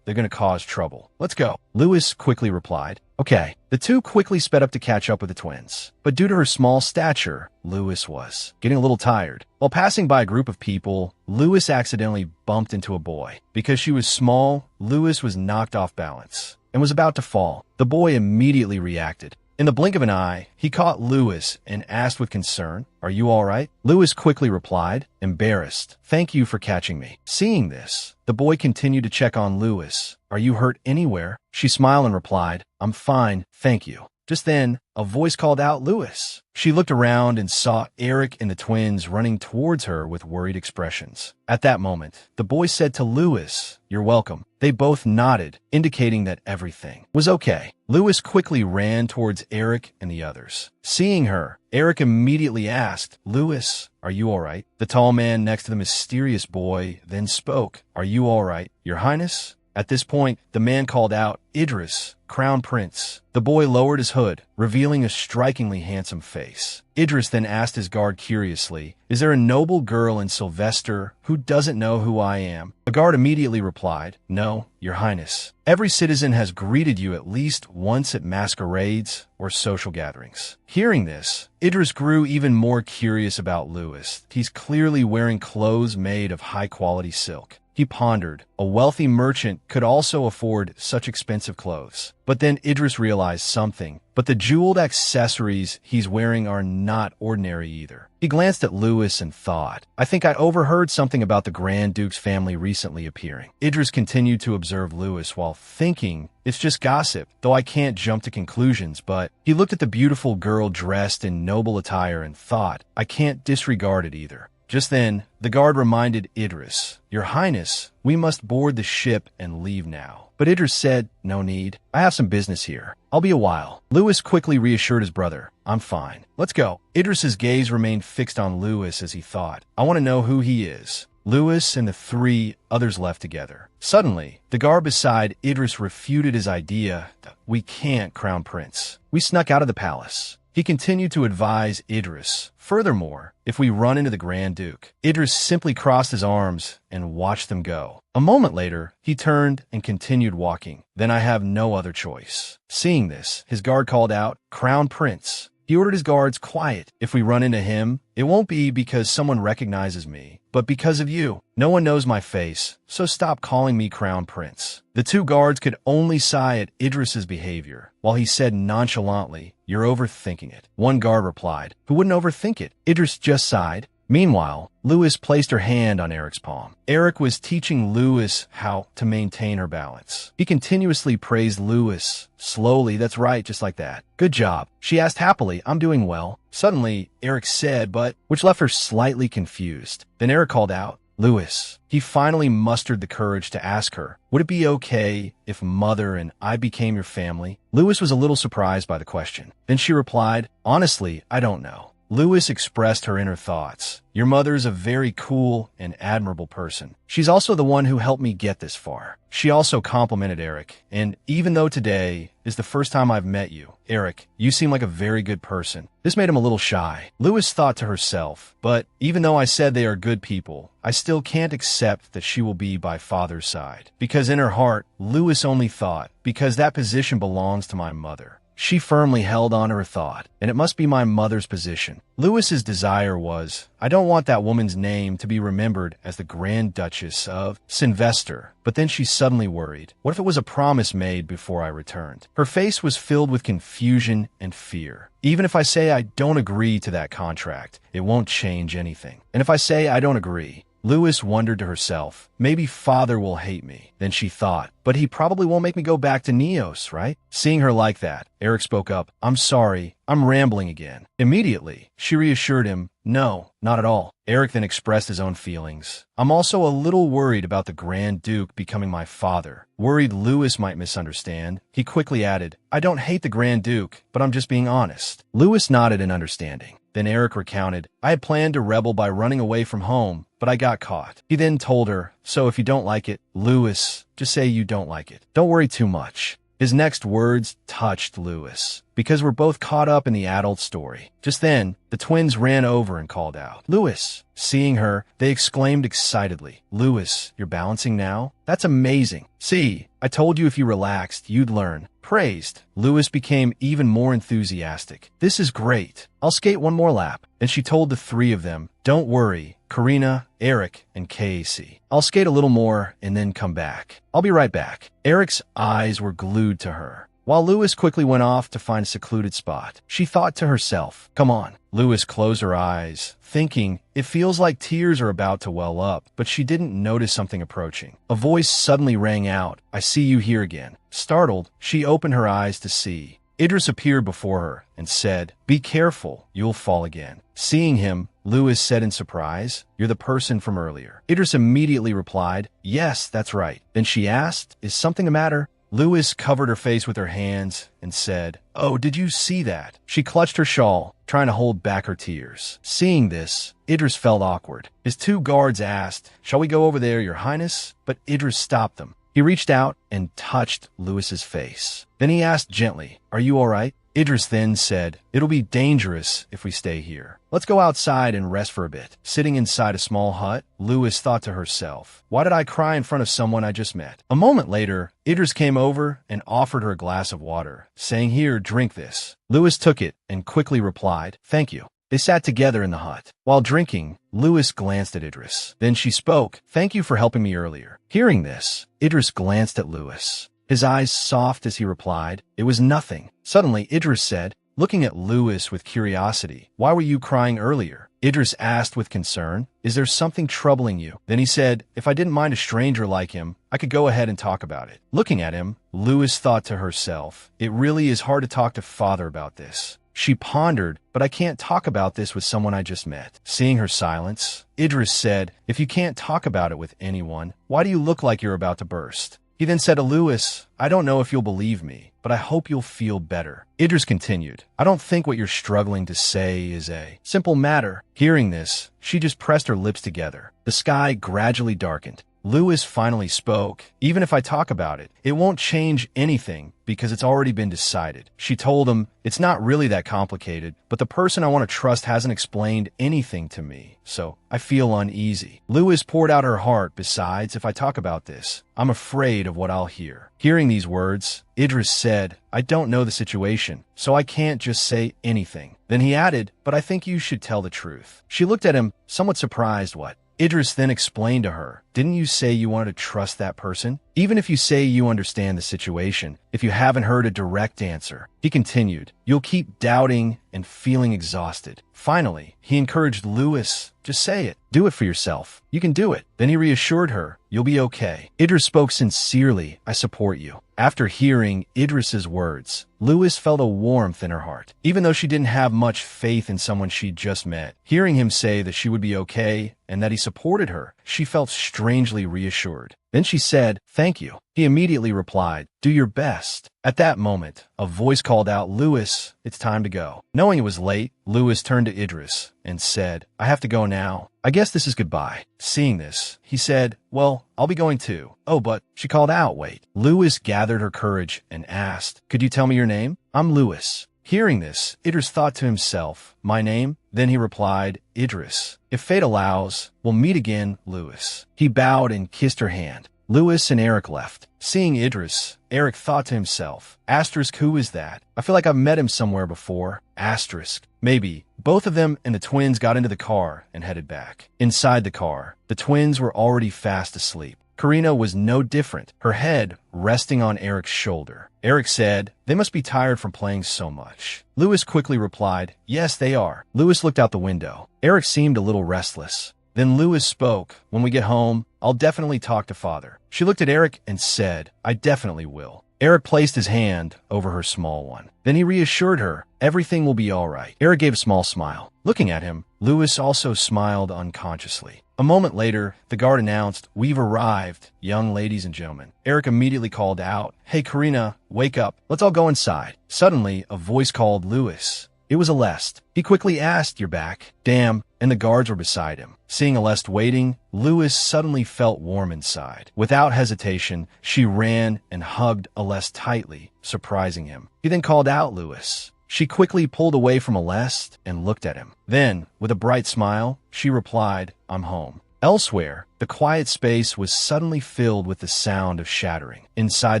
they're going to cause trouble. Let's go." Lewis quickly replied, "Okay." The two quickly sped up to catch up with the twins. But due to her small stature, Lewis was getting a little tired. While passing by a group of people, Lewis accidentally bumped into a boy. Because she was small, Lewis was knocked off balance and was about to fall. The boy immediately reacted. In the blink of an eye, he caught Lewis and asked with concern, "Are you all right?" Lewis quickly replied, embarrassed, "Thank you for catching me." Seeing this, the boy continued to check on Lewis. "Are you hurt anywhere?" She smiled and replied, "I'm fine, thank you." Just then, a voice called out, "Lewis." She looked around and saw Eric and the twins running towards her with worried expressions. At that moment, the boy said to Lewis, "You're welcome." They both nodded, indicating that everything was okay. Lewis quickly ran towards Eric and the others. Seeing her, Eric immediately asked, "Lewis, are you all right?" The tall man next to the mysterious boy then spoke, "Are you all right, Your Highness?" At this point, the man called out, "Idris, Crown Prince." The boy lowered his hood, revealing a strikingly handsome face. Idris then asked his guard curiously, "Is there a noble girl in Sylvester who doesn't know who I am?" The guard immediately replied, "No, Your Highness. Every citizen has greeted you at least once at masquerades or social gatherings." Hearing this, Idris grew even more curious about Louis. He's clearly wearing clothes made of high-quality silk. He pondered, a wealthy merchant could also afford such expensive clothes. But then Idris realized something. But the jeweled accessories he's wearing are not ordinary either. He glanced at Louis and thought, "I think I overheard something about the Grand Duke's family recently appearing." Idris continued to observe Louis while thinking, "It's just gossip, though I can't jump to conclusions." But he looked at the beautiful girl dressed in noble attire and thought, "I can't disregard it either." Just then, the guard reminded Idris, "Your Highness, we must board the ship and leave now." But Idris said, "No need. I have some business here. I'll be a while." Louis quickly reassured his brother, "I'm fine. Let's go." Idris's gaze remained fixed on Louis as he thought, "I want to know who he is." Louis and the three others left together. Suddenly, the guard beside Idris refuted his idea. "We can't, Crown Prince. We snuck out of the palace." He continued to advise Idris, "Furthermore, if we run into the Grand Duke." Idris simply crossed his arms and watched them go. A moment later, he turned and continued walking. "Then I have no other choice." Seeing this, his guard called out, "Crown Prince." He ordered his guards, "Quiet. If we run into him, it won't be because someone recognizes me, but because of you. No one knows my face, so stop calling me Crown Prince." The two guards could only sigh at Idris's behavior, while he said nonchalantly, "You're overthinking it." One guard replied, "Who wouldn't overthink it?" Idris just sighed. Meanwhile, Louis placed her hand on Eric's palm. Eric was teaching Louis how to maintain her balance. He continuously praised Louis. "Slowly, that's right, just like that. Good job." She asked happily, "I'm doing well." Suddenly, Eric said, "But," which left her slightly confused. Then Eric called out, "Louis." He finally mustered the courage to ask her, "Would it be okay if Mother and I became your family?" Louis was a little surprised by the question. Then she replied, "Honestly, I don't know." Louis expressed her inner thoughts. "Your mother is a very cool and admirable person. She's also the one who helped me get this far." She also complimented Eric, and even though today is the first time I've met you, Eric, you seem like a very good person. This made him a little shy. Louis thought to herself, but even though I said they are good people, I still can't accept that she will be by father's side. Because in her heart, Louis only thought, because that position belongs to my mother. She firmly held on to her thought, and it must be my mother's position. Louis's desire was, I don't want that woman's name to be remembered as the Grand Duchess of Sylvester. But then she suddenly worried. What if it was a promise made before I returned? Her face was filled with confusion and fear. Even if I say I don't agree to that contract, it won't change anything. And if I say I don't agree, Louis wondered to herself, maybe father will hate me. Then she thought, but he probably won't make me go back to Neos, right? Seeing her like that, Eric spoke up, I'm sorry, I'm rambling again. Immediately, she reassured him, no, not at all. Eric then expressed his own feelings. I'm also a little worried about the Grand Duke becoming my father. Worried Louis might misunderstand, he quickly added, I don't hate the Grand Duke, but I'm just being honest. Louis nodded in understanding. Then Eric recounted, I had planned to rebel by running away from home, but I got caught. He then told her, so if you don't like it, Louis, just say you don't like it. Don't worry too much. His next words touched Louis, because we're both caught up in the adult story. Just then, the twins ran over and called out, Louis. Seeing her, they exclaimed excitedly, Louis, you're balancing now? That's amazing. See, I told you if you relaxed, you'd learn. Praised, Louis became even more enthusiastic. This is great. I'll skate one more lap. And she told the three of them, don't worry, Karina, Eric, and Casey. I'll skate a little more and then come back. I'll be right back. Eric's eyes were glued to her. While Louis quickly went off to find a secluded spot, she thought to herself, come on. Louis closed her eyes, thinking, it feels like tears are about to well up, but she didn't notice something approaching. A voice suddenly rang out, I see you here again. Startled, she opened her eyes to see. Idris appeared before her and said, be careful, you'll fall again. Seeing him, Louis said in surprise, you're the person from earlier. Idris immediately replied, yes, that's right. Then she asked, is something the matter? Louis covered her face with her hands and said, oh, did you see that? She clutched her shawl, trying to hold back her tears. Seeing this, Idris felt awkward. His two guards asked, shall we go over there, your highness? But Idris stopped them. He reached out and touched Lewis's face. Then he asked gently, "Are you all right?" Idris then said, "It'll be dangerous if we stay here. Let's go outside and rest for a bit." Sitting inside a small hut, Lewis thought to herself, "Why did I cry in front of someone I just met?" A moment later, Idris came over and offered her a glass of water, saying, "Here, drink this." Lewis took it and quickly replied, "Thank you." They sat together in the hut. While drinking, Lewis glanced at Idris. Then she spoke, "Thank you for helping me earlier." Hearing this, Idris glanced at Lewis. His eyes soft as he replied, "It was nothing." Suddenly, Idris said, looking at Lewis with curiosity, "Why were you crying earlier?" Idris asked with concern, "Is there something troubling you?" Then he said, "If I didn't mind a stranger like him, I could go ahead and talk about it." Looking at him, Lewis thought to herself, "It really is hard to talk to father about this." She pondered, "But I can't talk about this with someone I just met." Seeing her silence, Idris said, "If you can't talk about it with anyone, why do you look like you're about to burst?" He then said to Lewis, "I don't know if you'll believe me, but I hope you'll feel better." Idris continued, "I don't think what you're struggling to say is a simple matter." Hearing this, she just pressed her lips together. The sky gradually darkened. Lewis finally spoke, "Even if I talk about it, it won't change anything because it's already been decided." She told him, "It's not really that complicated, but the person I want to trust hasn't explained anything to me, so I feel uneasy." Lewis poured out her heart. "Besides, if I talk about this, I'm afraid of what I'll hear." Hearing these words, Idris said, "I don't know the situation, so I can't just say anything." Then he added, "But I think you should tell the truth." She looked at him, somewhat surprised. "What?" Idris then explained to her, "Didn't you say you wanted to trust that person? Even if you say you understand the situation, if you haven't heard a direct answer." He continued, "You'll keep doubting and feeling exhausted." Finally, he encouraged Lewis, "Just say it. Do it for yourself. You can do it." Then he reassured her, "You'll be okay." Idris spoke sincerely, "I support you." After hearing Idris's words, Lewis felt a warmth in her heart. Even though she didn't have much faith in someone she'd just met, hearing him say that she would be okay and that he supported her, she felt strangely reassured. Then she said, "Thank you." He immediately replied, "Do your best." At that moment, a voice called out, "Lewis, it's time to go." Knowing it was late, Lewis turned to Idris and said, "I have to go now. I guess this is goodbye." Seeing this, he said, "Well, I'll be going too." "Oh, but," she called out, "Wait." Lewis gathered her courage and asked, "Could you tell me your name?" "I'm Lewis." Hearing this, Idris thought to himself, "My name?" Then he replied, "Idris. If fate allows, we'll meet again, Lewis." He bowed and kissed her hand. Lewis and Eric left. Seeing Idris, Eric thought to himself, "Asterisk, who is that? I feel like I've met him somewhere before." Asterisk. Maybe. Both of them and the twins got into the car and headed back. Inside the car, the twins were already fast asleep. Karina was no different, her head resting on Eric's shoulder. Eric said, "They must be tired from playing so much." Lewis quickly replied, "Yes, they are." Lewis looked out the window. Eric seemed a little restless. Then Lewis spoke, "When we get home, I'll definitely talk to father." She looked at Eric and said, "I definitely will." Eric placed his hand over her small one. Then he reassured her, "Everything will be all right." Eric gave a small smile. Looking at him, Lewis also smiled unconsciously. A moment later, the guard announced, "We've arrived, young ladies and gentlemen." Eric immediately called out, "Hey, Karina, wake up. Let's all go inside." Suddenly, a voice called Lewis. It was Aleste. He quickly asked, "You're back?" "Damn," and the guards were beside him. Seeing Aleste waiting, Lewis suddenly felt warm inside. Without hesitation, she ran and hugged Aleste tightly, surprising him. He then called out Lewis. She quickly pulled away from Aleste and looked at him. Then, with a bright smile, she replied, "I'm home." Elsewhere, the quiet space was suddenly filled with the sound of shattering. Inside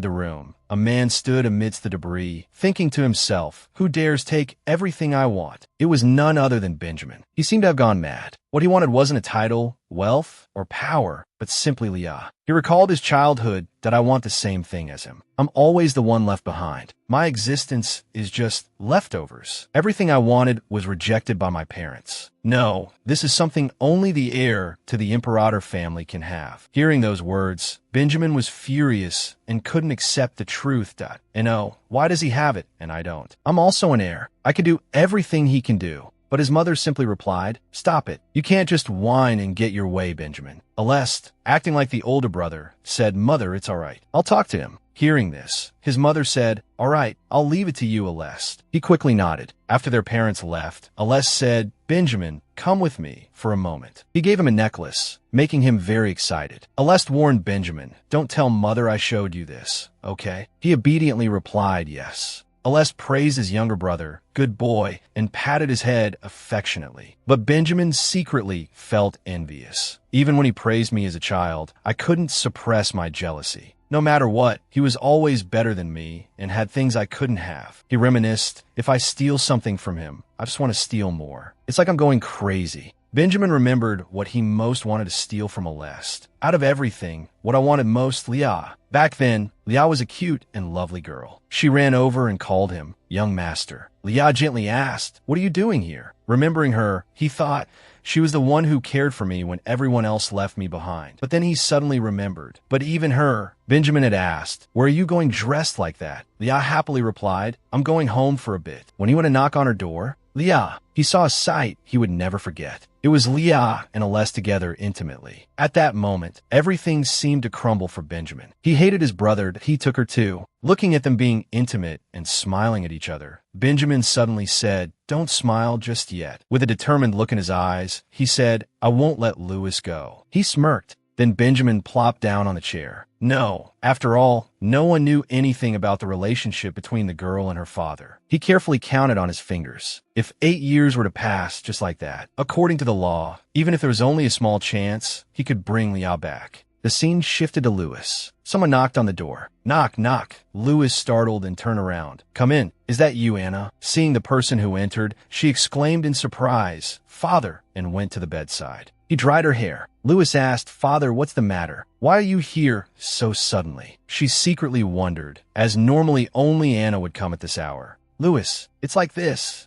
the room, a man stood amidst the debris, thinking to himself, "Who dares take everything I want?" It was none other than Benjamin. He seemed to have gone mad. What he wanted wasn't a title, wealth, or power, but simply Leah. He recalled his childhood that I want the same thing as him. I'm always the one left behind. My existence is just leftovers. Everything I wanted was rejected by my parents. No, this is something only the heir to the Imperator family can have. Hearing those words, Benjamin was furious and couldn't accept the truth that, and oh, why does he have it and I don't? I'm also an heir. I can do everything he can do. But his mother simply replied, "Stop it. You can't just whine and get your way, Benjamin." Aleste, acting like the older brother, said, "Mother, it's all right. I'll talk to him." Hearing this, his mother said, "All right, I'll leave it to you, Alest." He quickly nodded. After their parents left, Alest said, "Benjamin, come with me for a moment." He gave him a necklace, making him very excited. Alest warned Benjamin, "Don't tell mother I showed you this, okay?" He obediently replied yes. Alest praised his younger brother, "Good boy," and patted his head affectionately. But Benjamin secretly felt envious. Even when he praised me as a child, I couldn't suppress my jealousy. No matter what, he was always better than me and had things I couldn't have. He reminisced, "If I steal something from him, I just want to steal more. It's like I'm going crazy." Benjamin remembered what he most wanted to steal from Alest. Out of everything, what I wanted most, Leah. Back then, Leah was a cute and lovely girl. She ran over and called him, "Young master." Leah gently asked, "What are you doing here?" Remembering her, he thought she was the one who cared for me when everyone else left me behind. But then he suddenly remembered. But even her, Benjamin had asked, "Where are you going dressed like that?" Leah happily replied, "I'm going home for a bit." When he went to knock on her door, Leah, he saw a sight he would never forget. It was Leah and Alest together intimately. At that moment, everything seemed to crumble for Benjamin. He hated his brother that he took her to. Looking at them being intimate and smiling at each other, Benjamin suddenly said, "Don't smile just yet." With a determined look in his eyes, he said, "I won't let Louis go." He smirked. Then Benjamin plopped down on the chair. No, after all, no one knew anything about the relationship between the girl and her father. He carefully counted on his fingers. If 8 years were to pass just like that, according to the law, even if there was only a small chance, he could bring Liao back. The scene shifted to Louis. Someone knocked on the door. Knock, knock. Louis startled and turned around. "Come in. Is that you, Anna?" Seeing the person who entered, she exclaimed in surprise, "Father," and went to the bedside. He dried her hair. Louis asked, "Father, what's the matter? Why are you here so suddenly?" She secretly wondered, as normally only Anna would come at this hour. "Louis, it's like this."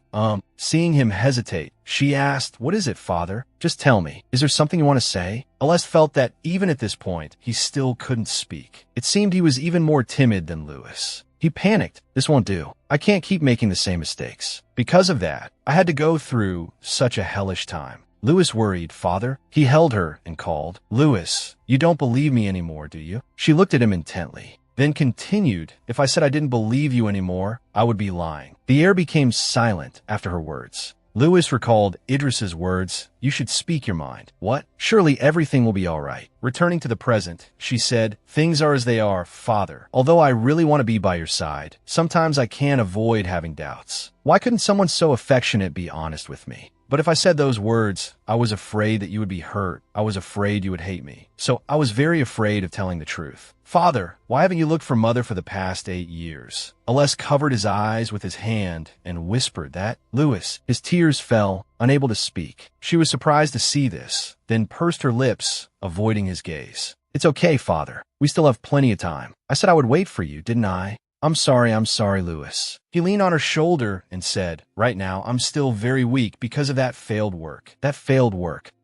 Seeing him hesitate, she asked, "What is it, Father? Just tell me. Is there something you want to say?" Alest felt that even at this point, he still couldn't speak. It seemed he was even more timid than Louis. He panicked. "This won't do. I can't keep making the same mistakes. Because of that, I had to go through such a hellish time." Louis worried, "Father?" He held her and called, "Louis, you don't believe me anymore, do you?" She looked at him intently, then continued, "If I said I didn't believe you anymore, I would be lying." The air became silent after her words. Louis recalled Idris's words, "You should speak your mind." "What? Surely everything will be all right." Returning to the present, she said, "Things are as they are, Father. Although I really want to be by your side, sometimes I can't avoid having doubts. Why couldn't someone so affectionate be honest with me? But if I said those words, I was afraid that you would be hurt. I was afraid you would hate me. So I was very afraid of telling the truth. Father, why haven't you looked for Mother for the past 8 years? Alest covered his eyes with his hand and whispered that. Louis, his tears fell, unable to speak. She was surprised to see this, then pursed her lips, avoiding his gaze. It's okay, Father. We still have plenty of time. I said I would wait for you, didn't I? I'm sorry, Louis. He leaned on her shoulder and said, right now, I'm still very weak because of that failed work.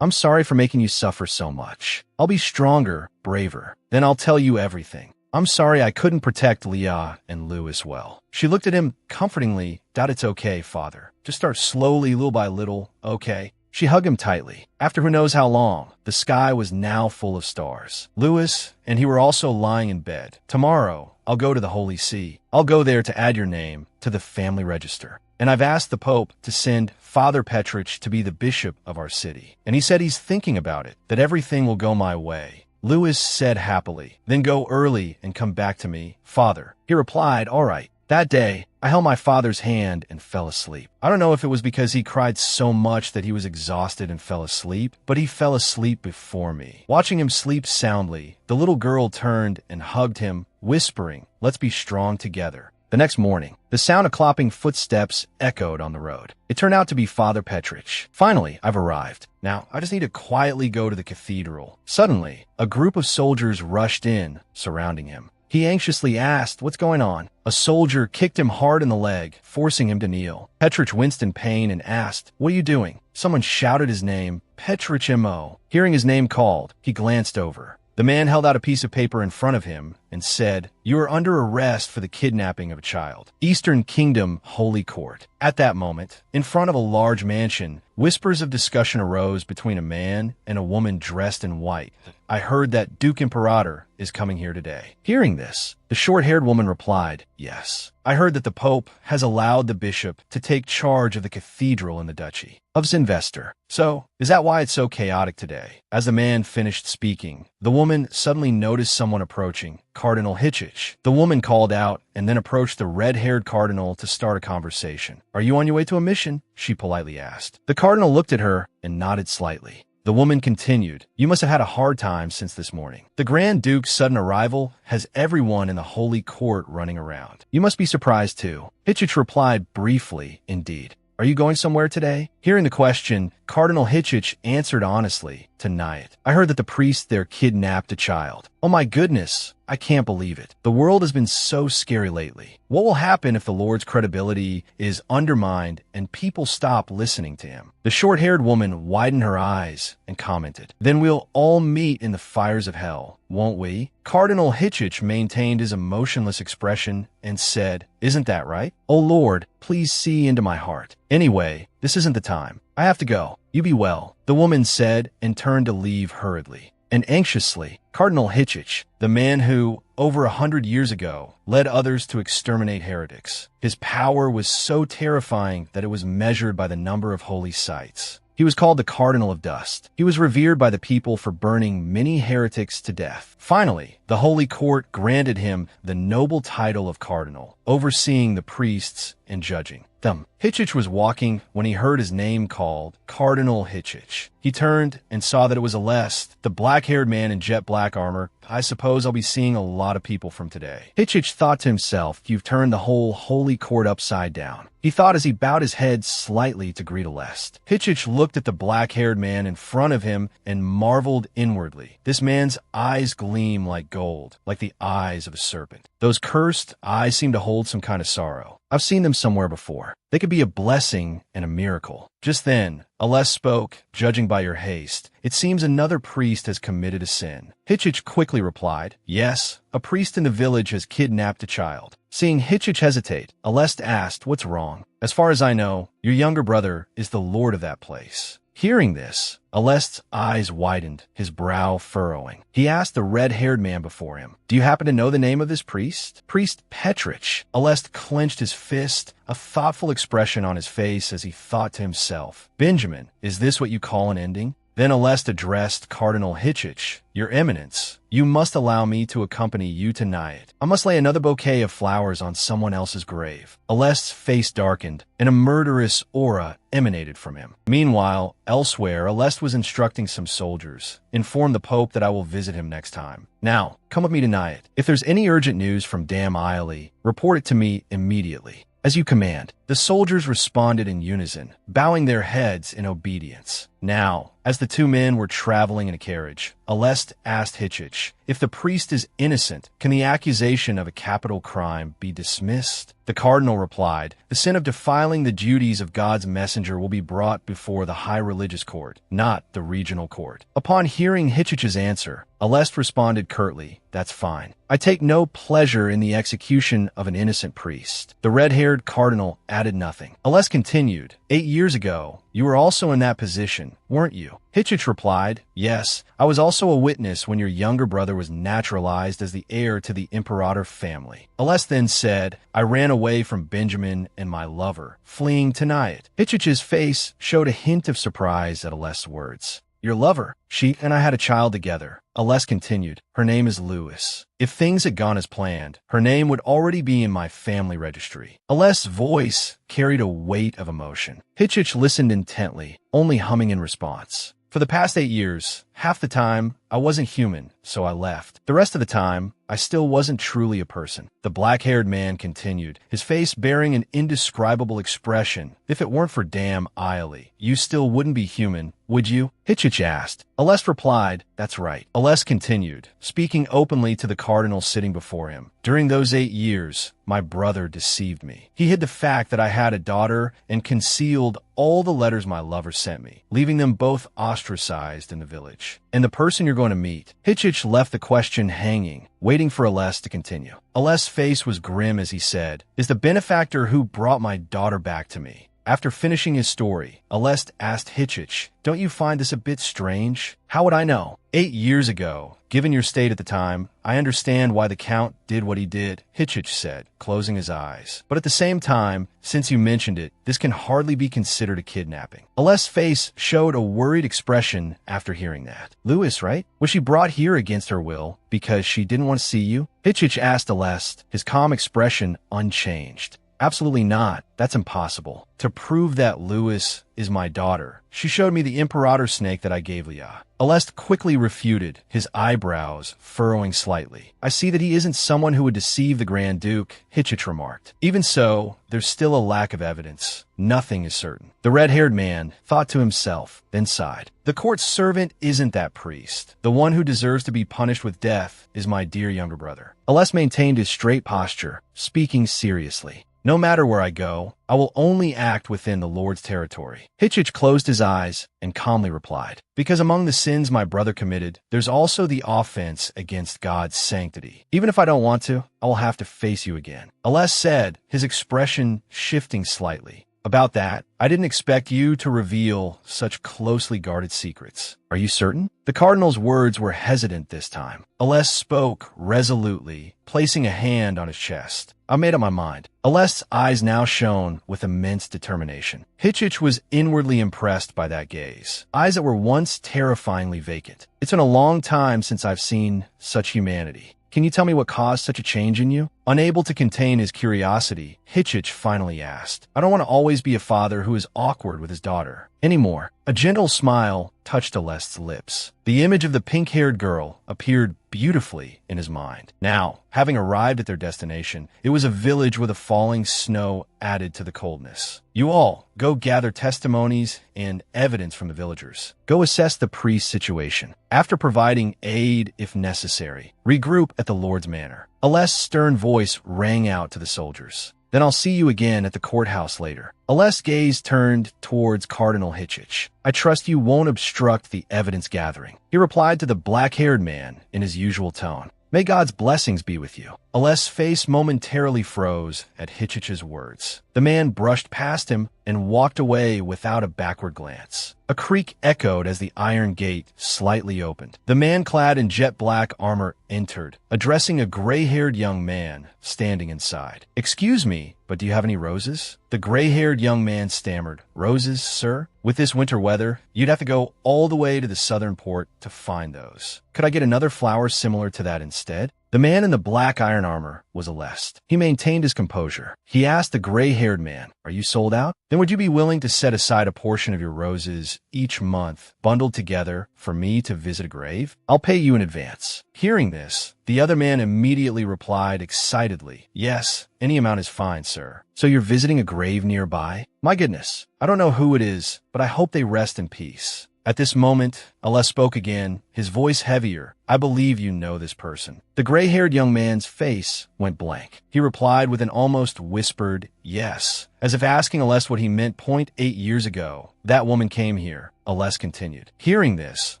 I'm sorry for making you suffer so much. I'll be stronger, braver. Then I'll tell you everything. I'm sorry I couldn't protect Leah and Louis well. She looked at him comfortingly. Doubt it's okay, Father. Just start slowly, little by little, okay? She hugged him tightly. After who knows how long, the sky was now full of stars. Louis and he were also lying in bed. Tomorrow, I'll go to the Holy See. I'll go there to add your name to the family register. And I've asked the Pope to send Father Petrich to be the bishop of our city. And he said he's thinking about it, that everything will go my way. Louis said happily, then go early and come back to me, Father. He replied, all right. That day, I held my father's hand and fell asleep. I don't know if it was because he cried so much that he was exhausted and fell asleep, but he fell asleep before me. Watching him sleep soundly, the little girl turned and hugged him, whispering, let's be strong together. The next morning, the sound of clopping footsteps echoed on the road. It turned out to be Father Petrich. Finally, I've arrived. Now, I just need to quietly go to the cathedral. Suddenly, a group of soldiers rushed in, surrounding him. He anxiously asked, what's going on? A soldier kicked him hard in the leg, forcing him to kneel. Petrich winced in pain and asked, what are you doing? Someone shouted his name, Petrich M.O. Hearing his name called, he glanced over. The man held out a piece of paper in front of him and said, you are under arrest for the kidnapping of a child. Eastern Kingdom Holy Court. At that moment, in front of a large mansion, whispers of discussion arose between a man and a woman dressed in white. I heard that Duke Imperator is coming here today. Hearing this, the short-haired woman replied, yes. I heard that the Pope has allowed the bishop to take charge of the cathedral in the Duchy of Zinvester. So, is that why it's so chaotic today? As the man finished speaking, the woman suddenly noticed someone approaching, Cardinal Hitchich. The woman called out and then approached the red-haired cardinal to start a conversation. Are you on your way to a mission? She politely asked. The cardinal looked at her and nodded slightly. The woman continued, you must have had a hard time since this morning. The Grand Duke's sudden arrival has everyone in the Holy Court running around. You must be surprised too. Hitchich replied briefly, indeed. Are you going somewhere today? Hearing the question, Cardinal Hitchich answered honestly, tonight. I heard that the priest there kidnapped a child. Oh my goodness, I can't believe it. The world has been so scary lately. What will happen if the Lord's credibility is undermined and people stop listening to him? The short-haired woman widened her eyes and commented, then we'll all meet in the fires of hell, won't we? Cardinal Hitchich maintained his emotionless expression and said, isn't that right? Oh Lord, please see into my heart. Anyway, this isn't the time. I have to go. You be well, the woman said and turned to leave hurriedly. And anxiously, Cardinal Hitchich, the man who, over 100 years ago, led others to exterminate heretics. His power was so terrifying that it was measured by the number of holy sites. He was called the Cardinal of Dust. He was revered by the people for burning many heretics to death. Finally, the Holy Court granted him the noble title of Cardinal, overseeing the priests and judging them. Hitchich was walking when he heard his name called, Cardinal Hitchich. He turned and saw that it was Alest, the black-haired man in jet black armor. I suppose I'll be seeing a lot of people from today. Hitchich thought to himself, you've turned the whole Holy Court upside down. He thought as he bowed his head slightly to greet Alest. Hitchich looked at the black-haired man in front of him and marveled inwardly. This man's eyes gleam like gold, like the eyes of a serpent. Those cursed eyes seem to hold some kind of sorrow. I've seen them somewhere before. They could be a blessing and a miracle. Just then, Alest spoke, judging by your haste. It seems another priest has committed a sin. Hitchich quickly replied, yes, a priest in the village has kidnapped a child. Seeing Hitchich hesitate, Alest asked, what's wrong? As far as I know, your younger brother is the lord of that place. Hearing this, Alest's eyes widened, his brow furrowing. He asked the red-haired man before him, do you happen to know the name of this priest? Priest Petrich. Alest clenched his fist, a thoughtful expression on his face as he thought to himself, Benjamin, is this what you call an ending? Then Alest addressed Cardinal Hitchich, Your Eminence, you must allow me to accompany you tonight. I must lay another bouquet of flowers on someone else's grave. Alest's face darkened, and a murderous aura emanated from him. Meanwhile, elsewhere, Alest was instructing some soldiers. Inform the Pope that I will visit him next time. Now, come with me tonight. If there's any urgent news from Dam Isley, report it to me immediately. As you command. The soldiers responded in unison, bowing their heads in obedience. Now, as the two men were traveling in a carriage, Alest asked Hitchich, if the priest is innocent, can the accusation of a capital crime be dismissed? The cardinal replied, the sin of defiling the duties of God's messenger will be brought before the high religious court, not the regional court. Upon hearing Hitchich's answer, Alest responded curtly, that's fine. I take no pleasure in the execution of an innocent priest. The red-haired cardinal added nothing. Alest continued, 8 years ago, you were also in that position, weren't you? Hitchich replied, yes, I was also a witness when your younger brother was naturalized as the heir to the Imperator family. Alest then said, I ran away from Benjamin and my lover, fleeing tonight. Hitchich's face showed a hint of surprise at Alest's words. Your lover? She and I had a child together. Alest continued, her name is Louis. If things had gone as planned, her name would already be in my family registry. Alest's voice carried a weight of emotion. Hitchich listened intently, only humming in response. For the past 8 years, half the time, I wasn't human, so I left. The rest of the time, I still wasn't truly a person. The black-haired man continued, his face bearing an indescribable expression. If it weren't for Dam Isley, you still wouldn't be human, would you? Hitchich asked. Alest replied, that's right. Alest continued, speaking openly to the cardinal sitting before him. During those 8 years, my brother deceived me. He hid the fact that I had a daughter and concealed all the letters my lover sent me, leaving them both ostracized in the village. And the person you're going to meet. Hitchich left the question hanging, waiting for Alest to continue. Alest's face was grim as he said, is the benefactor who brought my daughter back to me. After finishing his story, Alest asked Hitchich, "Don't you find this a bit strange?" "How would I know? 8 years ago, given your state at the time, I understand why the Count did what he did," Hitchich said, closing his eyes. "But at the same time, since you mentioned it, this can hardly be considered a kidnapping." Alest's face showed a worried expression after hearing that. "Lewis, right? Was she brought here against her will because she didn't want to see you?" Hitchich asked Alest, his calm expression unchanged. "Absolutely not. That's impossible. To prove that Lewis is my daughter, she showed me the Imperator snake that I gave Leah." Alest quickly refuted, his eyebrows furrowing slightly. "I see that he isn't someone who would deceive the Grand Duke," Hitchich remarked. "Even so, there's still a lack of evidence. Nothing is certain." The red-haired man thought to himself, then sighed. "The court servant isn't that priest. The one who deserves to be punished with death is my dear younger brother." Alest maintained his straight posture, speaking seriously. "No matter where I go, I will only act within the Lord's territory." Hitchich closed his eyes and calmly replied, "Because among the sins my brother committed, there's also the offense against God's sanctity. Even if I don't want to, I will have to face you again." Alest said, his expression shifting slightly. "About that, I didn't expect you to reveal such closely guarded secrets. Are you certain?" The cardinal's words were hesitant this time. Alest spoke resolutely, placing a hand on his chest. "I made up my mind." Alest's eyes now shone with immense determination. Hitchich was inwardly impressed by that gaze, eyes that were once terrifyingly vacant. "It's been a long time since I've seen such humanity. Can you tell me what caused such a change in you?" Unable to contain his curiosity, Hitchich finally asked, "I don't want to always be a father who is awkward with his daughter anymore." A gentle smile touched Alest's lips. The image of the pink-haired girl appeared beautifully in his mind. Now, having arrived at their destination, it was a village with a falling snow added to the coldness. "You all, go gather testimonies and evidence from the villagers. Go assess the priest's situation. After providing aid if necessary, regroup at the Lord's manor." Alest's stern voice rang out to the soldiers. "Then I'll see you again at the courthouse later." Alest's gaze turned towards Cardinal Hitchich. "I trust you won't obstruct the evidence gathering," he replied to the black-haired man in his usual tone. "May God's blessings be with you." Alest's face momentarily froze at Hitchich's words. The man brushed past him and walked away without a backward glance. A creak echoed as the iron gate slightly opened. The man clad in jet-black armor entered, addressing a gray-haired young man standing inside. "Excuse me, but do you have any roses?" The gray-haired young man stammered. "Roses, sir? With this winter weather, you'd have to go all the way to the southern port to find those. Could I get another flower similar to that instead?" The man in the black iron armor was Alest. He maintained his composure. He asked the gray-haired man, "Are you sold out? Then would you be willing to set aside a portion of your roses each month, bundled together, for me to visit a grave? I'll pay you in advance." Hearing this, the other man immediately replied excitedly, "Yes, any amount is fine, sir." "So you're visiting a grave nearby? My goodness, I don't know who it is, but I hope they rest in peace." At this moment, Alest spoke again, his voice heavier. "I believe you know this person." The gray-haired young man's face went blank. He replied with an almost whispered yes, as if asking Alest what he meant. "8 years ago, that woman came here," Alest continued. Hearing this,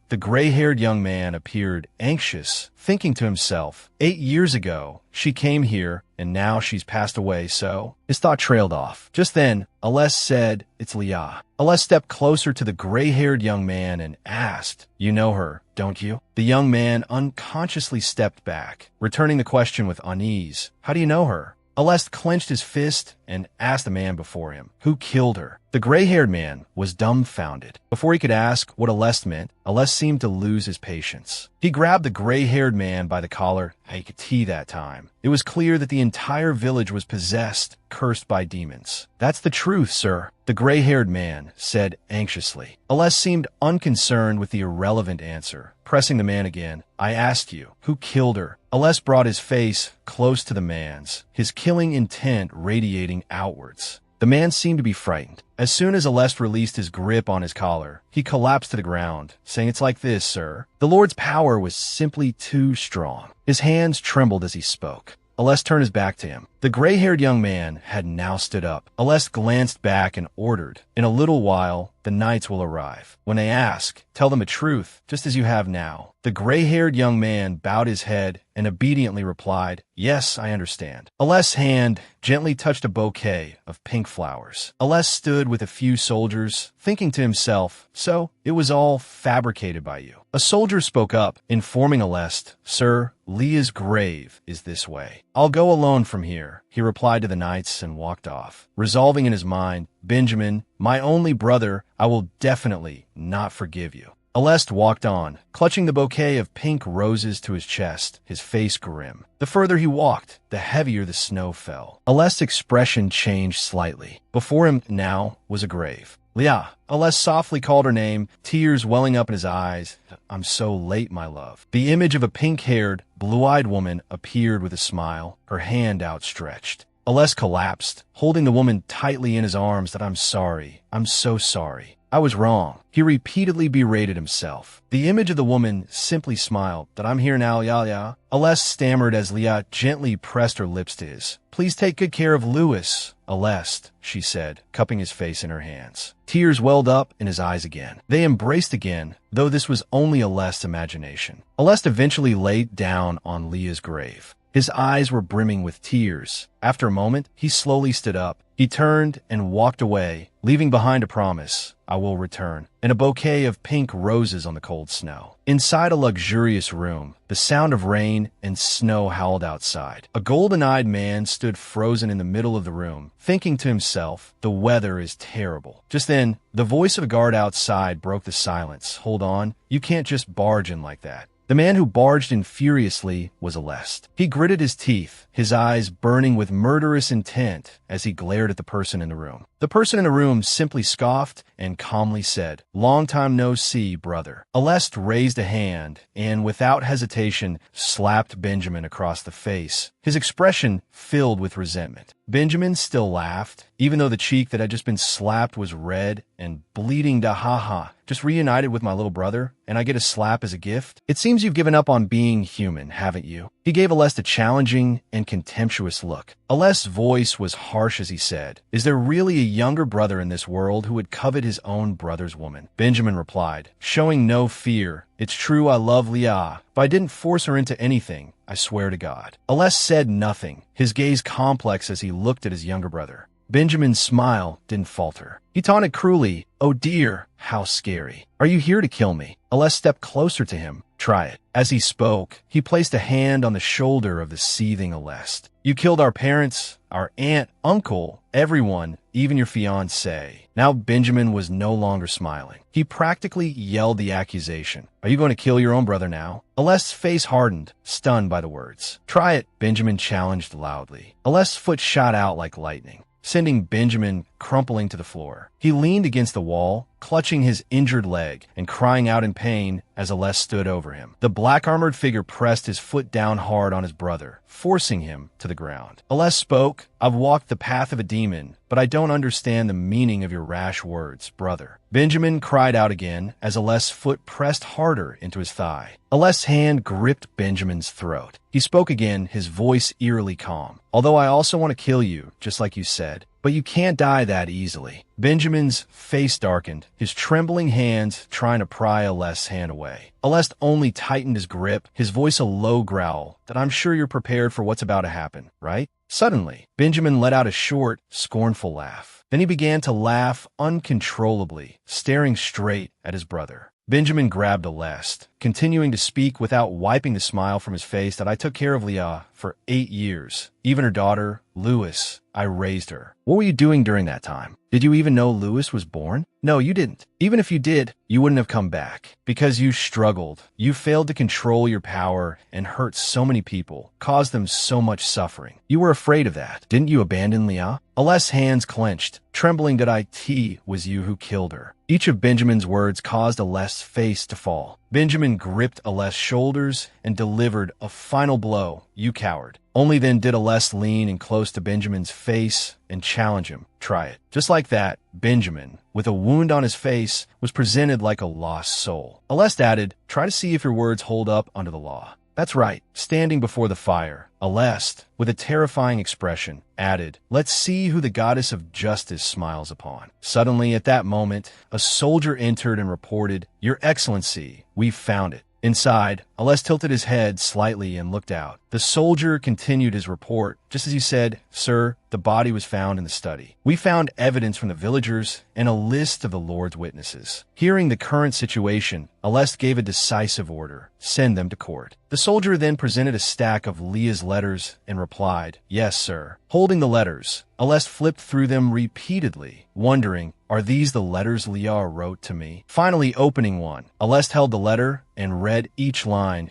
the gray-haired young man appeared anxious, thinking to himself, 8 years ago, she came here, and now she's passed away, so... His thought trailed off. Just then, Alest said, "It's Leah." Alest stepped closer to the gray-haired young man and asked, "You know her, don't you?" The young man unconsciously stepped back, returning the question with unease. "How do you know her?" Alest clenched his fist and asked the man before him, "Who killed her?" The gray-haired man was dumbfounded. Before he could ask what Alest meant, Alest seemed to lose his patience. He grabbed the gray-haired man by the collar. He could see that time. It was clear that the entire village was possessed, cursed by demons. "That's the truth, sir," the gray-haired man said anxiously. Alest seemed unconcerned with the irrelevant answer, pressing the man again. "I asked you, who killed her?" Alest brought his face close to the man's, his killing intent radiating outwards. The man seemed to be frightened. As soon as Alest released his grip on his collar, he collapsed to the ground, saying, "It's like this, sir." The Lord's power was simply too strong. His hands trembled as he spoke. Alest turned his back to him. The gray-haired young man had now stood up. Alest glanced back and ordered, "In a little while, the knights will arrive. When they ask, tell them the truth, just as you have now." The gray-haired young man bowed his head and obediently replied, "Yes, I understand." Ales's hand gently touched a bouquet of pink flowers. Ales stood with a few soldiers, thinking to himself, "So, it was all fabricated by you." A soldier spoke up, informing Alest, "Sir, Leah's grave is this way." "I'll go alone from here," he replied to the knights and walked off, resolving in his mind, "Benjamin, my only brother, I will definitely not forgive you." Alest walked on, clutching the bouquet of pink roses to his chest, his face grim. The further he walked, the heavier the snow fell. Alest's expression changed slightly. Before him now was a grave. "Leah." Alest softly called her name, tears welling up in his eyes. "I'm so late, my love." The image of a pink-haired, blue-eyed woman appeared with a smile, her hand outstretched. Alest collapsed, holding the woman tightly in his arms. "That I'm sorry. I'm so sorry. I was wrong." He repeatedly berated himself. The image of the woman simply smiled. "That I'm here now, ya." Alest stammered as Leah gently pressed her lips to his. "Please take good care of Louis." "Alest," she said, cupping his face in her hands. Tears welled up in his eyes again. They embraced again, though this was only Alest's imagination. Alest eventually laid down on Leah's grave. His eyes were brimming with tears. After a moment, he slowly stood up. He turned and walked away, leaving behind a promise, "I will return," and a bouquet of pink roses on the cold snow. Inside a luxurious room, the sound of rain and snow howled outside. A golden-eyed man stood frozen in the middle of the room, thinking to himself, "The weather is terrible." Just then, the voice of a guard outside broke the silence. "Hold on, you can't just barge in like that." The man who barged in furiously was Alest. He gritted his teeth, his eyes burning with murderous intent as he glared at the person in the room. The person in the room simply scoffed and calmly said, "Long time no see, brother." Alest raised a hand and, without hesitation, slapped Benjamin across the face, his expression filled with resentment. Benjamin still laughed, even though the cheek that had just been slapped was red and bleeding. "Ha. Just reunited with my little brother, and I get a slap as a gift? It seems you've given up on being human, haven't you?" He gave Alest a challenging and contemptuous look. Alest's voice was harsh as he said, "Is there really a younger brother in this world who would covet his own brother's woman?" Benjamin replied, showing no fear, "It's true I love Leah, but I didn't force her into anything, I swear to God." Alest said nothing, his gaze complex as he looked at his younger brother. Benjamin's smile didn't falter. He taunted cruelly, "Oh dear, how scary. Are you here to kill me?" Alest stepped closer to him. "Try it." As he spoke, he placed a hand on the shoulder of the seething Alest. "You killed our parents, our aunt, uncle, everyone, even your fiancé." Now Benjamin was no longer smiling. He practically yelled the accusation. "Are you going to kill your own brother now?" Alest's face hardened, stunned by the words. "Try it," Benjamin challenged loudly. Alest's foot shot out like lightning, sending Benjamin crumpling to the floor. He leaned against the wall, clutching his injured leg and crying out in pain as Alest stood over him. The black-armored figure pressed his foot down hard on his brother, forcing him to the ground. Alest spoke, "I've walked the path of a demon, but I don't understand the meaning of your rash words, brother." Benjamin cried out again as Alest's foot pressed harder into his thigh. Alest's hand gripped Benjamin's throat. He spoke again, his voice eerily calm. "Although I also want to kill you, just like you said, but you can't die that easily." Benjamin's face darkened, his trembling hands trying to pry Alest's hand away. Alest only tightened his grip, his voice a low growl, "That I'm sure you're prepared for what's about to happen, right?" Suddenly, Benjamin let out a short, scornful laugh. Then he began to laugh uncontrollably, staring straight at his brother. Benjamin grabbed Alest, continuing to speak without wiping the smile from his face, "That I took care of Leah for 8 years. Even her daughter, Louis, I raised her." "What were you doing during that time? Did you even know Louis was born?" "No, you didn't. Even if you did, you wouldn't have come back. Because you struggled. You failed to control your power and hurt so many people, caused them so much suffering. You were afraid of that. Didn't you abandon Leah?" Alest's hands clenched, trembling. "That it was you who killed her." Each of Benjamin's words caused Alest's face to fall. Benjamin gripped Alest's shoulders and delivered a final blow. "You coward." Only then did Alest lean in close to Benjamin's face and challenge him. "Try it." Just like that, Benjamin, with a wound on his face, was presented like a lost soul. Alest added, "Try to see if your words hold up under the law." That's right, standing before the fire. Aleste, with a terrifying expression, added, "Let's see who the goddess of justice smiles upon." Suddenly, at that moment, a soldier entered and reported, "Your Excellency, we've found it." Inside, Aleste tilted his head slightly and looked out. The soldier continued his report, just as he said, "Sir, the body was found in the study. We found evidence from the villagers and a list of the Lord's witnesses." Hearing the current situation, Aleste gave a decisive order, "Send them to court." The soldier then presented a stack of Leah's letters and replied, "Yes, sir." Holding the letters, Aleste flipped through them repeatedly, wondering, "Are these the letters Leah wrote to me?" Finally opening one, Aleste held the letter and read each line.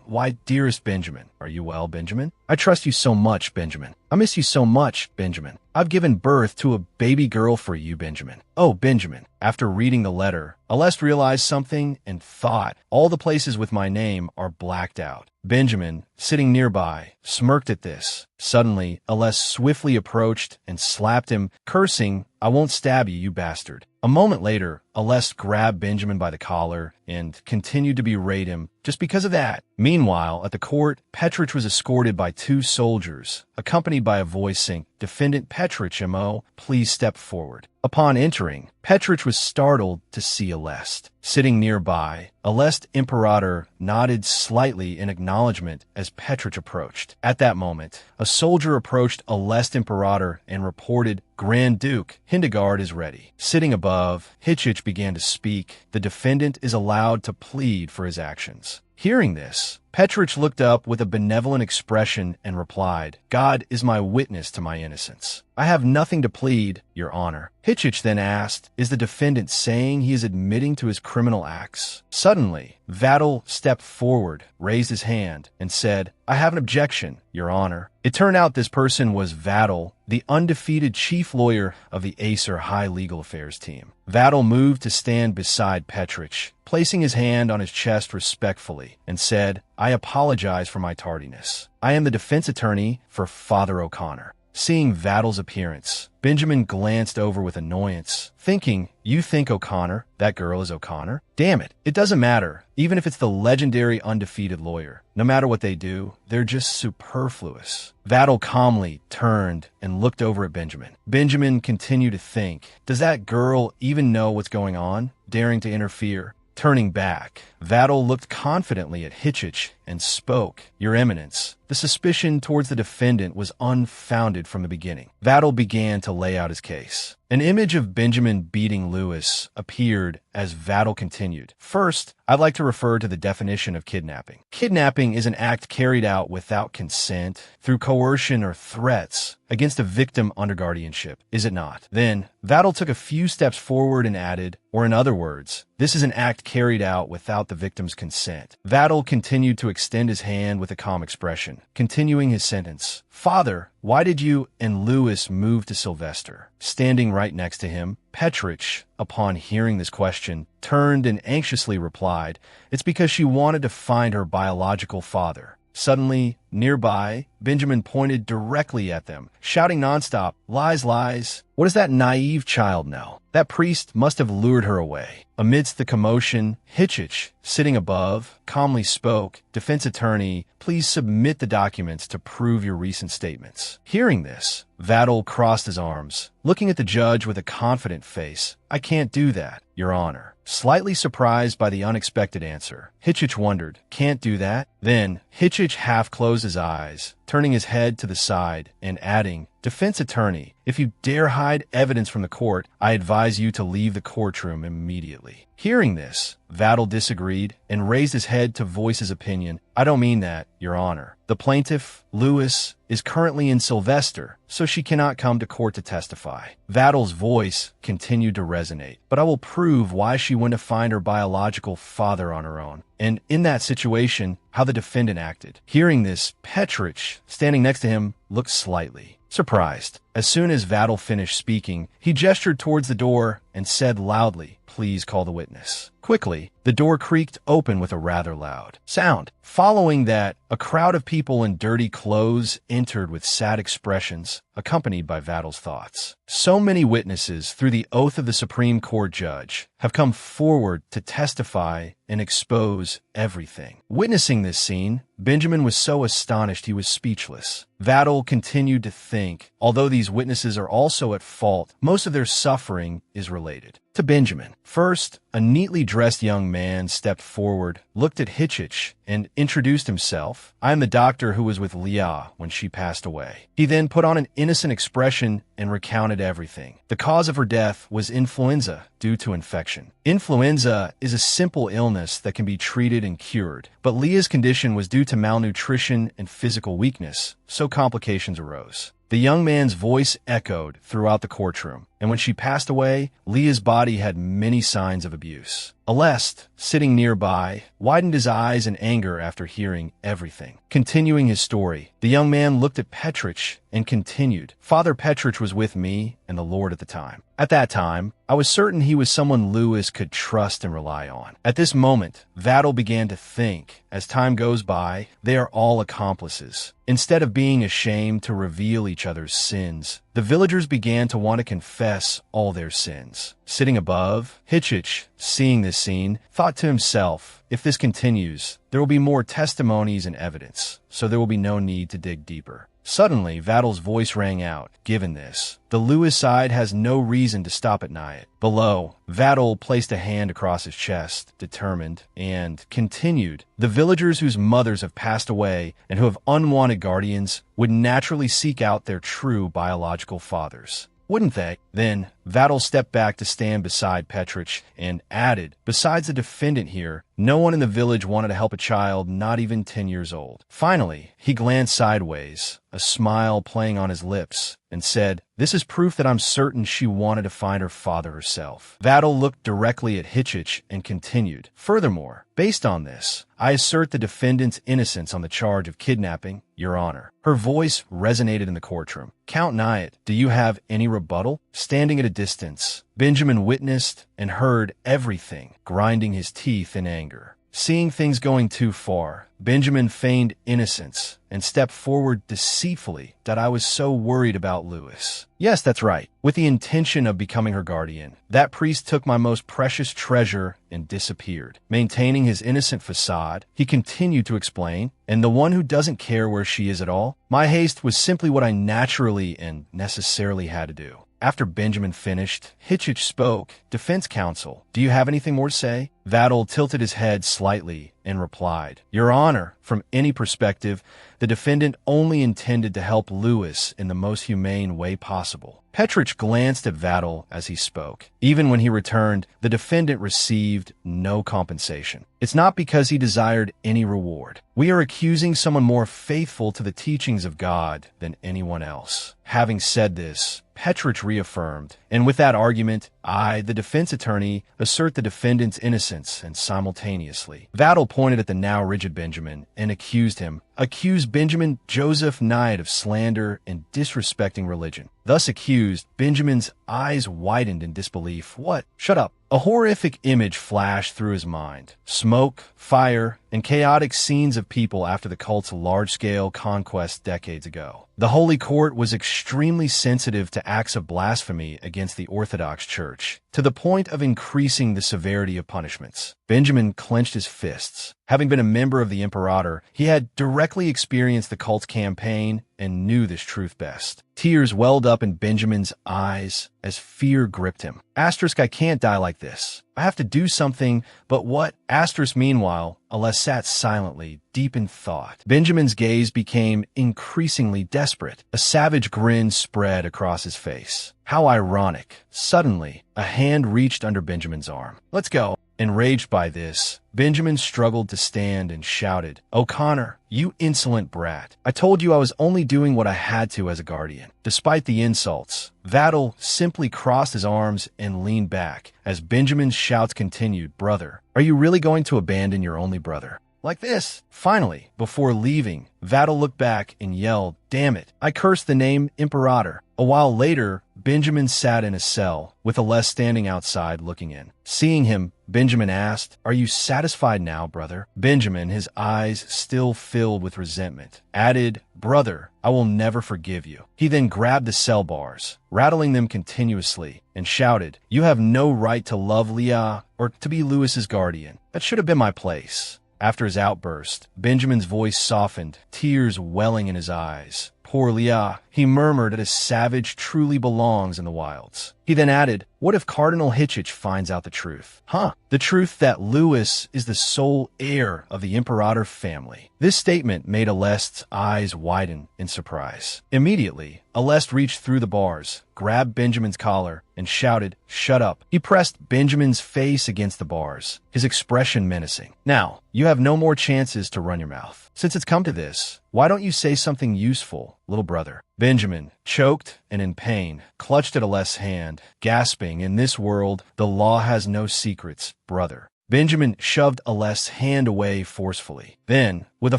Why, dearest Benjamin. Are you well, Benjamin? I trust you so much, Benjamin. I miss you so much, Benjamin. I've given birth to a baby girl for you, Benjamin. Oh, Benjamin. After reading the letter, Aleste realized something and thought, all the places with my name are blacked out. Benjamin, sitting nearby, smirked at this. Suddenly, Aleste swiftly approached and slapped him, cursing, "I won't stab you, you bastard." A moment later, Aleste grabbed Benjamin by the collar and continued to berate him just because of that. Meanwhile, at the court, Petrich was escorted by two soldiers, accompanied by a voice saying, "Defendant Petrich, M.O., please step forward." Upon entering, Petrich was startled to see Aleste. Sitting nearby, Aleste Imperator nodded slightly in acknowledgement as Petrich approached. At that moment, a soldier approached Aleste Imperator and reported, "Grand Duke, Hildegard is ready." Sitting above, Hitchich began to speak. The defendant is allowed to plead for his actions. Hearing this, Petrich looked up with a benevolent expression and replied, "God is my witness to my innocence. I have nothing to plead, Your Honor." Hitchich then asked, "Is the defendant saying he is admitting to his criminal acts?" Suddenly, Vattel stepped forward, raised his hand, and said, "I have an objection, Your Honor." It turned out this person was Vattel, the undefeated chief lawyer of the Acer High Legal Affairs team. Vattel moved to stand beside Petrich, placing his hand on his chest respectfully, and said, "I apologize for my tardiness. I am the defense attorney for Father O'Connor." Seeing Vattel's appearance, Benjamin glanced over with annoyance, thinking, "You think O'Connor? That girl is O'Connor? Damn it, it doesn't matter, even if it's the legendary undefeated lawyer. No matter what they do, they're just superfluous." Vattel calmly turned and looked over at Benjamin. Benjamin continued to think, "Does that girl even know what's going on, daring to interfere?" Turning back, Vattel looked confidently at Hitchich and spoke, "Your Eminence, the suspicion towards the defendant was unfounded from the beginning." Vattel began to lay out his case. An image of Benjamin beating Lewis appeared as Vattel continued. "First, I'd like to refer to the definition of kidnapping. Kidnapping is an act carried out without consent, through coercion or threats, against a victim under guardianship, is it not?" Then, Vattel took a few steps forward and added, "Or in other words, this is an act carried out without the victim's consent." Vattel continued to extend his hand with a calm expression, continuing his sentence. "Father, why did you and Lewis move to Sylvester?" Standing right next to him, Petrich, upon hearing this question, turned and anxiously replied, "It's because she wanted to find her biological father." Suddenly, nearby, Benjamin pointed directly at them, shouting nonstop, "Lies, lies. What does that naive child know? That priest must have lured her away." Amidst the commotion, Hitchich, sitting above, calmly spoke, "Defense attorney, please submit the documents to prove your recent statements." Hearing this, Vattel crossed his arms, looking at the judge with a confident face. "I can't do that, Your Honor." Slightly surprised by the unexpected answer, Hitchich wondered, "Can't do that?" Then, Hitchich half closed his eyes, turning his head to the side and adding, "Defense attorney, if you dare hide evidence from the court, I advise you to leave the courtroom immediately." Hearing this, Vattel disagreed and raised his head to voice his opinion. "I don't mean that, Your Honor. The plaintiff, Lewis, is currently in Sylvester, so she cannot come to court to testify." Vattel's voice continued to resonate, "But I will prove why she went to find her biological father on her own, and in that situation, how the defendant acted." Hearing this, Petrich, standing next to him, looked slightly surprised. As soon as Vattel finished speaking, he gestured towards the door and said loudly, please call the witness. Quickly, the door creaked open with a rather loud sound. Following that, a crowd of people in dirty clothes entered with sad expressions, accompanied by Vattel's thoughts. So many witnesses, through the oath of the Supreme Court judge, have come forward to testify and expose everything. Witnessing this scene, Benjamin was so astonished he was speechless. Vattel continued to think, although these witnesses are also at fault, most of their suffering is related to Benjamin. First, a neatly dressed young man stepped forward, looked at Hitchich, and introduced himself. "I am the doctor who was with Leah when she passed away." He then put on an innocent expression and recounted everything. The cause of her death was influenza due to infection. Influenza is a simple illness that can be treated and cured, but Leah's condition was due to malnutrition and physical weakness, so complications arose. The young man's voice echoed throughout the courtroom, and when she passed away, Leah's body had many signs of abuse. Alest, sitting nearby, widened his eyes in anger after hearing everything. Continuing his story, the young man looked at Petrich and continued, "Father Petrich was with me and the Lord at the time. At that time, I was certain he was someone Lewis could trust and rely on." At this moment, Vattel began to think, as time goes by, they are all accomplices. Instead of being ashamed to reveal each other's sins, the villagers began to want to confess all their sins. Sitting above, Hitchich, seeing this scene, thought to himself, if this continues, there will be more testimonies and evidence, so there will be no need to dig deeper. Suddenly, Vattel's voice rang out. Given this, the Lewis side has no reason to stop at Nyack. Below, Vattel placed a hand across his chest, determined, and continued. The villagers whose mothers have passed away and who have unwanted guardians would naturally seek out their true biological fathers. Wouldn't they? Then, Vattel stepped back to stand beside Petrich and added, besides the defendant here, no one in the village wanted to help a child not even 10 years old. Finally, he glanced sideways, a smile playing on his lips, and said, "This is proof that I'm certain she wanted to find her father herself." Vattel looked directly at Hitchich and continued, "Furthermore, based on this, I assert the defendant's innocence on the charge of kidnapping, Your Honor." Her voice resonated in the courtroom. "Count Nyack, do you have any rebuttal?" Standing at a distance, Benjamin witnessed and heard everything, grinding his teeth in anger. Seeing things going too far, Benjamin feigned innocence and stepped forward deceitfully that I was so worried about Lewis. Yes, that's right. With the intention of becoming her guardian, that priest took my most precious treasure and disappeared. Maintaining his innocent facade, he continued to explain, and the one who doesn't care where she is at all, my haste was simply what I naturally and necessarily had to do. After Benjamin finished, Hitchich spoke. "Defense counsel, do you have anything more to say?" Vattel tilted his head slightly and replied, "Your Honor, from any perspective, the defendant only intended to help Lewis in the most humane way possible." Petrich glanced at Vattel as he spoke. Even when he returned, the defendant received no compensation. It's not because he desired any reward. We are accusing someone more faithful to the teachings of God than anyone else. Having said this, Petrich reaffirmed, and with that argument, I, the defense attorney, assert the defendant's innocence, and simultaneously. Vattel pointed at the now rigid Benjamin and accused Benjamin Joseph Knight of slander and disrespecting religion. Thus accused, Benjamin's eyes widened in disbelief. "What? Shut up." A horrific image flashed through his mind. Smoke, fire, and chaotic scenes of people after the cult's large-scale conquest decades ago. The Holy Court was extremely sensitive to acts of blasphemy against the Orthodox Church, to the point of increasing the severity of punishments. Benjamin clenched his fists. Having been a member of the Imperator, he had directly experienced the cult's campaign and knew this truth best. Tears welled up in Benjamin's eyes as fear gripped him. "Asterisk, I can't die like this. I have to do something, but what?" Asterisk, meanwhile, Alest sat silently, deep in thought. Benjamin's gaze became increasingly desperate. A savage grin spread across his face. How ironic. Suddenly, a hand reached under Benjamin's arm. "Let's go." Enraged by this, Benjamin struggled to stand and shouted, "O'Connor, you insolent brat. I told you I was only doing what I had to as a guardian." Despite the insults, Vattel simply crossed his arms and leaned back as Benjamin's shouts continued, "Brother, are you really going to abandon your only brother? like this. Finally, before leaving, Vattel looked back and yelled, "Damn it, I cursed the name Imperator." A while later, Benjamin sat in a cell, with Aless standing outside looking in. Seeing him, Benjamin asked, "Are you satisfied now, brother?" Benjamin, his eyes still filled with resentment, added, "Brother, I will never forgive you." He then grabbed the cell bars, rattling them continuously, and shouted, "You have no right to love Leah or to be Louis's guardian. That should have been my place." After his outburst, Benjamin's voice softened, tears welling in his eyes. "Poor Leah," he murmured, "that a savage truly belongs in the wilds." He then added, "What if Cardinal Hitchich finds out the truth?" The truth that Louis is the sole heir of the Imperator family. This statement made Alest's eyes widen in surprise. Immediately, Alest reached through the bars, grabbed Benjamin's collar, and shouted, "Shut up." He pressed Benjamin's face against the bars, his expression menacing. "Now, you have no more chances to run your mouth. Since it's come to this, why don't you say something useful, little brother?" Benjamin, choked and in pain, clutched at Alest's hand, gasping, "In this world, the law has no secrets, brother." Benjamin shoved Alest's hand away forcefully. Then, with a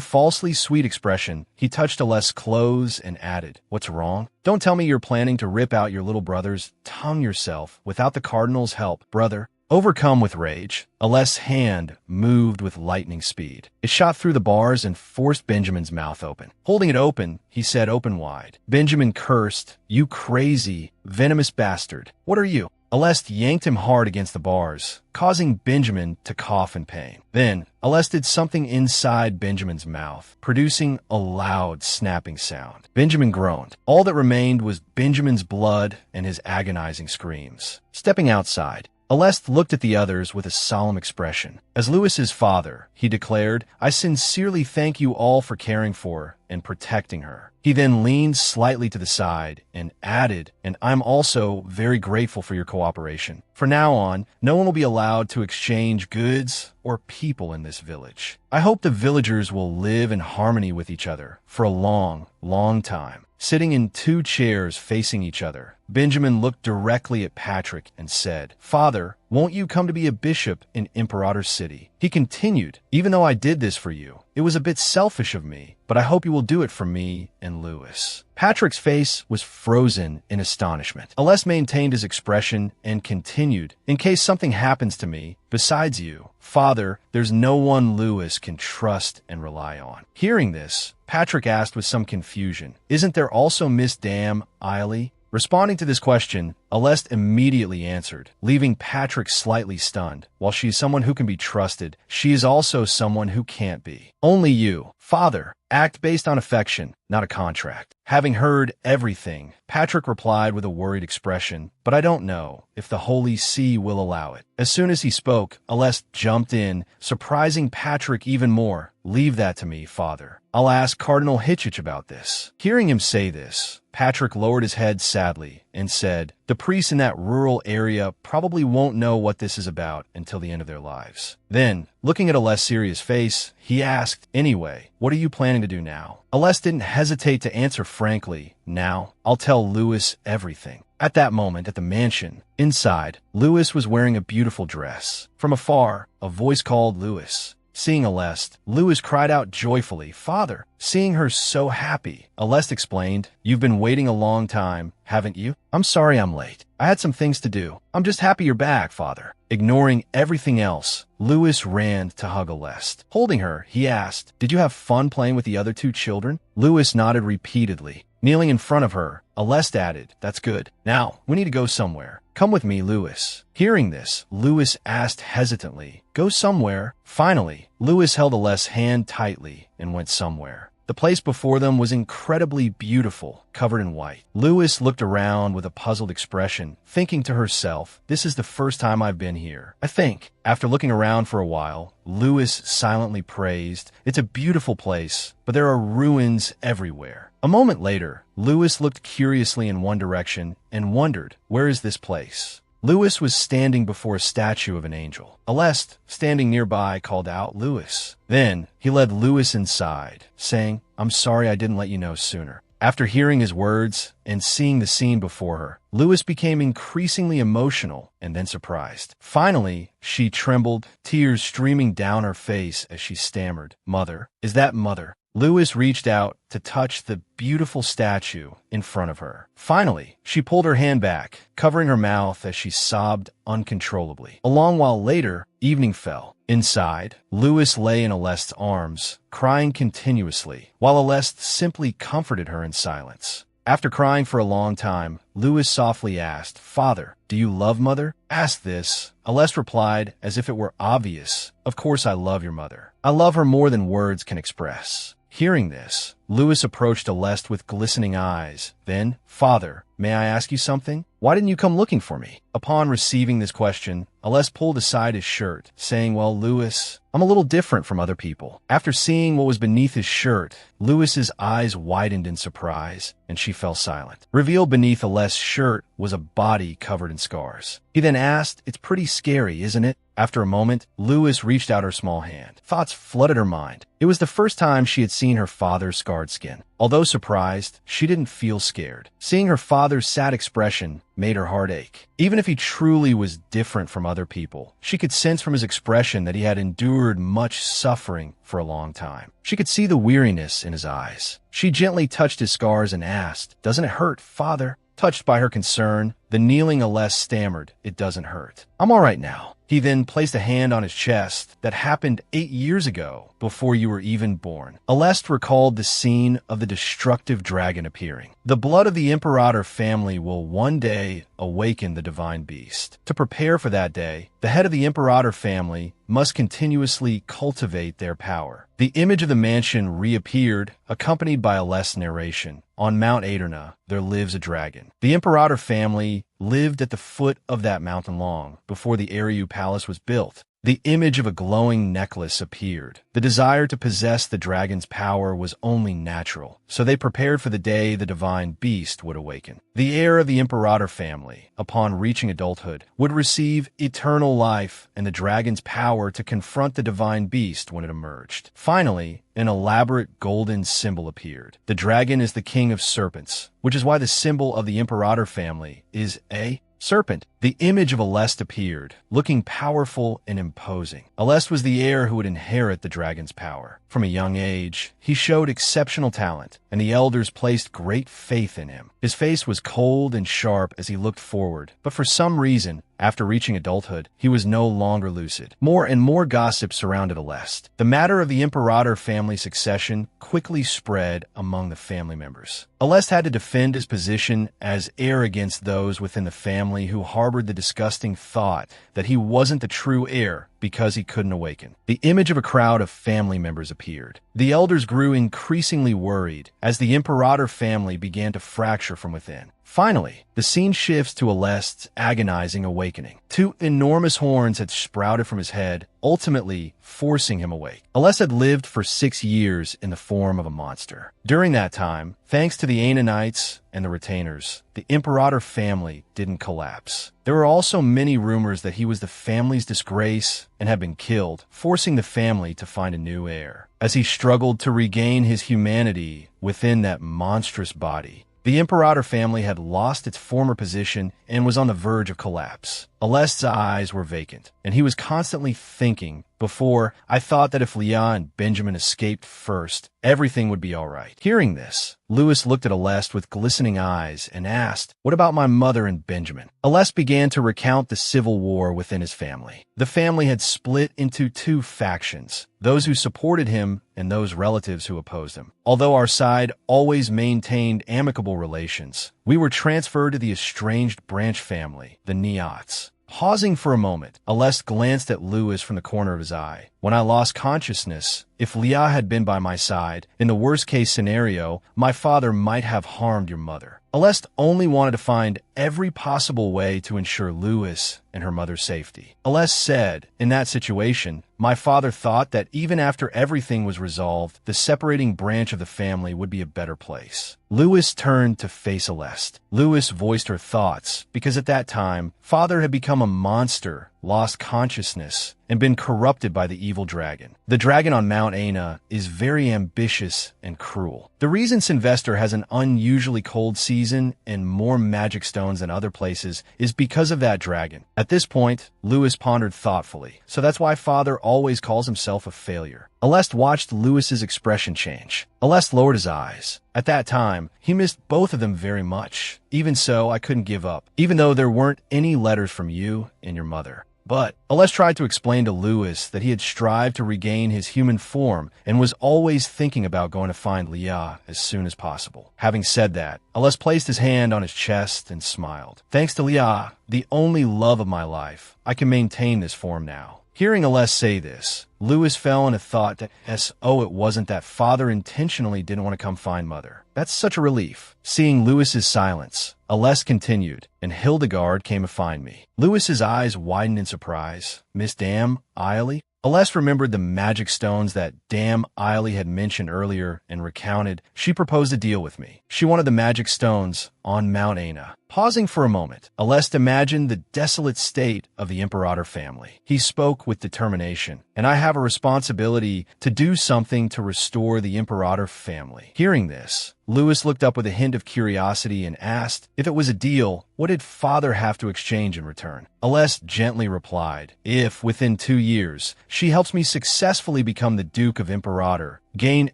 falsely sweet expression, he touched Alest's clothes and added, "What's wrong? Don't tell me you're planning to rip out your little brother's tongue yourself without the Cardinal's help, brother." Overcome with rage, Alest's hand moved with lightning speed. It shot through the bars and forced Benjamin's mouth open. Holding it open, he said open wide. Benjamin cursed, "You crazy, venomous bastard. What are you?" Alest yanked him hard against the bars, causing Benjamin to cough in pain. Then, Alest did something inside Benjamin's mouth, producing a loud snapping sound. Benjamin groaned. All that remained was Benjamin's blood and his agonizing screams. Stepping outside, Alest looked at the others with a solemn expression. As Louis's father, he declared, "I sincerely thank you all for caring for and protecting her." He then leaned slightly to the side and added, "And I'm also very grateful for your cooperation. From now on, no one will be allowed to exchange goods or people in this village. I hope the villagers will live in harmony with each other for a long, long time." Sitting in two chairs facing each other, Benjamin looked directly at Patrick and said, "Father, won't you come to be a bishop in Imperator City?" He continued, "Even though I did this for you, it was a bit selfish of me, but I hope you will do it for me and Louis." Patrick's face was frozen in astonishment. Alest maintained his expression and continued, "In case something happens to me, besides you, Father, there's no one Louis can trust and rely on." Hearing this, Patrick asked with some confusion, "Isn't there also Miss Dam Eiley?" Responding to this question, Alest immediately answered, leaving Patrick slightly stunned. "While she's someone who can be trusted, she is also someone who can't be. Only you, Father, act based on affection, not a contract." Having heard everything, Patrick replied with a worried expression, "But I don't know if the Holy See will allow it." As soon as he spoke, Alest jumped in, surprising Patrick even more. "Leave that to me, Father. I'll ask Cardinal Hitchich about this." Hearing him say this, Patrick lowered his head sadly and said, "The priests in that rural area probably won't know what this is about until the end of their lives." Then, looking at a less serious face, he asked, "Anyway, what are you planning to do now?" Alest didn't hesitate to answer frankly, "Now, I'll tell Louis everything." At that moment, at the mansion, inside, Louis was wearing a beautiful dress. From afar, a voice called Louis. Seeing Alest, Louis cried out joyfully, "Father!" Seeing her so happy, Alest explained, "You've been waiting a long time, haven't you? I'm sorry I'm late. I had some things to do. I'm just happy you're back, Father." Ignoring everything else, Louis ran to hug Alest. Holding her, he asked, "Did you have fun playing with the other two children?" Louis nodded repeatedly. Kneeling in front of her, Alest added, "That's good. Now, we need to go somewhere. Come with me, Louis." Hearing this, Louis asked hesitantly, "Go somewhere?" Finally, Louis held Alest's hand tightly and went somewhere. The place before them was incredibly beautiful, covered in white. Louis looked around with a puzzled expression, thinking to herself, "This is the first time I've been here, I think." After looking around for a while, Louis silently praised, "It's a beautiful place, but there are ruins everywhere." A moment later, Louis looked curiously in one direction and wondered, "Where is this place?" Louis was standing before a statue of an angel. Alest, standing nearby, called out, "Louis." Then, he led Louis inside, saying, "I'm sorry I didn't let you know sooner." After hearing his words and seeing the scene before her, Lewis became increasingly emotional and then surprised. Finally, she trembled, tears streaming down her face as she stammered, "Mother, is that mother?" Lewis reached out to touch the beautiful statue in front of her. Finally, she pulled her hand back, covering her mouth as she sobbed uncontrollably. A long while later, evening fell. Inside, Lewis lay in Aleste's arms, crying continuously, while Aleste simply comforted her in silence. After crying for a long time, Lewis softly asked, "Father, do you love Mother?" Asked this, Aleste replied as if it were obvious, "Of course I love your mother. I love her more than words can express." Hearing this, Lewis approached Aleste with glistening eyes. Then, "Father, may I ask you something? Why didn't you come looking for me?" Upon receiving this question, Aleste pulled aside his shirt, saying, "Well, Lewis, I'm a little different from other people." After seeing what was beneath his shirt, Lewis's eyes widened in surprise, and she fell silent. Revealed beneath Aleste's shirt was a body covered in scars. He then asked, "It's pretty scary, isn't it?" After a moment, Lewis reached out her small hand. Thoughts flooded her mind. It was the first time she had seen her father's scarred skin. Although surprised, she didn't feel scared. Seeing her father's sad expression made her heart ache. Even if he truly was different from other people, she could sense from his expression that he had endured much suffering for a long time. She could see the weariness in his eyes. She gently touched his scars and asked, "Doesn't it hurt, Father?" Touched by her concern, the kneeling Aleste stammered, "It doesn't hurt. I'm all right now." He then placed a hand on his chest. "That happened 8 years ago, before you were even born." Aleste recalled the scene of the destructive dragon appearing. The blood of the Imperator family will one day awaken the divine beast. To prepare for that day, the head of the Imperator family must continuously cultivate their power. The image of the mansion reappeared, accompanied by Aleste's narration. On Mount Aderna, there lives a dragon. The Imperator family lived at the foot of that mountain long before the Eriu Palace was built. The image of a glowing necklace appeared. The desire to possess the dragon's power was only natural, so they prepared for the day the divine beast would awaken. The heir of the Imperator family, upon reaching adulthood, would receive eternal life and the dragon's power to confront the divine beast when it emerged. Finally, an elaborate golden symbol appeared. The dragon is the king of serpents, which is why the symbol of the Imperator family is a serpent. The image of Aleste appeared, looking powerful and imposing. Aleste was the heir who would inherit the dragon's power. From a young age, he showed exceptional talent, and the elders placed great faith in him. His face was cold and sharp as he looked forward, but for some reason, after reaching adulthood, he was no longer lucid. More and more gossip surrounded Aleste. The matter of the Imperator family succession quickly spread among the family members. Aleste had to defend his position as heir against those within the family who harbored the disgusting thought that he wasn't the true heir because he couldn't awaken. The image of a crowd of family members appeared. The elders grew increasingly worried as the Imperator family began to fracture from within. Finally, the scene shifts to Aleste's agonizing awakening. 2 enormous horns had sprouted from his head, ultimately forcing him awake. Aleste had lived for 6 years in the form of a monster. During that time, thanks to the Aenonites and the retainers, the Imperator family didn't collapse. There were also many rumors that he was the family's disgrace and had been killed, forcing the family to find a new heir. As he struggled to regain his humanity within that monstrous body, the Imperator family had lost its former position and was on the verge of collapse. Aleste's eyes were vacant, and he was constantly thinking, "Before, I thought that if Leah and Benjamin escaped first, everything would be all right." Hearing this, Lewis looked at Aleste with glistening eyes and asked, "What about my mother and Benjamin?" Aleste began to recount the civil war within his family. The family had split into 2 factions, those who supported him and those relatives who opposed him. Although our side always maintained amicable relations, we were transferred to the estranged branch family, the Neots. Pausing for a moment, Aleste glanced at Lewis from the corner of his eye. "When I lost consciousness, if Leah had been by my side, in the worst-case scenario, my father might have harmed your mother." Aleste only wanted to find every possible way to ensure Lewis and her mother's safety. Aless said, in that situation, my father thought that even after everything was resolved, the separating branch of the family would be a better place. Lewis turned to face Aless. Lewis voiced her thoughts because at that time, father had become a monster, lost consciousness, and been corrupted by the evil dragon. The dragon on Mount Aina is very ambitious and cruel. The reason Sylvester has an unusually cold season and more magic stones than other places is because of that dragon. At this point, Lewis pondered thoughtfully, so that's why father always calls himself a failure. Alest watched Lewis's expression change. Alest lowered his eyes. At that time, he missed both of them very much. Even so, I couldn't give up, even though there weren't any letters from you and your mother. But Aless tried to explain to Lewis that he had strived to regain his human form and was always thinking about going to find Leah as soon as possible. Having said that, Aless placed his hand on his chest and smiled. Thanks to Leah, the only love of my life, I can maintain this form now. Hearing Aless say this, Lewis fell into thought that, it wasn't that father intentionally didn't want to come find mother. That's such a relief. Seeing Lewis's silence, Aless continued, and Hildegard came to find me. Lewis's eyes widened in surprise. Miss Dame Eiley? Aless remembered the magic stones that Dame Eiley had mentioned earlier and recounted. She proposed a deal with me. She wanted the magic stones on Mount Aina. Pausing for a moment, Aless imagined the desolate state of the Imperator family. He spoke with determination, and I have a responsibility to do something to restore the Imperator family. Hearing this, Lewis looked up with a hint of curiosity and asked, if it was a deal, what did father have to exchange in return? Aless gently replied, if, within 2 years, she helps me successfully become the Duke of Imperator, gain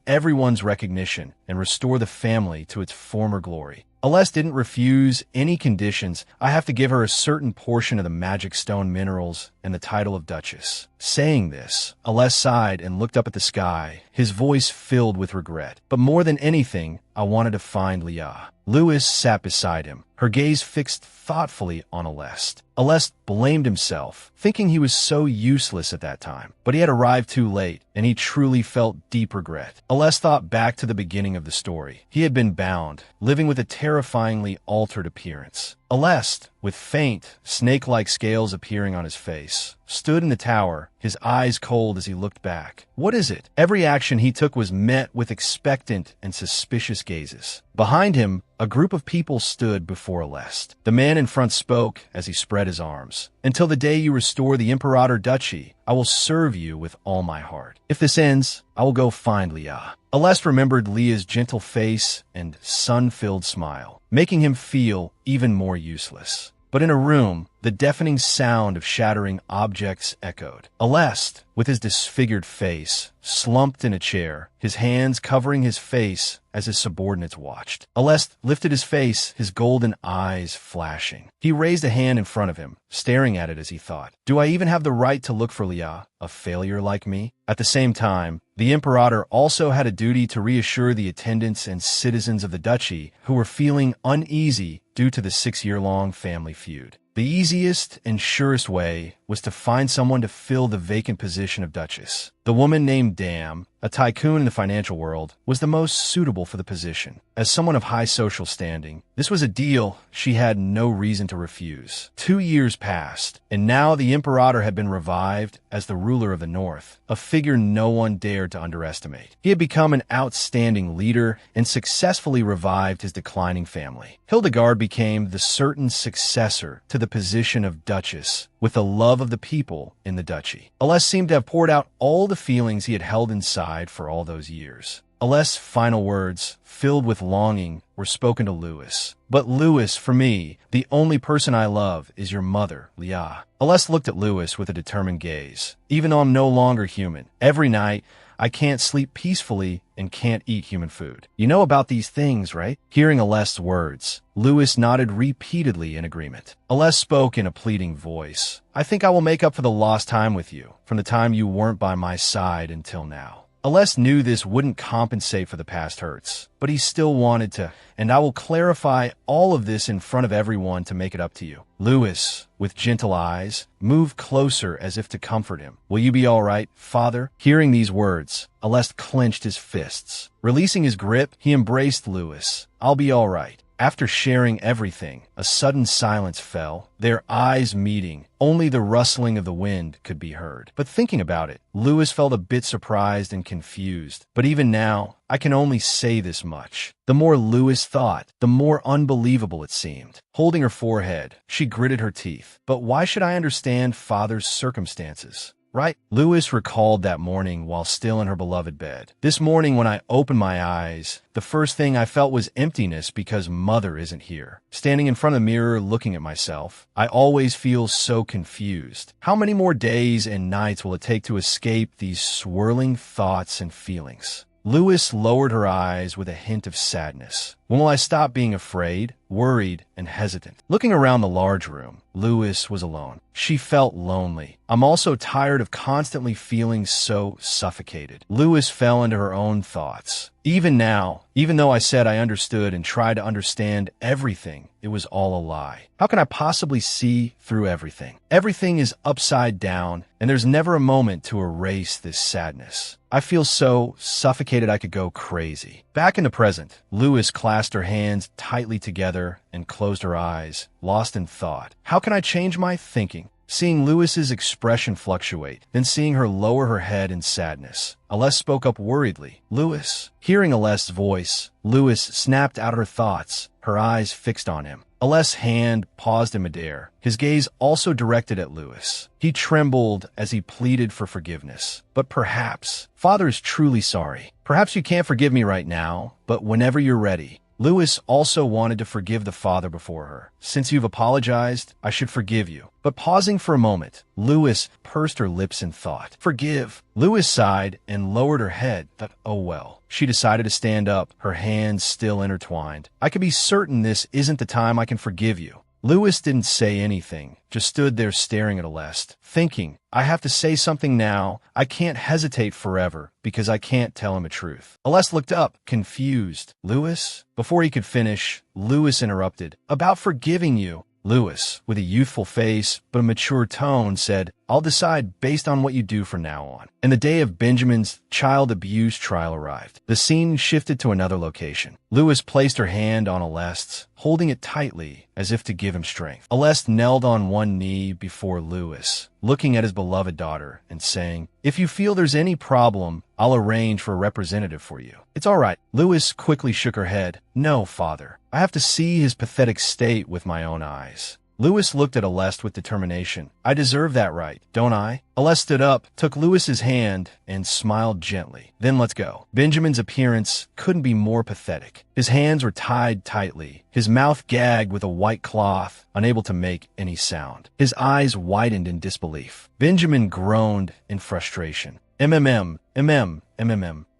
everyone's recognition, and restore the family to its former glory. Aless didn't refuse any conditions. I have to give her a certain portion of the magic stone minerals and the title of Duchess. Saying this, Aless sighed and looked up at the sky, his voice filled with regret. But more than anything, I wanted to find Leah. Lewis sat beside him, her gaze fixed thoughtfully on Aless. Aless blamed himself, thinking he was so useless at that time. But he had arrived too late, and he truly felt deep regret. Aless thought back to the beginning of the story. He had been bound, living with a terrifyingly altered appearance. Aless, with faint, snake-like scales appearing on his face, stood in the tower, his eyes cold as he looked back. What is it? Every action he took was met with expectant and suspicious gazes. Behind him, a group of people stood before Aless. The man in front spoke as he spread his arms. Until the day you restore the Imperator Duchy, I will serve you with all my heart. If this ends, I will go find Leah. Aless remembered Leah's gentle face and sun-filled smile, making him feel even more useless. But in a room, the deafening sound of shattering objects echoed. Aless, with his disfigured face, slumped in a chair, his hands covering his face as his subordinates watched. Aless lifted his face, his golden eyes flashing. He raised a hand in front of him, staring at it as he thought, do I even have the right to look for Leah, a failure like me? At the same time, the Imperator also had a duty to reassure the attendants and citizens of the duchy who were feeling uneasy due to the 6-year-long family feud. The easiest and surest way was to find someone to fill the vacant position of Duchess. The woman named Dame, a tycoon in the financial world, was the most suitable for the position. As someone of high social standing, this was a deal she had no reason to refuse. 2 years passed, and now the Imperator had been revived as the ruler of the North, a figure no one dared to underestimate. He had become an outstanding leader and successfully revived his declining family. Hildegard became the certain successor to the position of Duchess, with the love of the people in the duchy. Aless seemed to have poured out all the feelings he had held inside for all those years. Aless' final words, filled with longing, were spoken to Lewis. But Lewis, for me, the only person I love is your mother, Leah. Aless looked at Lewis with a determined gaze. Even though I'm no longer human, every night, I can't sleep peacefully and can't eat human food. You know about these things, right? Hearing Aless' words, Lewis nodded repeatedly in agreement. Aless spoke in a pleading voice. I think I will make up for the lost time with you, from the time you weren't by my side until now. Aless knew this wouldn't compensate for the past hurts, but he still wanted to, and I will clarify all of this in front of everyone to make it up to you. Lewis, with gentle eyes, moved closer as if to comfort him. Will you be all right, father? Hearing these words, Aless clenched his fists. Releasing his grip, he embraced Lewis. I'll be all right. After sharing everything, a sudden silence fell, their eyes meeting. Only the rustling of the wind could be heard. But thinking about it, Lewis felt a bit surprised and confused. But even now, I can only say this much. The more Lewis thought, the more unbelievable it seemed. Holding her forehead, she gritted her teeth. But why should I understand father's circumstances? Right? Lewis recalled that morning while still in her beloved bed. This morning when I opened my eyes, the first thing I felt was emptiness because mother isn't here. Standing in front of the mirror looking at myself, I always feel so confused. How many more days and nights will it take to escape these swirling thoughts and feelings? Lewis lowered her eyes with a hint of sadness. When will I stop being afraid, worried, and hesitant? Looking around the large room, Lewis was alone. She felt lonely. I'm also tired of constantly feeling so suffocated. Lewis fell into her own thoughts. Even now, even though I said I understood and tried to understand everything, it was all a lie. How can I possibly see through everything? Everything is upside down, and there's never a moment to erase this sadness. I feel so suffocated I could go crazy. Back in the present, Lewis clasped her hands tightly together and closed her eyes, lost in thought. How can I change my thinking? Seeing Lewis's expression fluctuate, then seeing her lower her head in sadness. Aless spoke up worriedly. Lewis. Hearing Aless's voice, Lewis snapped out her thoughts, her eyes fixed on him. Aless's hand paused in midair, his gaze also directed at Lewis. He trembled as he pleaded for forgiveness. But perhaps, Father is truly sorry. Perhaps you can't forgive me right now, but whenever you're ready. Lewis also wanted to forgive the father before her. Since you've apologized, I should forgive you. But pausing for a moment, Lewis pursed her lips in thought. Forgive. Lewis sighed and lowered her head, but oh well. She decided to stand up, her hands still intertwined. I can be certain this isn't the time I can forgive you. Lewis didn't say anything, just stood there staring at Aless, thinking, I have to say something now. I can't hesitate forever because I can't tell him the truth. Aless looked up, confused. Lewis? Before he could finish, Lewis interrupted. About forgiving you. Lewis, with a youthful face but a mature tone, said, I'll decide based on what you do from now on. And the day of Benjamin's child abuse trial arrived. The scene shifted to another location. Lewis placed her hand on Aless's, holding it tightly as if to give him strength. Aless knelt on one knee before Lewis, looking at his beloved daughter and saying, If you feel there's any problem, I'll arrange for a representative for you. It's all right. Lewis quickly shook her head. No, Father. I have to see his pathetic state with my own eyes. Lewis looked at Aless with determination. I deserve that right, don't I? Aless stood up, took Lewis's hand, and smiled gently. Then let's go. Benjamin's appearance couldn't be more pathetic. His hands were tied tightly, his mouth gagged with a white cloth, unable to make any sound. His eyes widened in disbelief. Benjamin groaned in frustration. MMM.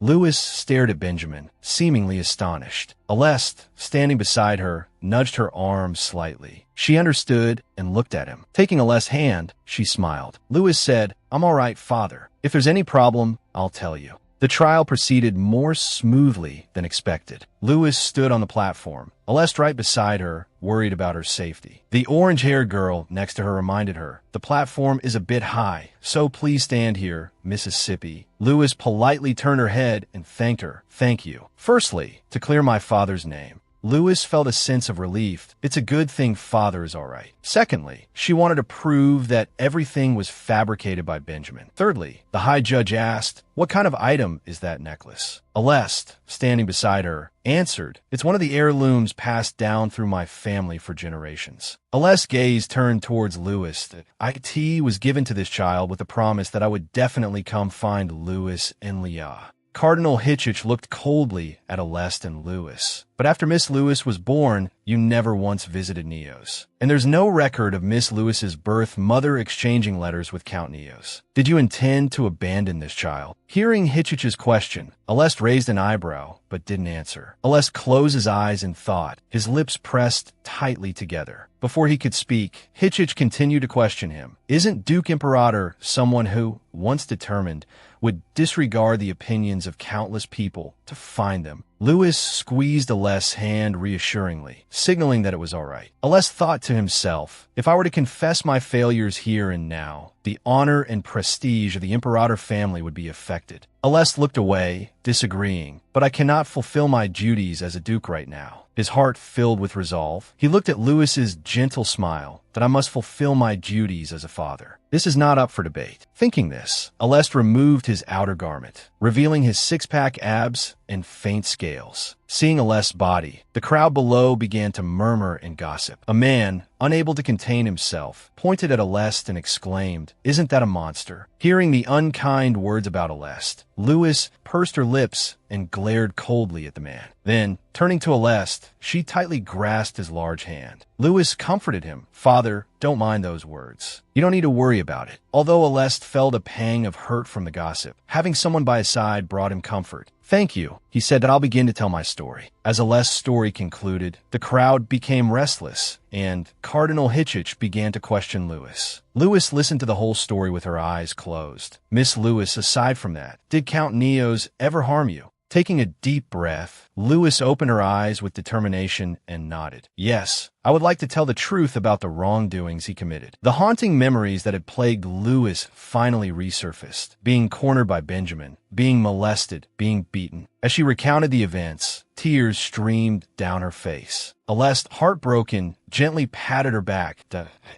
Lewis stared at Benjamin, seemingly astonished. Aless, standing beside her, nudged her arm slightly. She understood and looked at him. Taking Aless's hand, she smiled. Lewis said, I'm all right, Father. If there's any problem, I'll tell you. The trial proceeded more smoothly than expected. Lewis stood on the platform, Aless right beside her, worried about her safety. The orange-haired girl next to her reminded her, the platform is a bit high, so please stand here, Mississippi. Lewis politely turned her head and thanked her. Thank you. Firstly, to clear my father's name. Lewis felt a sense of relief. It's a good thing Father is all right. Secondly, she wanted to prove that everything was fabricated by Benjamin. Thirdly, the high judge asked, what kind of item is that necklace? Aless, standing beside her, answered, it's one of the heirlooms passed down through my family for generations. Aless's gaze turned towards Lewis. The IT was given to this child with the promise that I would definitely come find Lewis and Leah. Cardinal Hitchich looked coldly at Aless and Lewis. But after Miss Lewis was born, you never once visited Neos. And there's no record of Miss Lewis's birth mother exchanging letters with Count Neos. Did you intend to abandon this child? Hearing Hitchich's question, Aless raised an eyebrow, but didn't answer. Aless closed his eyes in thought, his lips pressed tightly together. Before he could speak, Hitchich continued to question him. Isn't Duke Imperator someone who, once determined, would disregard the opinions of countless people to find them? Lewis squeezed Aless's hand reassuringly, signaling that it was all right. Aless thought to himself, if I were to confess my failures here and now, the honor and prestige of the Imperator family would be affected. Aleste looked away, disagreeing. But I cannot fulfill my duties as a duke right now. His heart filled with resolve. He looked at Louis's gentle smile, that I must fulfill my duties as a father. This is not up for debate. Thinking this, Aleste removed his outer garment, revealing his six-pack abs and faint scales. Seeing Aleste's body, the crowd below began to murmur and gossip. A man, unable to contain himself, pointed at Aleste and exclaimed, "Isn't that a monster?" Hearing the unkind words about Aleste, Louis pursed her lips and glared coldly at the man. Then, turning to Aleste, she tightly grasped his large hand. Louis comforted him. "Father, don't mind those words. You don't need to worry about it." Although Aleste felt a pang of hurt from the gossip, having someone by his side brought him comfort. "Thank you," he said, "that I'll begin to tell my story." As Aleste's story concluded, the crowd became restless, and Cardinal Hitchich began to question Louis. Louis listened to the whole story with her eyes closed. "Miss Louis, aside from that, did Count Neos ever harm you?" Taking a deep breath, Louis opened her eyes with determination and nodded. "Yes, I would like to tell the truth about the wrongdoings he committed." The haunting memories that had plagued Louis finally resurfaced. Being cornered by Benjamin, being molested, being beaten. As she recounted the events, tears streamed down her face. Aleste, heartbroken, gently patted her back.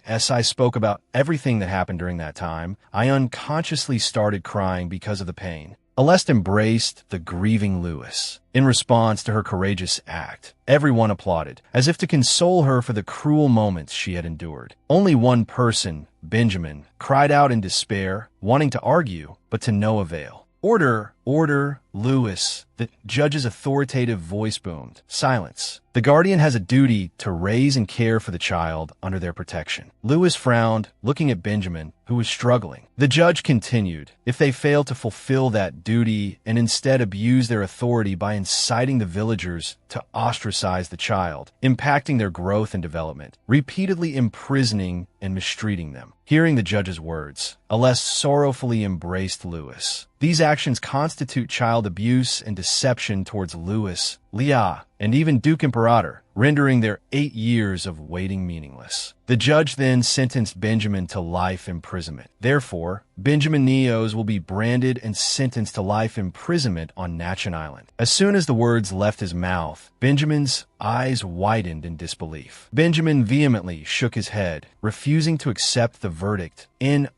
As I spoke about everything that happened during that time, I unconsciously started crying because of the pain. Aleste embraced the grieving Louis. In response to her courageous act, everyone applauded, as if to console her for the cruel moments she had endured. Only one person, Benjamin, cried out in despair, wanting to argue, but to no avail. "Order, order, Louis," the judge's authoritative voice boomed. "Silence. The guardian has a duty to raise and care for the child under their protection." Louis frowned, looking at Benjamin, who was struggling. The judge continued, "If they fail to fulfill that duty and instead abuse their authority by inciting the villagers to ostracize the child, impacting their growth and development, repeatedly imprisoning and mistreating them." Hearing the judge's words, Aleste sorrowfully embraced Louis. These actions constitute child abuse and deception towards Louis, Leah, and even Duke Imperator, rendering their 8 years of waiting meaningless. The judge then sentenced Benjamin to life imprisonment. Therefore, Benjamin Neos will be branded and sentenced to life imprisonment on Natchan Island. As soon as the words left his mouth, Benjamin's eyes widened in disbelief. Benjamin vehemently shook his head, refusing to accept the verdict.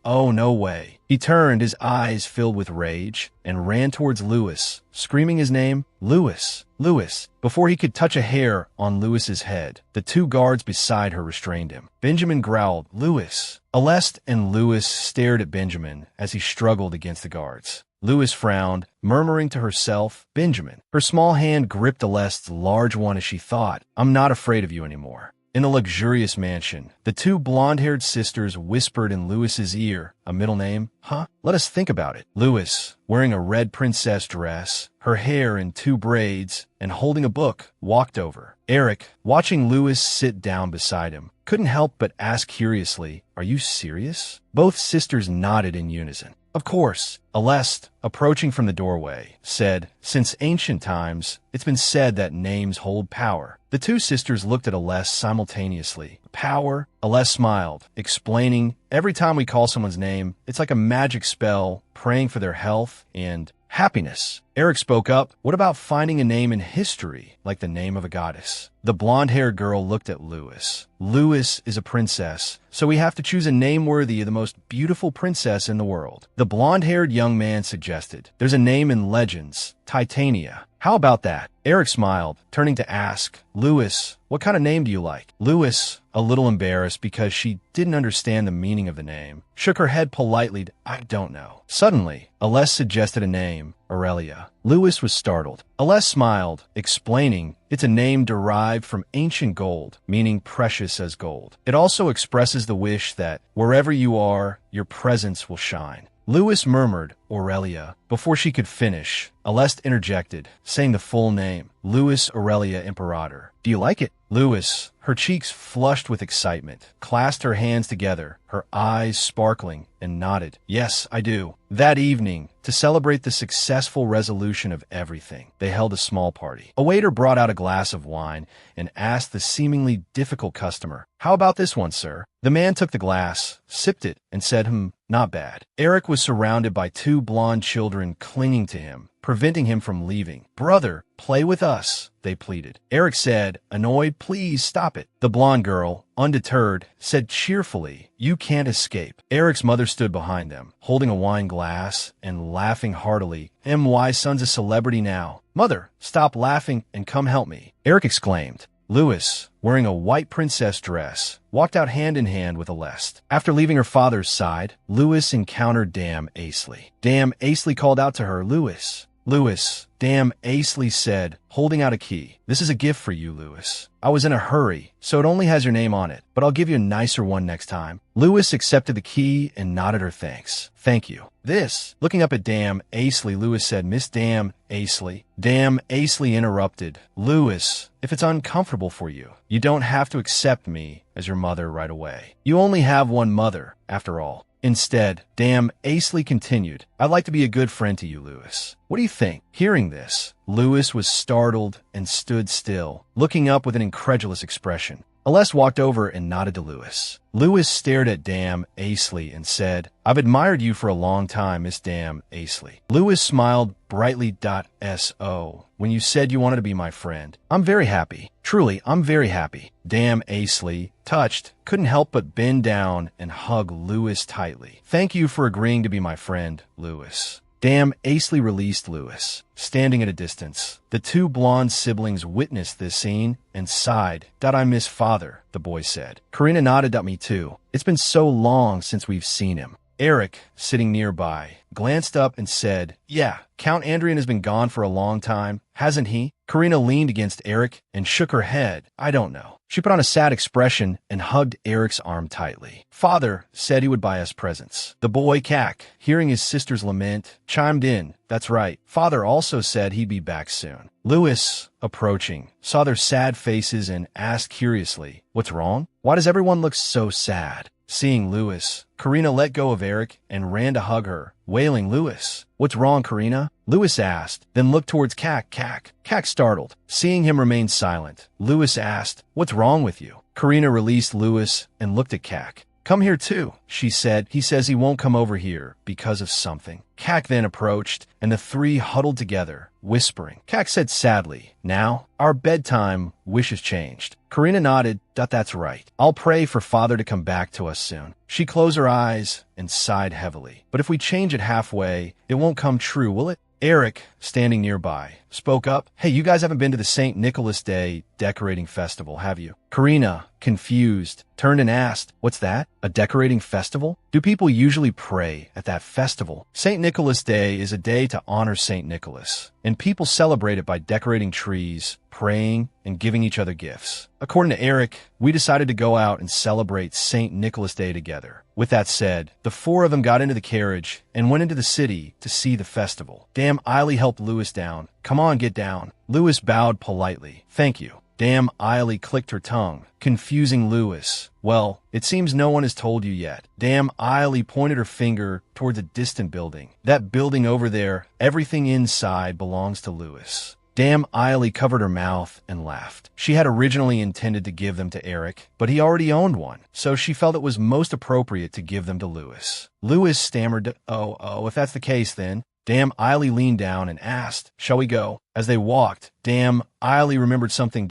Oh, no way. He turned, his eyes filled with rage, and ran towards Louis, screaming his name, "Louis, Louis." Before he could touch a hair on Louis's head, the 2 guards beside her restrained him. Benjamin growled, "Louis." Aleste and Louis stared at Benjamin as he struggled against the guards. Louis frowned, murmuring to herself, "Benjamin." Her small hand gripped Aleste's large one as she thought, "I'm not afraid of you anymore." In a luxurious mansion, the 2 blonde-haired sisters whispered in Louis's ear, "A middle name? Huh? Let us think about it." Louis, wearing a red princess dress, her hair in 2 braids, and holding a book, walked over. Eric, watching Louis sit down beside him, couldn't help but ask curiously, "Are you serious?" Both sisters nodded in unison. "Of course." Aleste, approaching from the doorway, said, "Since ancient times, it's been said that names hold power." The 2 sisters looked at Aleste simultaneously. "Power?" Aleste smiled, explaining, "Every time we call someone's name, it's like a magic spell, praying for their health and happiness." Eric spoke up, "What about finding a name in history, like the name of a goddess?" The blonde-haired girl looked at Louis. "Louis is a princess, so we have to choose a name worthy of the most beautiful princess in the world." The blonde-haired young man suggested, "There's a name in legends, Titania. How about that?" Eric smiled, turning to ask, "Louis, what kind of name do you like?" Louis, a little embarrassed because she didn't understand the meaning of the name, shook her head politely, "I don't know." Suddenly, Aleste suggested a name, Aurelia. Louis was startled. Aleste smiled, explaining, "It's a name derived from ancient gold, meaning precious as gold. It also expresses the wish that wherever you are, your presence will shine." Louis murmured, "Aurelia." Before she could finish, Aleste interjected, saying the full name, "Louis Aurelia Imperator. Do you like it?" Louis, her cheeks flushed with excitement, clasped her hands together, her eyes sparkling, and nodded, "Yes, I do." That evening, to celebrate the successful resolution of everything, they held a small party. A waiter brought out a glass of wine and asked the seemingly difficult customer, "How about this one, sir?" The man took the glass, sipped it, and said, not bad. Eric was surrounded by two blonde children clinging to him, preventing him from leaving. "Brother, play with us," they pleaded. Eric said, annoyed, "Please stop it." The blonde girl, undeterred, said cheerfully, "You can't escape." Eric's mother stood behind them, holding a wine glass and laughing heartily. "My son's a celebrity now. Mother, stop laughing and come help me," Eric exclaimed. Lewis, wearing a white princess dress, walked out hand in hand with Aleste. After leaving her father's side, Lewis encountered Dame Aisley. Dame Aisley called out to her, "Lewis." "Lewis," Dame Aisley said, holding out a key. "This is a gift for you, Lewis. I was in a hurry, so it only has your name on it, but I'll give you a nicer one next time." Lewis accepted the key and nodded her thanks. "Thank you." "This." Looking up at Dame Aisley, Lewis said, "Miss Dame Aisley." Dame Aisley interrupted. "Lewis, if it's uncomfortable for you, you don't have to accept me as your mother right away. You only have one mother, after all." Instead, Dame Aisley continued, "I'd like to be a good friend to you, Lewis. What do you think?" Hearing this, Lewis was startled and stood still, looking up with an incredulous expression. Aleste walked over and nodded to Lewis. Lewis stared at Dame Aisley and said, "I've admired you for a long time, Miss Dame Aisley." Lewis smiled brightly. "So, when you said you wanted to be my friend, I'm very happy. Truly, I'm very happy." Dame Aisley, touched, couldn't help but bend down and hug Lewis tightly. "Thank you for agreeing to be my friend, Lewis." Dame Aisley released Lewis, standing at a distance. The two blonde siblings witnessed this scene and sighed. "I miss father," the boy said. Karina nodded. "Me too. It's been so long since we've seen him." Eric, sitting nearby, glanced up and said, "Yeah, Count Andrian has been gone for a long time, hasn't he?" Karina leaned against Eric and shook her head. "I don't know." She put on a sad expression and hugged Eric's arm tightly. "Father said he would buy us presents." The boy, Kak, hearing his sister's lament, chimed in. "That's right. Father also said he'd be back soon." Lewis, approaching, saw their sad faces and asked curiously, "What's wrong? Why does everyone look so sad?" Seeing Lewis, Karina let go of Eric and ran to hug her, wailing, "Lewis, what's wrong, Karina?" Lewis asked, then looked towards Kak. Kak startled. Seeing him remain silent, Lewis asked, "What's wrong with you?" Karina released Lewis and looked at Kak. "Come here too," she said. "He says he won't come over here because of something." Kak then approached, and the three huddled together, whispering. Kak said sadly, "Now, our bedtime wishes changed." Karina nodded. "That's right. I'll pray for father to come back to us soon." She closed her eyes and sighed heavily. "But if we change it halfway, it won't come true, will it?" Eric, standing nearby, spoke up. "Hey, you guys haven't been to the St. Nicholas Day decorating festival, have you?" Karina, confused, turned and asked, "What's that? A decorating festival? Do people usually pray at that festival?" St. Nicholas Day is a day to honor St. Nicholas, and people celebrate it by decorating trees, praying, and giving each other gifts. According to Eric, we decided to go out and celebrate St. Nicholas Day together. With that said, the four of them got into the carriage and went into the city to see the festival. Dame Eiley helped Lewis down. "Come on, get down." Lewis bowed politely. "Thank you." Dame Eiley clicked her tongue, confusing Lewis. "Well, it seems no one has told you yet." Dame Eiley pointed her finger towards a distant building. "That building over there, everything inside belongs to Lewis." Dame Eiley covered her mouth and laughed. She had originally intended to give them to Eric, but he already owned one, so she felt it was most appropriate to give them to Lewis. Lewis stammered, Oh, if that's the case then." Dame Eiley leaned down and asked, "Shall we go?" As they walked, Dame Eiley remembered something.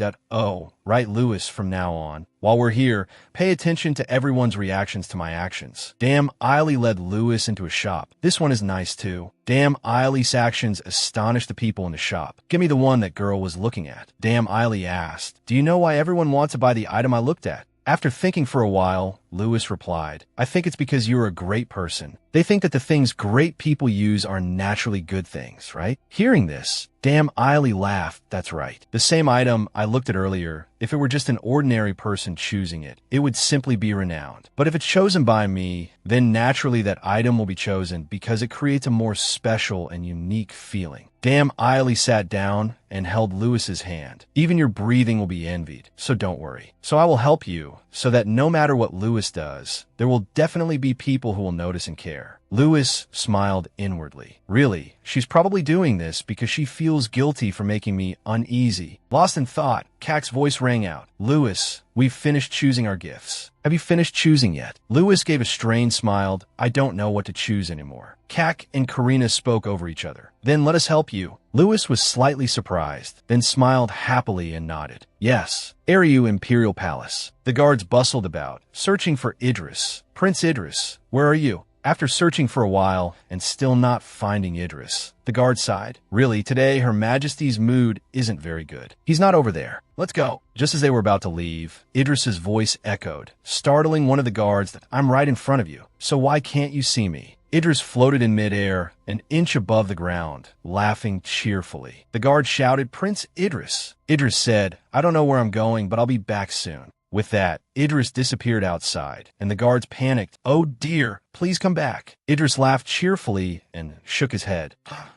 Right, Lewis, from now on. While we're here, pay attention to everyone's reactions to my actions. Dame Eiley led Lewis into a shop. This one is nice too. Dame Eiley's actions astonished the people in the shop. "Give me the one that girl was looking at." Dame Eiley asked, "Do you know why everyone wants to buy the item I looked at?" After thinking for a while, Lewis replied, "I think it's because you're a great person. They think that the things great people use are naturally good things, right?" Hearing this, Dame Eiley laughed. "That's right. The same item I looked at earlier, if it were just an ordinary person choosing it, it would simply be renowned. But if it's chosen by me, then naturally that item will be chosen because it creates a more special and unique feeling." Dame Eiley sat down and held Lewis's hand. "Even your breathing will be envied, so don't worry. So I will help you so that no matter what Lewis Lewis does, there will definitely be people who will notice and care. Lewis smiled inwardly. Really, she's probably doing this because she feels guilty for making me uneasy. Lost in thought, Kak's voice rang out. Lewis, we've finished choosing our gifts. Have you finished choosing yet? Lewis gave a strained smile. I don't know what to choose anymore. Kak and Karina spoke over each other. Then let us help you. Lewis was slightly surprised, then smiled happily and nodded. Yes, Ariu Imperial Palace. The guards bustled about, searching for Idris. Prince Idris, where are you? After searching for a while and still not finding Idris, the guard sighed. Really, today Her Majesty's mood isn't very good. He's not over there. Let's go. Just as they were about to leave, Idris's voice echoed, startling one of the guards that I'm right in front of you. So why can't you see me? Idris floated in midair, an inch above the ground, laughing cheerfully. The guard shouted, Prince Idris. Idris said, I don't know where I'm going, but I'll be back soon. With that, Idris disappeared outside, and the guards panicked. Oh dear, please come back. Idris laughed cheerfully and shook his head.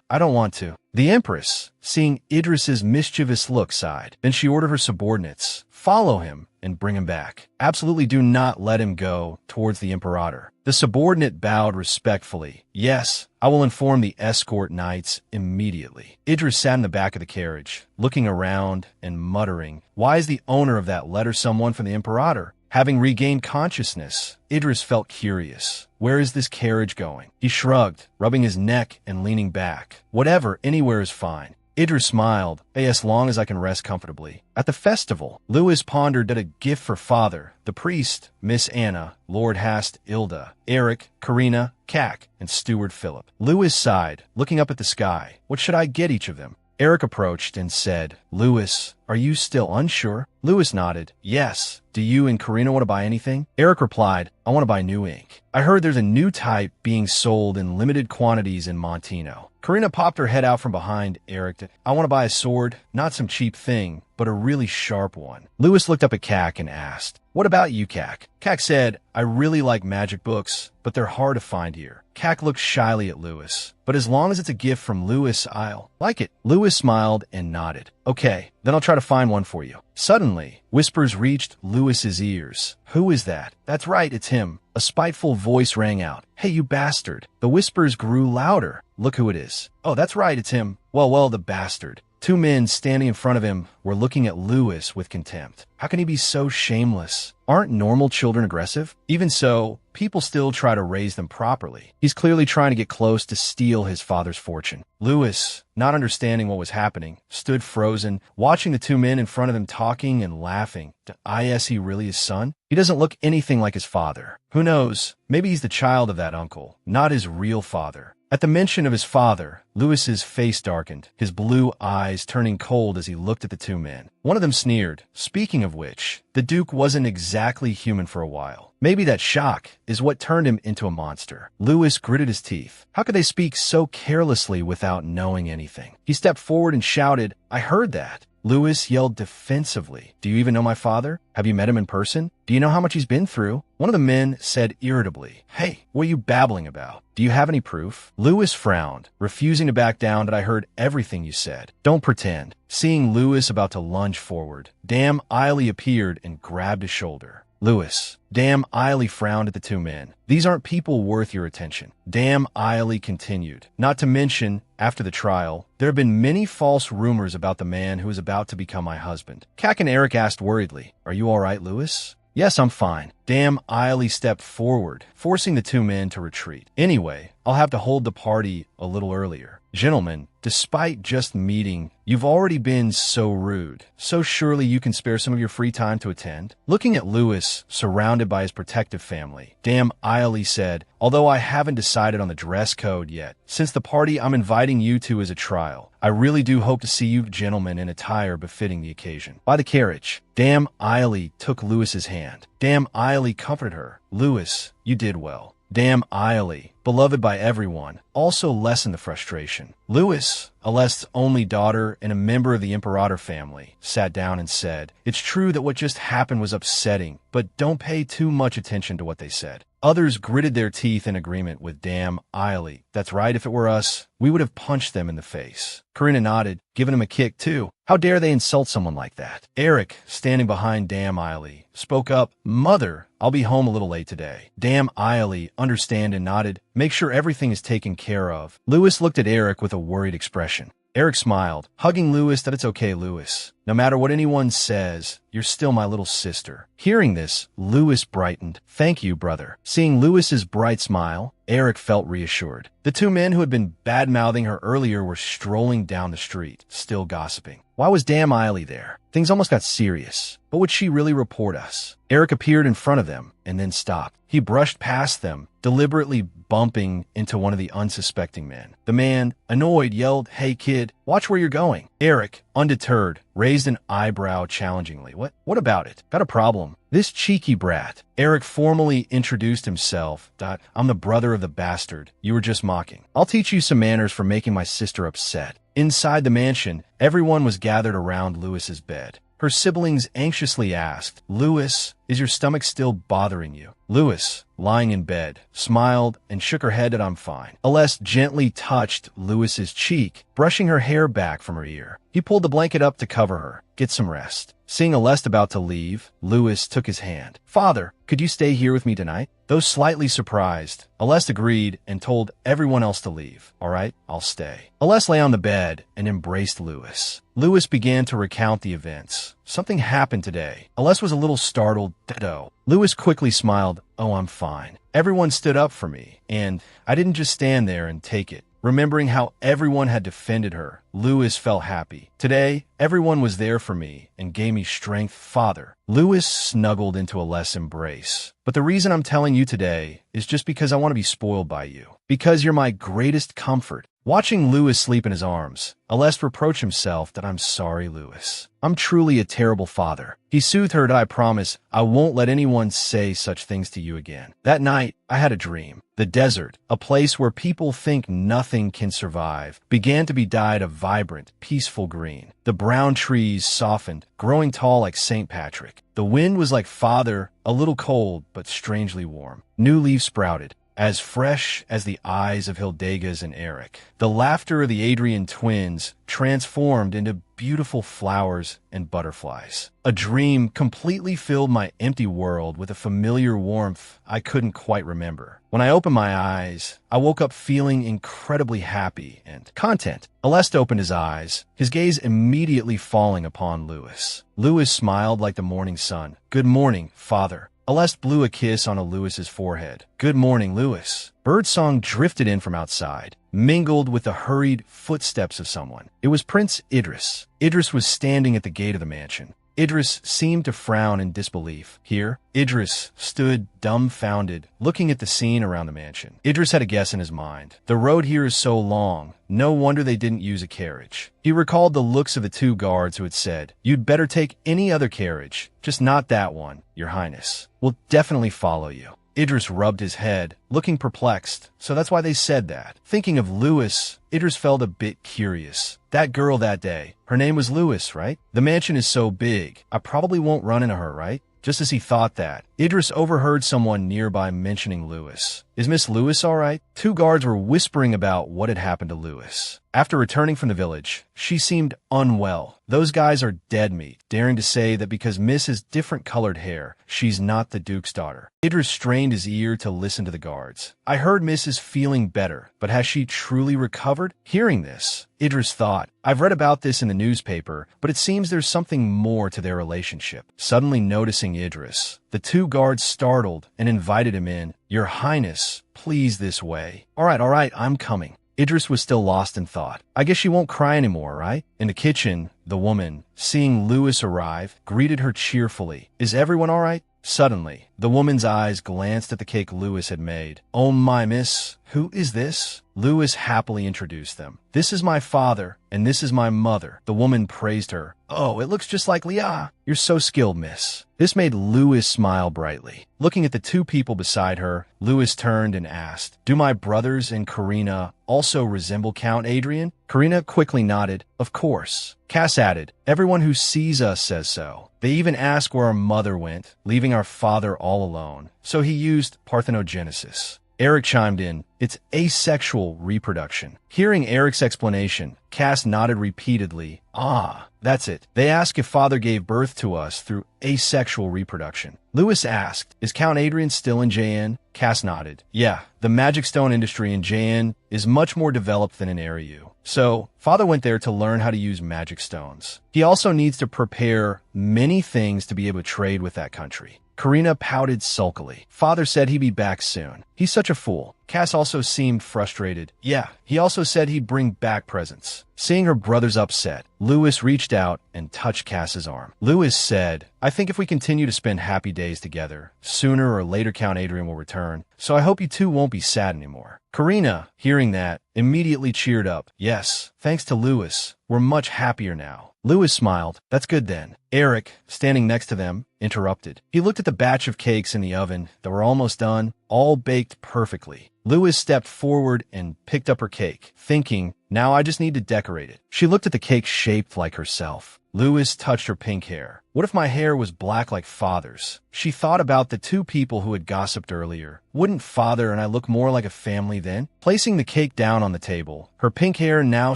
I don't want to. The Empress, seeing Idris's mischievous look, sighed. Then she ordered her subordinates, follow him and bring him back. Absolutely do not let him go towards the Imperator. The subordinate bowed respectfully. Yes, I will inform the escort knights immediately. Idris sat in the back of the carriage, looking around and muttering, why is the owner of that letter someone from the Imperator? Having regained consciousness, Idris felt curious. Where is this carriage going? He shrugged, rubbing his neck and leaning back. Whatever, anywhere is fine. Idris smiled, as long as I can rest comfortably. At the festival, Lewis pondered that a gift for father, the priest, Miss Anna, Lord Hast, Ilda, Eric, Karina, Kak, and Steward Philip. Lewis sighed, looking up at the sky. What should I get each of them? Eric approached and said, Lewis, are you still unsure? Lewis nodded. Yes. Do you and Karina want to buy anything? Eric replied, I want to buy new ink. I heard there's a new type being sold in limited quantities in Montino. Karina popped her head out from behind Eric. I want to buy a sword, not some cheap thing, but a really sharp one. Lewis looked up at Kak and asked, what about you, Kak? Kak said, I really like magic books, but they're hard to find here. Kak looked shyly at Lewis, but as long as it's a gift from Lewis, I'll like it. Lewis smiled and nodded. Okay, then I'll try to find one for you. Suddenly, whispers reached Lewis's ears. Who is that? That's right, it's him. A spiteful voice rang out. Hey, you bastard. The whispers grew louder. Look who it is. Oh, that's right, it's him. Well, the bastard. Two men standing in front of him were looking at Lewis with contempt. How can he be so shameless? Aren't normal children aggressive? Even so, people still try to raise them properly. He's clearly trying to get close to steal his father's fortune. Lewis, not understanding what was happening, stood frozen, watching the two men in front of him talking and laughing. Is he really his son? He doesn't look anything like his father. Who knows? Maybe he's the child of that uncle, not his real father. At the mention of his father, Lewis's face darkened, his blue eyes turning cold as he looked at the two men. One of them sneered. Speaking of which, the Duke wasn't exactly human for a while. Maybe that shock is what turned him into a monster. Lewis gritted his teeth. How could they speak so carelessly without knowing anything? He stepped forward and shouted, I heard that. Lewis yelled defensively. Do you even know my father? Have you met him in person? Do you know how much he's been through? One of the men said irritably, Hey, what are you babbling about? Do you have any proof? Lewis frowned, refusing to back down that I heard everything you said. Don't pretend. Seeing Lewis about to lunge forward, Dame Eiley appeared and grabbed his shoulder. Lewis. Dame Eiley frowned at the two men. These aren't people worth your attention. Dame Eiley continued. Not to mention, after the trial, there have been many false rumors about the man who is about to become my husband. Kak and Eric asked worriedly, Are you all right, Lewis? Yes, I'm fine. Dame Eiley stepped forward, forcing the two men to retreat. Anyway, I'll have to hold the party a little earlier. Gentlemen, despite just meeting, you've already been so rude. So surely you can spare some of your free time to attend? Looking at Lewis, surrounded by his protective family, Dame Eiley said, Although I haven't decided on the dress code yet, since the party I'm inviting you to is a trial, I really do hope to see you gentlemen in attire befitting the occasion. By the carriage, Dame Eiley took Lewis's hand. Dame Eiley comforted her. Lewis, you did well. Dame Eiley, beloved by everyone, also lessened the frustration. Lewis, Aleste's only daughter and a member of the Imperator family, sat down and said, It's true that what just happened was upsetting, but don't pay too much attention to what they said. Others gritted their teeth in agreement with damn Eiley. That's right, if it were us, we would have punched them in the face. Karina nodded, giving him a kick too. How dare they insult someone like that? Eric, standing behind damn Eiley, spoke up, Mother, I'll be home a little late today. Damn Eiley understand and nodded. Make sure everything is taken care of. Lewis looked at Eric with a worried expression. Eric smiled, hugging Lewis that it's okay, Lewis. No matter what anyone says, you're still my little sister. Hearing this, Lewis brightened. Thank you, brother. Seeing Lewis's bright smile, Eric felt reassured. The two men who had been bad-mouthing her earlier were strolling down the street, still gossiping. Why was damn Eiley there? Things almost got serious. But would she really report us? Eric appeared in front of them and then stopped. He brushed past them, deliberately bumping into one of the unsuspecting men. The man, annoyed, yelled, Hey kid, watch where you're going. Eric, undeterred, raised an eyebrow challengingly. What about it? Got a problem? This cheeky brat. Eric formally introduced himself. I'm the brother of the bastard. You were just mocking. I'll teach you some manners for making my sister upset. Inside the mansion, everyone was gathered around Lewis's bed. Her siblings anxiously asked, Lewis, is your stomach still bothering you? Lewis, lying in bed, smiled and shook her head that I'm fine. Aleste gently touched Lewis's cheek, brushing her hair back from her ear. He pulled the blanket up to cover her. Get some rest. Seeing Aleste about to leave, Lewis took his hand. Father, could you stay here with me tonight? Though slightly surprised, Aleste agreed and told everyone else to leave. All right, I'll stay. Aleste lay on the bed and embraced Lewis. Lewis began to recount the events. Something happened today. Aleste was a little startled. Ditto. Lewis quickly smiled. Oh, I'm fine. Everyone stood up for me, and I didn't just stand there and take it. Remembering how everyone had defended her, Lewis felt happy. Today, everyone was there for me and gave me strength. Father. Lewis snuggled into Aleste's embrace. But the reason I'm telling you today is just because I want to be spoiled by you. Because you're my greatest comfort. Watching Lewis sleep in his arms, Aleste reproached himself that I'm sorry, Lewis. I'm truly a terrible father. He soothed her that I promise I won't let anyone say such things to you again. That night, I had a dream. The desert, a place where people think nothing can survive, began to be dyed a vibrant, peaceful green. The brown trees softened, growing tall like St. Patrick. The wind was like father, a little cold, but strangely warm. New leaves sprouted, as fresh as the eyes of Hildegas and Eric. The laughter of the Adrian twins transformed into beautiful flowers and butterflies. A dream completely filled my empty world with a familiar warmth I couldn't quite remember. When I opened my eyes, I woke up feeling incredibly happy and content. Aleste opened his eyes, his gaze immediately falling upon Lewis. Lewis smiled like the morning sun. Good morning, father. Aleste blew a kiss on Lewis's forehead. Good morning, Lewis. Birdsong drifted in from outside, mingled with the hurried footsteps of someone. It was Prince Idris. Idris was standing at the gate of the mansion. Idris seemed to frown in disbelief. Here, Idris stood dumbfounded, looking at the scene around the mansion. Idris had a guess in his mind. The road here is so long, no wonder they didn't use a carriage. He recalled the looks of the two guards who had said, You'd better take any other carriage, just not that one, Your Highness. We'll definitely follow you. Idris rubbed his head, looking perplexed, so that's why they said that. Thinking of Lewis, Idris felt a bit curious. That girl that day, her name was Lewis, right? The mansion is so big, I probably won't run into her, right? Just as he thought that, Idris overheard someone nearby mentioning Lewis. Is Miss Lewis all right? Two guards were whispering about what had happened to Lewis. After returning from the village, she seemed unwell. Those guys are dead meat, daring to say that because Miss has different colored hair, she's not the Duke's daughter. Idris strained his ear to listen to the guards. I heard Miss is feeling better, but has she truly recovered? Hearing this, Idris thought, I've read about this in the newspaper, but it seems there's something more to their relationship. Suddenly noticing Idris, the two guards startled and invited him in. Your Highness, please this way. All right, I'm coming. Idris was still lost in thought. I guess she won't cry anymore, right? In the kitchen, the woman, seeing Lewis arrive, greeted her cheerfully. Is everyone all right? Suddenly, the woman's eyes glanced at the cake Lewis had made. Oh my, miss, Who is this? Lewis happily introduced them. This is my father, and this is my mother. The woman praised her. Oh, it looks just like Leah. You're so skilled, miss. This made Lewis smile brightly. Looking at the two people beside her, Lewis turned and asked, do my brothers and Karina also resemble Count Adrian? Karina quickly nodded. Of course. Cass added, everyone who sees us says so. They even ask where our mother went, leaving our father all alone. So he used parthenogenesis. Eric chimed in, it's asexual reproduction. Hearing Eric's explanation, Cass nodded repeatedly. Ah, that's it. They ask if father gave birth to us through asexual reproduction. Lewis asked, is Count Adrian still in JN? Cass nodded. Yeah, the magic stone industry in JN is much more developed than in Ariu. So, father went there to learn how to use magic stones. He also needs to prepare many things to be able to trade with that country. Karina pouted sulkily. Father said he'd be back soon. He's such a fool. Cass also seemed frustrated. Yeah, he also said he'd bring back presents. Seeing her brothers upset, Lewis reached out and touched Cass's arm. Lewis said, I think if we continue to spend happy days together, sooner or later Count Adrian will return, so I hope you two won't be sad anymore. Karina, hearing that, immediately cheered up. Yes, thanks to Lewis, we're much happier now. Lewis smiled. That's good then. Eric, standing next to them, interrupted. He looked at the batch of cakes in the oven that were almost done, all baked perfectly. Lewis stepped forward and picked up her cake, thinking, now I just need to decorate it. She looked at the cake shaped like herself. Lewis touched her pink hair. What if my hair was black like father's? She thought about the two people who had gossiped earlier. Wouldn't father and I look more like a family then? Placing the cake down on the table, her pink hair now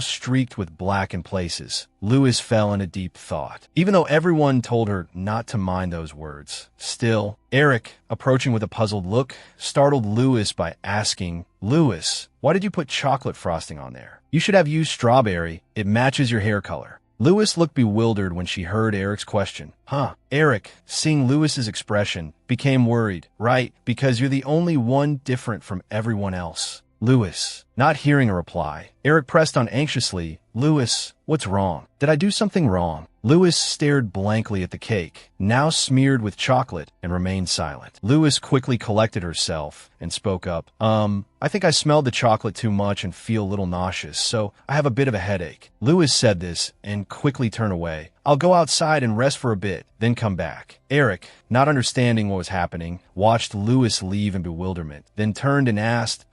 streaked with black in places, Lewis fell into deep thought. Even though everyone told her not to mind those words, still, Eric, approaching with a puzzled look, startled Lewis by asking, Lewis, why did you put chocolate frosting on there? You should have used strawberry. It matches your hair color. Lewis looked bewildered when she heard Eric's question. Huh. Eric, seeing Lewis's expression, became worried. Right, because you're the only one different from everyone else. Lewis, not hearing a reply, Eric pressed on anxiously. Lewis, what's wrong? Did I do something wrong? Lewis stared blankly at the cake, now smeared with chocolate, and remained silent. Lewis quickly collected herself and spoke up. I think I smelled the chocolate too much and feel a little nauseous, so I have a bit of a headache. Lewis said this and quickly turned away. I'll go outside and rest for a bit, then come back. Eric, not understanding what was happening, watched Lewis leave in bewilderment, then turned and asked,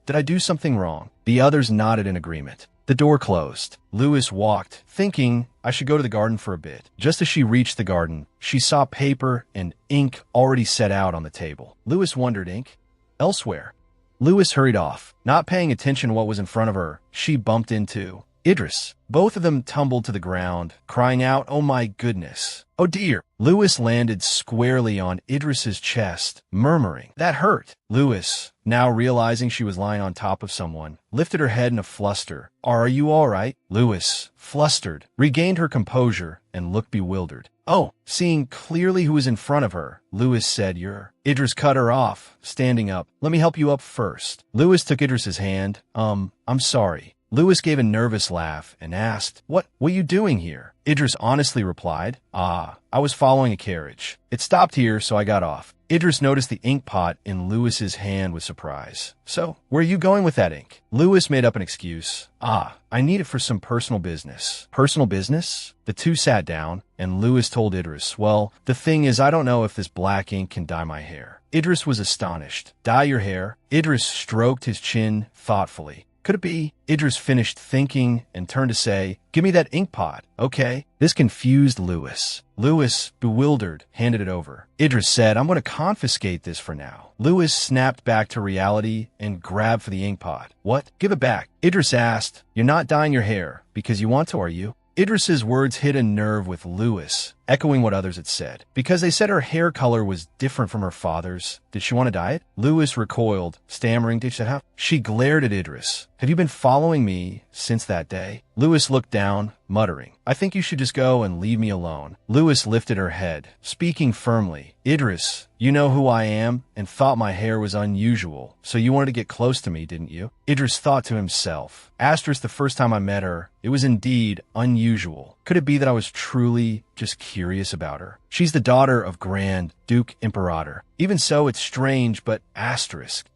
did I do something wrong? The others nodded in agreement. The door closed. Lewis walked, thinking, I should go to the garden for a bit. Just as she reached the garden, she saw paper and ink already set out on the table. Lewis wondered, ink? Elsewhere. Lewis hurried off. Not paying attention to what was in front of her, she bumped into Idris. Both of them tumbled to the ground, crying out, oh my goodness. Oh dear. Lewis landed squarely on Idris's chest, murmuring, that hurt. Lewis, now realizing she was lying on top of someone, lifted her head in a fluster. Are you all right? Lewis, flustered, regained her composure and looked bewildered. Oh, seeing clearly who was in front of her, Lewis said, you're... Idris cut her off, standing up. Let me help you up first. Lewis took Idris's hand. I'm sorry. Lewis gave a nervous laugh and asked, What are you doing here? Idris honestly replied, I was following a carriage. It stopped here, so I got off. Idris noticed the ink pot in Lewis's hand with surprise. So, where are you going with that ink? Lewis made up an excuse. I need it for some personal business. Personal business? The two sat down, and Lewis told Idris, well, the thing is I don't know if this black ink can dye my hair. Idris was astonished. Dye your hair? Idris stroked his chin thoughtfully. Could it be? Idris finished thinking and turned to say, give me that ink pot, okay? This confused Lewis. Lewis, bewildered, handed it over. Idris said, I'm going to confiscate this for now. Lewis snapped back to reality and grabbed for the ink pot. What? Give it back. Idris asked, you're not dyeing your hair because you want to, are you? Idris's words hit a nerve with Lewis, echoing what others had said. Because they said her hair color was different from her father's, did she want to dye it? Lewis recoiled, stammering, did she have? She glared at Idris. Have you been following me since that day? Lewis looked down, muttering, I think you should just go and leave me alone. Lewis lifted her head, speaking firmly. Idris, you know who I am and thought my hair was unusual, so you wanted to get close to me, didn't you? Idris thought to himself, Asterisk, the first time I met her, it was indeed unusual. Could it be that I was truly just curious about her? She's the daughter of Grand Duke Imperator. Even so, it's strange, but asterisk.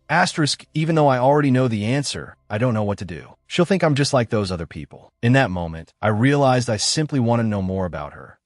Even though I already know the answer, I don't know what to do. She'll think I'm just like those other people. In that moment, I realized I simply want to know more about her.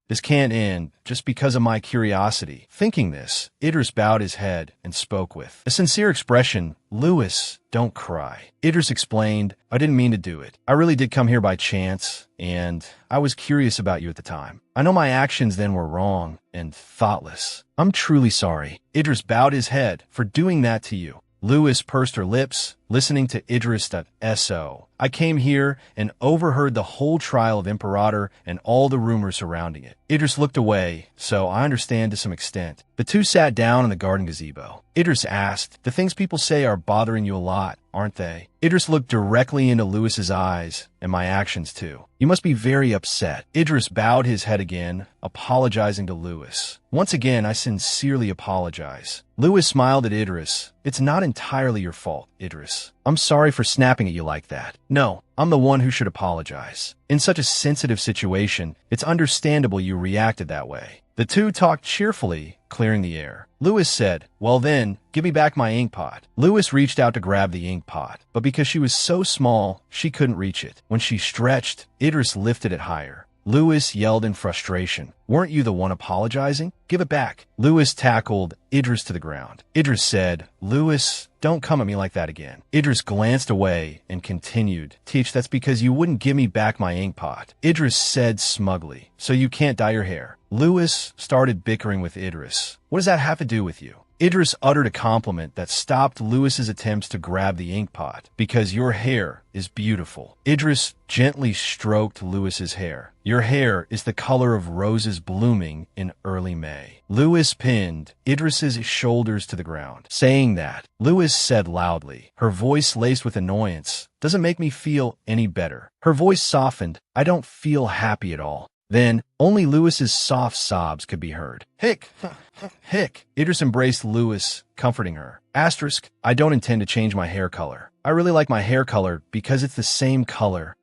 This can't end just because of my curiosity. Thinking this, Idris bowed his head and spoke with a sincere expression, Lewis, don't cry. Idris explained, I didn't mean to do it. I really did come here by chance, and I was curious about you at the time. I know my actions then were wrong and thoughtless. I'm truly sorry. Idris bowed his head for doing that to you. Lewis pursed her lips, listening to Idris.so. I came here and overheard the whole trial of Imperator and all the rumors surrounding it. Idris looked away, so I understand to some extent. The two sat down in the garden gazebo. Idris asked, the things people say are bothering you a lot, aren't they? Idris looked directly into Lewis's eyes, and my actions too. You must be very upset. Idris bowed his head again, apologizing to Lewis. Once again, I sincerely apologize. Lewis smiled at Idris. It's not entirely your fault, Idris. I'm sorry for snapping at you like that. No, I'm the one who should apologize. In such a sensitive situation, it's understandable you reacted that way. The two talked cheerfully, clearing the air. Lewis said, well then, give me back my ink pot. Lewis reached out to grab the ink pot, but because she was so small, she couldn't reach it. When she stretched, Idris lifted it higher. Lewis yelled in frustration, weren't you the one apologizing? Give it back. Lewis tackled Idris to the ground. Idris said, Lewis, don't come at me like that again. Idris glanced away and continued, Teach, that's because you wouldn't give me back my ink pot. Idris said smugly, so you can't dye your hair. Lewis started bickering with Idris. What does that have to do with you? Idris uttered a compliment that stopped Lewis's attempts to grab the ink pot. Because your hair is beautiful. Idris gently stroked Lewis's hair. Your hair is the color of roses blooming in early May. Lewis pinned Idris's shoulders to the ground. Saying that, Lewis said loudly, her voice laced with annoyance, doesn't make me feel any better. Her voice softened, I don't feel happy at all. Then, only Lewis's soft sobs could be heard. Hick! Hick! Idris embraced Lewis, comforting her. I don't intend to change my hair color. I really like my hair color because it's the same color.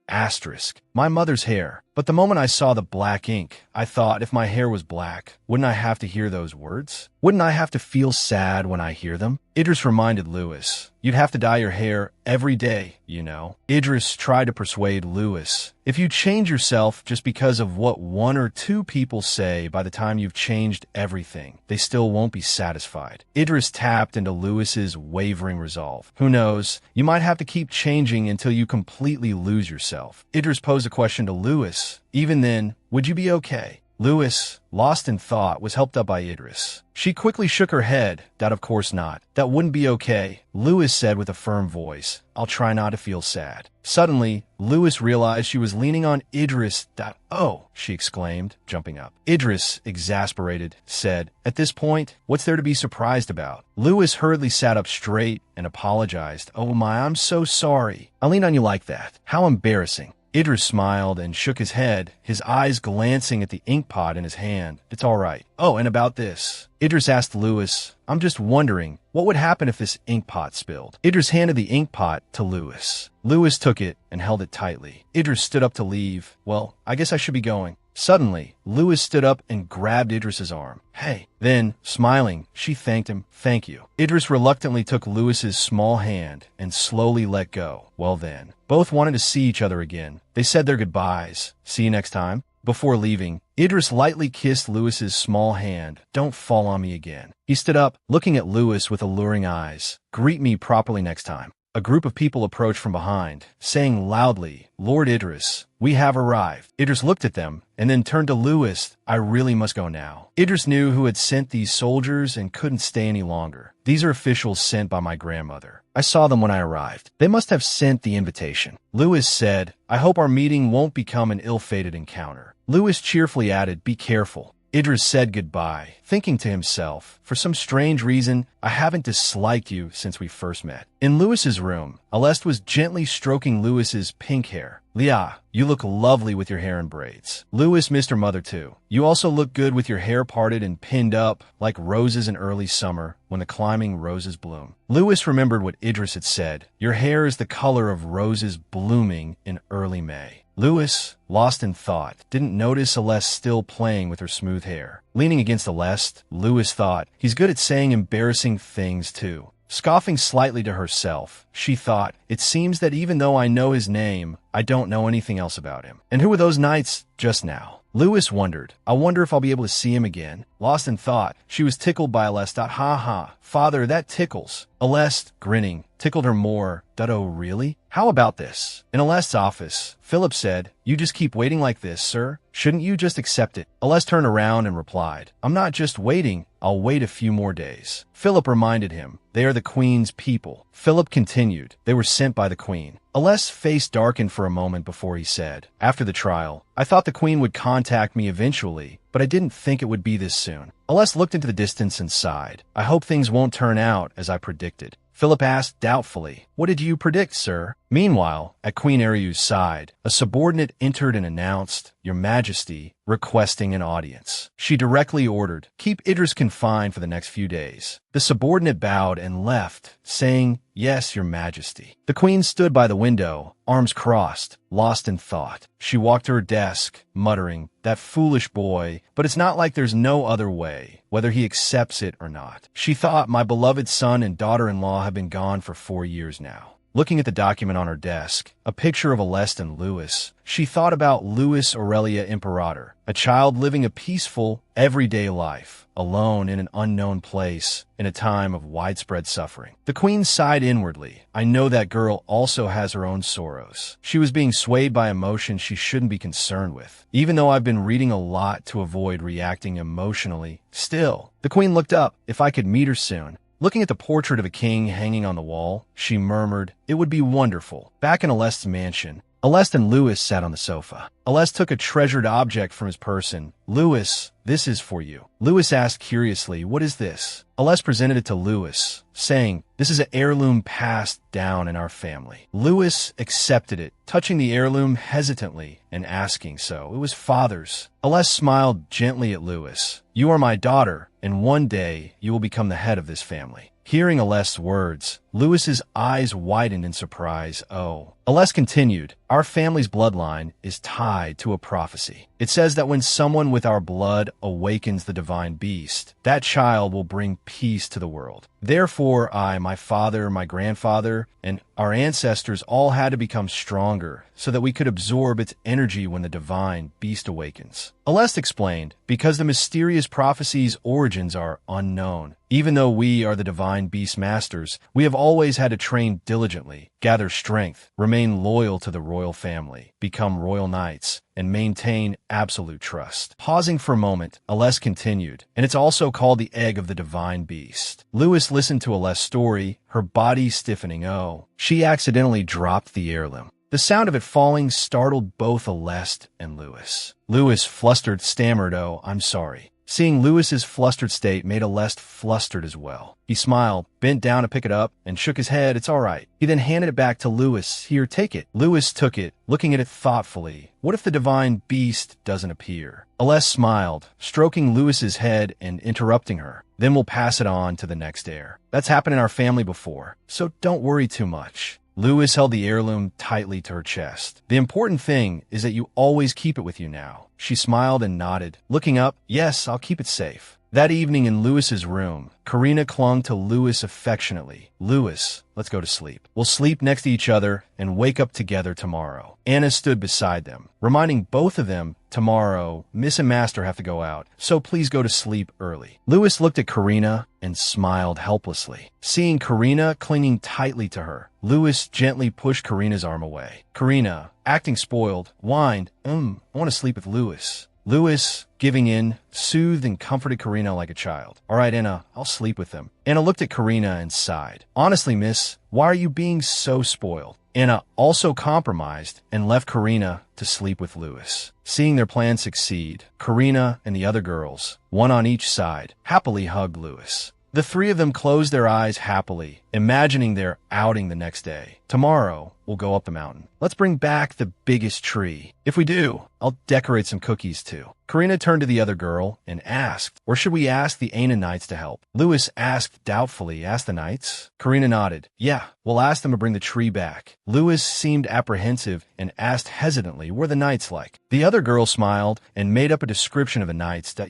My mother's hair. But the moment I saw the black ink, I thought if my hair was black, wouldn't I have to hear those words? Wouldn't I have to feel sad when I hear them? Idris reminded Lewis, you'd have to dye your hair every day, you know. Idris tried to persuade Lewis, if you change yourself just because of what one or two people say by the time you've changed everything, they still won't be satisfied. Idris tapped into Lewis's wavering resolve. Who knows, you might have to keep changing until you completely lose yourself. Idris posed a question to Lewis. Even then, would you be okay? Lewis, lost in thought, was helped up by Idris. She quickly shook her head. That of course not. That wouldn't be okay. Lewis said with a firm voice, I'll try not to feel sad. Suddenly, Lewis realized she was leaning on Idris. Oh, she exclaimed, jumping up. Idris, exasperated, said, at this point, what's there to be surprised about? Lewis hurriedly sat up straight and apologized. Oh my, I'm so sorry. I leaned on you like that. How embarrassing. Idris smiled and shook his head, his eyes glancing at the ink pot in his hand. It's all right. Oh, and about this. Idris asked Lewis, I'm just wondering, what would happen if this ink pot spilled? Idris handed the ink pot to Lewis. Lewis took it and held it tightly. Idris stood up to leave. Well, I guess I should be going. Suddenly, Lewis stood up and grabbed Idris's arm. Hey. Then, smiling, she thanked him. Thank you. Idris reluctantly took Lewis's small hand and slowly let go. Well then, both wanted to see each other again. They said their goodbyes. See you next time. Before leaving, Idris lightly kissed Lewis's small hand. Don't fall on me again. He stood up, looking at Lewis with alluring eyes. Greet me properly next time. A group of people approached from behind, saying loudly, Lord Idris, we have arrived. Idris looked at them and then turned to Lewis. I really must go now. Idris knew who had sent these soldiers and couldn't stay any longer. These are officials sent by my grandmother. I saw them when I arrived. They must have sent the invitation. Lewis said, I hope our meeting won't become an ill-fated encounter. Lewis cheerfully added, be careful. Idris said goodbye, thinking to himself, for some strange reason, I haven't disliked you since we first met. In Lewis's room, Aleste was gently stroking Lewis's pink hair. Leah, you look lovely with your hair in braids. Lewis missed her mother too. You also look good with your hair parted and pinned up like roses in early summer when the climbing roses bloom. Lewis remembered what Idris had said. Your hair is the color of roses blooming in early May. Lewis, lost in thought, didn't notice Aleste still playing with her smooth hair. Leaning against Aleste, Lewis thought, he's good at saying embarrassing things too. Scoffing slightly to herself, she thought, it seems that even though I know his name, I don't know anything else about him. And who were those knights just now? Lewis wondered. I wonder if I'll be able to see him again. Lost in thought, she was tickled by Aleste. Ha ha, father, that tickles. Aleste, grinning, tickled her more. Oh, really? How about this? In Aleste's office, Philip said, you just keep waiting like this, sir? Shouldn't you just accept it? Aleste turned around and replied, I'm not just waiting, I'll wait a few more days. Philip reminded him, they are the Queen's people. Philip continued, they were sent by the Queen. Aleste's face darkened for a moment before he said, after the trial, I thought the Queen would contact me eventually, but I didn't think it would be this soon. Aleste looked into the distance and sighed. I hope things won't turn out as I predicted. Philip asked doubtfully, what did you predict, sir? Meanwhile, at Queen Eriu's side, a subordinate entered and announced, Your Majesty, requesting an audience. She directly ordered, keep Idris confined for the next few days. The subordinate bowed and left, saying, Yes, Your Majesty. The Queen stood by the window, arms crossed, lost in thought. She walked to her desk, muttering, that foolish boy, but it's not like there's no other way, whether he accepts it or not. She thought, my beloved son and daughter-in-law have been gone for 4 years now. Looking at the document on her desk, a picture of Aleste and Louis, she thought about Louis Aurelia Imperator, a child living a peaceful, everyday life, alone in an unknown place, in a time of widespread suffering. The Queen sighed inwardly. I know that girl also has her own sorrows. She was being swayed by emotions she shouldn't be concerned with. Even though I've been reading a lot to avoid reacting emotionally, still. The Queen looked up. If I could meet her soon. Looking at the portrait of a king hanging on the wall, she murmured, it would be wonderful. Back in Aleste's mansion, Aleste and Louis sat on the sofa. Aleste took a treasured object from his person. Louis, this is for you. Louis asked curiously, what is this? Aleste presented it to Louis, saying, this is an heirloom passed down in our family. Louis accepted it, touching the heirloom hesitantly and asking so. It was father's. Aleste smiled gently at Louis. You are my daughter, and one day you will become the head of this family. Hearing Aleste's words, Louis's eyes widened in surprise. Oh. Aleste continued, our family's bloodline is tied to a prophecy. It says that when someone with our blood awakens the divine beast, that child will bring peace to the world. Therefore, I, my father, my grandfather, and our ancestors all had to become stronger so that we could absorb its energy when the divine beast awakens. Aleste explained, because the mysterious prophecy's origins are unknown. Even though we are the divine beast masters, we have always had to train diligently, gather strength, remain loyal to the royal family, become royal knights, and maintain absolute trust. Pausing for a moment, Aleste continued, and it's also called the egg of the divine beast. Louis listened to Aleste's story, her body stiffening. Oh, she accidentally dropped the heirloom. The sound of it falling startled both Aleste and Louis. Louis, flustered, stammered, oh, I'm sorry. Seeing Louis's flustered state made Aleste flustered as well. He smiled, bent down to pick it up, and shook his head. It's all right. He then handed it back to Louis. Here, take it. Louis took it, looking at it thoughtfully. What if the divine beast doesn't appear? Aleste smiled, stroking Louis's head and interrupting her. Then we'll pass it on to the next heir. That's happened in our family before, so don't worry too much. Louis held the heirloom tightly to her chest. The important thing is that you always keep it with you now. She smiled and nodded. Looking up, yes, I'll keep it safe. That evening in Louis's room, Karina clung to Louis affectionately. Louis, let's go to sleep. We'll sleep next to each other and wake up together tomorrow. Anna stood beside them, reminding both of them, tomorrow, Miss and Master have to go out, so please go to sleep early. Louis looked at Karina and smiled helplessly. Seeing Karina clinging tightly to her, Louis gently pushed Karina's arm away. Karina, acting spoiled, whined, I want to sleep with Louis. Louis, giving in, soothed and comforted Karina like a child. All right, Anna, I'll sleep with them. Anna looked at Karina and sighed. Honestly, miss, why are you being so spoiled? Anna also compromised and left Karina to sleep with Louis. Seeing their plan succeed, Karina and the other girls, one on each side, happily hugged Louis. The three of them closed their eyes happily, imagining their outing the next day. Tomorrow, we'll go up the mountain. Let's bring back the biggest tree. If we do, I'll decorate some cookies too. Karina turned to the other girl and asked, or should we ask the Aina Knights to help? Lewis asked doubtfully, ask the Knights? Karina nodded. Yeah, we'll ask them to bring the tree back. Lewis seemed apprehensive and asked hesitantly, were the Knights like? The other girl smiled and made up a description of the Knights. They're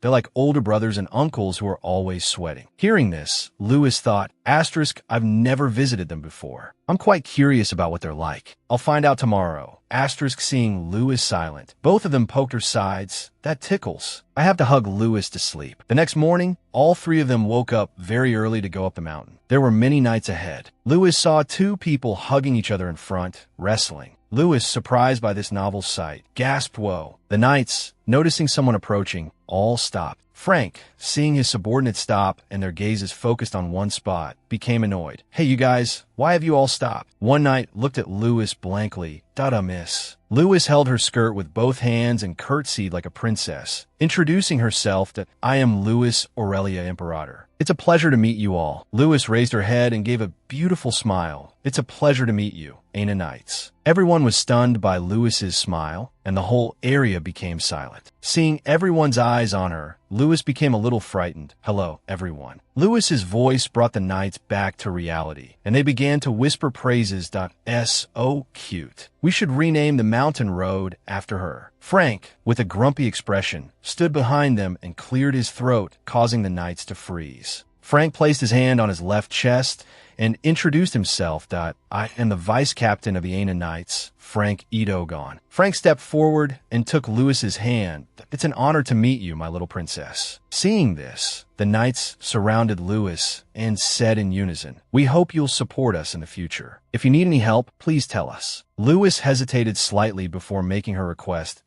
like older brothers and uncles who are always sweating. Hearing this, Lewis thought, asterisk, I've never visited them before. I'm quite curious about what they're like. I'll find out tomorrow. Asterisk, seeing Lewis silent. Both of them poked her sides. That tickles. I have to hug Lewis to sleep. The next morning, all three of them woke up very early to go up the mountain. There were many nights ahead. Lewis saw two people hugging each other in front, wrestling. Lewis, surprised by this novel sight, gasped woe. The Knights, noticing someone approaching, all stopped. Frank, seeing his subordinates stop and their gazes focused on one spot, became annoyed. Hey, you guys, why have you all stopped? One Knight looked at Lewis blankly. Dada, miss. Lewis held her skirt with both hands and curtsied like a princess, introducing herself that I am Lewis Aurelia Imperator. It's a pleasure to meet you all. Lewis raised her head and gave a beautiful smile. It's a pleasure to meet you, Aina Knights. Everyone was stunned by Lewis's smile, and the whole area became silent. Seeing everyone's eyes on her, Lewis became a little frightened. Hello, everyone. Lewis's voice brought the Knights back to reality, and they began to whisper praises. So cute. We should rename the mountain road after her. Frank, with a grumpy expression, stood behind them and cleared his throat, causing the Knights to freeze. Frank placed his hand on his left chest and introduced himself. I am the vice captain of the Aina Knights, Frank Edogon. Frank stepped forward and took Lewis's hand. It's an honor to meet you, my little princess. Seeing this, the Knights surrounded Lewis and said in unison, we hope you'll support us in the future. If you need any help, please tell us. Lewis hesitated slightly before making her request.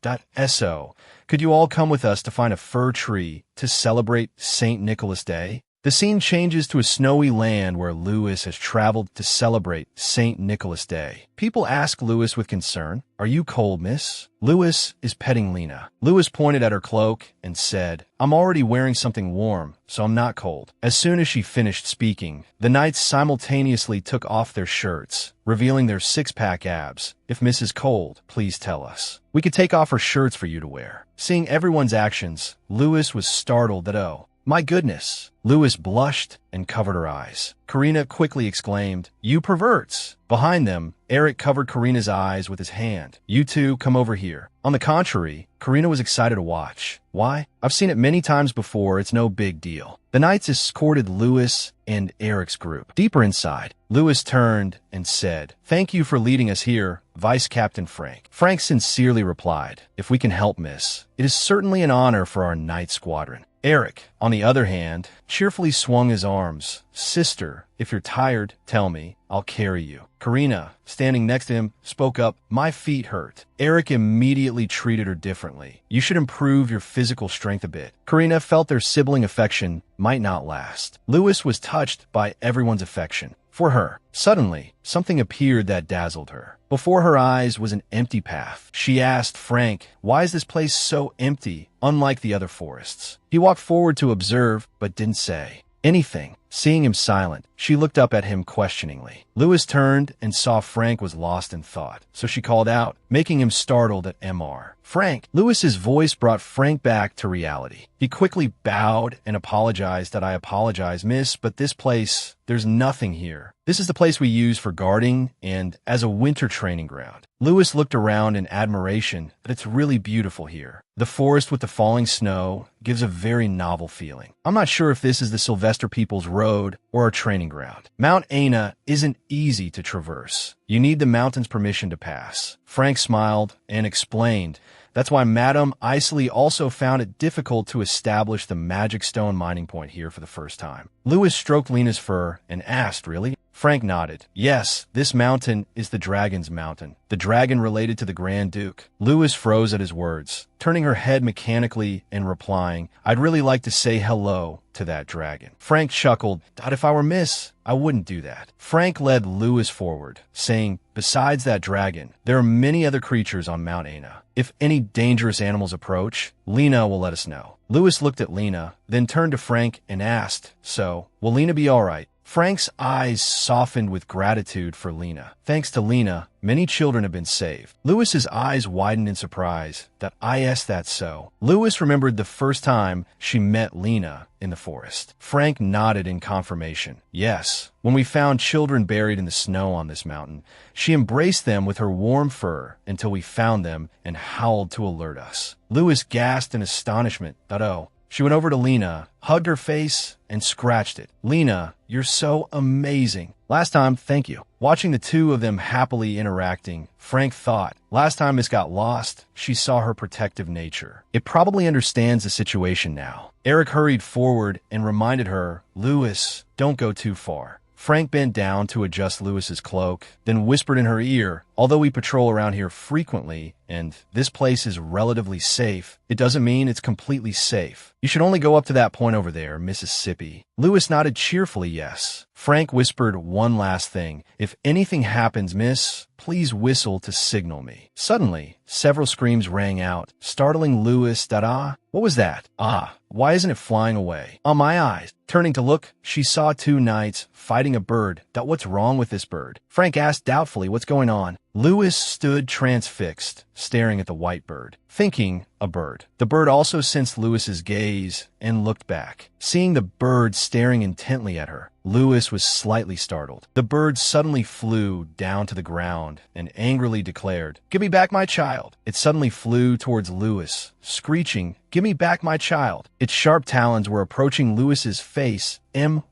So, could you all come with us to find a fir tree to celebrate St. Nicholas Day? The scene changes to a snowy land where Lewis has traveled to celebrate St. Nicholas Day. People ask Lewis with concern, are you cold, miss? Lewis is petting Lena. Lewis pointed at her cloak and said, I'm already wearing something warm, so I'm not cold. As soon as she finished speaking, the Knights simultaneously took off their shirts, revealing their six-pack abs. If Miss is cold, please tell us. We could take off her shirts for you to wear. Seeing everyone's actions, Lewis was startled that, oh, my goodness. Lewis blushed and covered her eyes. Karina quickly exclaimed, you perverts. Behind them, Eric covered Karina's eyes with his hand. You two, come over here. On the contrary, Karina was excited to watch. Why? I've seen it many times before. It's no big deal. The Knights escorted Lewis and Eric's group. Deeper inside, Lewis turned and said, thank you for leading us here, Vice Captain Frank. Frank sincerely replied, if we can help, miss, it is certainly an honor for our Knight squadron. Eric, on the other hand, cheerfully swung his arms. Sister, if you're tired, tell me. I'll carry you. Karina, standing next to him, spoke up, my feet hurt. Eric immediately treated her differently. You should improve your physical strength a bit. Karina felt their sibling affection might not last. Lewis was touched by everyone's affection for her. Suddenly, something appeared that dazzled her. Before her eyes was an empty path. She asked Frank, why is this place so empty, unlike the other forests? He walked forward to observe, but didn't say anything. Seeing him silent, she looked up at him questioningly. Lewis turned and saw Frank was lost in thought, so she called out, making him startled at Mr. Frank. Lewis's voice brought Frank back to reality. He quickly bowed and apologized. I apologize, miss, but this place, there's nothing here. This is the place we use for guarding and as a winter training ground. Lewis looked around in admiration, but it's really beautiful here. The forest with the falling snow gives a very novel feeling. I'm not sure if this is the Sylvester people's road or our training ground. Mount Aina isn't easy to traverse. You need the mountain's permission to pass. Frank smiled and explained, that's why Madame Isley also found it difficult to establish the magic stone mining point here for the first time. Lewis stroked Lena's fur and asked, really? Frank nodded. Yes, this mountain is the Dragon's Mountain, the dragon related to the Grand Duke. Lewis froze at his words, turning her head mechanically and replying, I'd really like to say hello to that dragon. Frank chuckled, if I were miss, I wouldn't do that. Frank led Lewis forward, saying, besides that dragon, there are many other creatures on Mount Aina. If any dangerous animals approach, Lena will let us know. Lewis looked at Lena, then turned to Frank and asked, so, will Lena be all right? Frank's eyes softened with gratitude for Lena. Thanks to Lena, many children have been saved. Lewis's eyes widened in surprise. That I asked that so. Lewis remembered the first time she met Lena in the forest. Frank nodded in confirmation. Yes, when we found children buried in the snow on this mountain, she embraced them with her warm fur until we found them and howled to alert us. Lewis gasped in astonishment. Oh. She went over to Lena, hugged her face, and scratched it. Lena, you're so amazing. Last time, thank you. Watching the two of them happily interacting, Frank thought, last time Miss got lost, she saw her protective nature. It probably understands the situation now. Eric hurried forward and reminded her, Lewis, don't go too far. Frank bent down to adjust Lewis's cloak, then whispered in her ear, although we patrol around here frequently, and this place is relatively safe, it doesn't mean it's completely safe. You should only go up to that point over there, Mississippi. Lewis nodded cheerfully yes. Frank whispered one last thing. If anything happens, miss, please whistle to signal me. Suddenly, several screams rang out, startling Lewis. What was that? Why isn't it flying away? On my eyes. Turning to look, she saw two knights fighting a bird. What's wrong with this bird? Frank asked doubtfully, what's going on? Lewis stood transfixed, staring at the white bird, thinking a bird. The bird also sensed Lewis's gaze and looked back. Seeing the bird staring intently at her, Lewis was slightly startled. The bird suddenly flew down to the ground and angrily declared, "Give me back my child." It suddenly flew towards Lewis, screeching, "Give me back my child." Its sharp talons were approaching Lewis's face.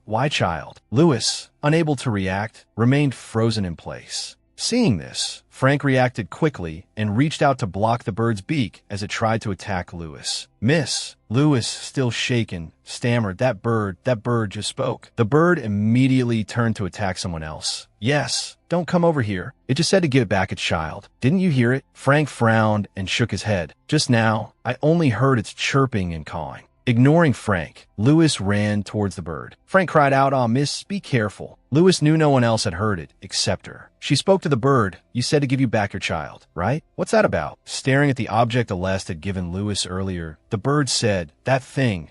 My child. Lewis, unable to react, remained frozen in place. Seeing this, Frank reacted quickly and reached out to block the bird's beak as it tried to attack Lewis. Miss, Lewis, still shaken, stammered, that bird just spoke. The bird immediately turned to attack someone else. Yes, don't come over here. It just said to give it back its child. Didn't you hear it? Frank frowned and shook his head. Just now, I only heard its chirping and cawing. Ignoring Frank, Lewis ran towards the bird. Frank cried out, miss, be careful. Lewis knew no one else had heard it except her. She spoke to the bird. You said to give you back your child, right? What's that about? Staring at the object Aleste had given Lewis earlier, the bird said, the thing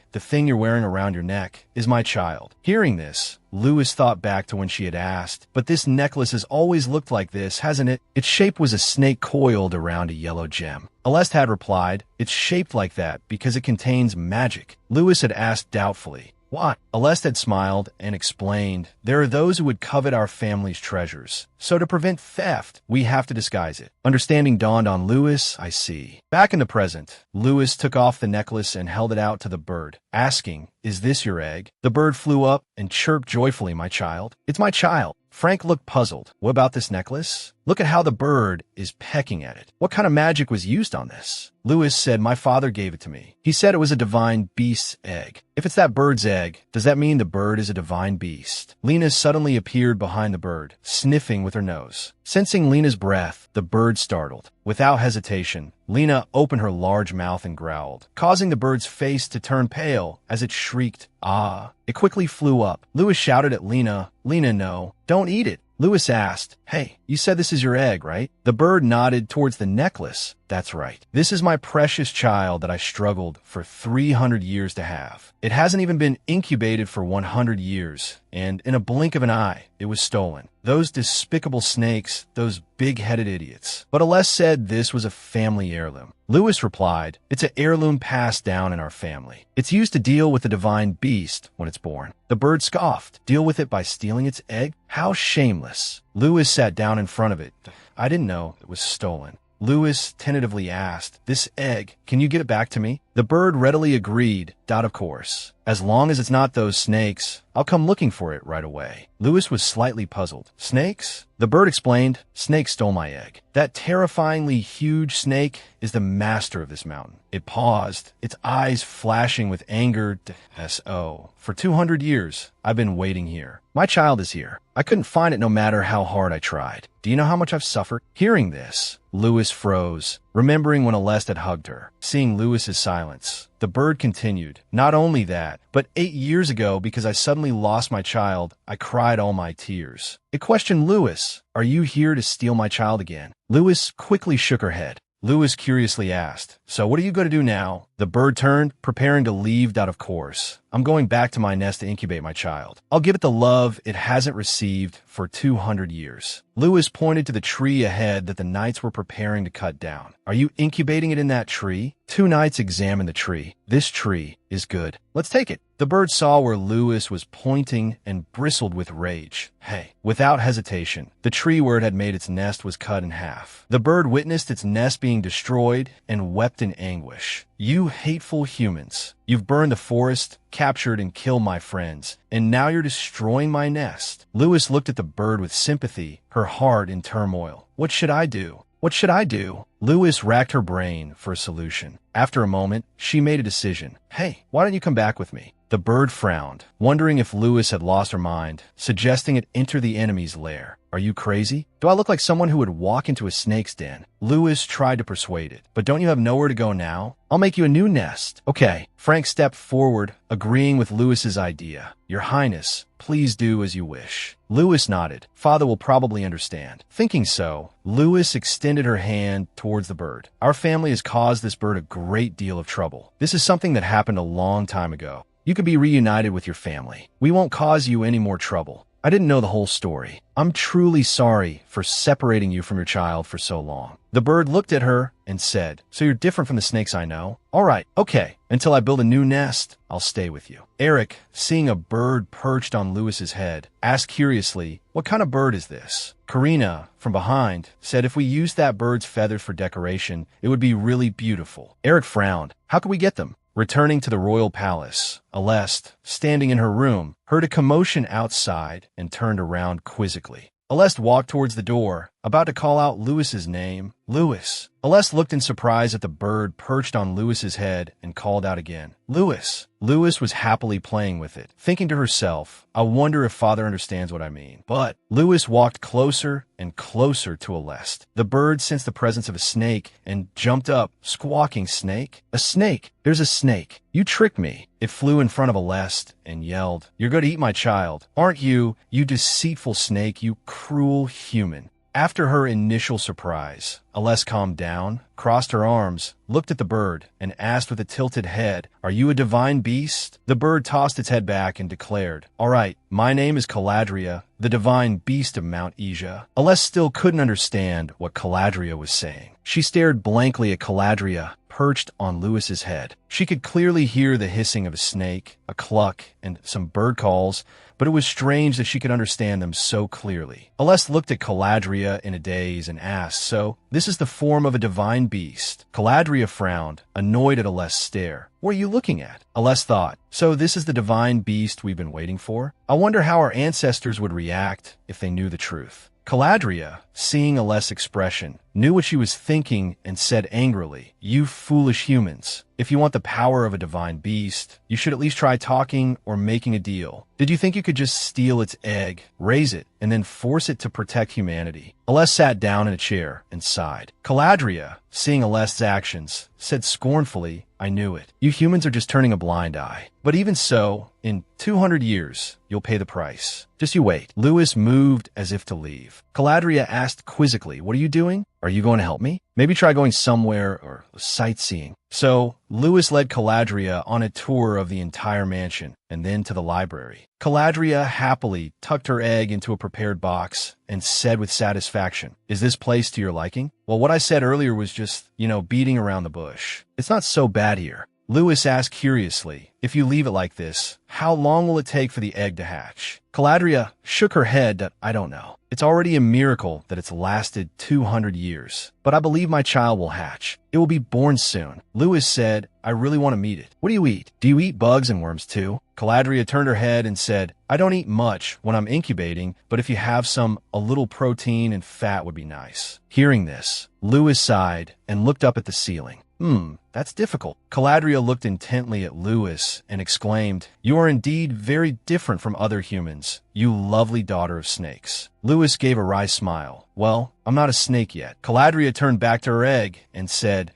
you're wearing around your neck, is my child. Hearing this, Lewis thought back to when she had asked, but this necklace has always looked like this, hasn't it? Its shape was a snake coiled around a yellow gem. Aleste had replied, it's shaped like that because it contains magic. Lewis had asked doubtfully, what? Aleste had smiled and explained, there are those who would covet our family's treasures. So to prevent theft, we have to disguise it. Understanding dawned on Lewis, I see. Back in the present, Lewis took off the necklace and held it out to the bird, asking, is this your egg? The bird flew up and chirped joyfully, my child. It's my child. Frank looked puzzled. What about this necklace? Look at how the bird is pecking at it. What kind of magic was used on this? Lewis said, my father gave it to me. He said it was a divine beast's egg. If it's that bird's egg, does that mean the bird is a divine beast? Lena suddenly appeared behind the bird, sniffing with her nose. Sensing Lena's breath, the bird startled. Without hesitation, Lena opened her large mouth and growled, causing the bird's face to turn pale as it shrieked, ah. It quickly flew up. Lewis shouted at Lena, no, don't eat it. Lewis asked, hey, you said this is your egg, right? The bird nodded towards the necklace. That's right. This is my precious child that I struggled for 300 years to have. It hasn't even been incubated for 100 years, and in a blink of an eye, it was stolen. Those despicable snakes, those big-headed idiots. But Aleste said this was a family heirloom. Lewis replied, it's an heirloom passed down in our family. It's used to deal with the divine beast when it's born. The bird scoffed. Deal with it by stealing its egg? How shameless. Lewis sat down in front of it. I didn't know it was stolen. Lewis tentatively asked, this egg, can you give it back to me? The bird readily agreed, of course. As long as it's not those snakes, I'll come looking for it right away. Lewis was slightly puzzled. Snakes? The bird explained, snake stole my egg. That terrifyingly huge snake is the master of this mountain. It paused, its eyes flashing with anger. S.O. For 200 years, I've been waiting here. My child is here. I couldn't find it no matter how hard I tried. Do you know how much I've suffered? Hearing this, Lewis froze, remembering when Aleste had hugged her. Seeing Lewis's silence, the bird continued, not only that, but 8 years ago, because I suddenly lost my child, I cried all my tears. It questioned Lewis, are you here to steal my child again? Lewis quickly shook her head. Lewis curiously asked. So what are you going to do now? The bird turned, preparing to leave. Of course. I'm going back to my nest to incubate my child. I'll give it the love it hasn't received for 200 years. Lewis pointed to the tree ahead that the knights were preparing to cut down. Are you incubating it in that tree? Two knights examined the tree. This tree is good. Let's take it. The bird saw where Lewis was pointing and bristled with rage. Hey, without hesitation, the tree where it had made its nest was cut in half. The bird witnessed its nest being destroyed and wept in anguish. You hateful humans. You've burned the forest, captured and killed my friends, and now you're destroying my nest. Lewis looked at the bird with sympathy, her heart in turmoil. What should I do? What should I do? Lewis racked her brain for a solution. After a moment, she made a decision. Hey, why don't you come back with me? The bird frowned, wondering if Lewis had lost her mind, suggesting it enter the enemy's lair. Are you crazy? Do I look like someone who would walk into a snake's den? Lewis tried to persuade it. But don't you have nowhere to go now? I'll make you a new nest. Okay. Frank stepped forward, agreeing with Lewis's idea. Your Highness, please do as you wish. Lewis nodded. Father will probably understand. Thinking so, Lewis extended her hand towards the bird. Our family has caused this bird a great deal of trouble. This is something that happened a long time ago. You could be reunited with your family. We won't cause you any more trouble. I didn't know the whole story. I'm truly sorry for separating you from your child for so long. The bird looked at her and said, so you're different from the snakes I know? All right, okay. Until I build a new nest, I'll stay with you. Eric, seeing a bird perched on Lewis's head, asked curiously, what kind of bird is this? Karina, from behind, said if we used that bird's feathers for decoration, it would be really beautiful. Eric frowned. How could we get them? Returning to the royal palace, Aleste, standing in her room, heard a commotion outside and turned around quizzically. Aleste walked towards the door, about to call out Lewis's name. Lewis. Aleste looked in surprise at the bird perched on Lewis's head and called out again. Lewis. Lewis was happily playing with it, thinking to herself, I wonder if Father understands what I mean. But Lewis walked closer and closer to Aleste. The bird sensed the presence of a snake and jumped up, squawking, Snake? A snake! There's a snake! You tricked me! It flew in front of Aleste and yelled, You're going to eat my child, aren't you, you deceitful snake, you cruel human. After her initial surprise, Aleste calmed down, crossed her arms, looked at the bird, and asked with a tilted head, Are you a divine beast? The bird tossed its head back and declared, All right, my name is Caladria, the divine beast of Mount Asia. Aleste still couldn't understand what Caladria was saying. She stared blankly at Caladria, perched on Lewis's head. She could clearly hear the hissing of a snake, a cluck, and some bird calls, but it was strange that she could understand them so clearly. Aleste looked at Caladria in a daze and asked, So, this is the form of a divine beast? Caladria frowned, annoyed at Aleste's stare. What are you looking at? Aleste thought, So this is the divine beast we've been waiting for? I wonder how our ancestors would react if they knew the truth. Caladria, seeing Aleste's expression, knew what she was thinking and said angrily, You foolish humans. If you want the power of a divine beast, you should at least try talking or making a deal. Did you think you could just steal its egg, raise it, and then force it to protect humanity? Aleste sat down in a chair and sighed. Caladria, seeing Aleste's actions, said scornfully, I knew it. You humans are just turning a blind eye. But even so, in 200 years, you'll pay the price. Just you wait. Lewis moved as if to leave. Caladria asked quizzically, What are you doing? Are you going to help me? Maybe try going somewhere or sightseeing. So, Lewis led Caladria on a tour of the entire mansion and then to the library. Caladria happily tucked her egg into a prepared box and said with satisfaction, Is this place to your liking? Well, what I said earlier was just, beating around the bush. It's not so bad here. Lewis asked curiously, If you leave it like this, how long will it take for the egg to hatch? Caladria shook her head that I don't know. It's already a miracle that it's lasted 200 years. But I believe my child will hatch. It will be born soon. Lewis said, I really want to meet it. What do you eat? Do you eat bugs and worms too? Caladria turned her head and said, I don't eat much when I'm incubating, but if you have a little protein and fat would be nice. Hearing this, Lewis sighed and looked up at the ceiling. That's difficult. Caladria looked intently at Lewis and exclaimed, You are indeed very different from other humans, you lovely daughter of snakes. Lewis gave a wry smile. Well, I'm not a snake yet. Caladria turned back to her egg and said,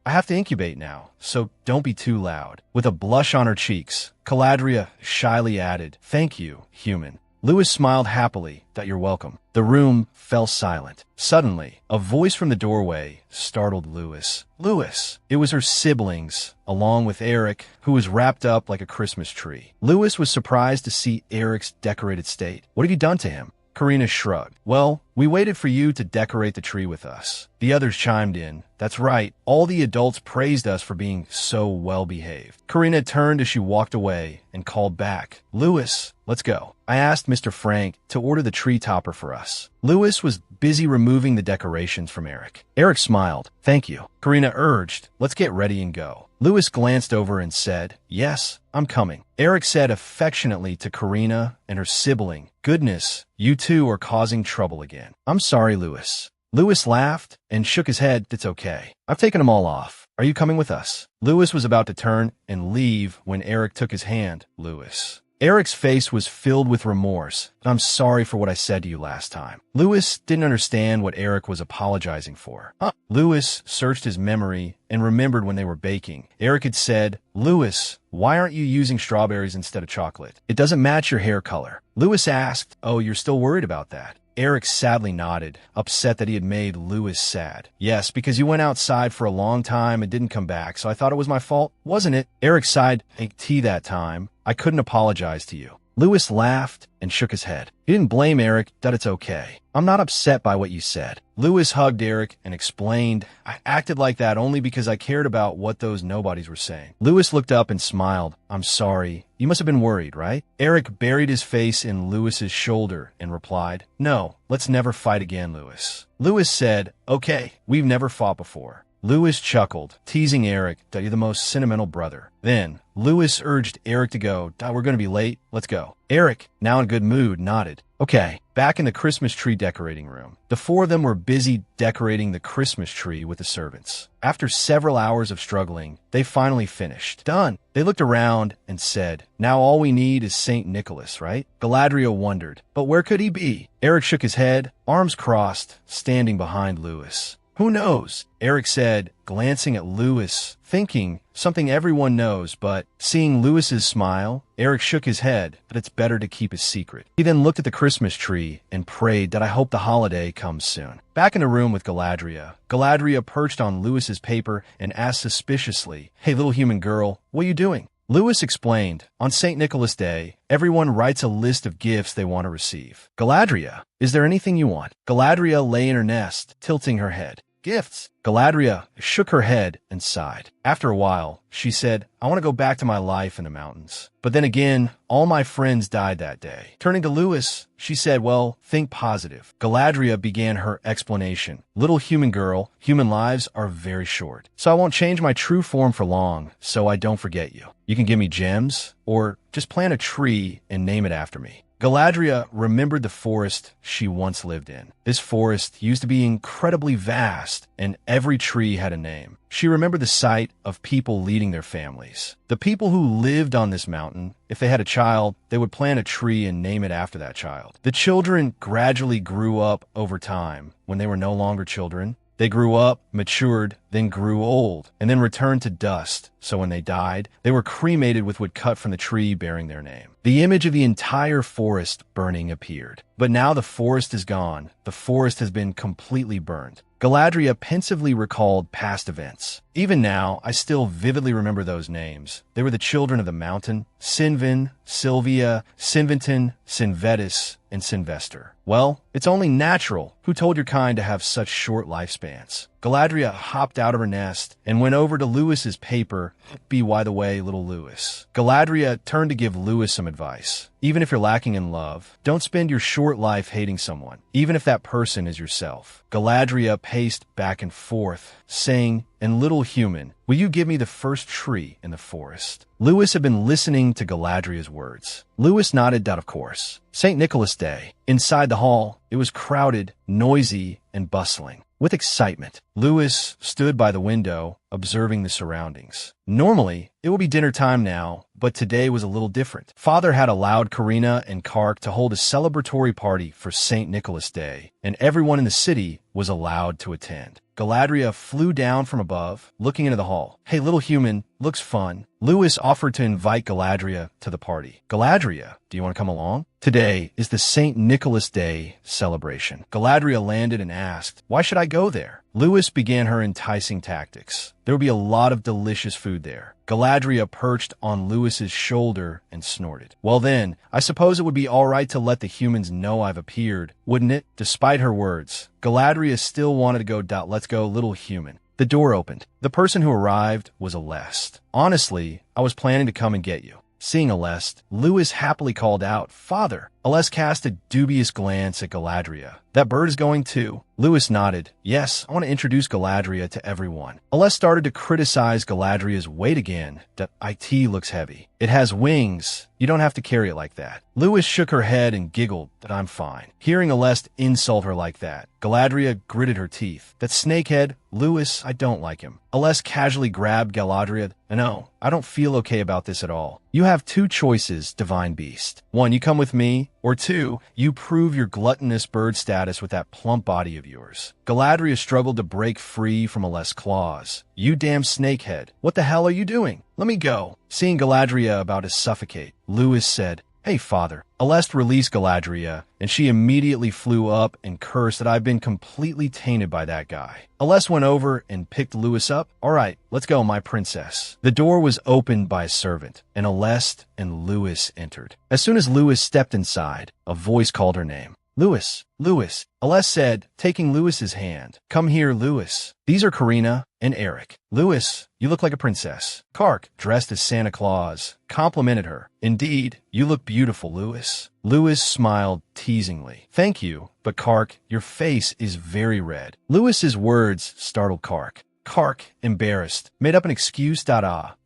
I have to incubate now, so don't be too loud. With a blush on her cheeks, Caladria shyly added, Thank you, human. Lewis smiled happily. You're welcome. The room fell silent. Suddenly, a voice from the doorway startled Lewis. Lewis! It was her siblings, along with Eric, who was wrapped up like a Christmas tree. Lewis was surprised to see Eric's decorated state. What have you done to him? Karina shrugged. Well, we waited for you to decorate the tree with us. The others chimed in. That's right. All the adults praised us for being so well-behaved. Karina turned as she walked away and called back. Lewis, let's go. I asked Mr. Frank to order the tree topper for us. Lewis was busy removing the decorations from Eric. Eric smiled. Thank you. Karina urged. Let's get ready and go. Lewis glanced over and said, Yes, I'm coming. Eric said affectionately to Karina and her sibling, Goodness, you two are causing trouble again. I'm sorry, Lewis. Lewis laughed and shook his head. It's okay. I've taken them all off. Are you coming with us? Lewis was about to turn and leave when Eric took his hand. Lewis. Eric's face was filled with remorse. I'm sorry for what I said to you last time. Lewis didn't understand what Eric was apologizing for. Lewis searched his memory and remembered when they were baking. Eric had said, Lewis, why aren't you using strawberries instead of chocolate? It doesn't match your hair color. Lewis asked, Oh, you're still worried about that? Eric sadly nodded, upset that he had made Lewis sad. Yes, because you went outside for a long time and didn't come back, so I thought it was my fault, wasn't it? Eric sighed, ate tea that time. I couldn't apologize to you. Lewis laughed and shook his head. He didn't blame Eric, that it's okay. I'm not upset by what you said. Lewis hugged Eric and explained, I acted like that only because I cared about what those nobodies were saying. Lewis looked up and smiled. I'm sorry. You must have been worried, right? Eric buried his face in Lewis's shoulder and replied, No, let's never fight again, Lewis. Lewis said, Okay, we've never fought before. Lewis chuckled, teasing Eric that you're the most sentimental brother. Then, Lewis urged Eric to go. We're going to be late. Let's go. Eric, now in good mood, nodded. Okay, back in the Christmas tree decorating room. The four of them were busy decorating the Christmas tree with the servants. After several hours of struggling, they finally finished. Done. They looked around and said, Now all we need is St. Nicholas, right? Galadriel wondered, but where could he be? Eric shook his head, arms crossed, standing behind Lewis. Who knows? Eric said, glancing at Lewis, thinking something everyone knows, but seeing Lewis's smile, Eric shook his head that it's better to keep a secret. He then looked at the Christmas tree and prayed that I hope the holiday comes soon. Back in the room with Galadriel perched on Lewis's paper and asked suspiciously, Hey, little human girl, what are you doing? Lewis explained, on St. Nicholas Day, everyone writes a list of gifts they want to receive. Galadriel, is there anything you want? Galadriel lay in her nest, tilting her head. Gifts. Galadriel shook her head and sighed. After a while, she said, I want to go back to my life in the mountains. But then again, all my friends died that day. Turning to Lewis, she said, well, think positive. Galadriel began her explanation. Little human girl, human lives are very short. So I won't change my true form for long, so I don't forget you. You can give me gems, or just plant a tree and name it after me. Galadriel remembered the forest she once lived in. This forest used to be incredibly vast, and every tree had a name. She remembered the sight of people leading their families. The people who lived on this mountain, if they had a child, they would plant a tree and name it after that child. The children gradually grew up over time. When they were no longer children, they grew up, matured, then grew old, and then returned to dust. So when they died, they were cremated with wood cut from the tree bearing their name. The image of the entire forest burning appeared. But now the forest is gone. The forest has been completely burned. Galadriel pensively recalled past events. Even now, I still vividly remember those names. They were the children of the mountain, Sinvin, Sylvia, Sinventin, Sinvetus, and Sylvester. Well, it's only natural. Who told your kind to have such short lifespans? Galadriel hopped out of her nest and went over to Lewis's paper. Be by the way, little Lewis. Galadriel turned to give Lewis some advice. Even if you're lacking in love, don't spend your short life hating someone, even if that person is yourself. Galadriel paced back and forth, saying, And little human, will you give me the first tree in the forest? Lewis had been listening to Galadriel's words. Lewis nodded out, of course. St. Nicholas Day. Inside the hall, it was crowded, noisy, and bustling. With excitement, Lewis stood by the window, observing the surroundings. Normally, it would be dinner time now, but today was a little different. Father had allowed Karina and Kark to hold a celebratory party for St. Nicholas Day, and everyone in the city was allowed to attend. Galadriel flew down from above, looking into the hall. Hey, little human, Looks fun. Lewis offered to invite Galadriel to the party. Galadriel, do you want to come along? Today is the St. Nicholas Day celebration. Galadriel landed and asked, why should I go there? Lewis began her enticing tactics. There would be a lot of delicious food there. Galadriel perched on Lewis's shoulder and snorted. Well then, I suppose it would be all right to let the humans know I've appeared, wouldn't it? Despite her words, Galadriel still wanted to go. Let's go, little human. The door opened. The person who arrived was Alest. Honestly, I was planning to come and get you. Seeing Alest, Lewis happily called out, Father. Alest cast a dubious glance at Galadriel. That bird is going too. Lewis nodded. Yes, I want to introduce Galadriel to everyone. Alest started to criticize Galadriel's weight again. That IT looks heavy. It has wings. You don't have to carry it like that. Lewis shook her head and giggled that I'm fine. Hearing Alest insult her like that, Galadriel gritted her teeth. That snakehead, Lewis, I don't like him. Alest casually grabbed Galadriel. No, I don't feel okay about this at all. You have two choices, divine beast. One, you come with me, or two, you prove your gluttonous bird status with that plump body of yours. Galadriel struggled to break free from Alest's claws. You damn snakehead, what the hell are you doing? Let me go. Seeing Galadriel about to suffocate, Lewis said, Hey, Father. Alest released Galadriel, and she immediately flew up and cursed that I've been completely tainted by that guy. Alest went over and picked Lewis up. All right, let's go, my princess. The door was opened by a servant, and Alest and Lewis entered. As soon as Lewis stepped inside, a voice called her name. Lewis, Lewis. Alest said, taking Lewis's hand. Come here, Lewis. These are Karina and Eric. Lewis, you look like a princess. Kark, dressed as Santa Claus, complimented her. Indeed, you look beautiful, Lewis. Lewis smiled teasingly. Thank you, but Kark, your face is very red. Lewis's words startled Kark. Kark, embarrassed, made up an excuse.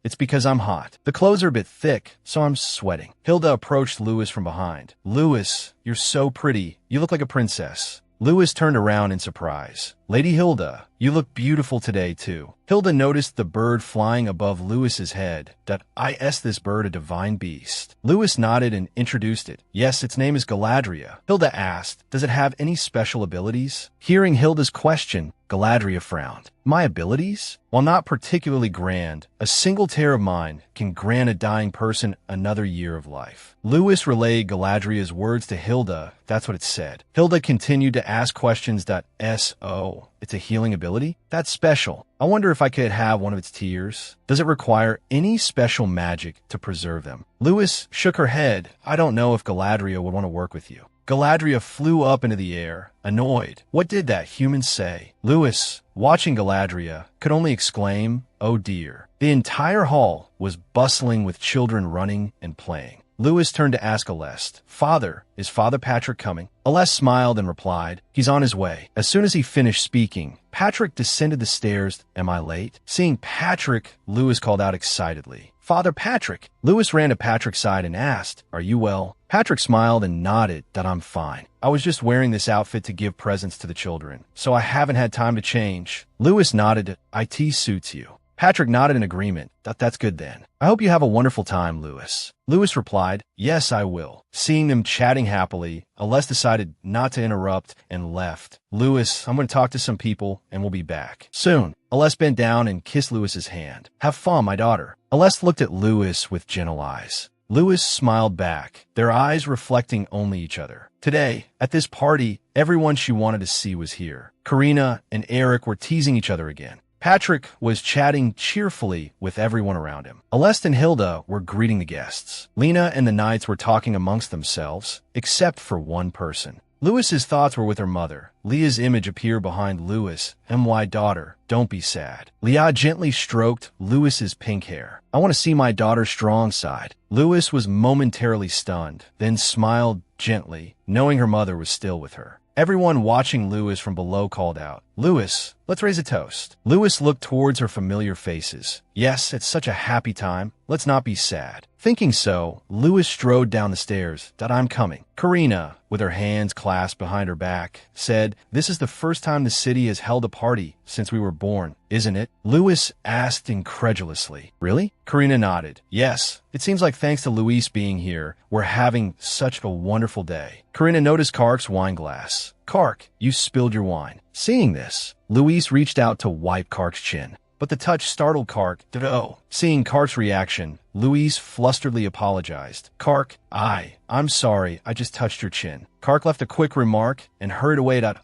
It's because I'm hot. The clothes are a bit thick, so I'm sweating. Hilda approached Lewis from behind. Lewis, you're so pretty. You look like a princess. Lewis turned around in surprise. Lady Hilda, you look beautiful today, too. Hilda noticed the bird flying above Lewis's head. Is this bird a divine beast? Lewis nodded and introduced it. Yes, its name is Galadriel. Hilda asked, does it have any special abilities? Hearing Hilda's question, Galadriel frowned. My abilities? While not particularly grand, a single tear of mine can grant a dying person another year of life. Lewis relayed Galadriel's words to Hilda. That's what it said. Hilda continued to ask questions. So, it's a healing ability? That's special. I wonder if I could have one of its tears. Does it require any special magic to preserve them? Lewis shook her head. I don't know if Galadriel would want to work with you. Galadriel flew up into the air, annoyed. What did that human say? Lewis, watching Galadriel, could only exclaim, oh dear. The entire hall was bustling with children running and playing. Lewis turned to ask Alest, Father, is Father Patrick coming? Alest smiled and replied, he's on his way. As soon as he finished speaking, Patrick descended the stairs. Am I late? Seeing Patrick, Lewis called out excitedly, Father Patrick. Lewis ran to Patrick's side and asked, are you well? Patrick smiled and nodded that I'm fine. I was just wearing this outfit to give presents to the children, so I haven't had time to change. Lewis nodded. IT suits you. Patrick nodded in agreement. That's good then. I hope you have a wonderful time, Lewis. Lewis replied, yes, I will. Seeing them chatting happily, Alest decided not to interrupt and left. Lewis, I'm going to talk to some people and we'll be back soon. Alest bent down and kissed Lewis's hand. Have fun, my daughter. Alest looked at Lewis with gentle eyes. Lewis smiled back, their eyes reflecting only each other. Today, at this party, everyone she wanted to see was here. Karina and Eric were teasing each other again. Patrick was chatting cheerfully with everyone around him. Alest and Hilda were greeting the guests. Lena and the knights were talking amongst themselves, except for one person. Lewis's thoughts were with her mother. Leah's image appeared behind Lewis. My daughter, don't be sad. Leah gently stroked Lewis's pink hair. I want to see my daughter's strong side. Lewis was momentarily stunned, then smiled gently, knowing her mother was still with her. Everyone watching Lewis from below called out, Lewis, let's raise a toast. Lewis looked towards her familiar faces. Yes, it's such a happy time. Let's not be sad. Thinking so, Lewis strode down the stairs. I'm coming. Karina, with her hands clasped behind her back, said, this is the first time the city has held a party since we were born, isn't it? Lewis asked incredulously. Really? Karina nodded. Yes, it seems like thanks to Luis being here, we're having such a wonderful day. Karina noticed Kark's wine glass. Kark, you spilled your wine. Seeing this, Luis reached out to wipe Kark's chin. but the touch startled Kark. Oh. Seeing Kark's reaction, Louise flusteredly apologized. Kark, I'm sorry, I just touched your chin. Kark left a quick remark and hurried away to,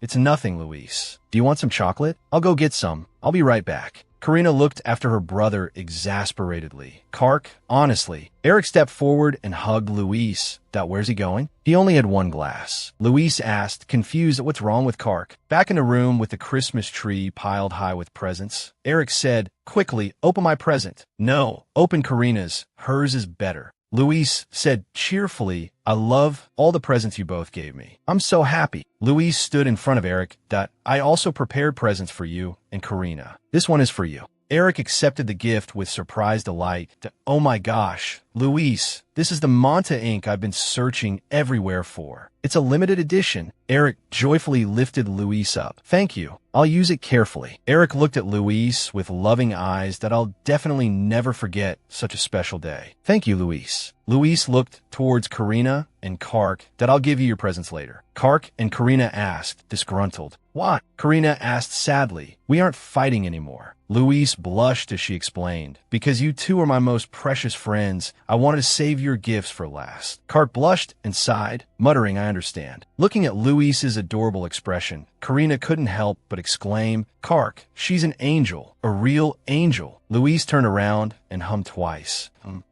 it's nothing, Louise. Do you want some chocolate? I'll go get some. I'll be right back. Karina looked after her brother exasperately. Kark, honestly. Eric stepped forward and hugged Luis. Where's he going? He only had one glass. Luis asked, confused at what's wrong with Kark. Back in the room with the Christmas tree piled high with presents, Eric said, quickly, open my present. No, open Karina's. Hers is better. Luis said cheerfully, I love all the presents you both gave me. I'm so happy. Luis stood in front of Eric. I also prepared presents for you and Karina. This one is for you. Eric accepted the gift with surprised delight. Oh my gosh, Luis, this is the Manta ink I've been searching everywhere for. It's a limited edition. Eric joyfully lifted Luis up. Thank you. I'll use it carefully. Eric looked at Luis with loving eyes that I'll definitely never forget such a special day. Thank you, Luis. Luis looked towards Karina and Kark. I'll give you your presents later. Kark and Karina asked, disgruntled. What? Karina asked sadly. We aren't fighting anymore. Luis blushed as she explained. Because you two are my most precious friends, I wanted to save your gifts for last. Kark blushed and sighed, muttering, I understand. Looking at Luis's adorable expression, Karina couldn't help but exclaim, Kark, she's an angel, a real angel. Luis turned around and hummed twice.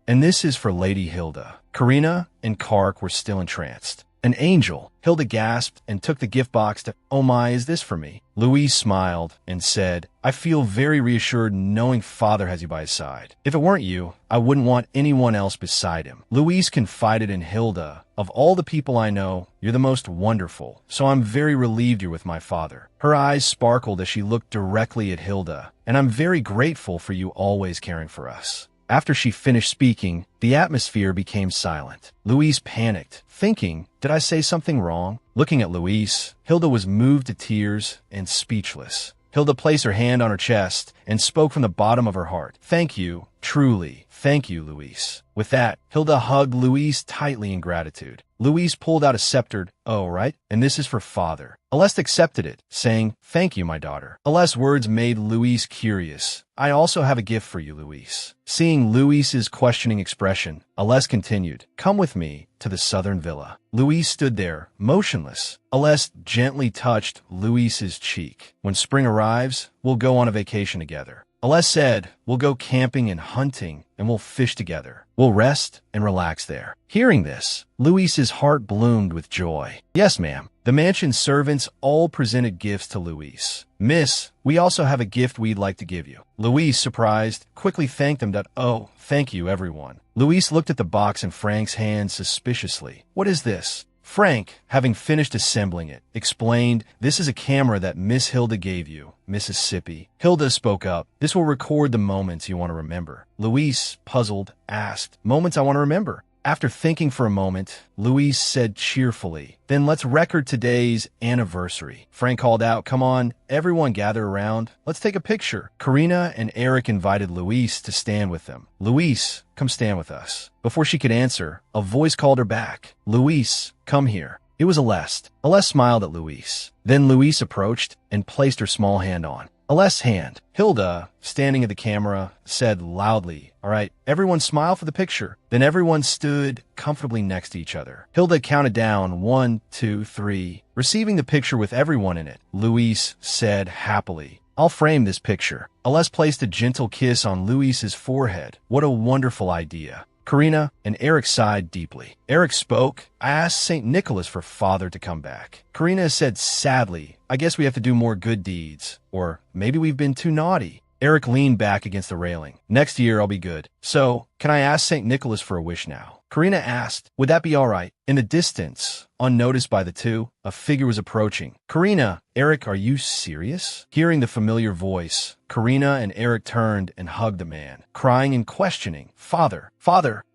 And this is for Lady Hilda. Karina and Kark were still entranced. An angel. Hilda gasped and took the gift box to, oh my, is this for me? Louise smiled and said, I feel very reassured knowing Father has you by his side. If it weren't you, I wouldn't want anyone else beside him. Louise confided in Hilda, of all the people I know, you're the most wonderful, so I'm very relieved you're with my father. Her eyes sparkled as she looked directly at Hilda, and I'm very grateful for you always caring for us. After she finished speaking, the atmosphere became silent. Louise panicked, thinking, did I say something wrong? Looking at Louise, Hilda was moved to tears and speechless. Hilda placed her hand on her chest and spoke from the bottom of her heart. Thank you, truly. Thank you, Louise. With that, Hilda hugged Louise tightly in gratitude. Louise pulled out a scepter. Oh, right? And this is for Father. Aleste accepted it, saying, thank you, my daughter. Aleste's words made Louise curious. I also have a gift for you, Louise. Seeing Louise's questioning expression, Aleste continued, come with me to the southern villa. Louise stood there, motionless. Aleste gently touched Louise's cheek. When spring arrives, we'll go on a vacation together. Aleste said, we'll go camping and hunting, and we'll fish together. We'll rest and relax there. Hearing this, Louise's heart bloomed with joy. Yes, ma'am. The mansion servants all presented gifts to Louise. Miss, we also have a gift we'd like to give you. Louise, surprised, quickly thanked them that, oh, thank you, everyone. Louise looked at the box in Frank's hand suspiciously. What is this? Frank, having finished assembling it, explained, this is a camera that Miss Hilda gave you, Mississippi. Hilda spoke up. This will record the moments you want to remember. Louise, puzzled, asked, moments I want to remember. After thinking for a moment, Louise said cheerfully, then let's record today's anniversary. Frank called out, come on, everyone gather around. Let's take a picture. Karina and Eric invited Louise to stand with them. Louise, come stand with us. Before she could answer, a voice called her back. Louise, come here. It was Aleste. Aleste smiled at Louise. Then Louise approached and placed her small hand on Aleste's hand. Hilda, standing at the camera, said loudly, all right, everyone smile for the picture. Then everyone stood comfortably next to each other. Hilda counted down 1, 2, 3, receiving the picture with everyone in it. Louise said happily, I'll frame this picture. Aleste placed a gentle kiss on Louise's forehead. What a wonderful idea. Karina and Eric sighed deeply. Eric spoke. I asked St. Nicholas for Father to come back. Karina said sadly, I guess we have to do more good deeds. Or maybe we've been too naughty. Eric leaned back against the railing. Next year I'll be good. So, can I ask St. Nicholas for a wish now? Karina asked, would that be all right? In the distance, unnoticed by the two, a figure was approaching. Karina, Eric, are you serious? Hearing the familiar voice, Karina and Eric turned and hugged the man, crying and questioning. Father,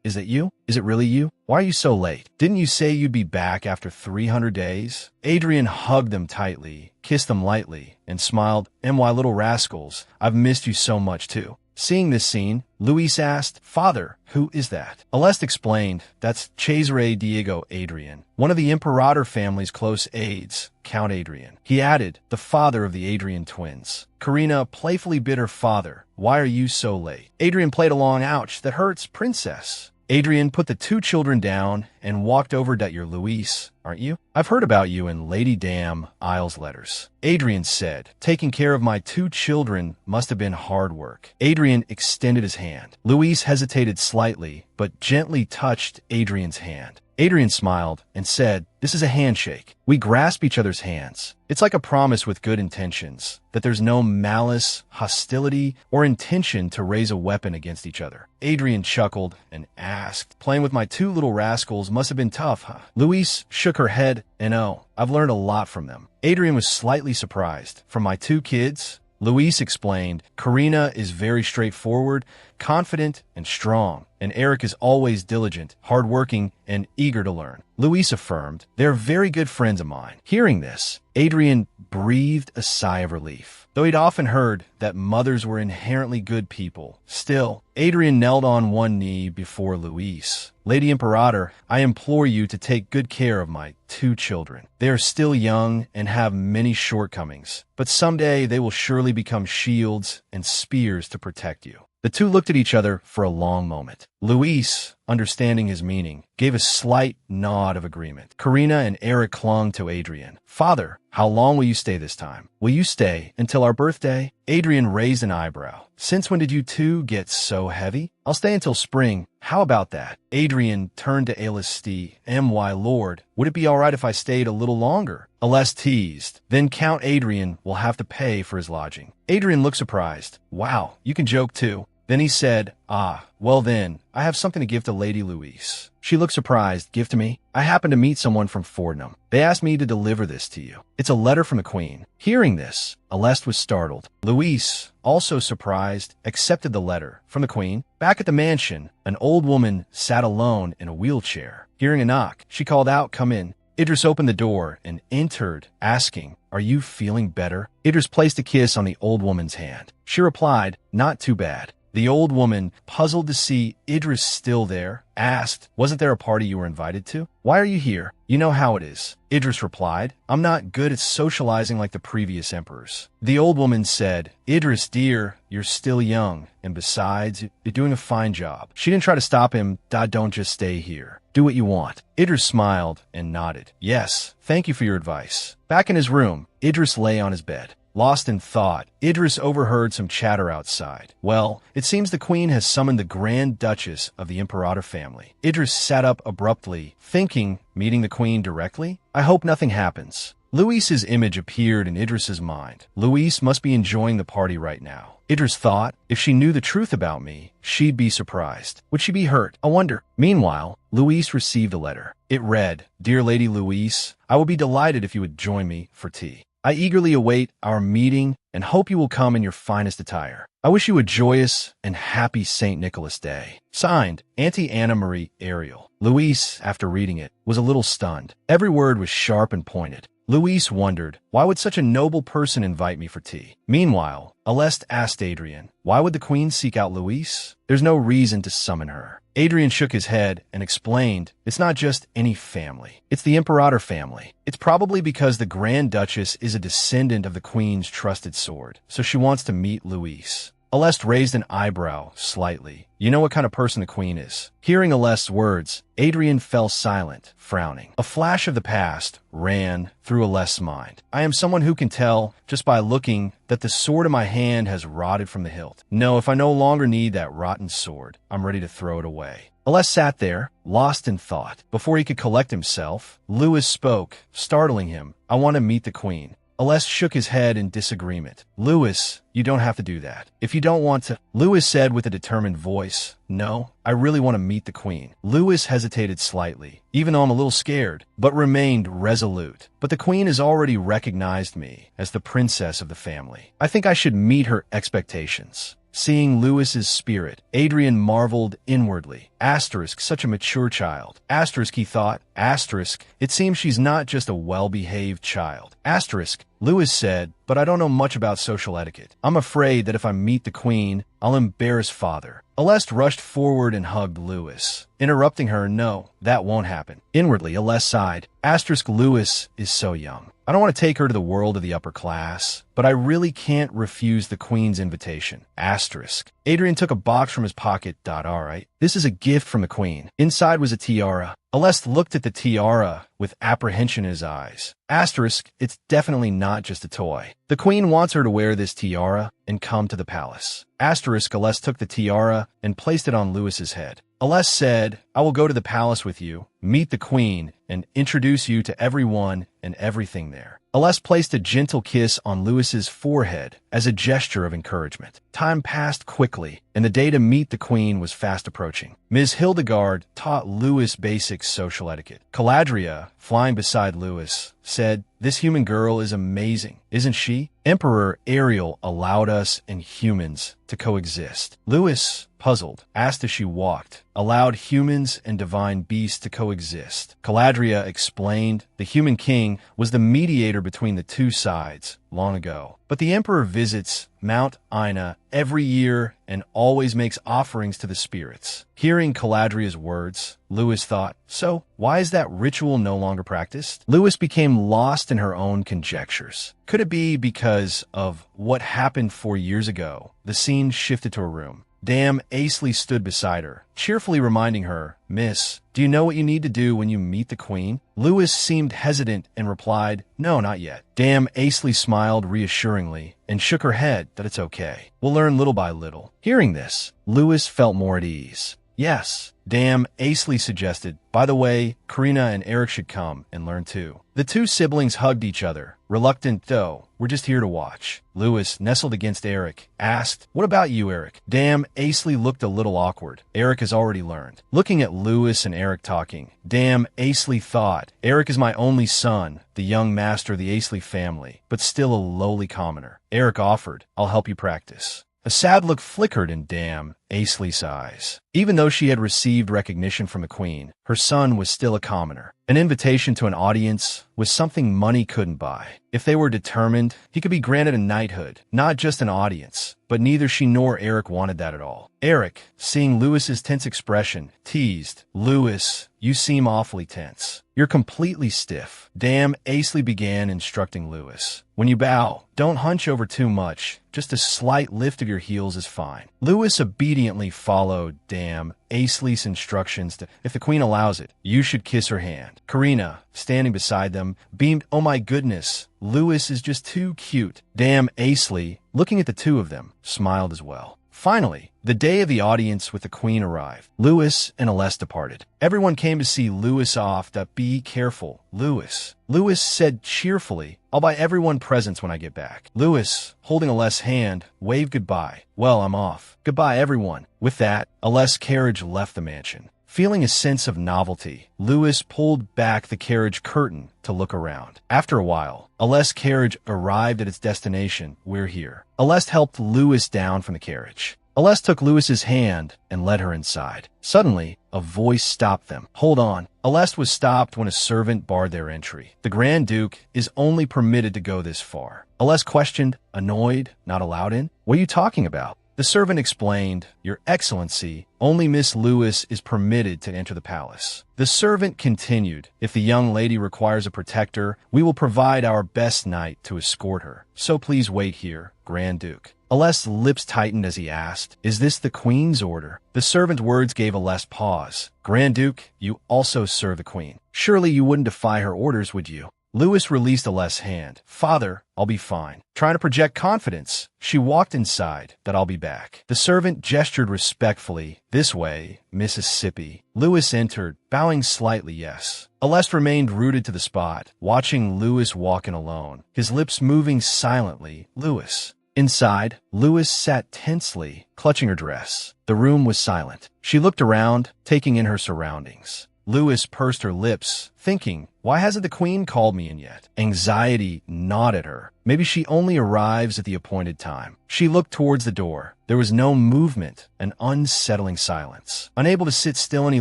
is it you? Is it really you? Why are you so late? Didn't you say you'd be back after 300 days? Adrian hugged them tightly, kissed them lightly, and smiled, my little rascals, I've missed you so much too. Seeing this scene, Luis asked, "Father, who is that?" Aleste explained, "That's Cesare Diego Adrian, one of the Imperator family's close aides, Count Adrian." He added, "The father of the Adrian twins." Karina playfully bid her father, "Why are you so late?" Adrian played along, "Ouch, that hurts, princess." Adrian put the two children down and walked over to your Luis, aren't you? I've heard about you in Lady Dam Isles letters. Adrian said, "Taking care of my two children must have been hard work." Adrian extended his hand. Luis hesitated slightly, but gently touched Adrian's hand. Adrian smiled and said, "This is a handshake. We grasp each other's hands. It's like a promise with good intentions, that there's no malice, hostility, or intention to raise a weapon against each other." Adrian chuckled and asked, "Playing with my two little rascals must have been tough, huh?" Luis shook her head and, "Oh, I've learned a lot from them." Adrian was slightly surprised. "From my two kids?" Luis explained, "Karina is very straightforward, confident, and strong, and Eric is always diligent, hardworking, and eager to learn." Luis affirmed, "They're very good friends of mine." Hearing this, Adrian breathed a sigh of relief. Though he'd often heard that mothers were inherently good people, still, Adrian knelt on one knee before Luis. "Lady Imperator, I implore you to take good care of my two children. They are still young and have many shortcomings, but someday they will surely become shields and spears to protect you." The two looked at each other for a long moment. Luis, understanding his meaning, gave a slight nod of agreement. Karina and Eric clung to Adrian. "Father, how long will you stay this time? Will you stay until our birthday?" Adrian raised an eyebrow. "Since when did you two get so heavy?" "I'll stay until spring. How about that?" Adrian turned to Aleste. "My lord, would it be all right if I stayed a little longer?" Aleste teased. "Then Count Adrian will have to pay for his lodging." Adrian looked surprised. "Wow, you can joke too." Then he said, "Well then, I have something to give to Lady Luis." She looked surprised. "Give to me?" "I happened to meet someone from Fordham. They asked me to deliver this to you. It's a letter from the Queen." Hearing this, Aleste was startled. Luis, also surprised, accepted the letter from the Queen. Back at the mansion, an old woman sat alone in a wheelchair. Hearing a knock, she called out, "Come in." Idris opened the door and entered, asking, "Are you feeling better?" Idris placed a kiss on the old woman's hand. She replied, "Not too bad." The old woman, puzzled to see Idris still there, asked, "Wasn't there a party you were invited to? Why are you here? You know how it is." Idris replied, "I'm not good at socializing like the previous emperors." The old woman said, "Idris, dear, you're still young, and besides, you're doing a fine job." She didn't try to stop him. "Don't just stay here. Do what you want." Idris smiled and nodded. "Yes, thank you for your advice." Back in his room, Idris lay on his bed. Lost in thought, Idris overheard some chatter outside. Well, it seems the Queen has summoned the Grand Duchess of the Imperator family. Idris sat up abruptly, thinking, meeting the Queen directly? I hope nothing happens. Luis's image appeared in Idris's mind. Luis must be enjoying the party right now. Idris thought, if she knew the truth about me, she'd be surprised. Would she be hurt? I wonder. Meanwhile, Luis received a letter. It read, "Dear Lady Luis, I will be delighted if you would join me for tea. I eagerly await our meeting and hope you will come in your finest attire. I wish you a joyous and happy St. Nicholas Day." Signed, Auntie Anna Marie Ariel. Luis, after reading it, was a little stunned. Every word was sharp and pointed. Luis wondered, why would such a noble person invite me for tea? Meanwhile, Aleste asked Adrian, why would the Queen seek out Luis? There's no reason to summon her. Adrian shook his head and explained, it's not just any family. It's the Imperator family. It's probably because the Grand Duchess is a descendant of the Queen's trusted sword, so she wants to meet Luis. Aleste raised an eyebrow slightly. You know what kind of person the Queen is. Hearing Aleste's words, Adrian fell silent, frowning. A flash of the past ran through Aleste's mind. I am someone who can tell, just by looking, that the sword in my hand has rotted from the hilt. No, if I no longer need that rotten sword, I'm ready to throw it away. Aleste sat there, lost in thought. Before he could collect himself, Louis spoke, startling him. I want to meet the Queen. Aleste shook his head in disagreement. Louis, you don't have to do that. If you don't want to... Louis said with a determined voice, no, I really want to meet the Queen. Louis hesitated slightly, even though I'm a little scared, but remained resolute. But the Queen has already recognized me as the princess of the family. I think I should meet her expectations. Seeing Lewis's spirit, Adrian marveled inwardly. Asterisk, such a mature child. Asterisk, he thought. Asterisk, it seems she's not just a well-behaved child. Asterisk, Lewis said, but I don't know much about social etiquette. I'm afraid that if I meet the Queen, I'll embarrass father. Aleste rushed forward and hugged Lewis, interrupting her. No, that won't happen. Inwardly, Aleste sighed. Asterisk, Lewis is so young. I don't want to take her to the world of the upper class, but I really can't refuse the Queen's invitation. Asterisk. Adrian took a box from his pocket. All right. This is a gift from the Queen. Inside was a tiara. Aleste looked at the tiara with apprehension in his eyes. Asterisk, it's definitely not just a toy. The Queen wants her to wear this tiara and come to the palace. Asterisk, Aleste took the tiara and placed it on Lewis's head. Aleste said, I will go to the palace with you, meet the Queen, and introduce you to everyone and everything there. Aleste placed a gentle kiss on Lewis's forehead as a gesture of encouragement. Time passed quickly, and the day to meet the Queen was fast approaching. Ms. Hildegard taught Lewis basic social etiquette. Caladria, flying beside Lewis, said, This human girl is amazing, isn't she? Emperor Ariel allowed us and humans to coexist. Lewis, puzzled, asked as she walked, allowed humans and divine beasts to coexist. Caladria explained the human king was the mediator between the two sides long ago. But the emperor visits Mount Ina every year and always makes offerings to the spirits. Hearing Caladria's words, Lewis thought, so why is that ritual no longer practiced? Lewis became lost in her own conjectures. Could it be because of what happened 4 years ago? The scene shifted to a room. Dame Aisley stood beside her, cheerfully reminding her, Miss, do you know what you need to do when you meet the Queen? Lewis seemed hesitant and replied, No, not yet. Dame Aisley smiled reassuringly and shook her head that it's okay. We'll learn little by little. Hearing this, Lewis felt more at ease. Yes, Dame Aisley suggested. By the way, Karina and Eric should come and learn too. The two siblings hugged each other. Reluctant though, we're just here to watch. Lewis, nestled against Eric, asked, What about you, Eric? Dame Aisley looked a little awkward. Eric has already learned. Looking at Lewis and Eric talking, Dame Aisley thought, Eric is my only son, the young master of the Aisley family, but still a lowly commoner. Eric offered, I'll help you practice. A sad look flickered in Dame Aisley's eyes. Even though she had received recognition from the Queen, her son was still a commoner. An invitation to an audience was something money couldn't buy. If they were determined, he could be granted a knighthood, not just an audience. But neither she nor Eric wanted that at all. Eric, seeing Lewis's tense expression, teased, Lewis, you seem awfully tense. You're completely stiff. Dame Aisley began instructing Lewis. When you bow, don't hunch over too much. Just a slight lift of your heels is fine. Lewis obediently followed Dame Aisley's instructions to, if the Queen allows it, you should kiss her hand. Karina, standing beside them, beamed, oh my goodness, Lewis is just too cute. Dame Aisley, looking at the two of them, smiled as well. Finally, the day of the audience with the Queen arrived. Lewis and Aleste departed. Everyone came to see Lewis off. Be careful, Lewis. Lewis said cheerfully, I'll buy everyone presents when I get back. Lewis, holding Aleste's hand, waved goodbye. Well, I'm off. Goodbye, everyone. With that, Aleste's carriage left the mansion. Feeling a sense of novelty, Lewis pulled back the carriage curtain to look around. After a while, Aleste's carriage arrived at its destination. We're here. Aleste helped Lewis down from the carriage. Aleste took Lewis's hand and led her inside. Suddenly, a voice stopped them. Hold on. Aleste was stopped when a servant barred their entry. The Grand Duke is only permitted to go this far. Aleste questioned, annoyed, not allowed in? What are you talking about? The servant explained, Your Excellency, only Miss Lewis is permitted to enter the palace. The servant continued, If the young lady requires a protector, we will provide our best knight to escort her. So please wait here, Grand Duke. Aleste's lips tightened as he asked, Is this the Queen's order? The servant's words gave Aleste pause. Grand Duke, you also serve the Queen. Surely you wouldn't defy her orders, would you? Lewis released Aleste's hand. Father, I'll be fine. Trying to project confidence. She walked inside, that I'll be back. The servant gestured respectfully. This way, Mississippi. Lewis entered, bowing slightly yes. Aleste remained rooted to the spot, watching Lewis walk in alone, his lips moving silently. Lewis. Inside, Lewis sat tensely, clutching her dress. The room was silent. She looked around, taking in her surroundings. Lewis pursed her lips, thinking, why hasn't the queen called me in yet? Anxiety gnawed at her. Maybe she only arrives at the appointed time. She looked towards the door. There was no movement, an unsettling silence. Unable to sit still any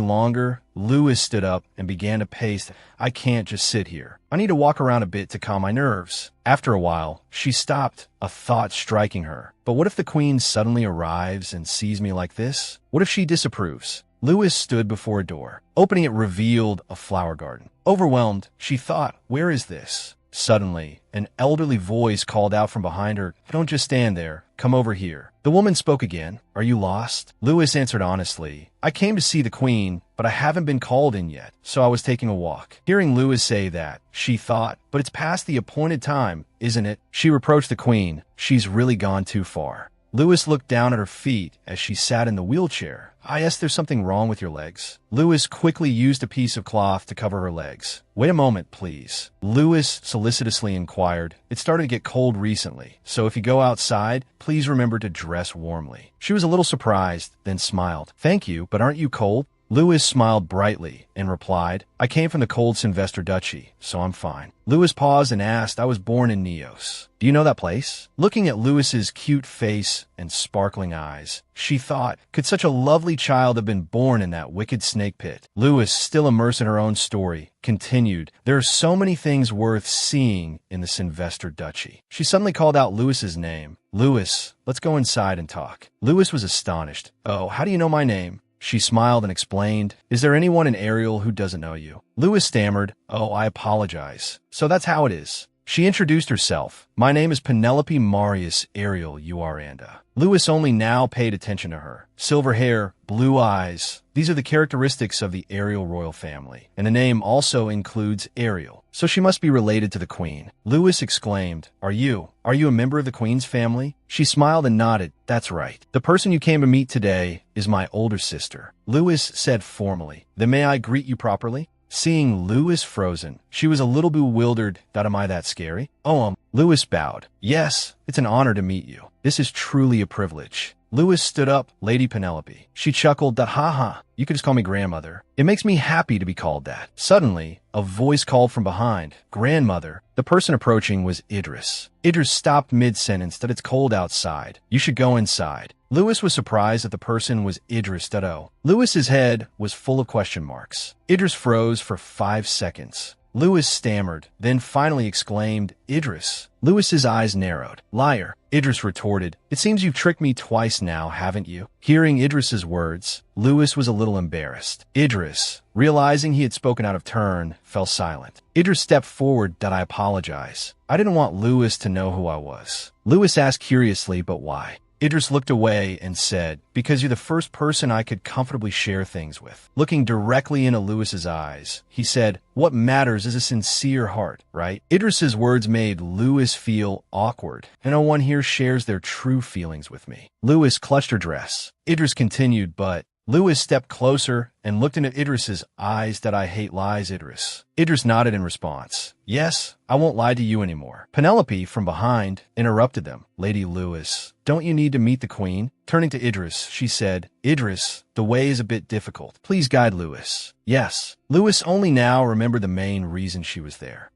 longer, Lewis stood up and began to pace. I can't just sit here. I need to walk around a bit to calm my nerves. After a while, she stopped, a thought striking her. But what if the queen suddenly arrives and sees me like this? What if she disapproves? Lewis stood before a door. Opening it revealed a flower garden. Overwhelmed, she thought, where is this? Suddenly, an elderly voice called out from behind her, don't just stand there. Come over here. The woman spoke again. Are you lost? Lewis answered honestly, I came to see the queen, but I haven't been called in yet, so I was taking a walk. Hearing Lewis say that, she thought, but it's past the appointed time, isn't it? She reproached the queen. She's really gone too far. Lewis looked down at her feet as she sat in the wheelchair. I asked there's something wrong with your legs. Lewis quickly used a piece of cloth to cover her legs. Wait a moment, please. Lewis solicitously inquired. It started to get cold recently, so if you go outside, please remember to dress warmly. She was a little surprised, then smiled. Thank you, but aren't you cold? Lewis smiled brightly and replied, I came from the cold Sylvester Duchy, so I'm fine. Lewis paused and asked, I was born in Neos. Do you know that place? Looking at Lewis's cute face and sparkling eyes, she thought, could such a lovely child have been born in that wicked snake pit? Lewis, still immersed in her own story, continued, there are so many things worth seeing in the Sylvester Duchy. She suddenly called out Lewis's name. Lewis, let's go inside and talk. Lewis was astonished. Oh, how do you know my name? She smiled and explained, is there anyone in Ariel who doesn't know you? Lewis stammered, oh, I apologize. So that's how it is. She introduced herself. My name is Penelope Marius Ariel Uaranda. Lewis only now paid attention to her. Silver hair, blue eyes. These are the characteristics of the Ariel royal family. And the name also includes Ariel. So she must be related to the queen. Lewis exclaimed, Are you a member of the queen's family? She smiled and nodded. That's right. The person you came to meet today is my older sister. Lewis said formally, Then may I greet you properly? Seeing Lewis frozen, she was a little bewildered. Am I that scary? Lewis bowed. Yes, it's an honor to meet you. This is truly a privilege. Lewis stood up, Lady Penelope. She chuckled, ha. You could just call me grandmother. It makes me happy to be called that. Suddenly, a voice called from behind, Grandmother. The person approaching was Idris. Idris stopped mid-sentence that it's cold outside. You should go inside. Lewis was surprised that the person was Idris. Lewis's head was full of question marks. Idris froze for 5 seconds. Lewis stammered, then finally exclaimed, Idris. Lewis's eyes narrowed. Liar. Idris retorted, It seems you've tricked me twice now, haven't you? Hearing Idris's words, Lewis was a little embarrassed. Idris, realizing he had spoken out of turn, fell silent. Idris stepped forward. I apologize. I didn't want Lewis to know who I was. Lewis asked curiously, but why? Idris looked away and said, Because you're the first person I could comfortably share things with. Looking directly into Lewis's eyes, he said, What matters is a sincere heart, right? Idris's words made Lewis feel awkward, and no one here shares their true feelings with me. Lewis clutched her dress. Idris continued, but Lewis stepped closer and looked into Idris's eyes. I hate lies, Idris. Idris nodded in response. Yes, I won't lie to you anymore. Penelope, from behind, interrupted them. Lady Lewis, don't you need to meet the queen? Turning to Idris, she said, Idris, the way is a bit difficult. Please guide Lewis. Yes. Lewis only now remembered the main reason she was there.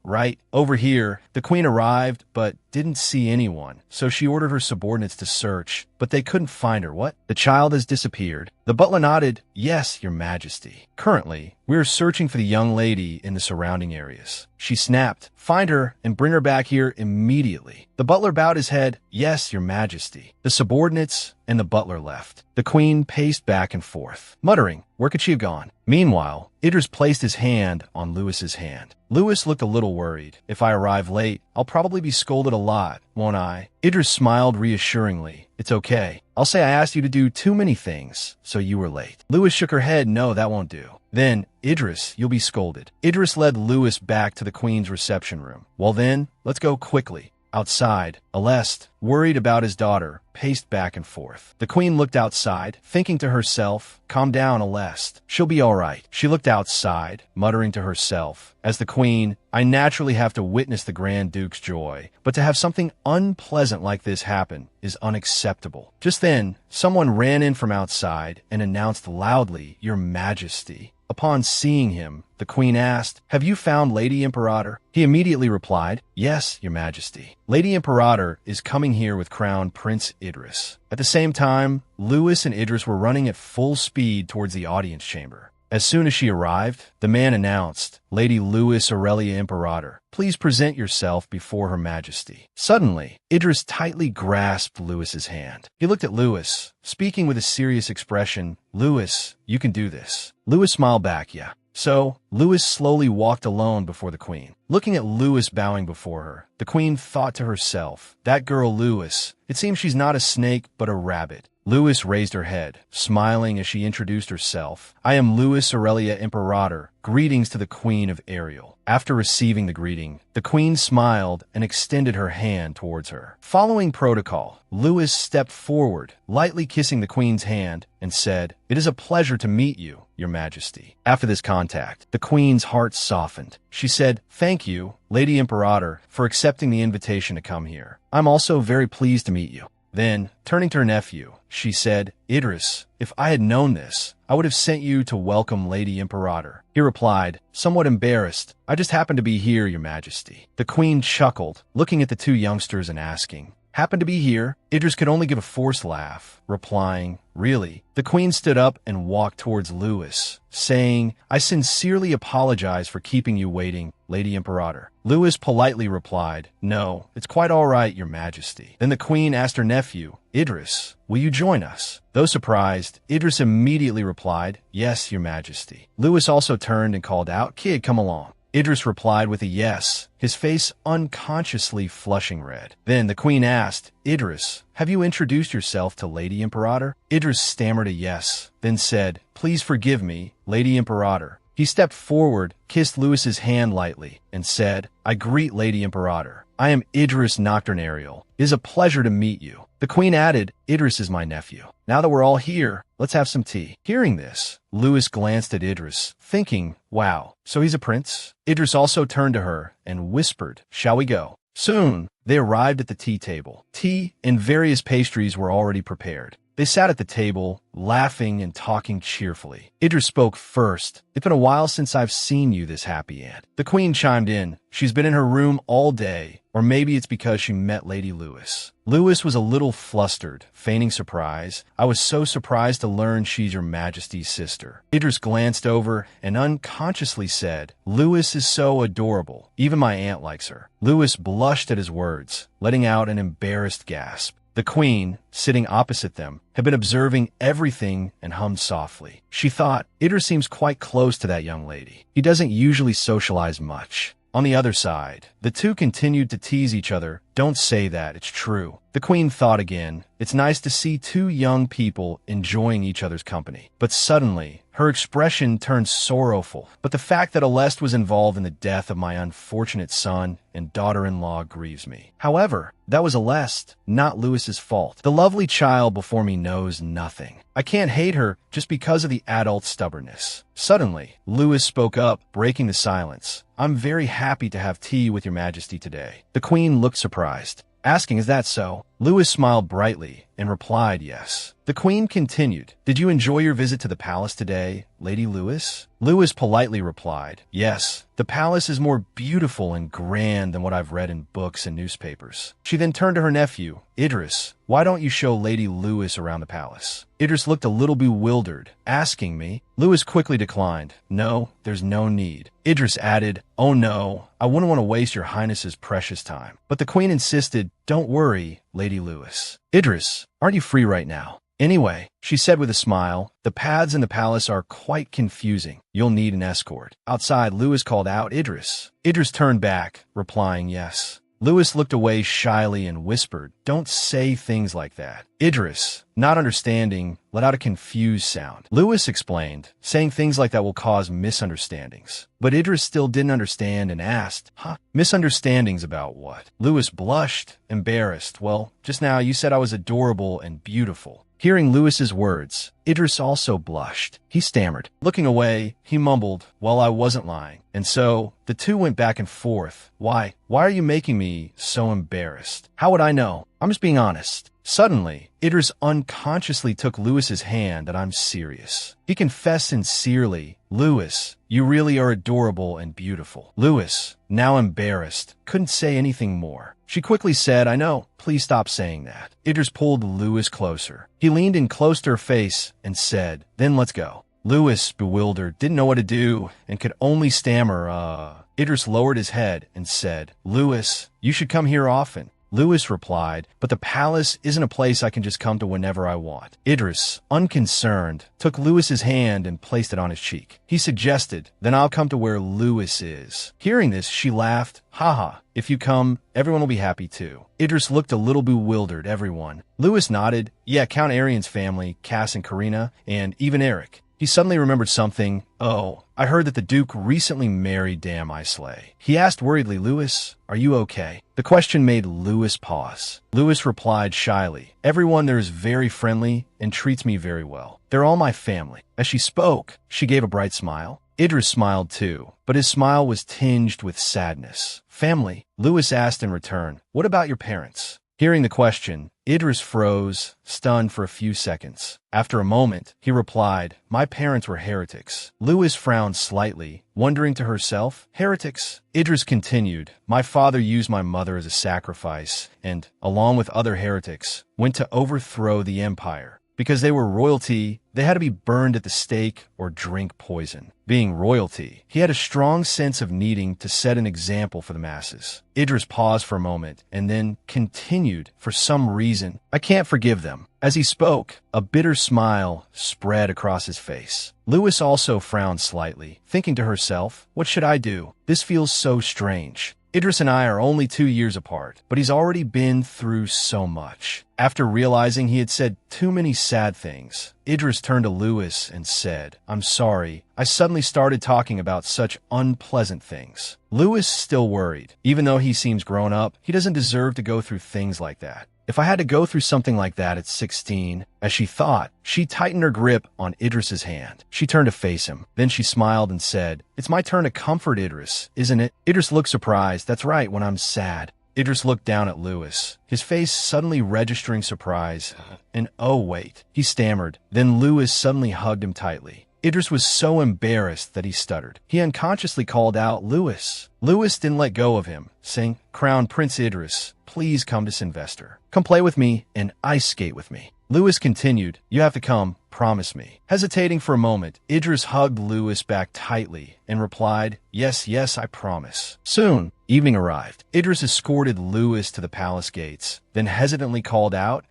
Right. Over here, the queen arrived, but didn't see anyone, so she ordered her subordinates to search, but they couldn't find her. What? The child has disappeared. The butler nodded. Yes, your majesty. Currently, we are searching for the young lady in the surrounding areas. She snapped. Find her and bring her back here immediately. The butler bowed his head. Yes, your majesty. The subordinates and the butler left. The queen paced back and forth, muttering, where could she have gone? Meanwhile, Idris placed his hand on Lewis's hand. Lewis looked a little worried. If I arrive late, I'll probably be scolded a lot, won't I? Idris smiled reassuringly. It's okay. I'll say I asked you to do too many things, so you were late. Lewis shook her head. No, that won't do. Then, Idris, you'll be scolded. Idris led Lewis back to the queen's reception room. Well then, let's go quickly. Outside, Aleste, worried about his daughter, paced back and forth. The queen looked outside, thinking to herself, calm down, Aleste. She'll be all right. She looked outside, muttering to herself. As the queen, I naturally have to witness the Grand Duke's joy, but to have something unpleasant like this happen is unacceptable. Just then, someone ran in from outside and announced loudly, Your Majesty. A Upon seeing him, the queen asked, "Have you found Lady Imperator?" He immediately replied, "Yes, your majesty. Lady Imperator is coming here with Crown Prince Idris." At the same time, Louis and Idris were running at full speed towards the audience chamber. As soon as she arrived, the man announced, "Lady Louis Aurelia Imperator, please present yourself before Her Majesty." Suddenly, Idris tightly grasped Louis's hand. He looked at Louis, speaking with a serious expression, "Louis, you can do this." Louis smiled back, "Yeah." So, Louis slowly walked alone before the queen. Looking at Louis bowing before her, the queen thought to herself, "That girl Louis, it seems she's not a snake but a rabbit." Louis raised her head, smiling as she introduced herself. "I am Louis Aurelia Imperator. Greetings to the Queen of Ariel." After receiving the greeting, the queen smiled and extended her hand towards her. Following protocol, Louis stepped forward, lightly kissing the queen's hand, and said, "It is a pleasure to meet you, your majesty." After this contact, the queen's heart softened. She said, "Thank you, Lady Imperator, for accepting the invitation to come here. I'm also very pleased to meet you." Then, turning to her nephew, she said, "Idris, if I had known this, I would have sent you to welcome Lady Imperator." He replied, somewhat embarrassed, "I just happened to be here, your majesty." The queen chuckled, looking at the two youngsters and asking, "Happened to be here?" Idris could only give a forced laugh, replying, "Really?" The queen stood up and walked towards Louis, saying, "I sincerely apologize for keeping you waiting, Lady Imperator." Louis politely replied, "No, it's quite all right, your majesty." Then the queen asked her nephew, "Idris, will you join us?" Though surprised, Idris immediately replied, "Yes, your majesty." Louis also turned and called out, "Kid, come along." Idris replied with a yes, his face unconsciously flushing red. Then the queen asked, "Idris, have you introduced yourself to Lady Imperator?" Idris stammered a yes, then said, "Please forgive me, Lady Imperator." He stepped forward, kissed Louis's hand lightly, and said, "I greet Lady Imperator. I am Idris Nocturne Ariel. It is a pleasure to meet you." The queen added, "Idris is my nephew. Now that we're all here, let's have some tea." Hearing this, Louis glanced at Idris, thinking, "Wow, so he's a prince?" Idris also turned to her and whispered, "Shall we go?" Soon, they arrived at the tea table. Tea and various pastries were already prepared. They sat at the table, laughing and talking cheerfully. Idris spoke first. "It's been a while since I've seen you this happy, Aunt." The queen chimed in. "She's been in her room all day, or maybe it's because she met Lady Louis." Louis was a little flustered, feigning surprise. "I was so surprised to learn she's your majesty's sister." Idris glanced over and unconsciously said, "Louis is so adorable. Even my aunt likes her." Louis blushed at his words, letting out an embarrassed gasp. The queen, sitting opposite them, had been observing everything and hummed softly. She thought, "Idris seems quite close to that young lady. He doesn't usually socialize much." On the other side, the two continued to tease each other. "Don't say that, it's true." The queen thought again, "It's nice to see two young people enjoying each other's company." But suddenly, her expression turned sorrowful. "But the fact that Aleste was involved in the death of my unfortunate son and daughter-in-law grieves me. However, that was Aleste, not Louis's fault. The lovely child before me knows nothing. I can't hate her just because of the adult stubbornness." Suddenly, Louis spoke up, breaking the silence. "I'm very happy to have tea with your majesty today." The queen looked surprised, asking, "Is that so?" Louis smiled brightly and replied, "Yes." The queen continued, "Did you enjoy your visit to the palace today, Lady Louis?" Louis politely replied, "Yes. The palace is more beautiful and grand than what I've read in books and newspapers." She then turned to her nephew, "Idris, why don't you show Lady Louis around the palace?" Idris looked a little bewildered, asking me. Louis quickly declined, "No, there's no need." Idris added, "Oh no, I wouldn't want to waste your highness's precious time." But the queen insisted, "Don't worry, Lady Louis. Idris, aren't you free right now?" "Anyway," she said with a smile, "the paths in the palace are quite confusing. You'll need an escort." Outside, Louis called out, "Idris." Idris turned back, replying, "Yes." Louis looked away shyly and whispered, "Don't say things like that." Idris, not understanding, let out a confused sound. Louis explained, "Saying things like that will cause misunderstandings." But Idris still didn't understand and asked, "Huh? Misunderstandings about what?" Louis blushed, embarrassed. "Well, just now you said I was adorable and beautiful." Hearing Louis's words, Idris also blushed. He stammered. Looking away, he mumbled, "Well, I wasn't lying." And so, the two went back and forth. Why are you making me so embarrassed?" "How would I know? I'm just being honest." Suddenly, Idris unconsciously took Louis's hand, and "I'm serious." He confessed sincerely, Louis, you really are adorable and beautiful. Louis, now embarrassed, couldn't say anything more. She quickly said, I know, please stop saying that. Idris pulled Louis closer. He leaned in close to her face and said, then let's go. Louis, bewildered, didn't know what to do and could only stammer, Idris lowered his head and said, Louis, you should come here often. Louis replied, but the palace isn't a place I can just come to whenever I want. Idris, unconcerned, took Louis's hand and placed it on his cheek. He suggested, then I'll come to where Louis is. Hearing this, she laughed, haha, if you come, everyone will be happy too. Idris looked a little bewildered, everyone. Louis nodded, yeah, Count Arian's family, Cass and Karina, and even Eric. He suddenly remembered something. Oh, I heard that the Duke recently married Dame Islay. He asked worriedly, Louis, are you okay? The question made Louis pause. Louis replied shyly, everyone there is very friendly and treats me very well. They're all my family. As she spoke, she gave a bright smile. Idris smiled too, but his smile was tinged with sadness. Family? Louis asked in return, what about your parents? Hearing the question, Idris froze, stunned for a few seconds. After a moment, he replied, my parents were heretics. Louis frowned slightly, wondering to herself, heretics? Idris continued, my father used my mother as a sacrifice and, along with other heretics, went to overthrow the empire. Because they were royalty, they had to be burned at the stake or drink poison. Being royalty, he had a strong sense of needing to set an example for the masses. Idris paused for a moment and then continued, for some reason, I can't forgive them. As he spoke, a bitter smile spread across his face. Louis also frowned slightly, thinking to herself, what should I do? This feels so strange. Idris and I are only 2 years apart, but he's already been through so much. After realizing he had said too many sad things, Idris turned to Louis and said, I'm sorry, I suddenly started talking about such unpleasant things. Louis still worried. Even though he seems grown up, he doesn't deserve to go through things like that. If I had to go through something like that at 16, as she thought, she tightened her grip on Idris's hand. She turned to face him. Then she smiled and said, it's my turn to comfort Idris, isn't it? Idris looked surprised. That's right, when I'm sad. Idris looked down at Louis, his face suddenly registering surprise. And oh wait, he stammered. Then Louis suddenly hugged him tightly. Idris was so embarrassed that he stuttered. He unconsciously called out, Louis. Louis didn't let go of him, saying, Crown Prince Idris, please come to Sylvester. Come play with me and ice skate with me. Louis continued, you have to come, promise me. Hesitating for a moment, Idris hugged Louis back tightly and replied, yes, yes, I promise. Soon, evening arrived. Idris escorted Louis to the palace gates, then hesitantly called out,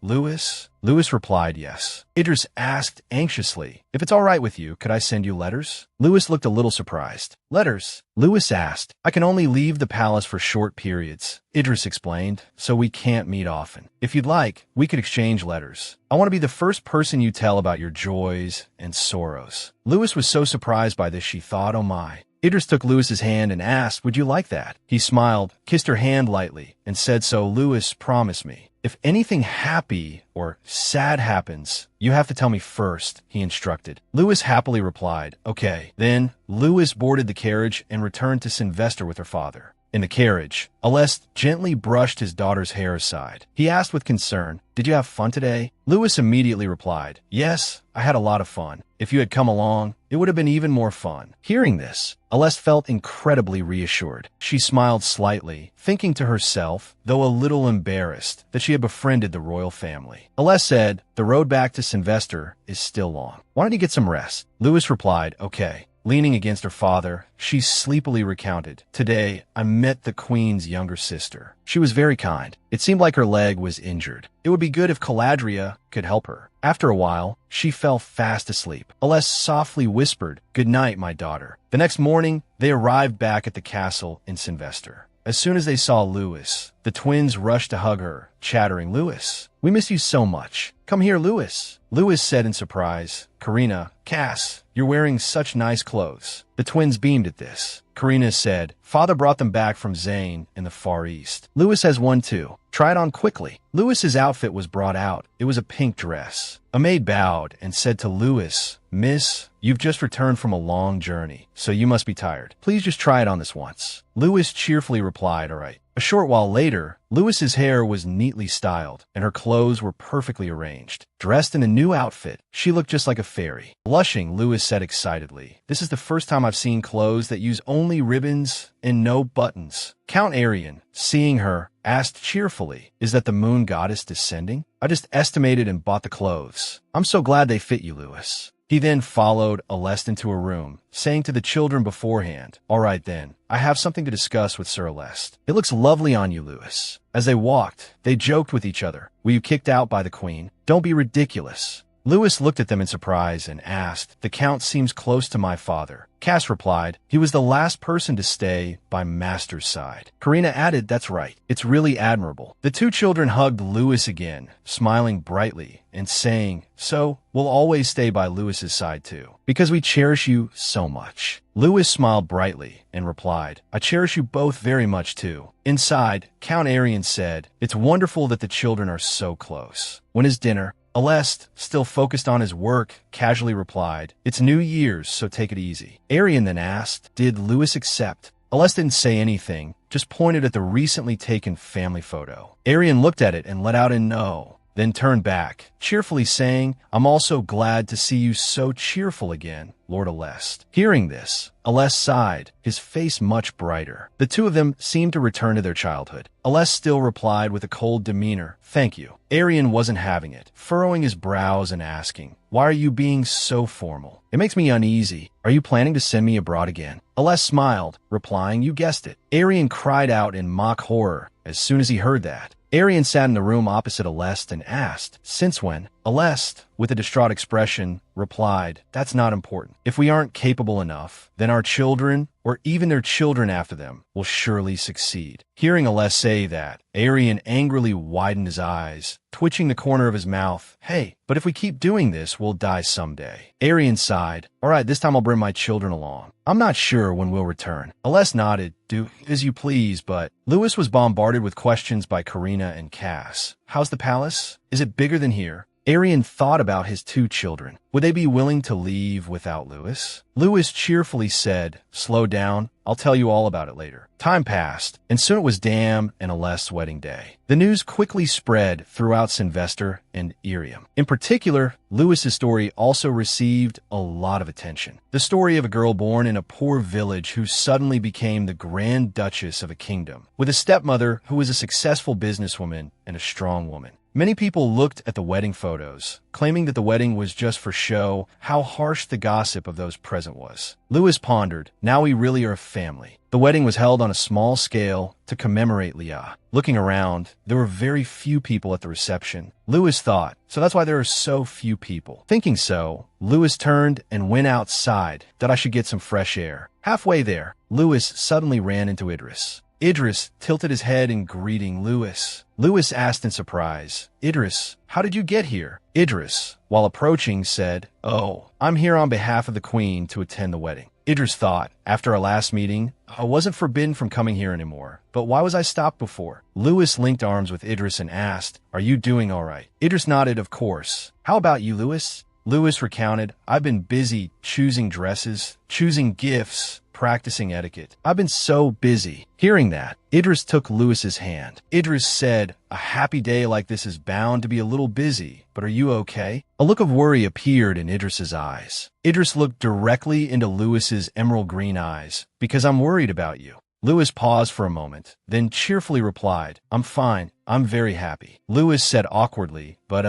Louis? Louis replied yes. Idris asked anxiously, if it's all right with you, could I send you letters? Louis looked a little surprised. Letters? Louis asked, I can only leave the palace for short periods. Idris explained, so we can't meet often. If you'd like, we could exchange letters. I want to be the first person you tell about your joys and sorrows. Louis was so surprised by this she thought, oh my. Idris took Louis's hand and asked, would you like that? He smiled, kissed her hand lightly, and said, so Louis, promise me. If anything happy or sad happens, you have to tell me first, he instructed. Louis happily replied, okay. Then, Louis boarded the carriage and returned to Sylvester with her father. In the carriage, Aleste gently brushed his daughter's hair aside. He asked with concern, did you have fun today? Louis immediately replied, yes, I had a lot of fun. If you had come along, it would have been even more fun. Hearing this, Aleste felt incredibly reassured. She smiled slightly, thinking to herself, though a little embarrassed, that she had befriended the royal family. Aleste said, the road back to Sylvester is still long. Why don't you get some rest? Louis replied, okay. Leaning against her father, she sleepily recounted, today, I met the Queen's younger sister. She was very kind. It seemed like her leg was injured. It would be good if Caladria could help her. After a while, she fell fast asleep. Aleste softly whispered, good night, my daughter. The next morning, they arrived back at the castle in Sylvester. As soon as they saw Louis, the twins rushed to hug her, chattering, Louis, we miss you so much. Come here, Louis. Louis said in surprise, Karina, Cass, you're wearing such nice clothes. The twins beamed at this. Karina said, Father brought them back from Zane in the Far East. Louis has one too. Try it on quickly. Louis's outfit was brought out. It was a pink dress. A maid bowed and said to Louis, Miss, you've just returned from a long journey, so you must be tired. Please just try it on this once. Louis cheerfully replied, all right. A short while later, Lewis's hair was neatly styled, and her clothes were perfectly arranged. Dressed in a new outfit, she looked just like a fairy. Blushing, Lewis said excitedly, "This is the first time I've seen clothes that use only ribbons and no buttons." Count Arian, seeing her, asked cheerfully, "Is that the moon goddess descending? I just estimated and bought the clothes. I'm so glad they fit you, Lewis." He then followed Aleste into a room, saying to the children beforehand, "All right then, I have something to discuss with Sir Aleste. It looks lovely on you, Lewis." As they walked, they joked with each other. "Were you kicked out by the queen? Don't be ridiculous." Lewis looked at them in surprise and asked, "The count seems close to my father." Cass replied, "He was the last person to stay by Master's side." Karina added, "That's right. It's really admirable." The two children hugged Lewis again, smiling brightly and saying, "So, we'll always stay by Lewis's side too, because we cherish you so much." Lewis smiled brightly and replied, "I cherish you both very much too." Inside, Count Arian said, "It's wonderful that the children are so close." When his dinner, Aleste, still focused on his work, casually replied, "It's New Year's, so take it easy." Arian then asked, "Did Lewis accept?" Aleste didn't say anything, just pointed at the recently taken family photo. Arian looked at it and let out a no, then turned back, cheerfully saying, "I'm also glad to see you so cheerful again, Lord Aleste." Hearing this, Aleste sighed, his face much brighter. The two of them seemed to return to their childhood. Aleste still replied with a cold demeanor, "Thank you." Arian wasn't having it, furrowing his brows and asking, "Why are you being so formal? It makes me uneasy. Are you planning to send me abroad again?" Aleste smiled, replying, "You guessed it." Arian cried out in mock horror as soon as he heard that. Arian sat in the room opposite Aleste and asked, "Since when?" Aleste, with a distraught expression, replied, "That's not important. If we aren't capable enough, then our children, or even their children after them, will surely succeed." Hearing Aleste say that, Arian angrily widened his eyes, twitching the corner of his mouth. "Hey, but if we keep doing this, we'll die someday." Arian sighed, "All right, this time I'll bring my children along. I'm not sure when we'll return." Aleste nodded, "Do as you please," but Lewis was bombarded with questions by Karina and Cass. "How's the palace? Is it bigger than here?" Arian thought about his two children. Would they be willing to leave without Lewis? Lewis cheerfully said, "Slow down. I'll tell you all about it later." Time passed, and soon it was Dam and Aleste's wedding day. The news quickly spread throughout Sylvester and Irium. In particular, Lewis's story also received a lot of attention. The story of a girl born in a poor village who suddenly became the Grand Duchess of a kingdom, with a stepmother who was a successful businesswoman and a strong woman. Many people looked at the wedding photos, claiming that the wedding was just for show. How harsh the gossip of those present was. Lewis pondered, now we really are a family. The wedding was held on a small scale to commemorate Leah. Looking around, there were very few people at the reception. Lewis thought, so that's why there are so few people. Thinking so, Lewis turned and went outside, that I should get some fresh air. Halfway there, Lewis suddenly ran into Idris. Idris tilted his head in greeting Lewis. Lewis asked in surprise, "Idris, how did you get here?" Idris, while approaching, said, "Oh, I'm here on behalf of the queen to attend the wedding." Idris thought, after our last meeting, I wasn't forbidden from coming here anymore, but why was I stopped before? Lewis linked arms with Idris and asked, "Are you doing all right?" Idris nodded, "Of course. How about you, Lewis?" Lewis recounted, "I've been busy choosing dresses, choosing gifts, practicing etiquette. I've been so busy." Hearing that, Idris took Lewis's hand. Idris said, "A happy day like this is bound to be a little busy, but are you okay?" A look of worry appeared in Idris's eyes. Idris looked directly into Lewis's emerald green eyes. "Because I'm worried about you." Lewis paused for a moment, then cheerfully replied, "I'm fine. I'm very happy." Lewis said awkwardly, "But,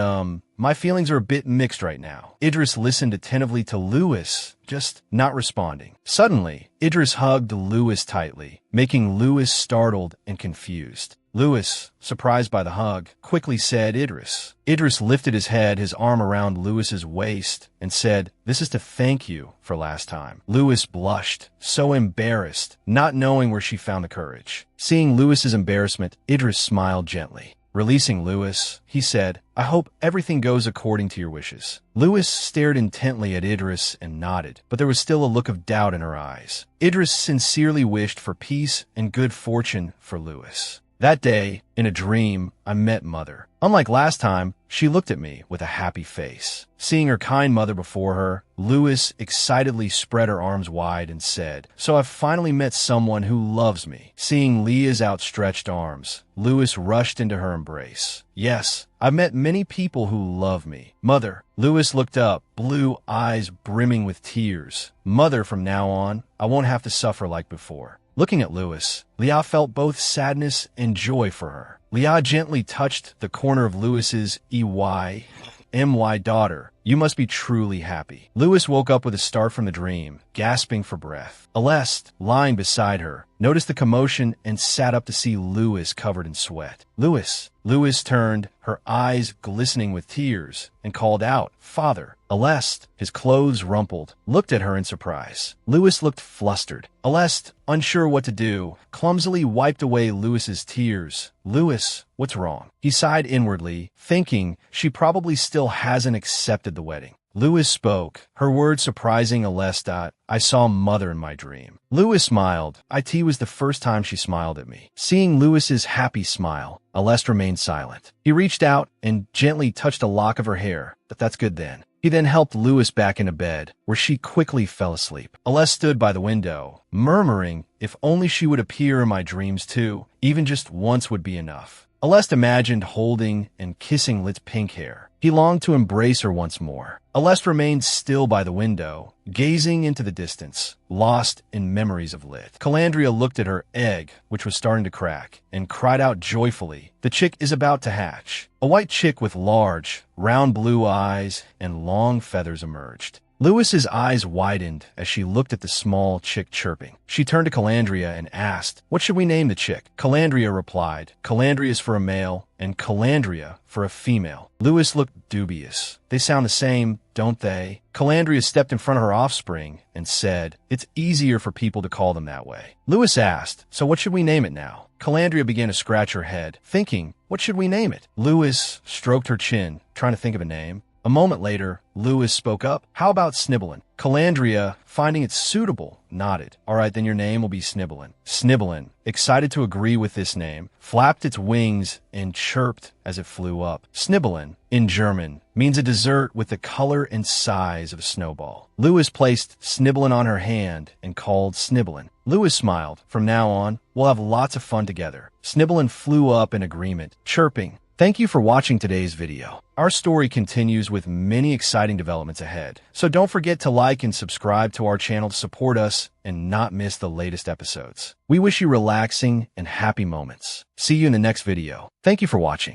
my feelings are a bit mixed right now." Idris listened attentively to Lewis, just not responding. Suddenly, Idris hugged Lewis tightly, making Lewis startled and confused. Lewis, surprised by the hug, quickly said, "Idris." Idris lifted his head, his arm around Lewis's waist, and said, "This is to thank you for last time." Lewis blushed, so embarrassed, not knowing where she found the courage. Seeing Lewis's embarrassment, Idris smiled gently. Releasing Lewis, he said, "I hope everything goes according to your wishes." Lewis stared intently at Idris and nodded, but there was still a look of doubt in her eyes. Idris sincerely wished for peace and good fortune for Lewis. That day, in a dream, I met Mother. Unlike last time, she looked at me with a happy face. Seeing her kind mother before her, Lewis excitedly spread her arms wide and said, "So I've finally met someone who loves me." Seeing Leah's outstretched arms, Lewis rushed into her embrace. "Yes, I've met many people who love me. Mother." Lewis looked up, blue eyes brimming with tears. "Mother, from now on, I won't have to suffer like before." Looking at Lewis, Leah felt both sadness and joy for her. Leah gently touched the corner of Lewis's EYMY daughter. "You must be truly happy." Lewis woke up with a start from the dream, gasping for breath. Aleste, lying beside her, noticed the commotion and sat up to see Lewis covered in sweat. "Lewis." Lewis turned, her eyes glistening with tears, and called out, "Father." Aleste, his clothes rumpled, looked at her in surprise. Lewis looked flustered. Aleste, unsure what to do, clumsily wiped away Lewis's tears. "Lewis, what's wrong?" He sighed inwardly, thinking she probably still hasn't accepted the wedding. Lewis spoke, her words surprising Aleste. "I saw Mother in my dream." Lewis smiled. It was the first time she smiled at me. Seeing Lewis's happy smile, Aleste remained silent. He reached out and gently touched a lock of her hair. "That's good then." He then helped Lewis back into bed, where she quickly fell asleep. Aleste stood by the window, murmuring, "If only she would appear in my dreams too. Even just once would be enough." Aleste imagined holding and kissing Lit's pink hair. He longed to embrace her once more. Aleste remained still by the window, gazing into the distance, lost in memories of Lit. Calandria looked at her egg, which was starting to crack, and cried out joyfully, "The chick is about to hatch." A white chick with large, round blue eyes and long feathers emerged. Lewis's eyes widened as she looked at the small chick chirping. She turned to Calandria and asked, "What should we name the chick?" Calandria replied, "Calandria is for a male, and Calandria for a female." Lewis looked dubious. "They sound the same, don't they?" Calandria stepped in front of her offspring and said, "It's easier for people to call them that way." Lewis asked, "So what should we name it now?" Calandria began to scratch her head, thinking, "What should we name it?" Lewis stroked her chin, trying to think of a name. A moment later, Lewis spoke up. "How about Snibblin'?" Calandria, finding it suitable, nodded. "All right, then your name will be Snibblin'." Snibblin, excited to agree with this name, flapped its wings and chirped as it flew up. Snibblin, in German, means a dessert with the color and size of a snowball. Lewis placed Snibblin on her hand and called Snibblin. Lewis smiled. "From now on, we'll have lots of fun together." Snibblin flew up in agreement, chirping. Thank you for watching today's video. Our story continues with many exciting developments ahead, so don't forget to like and subscribe to our channel to support us and not miss the latest episodes. We wish you relaxing and happy moments. See you in the next video. Thank you for watching.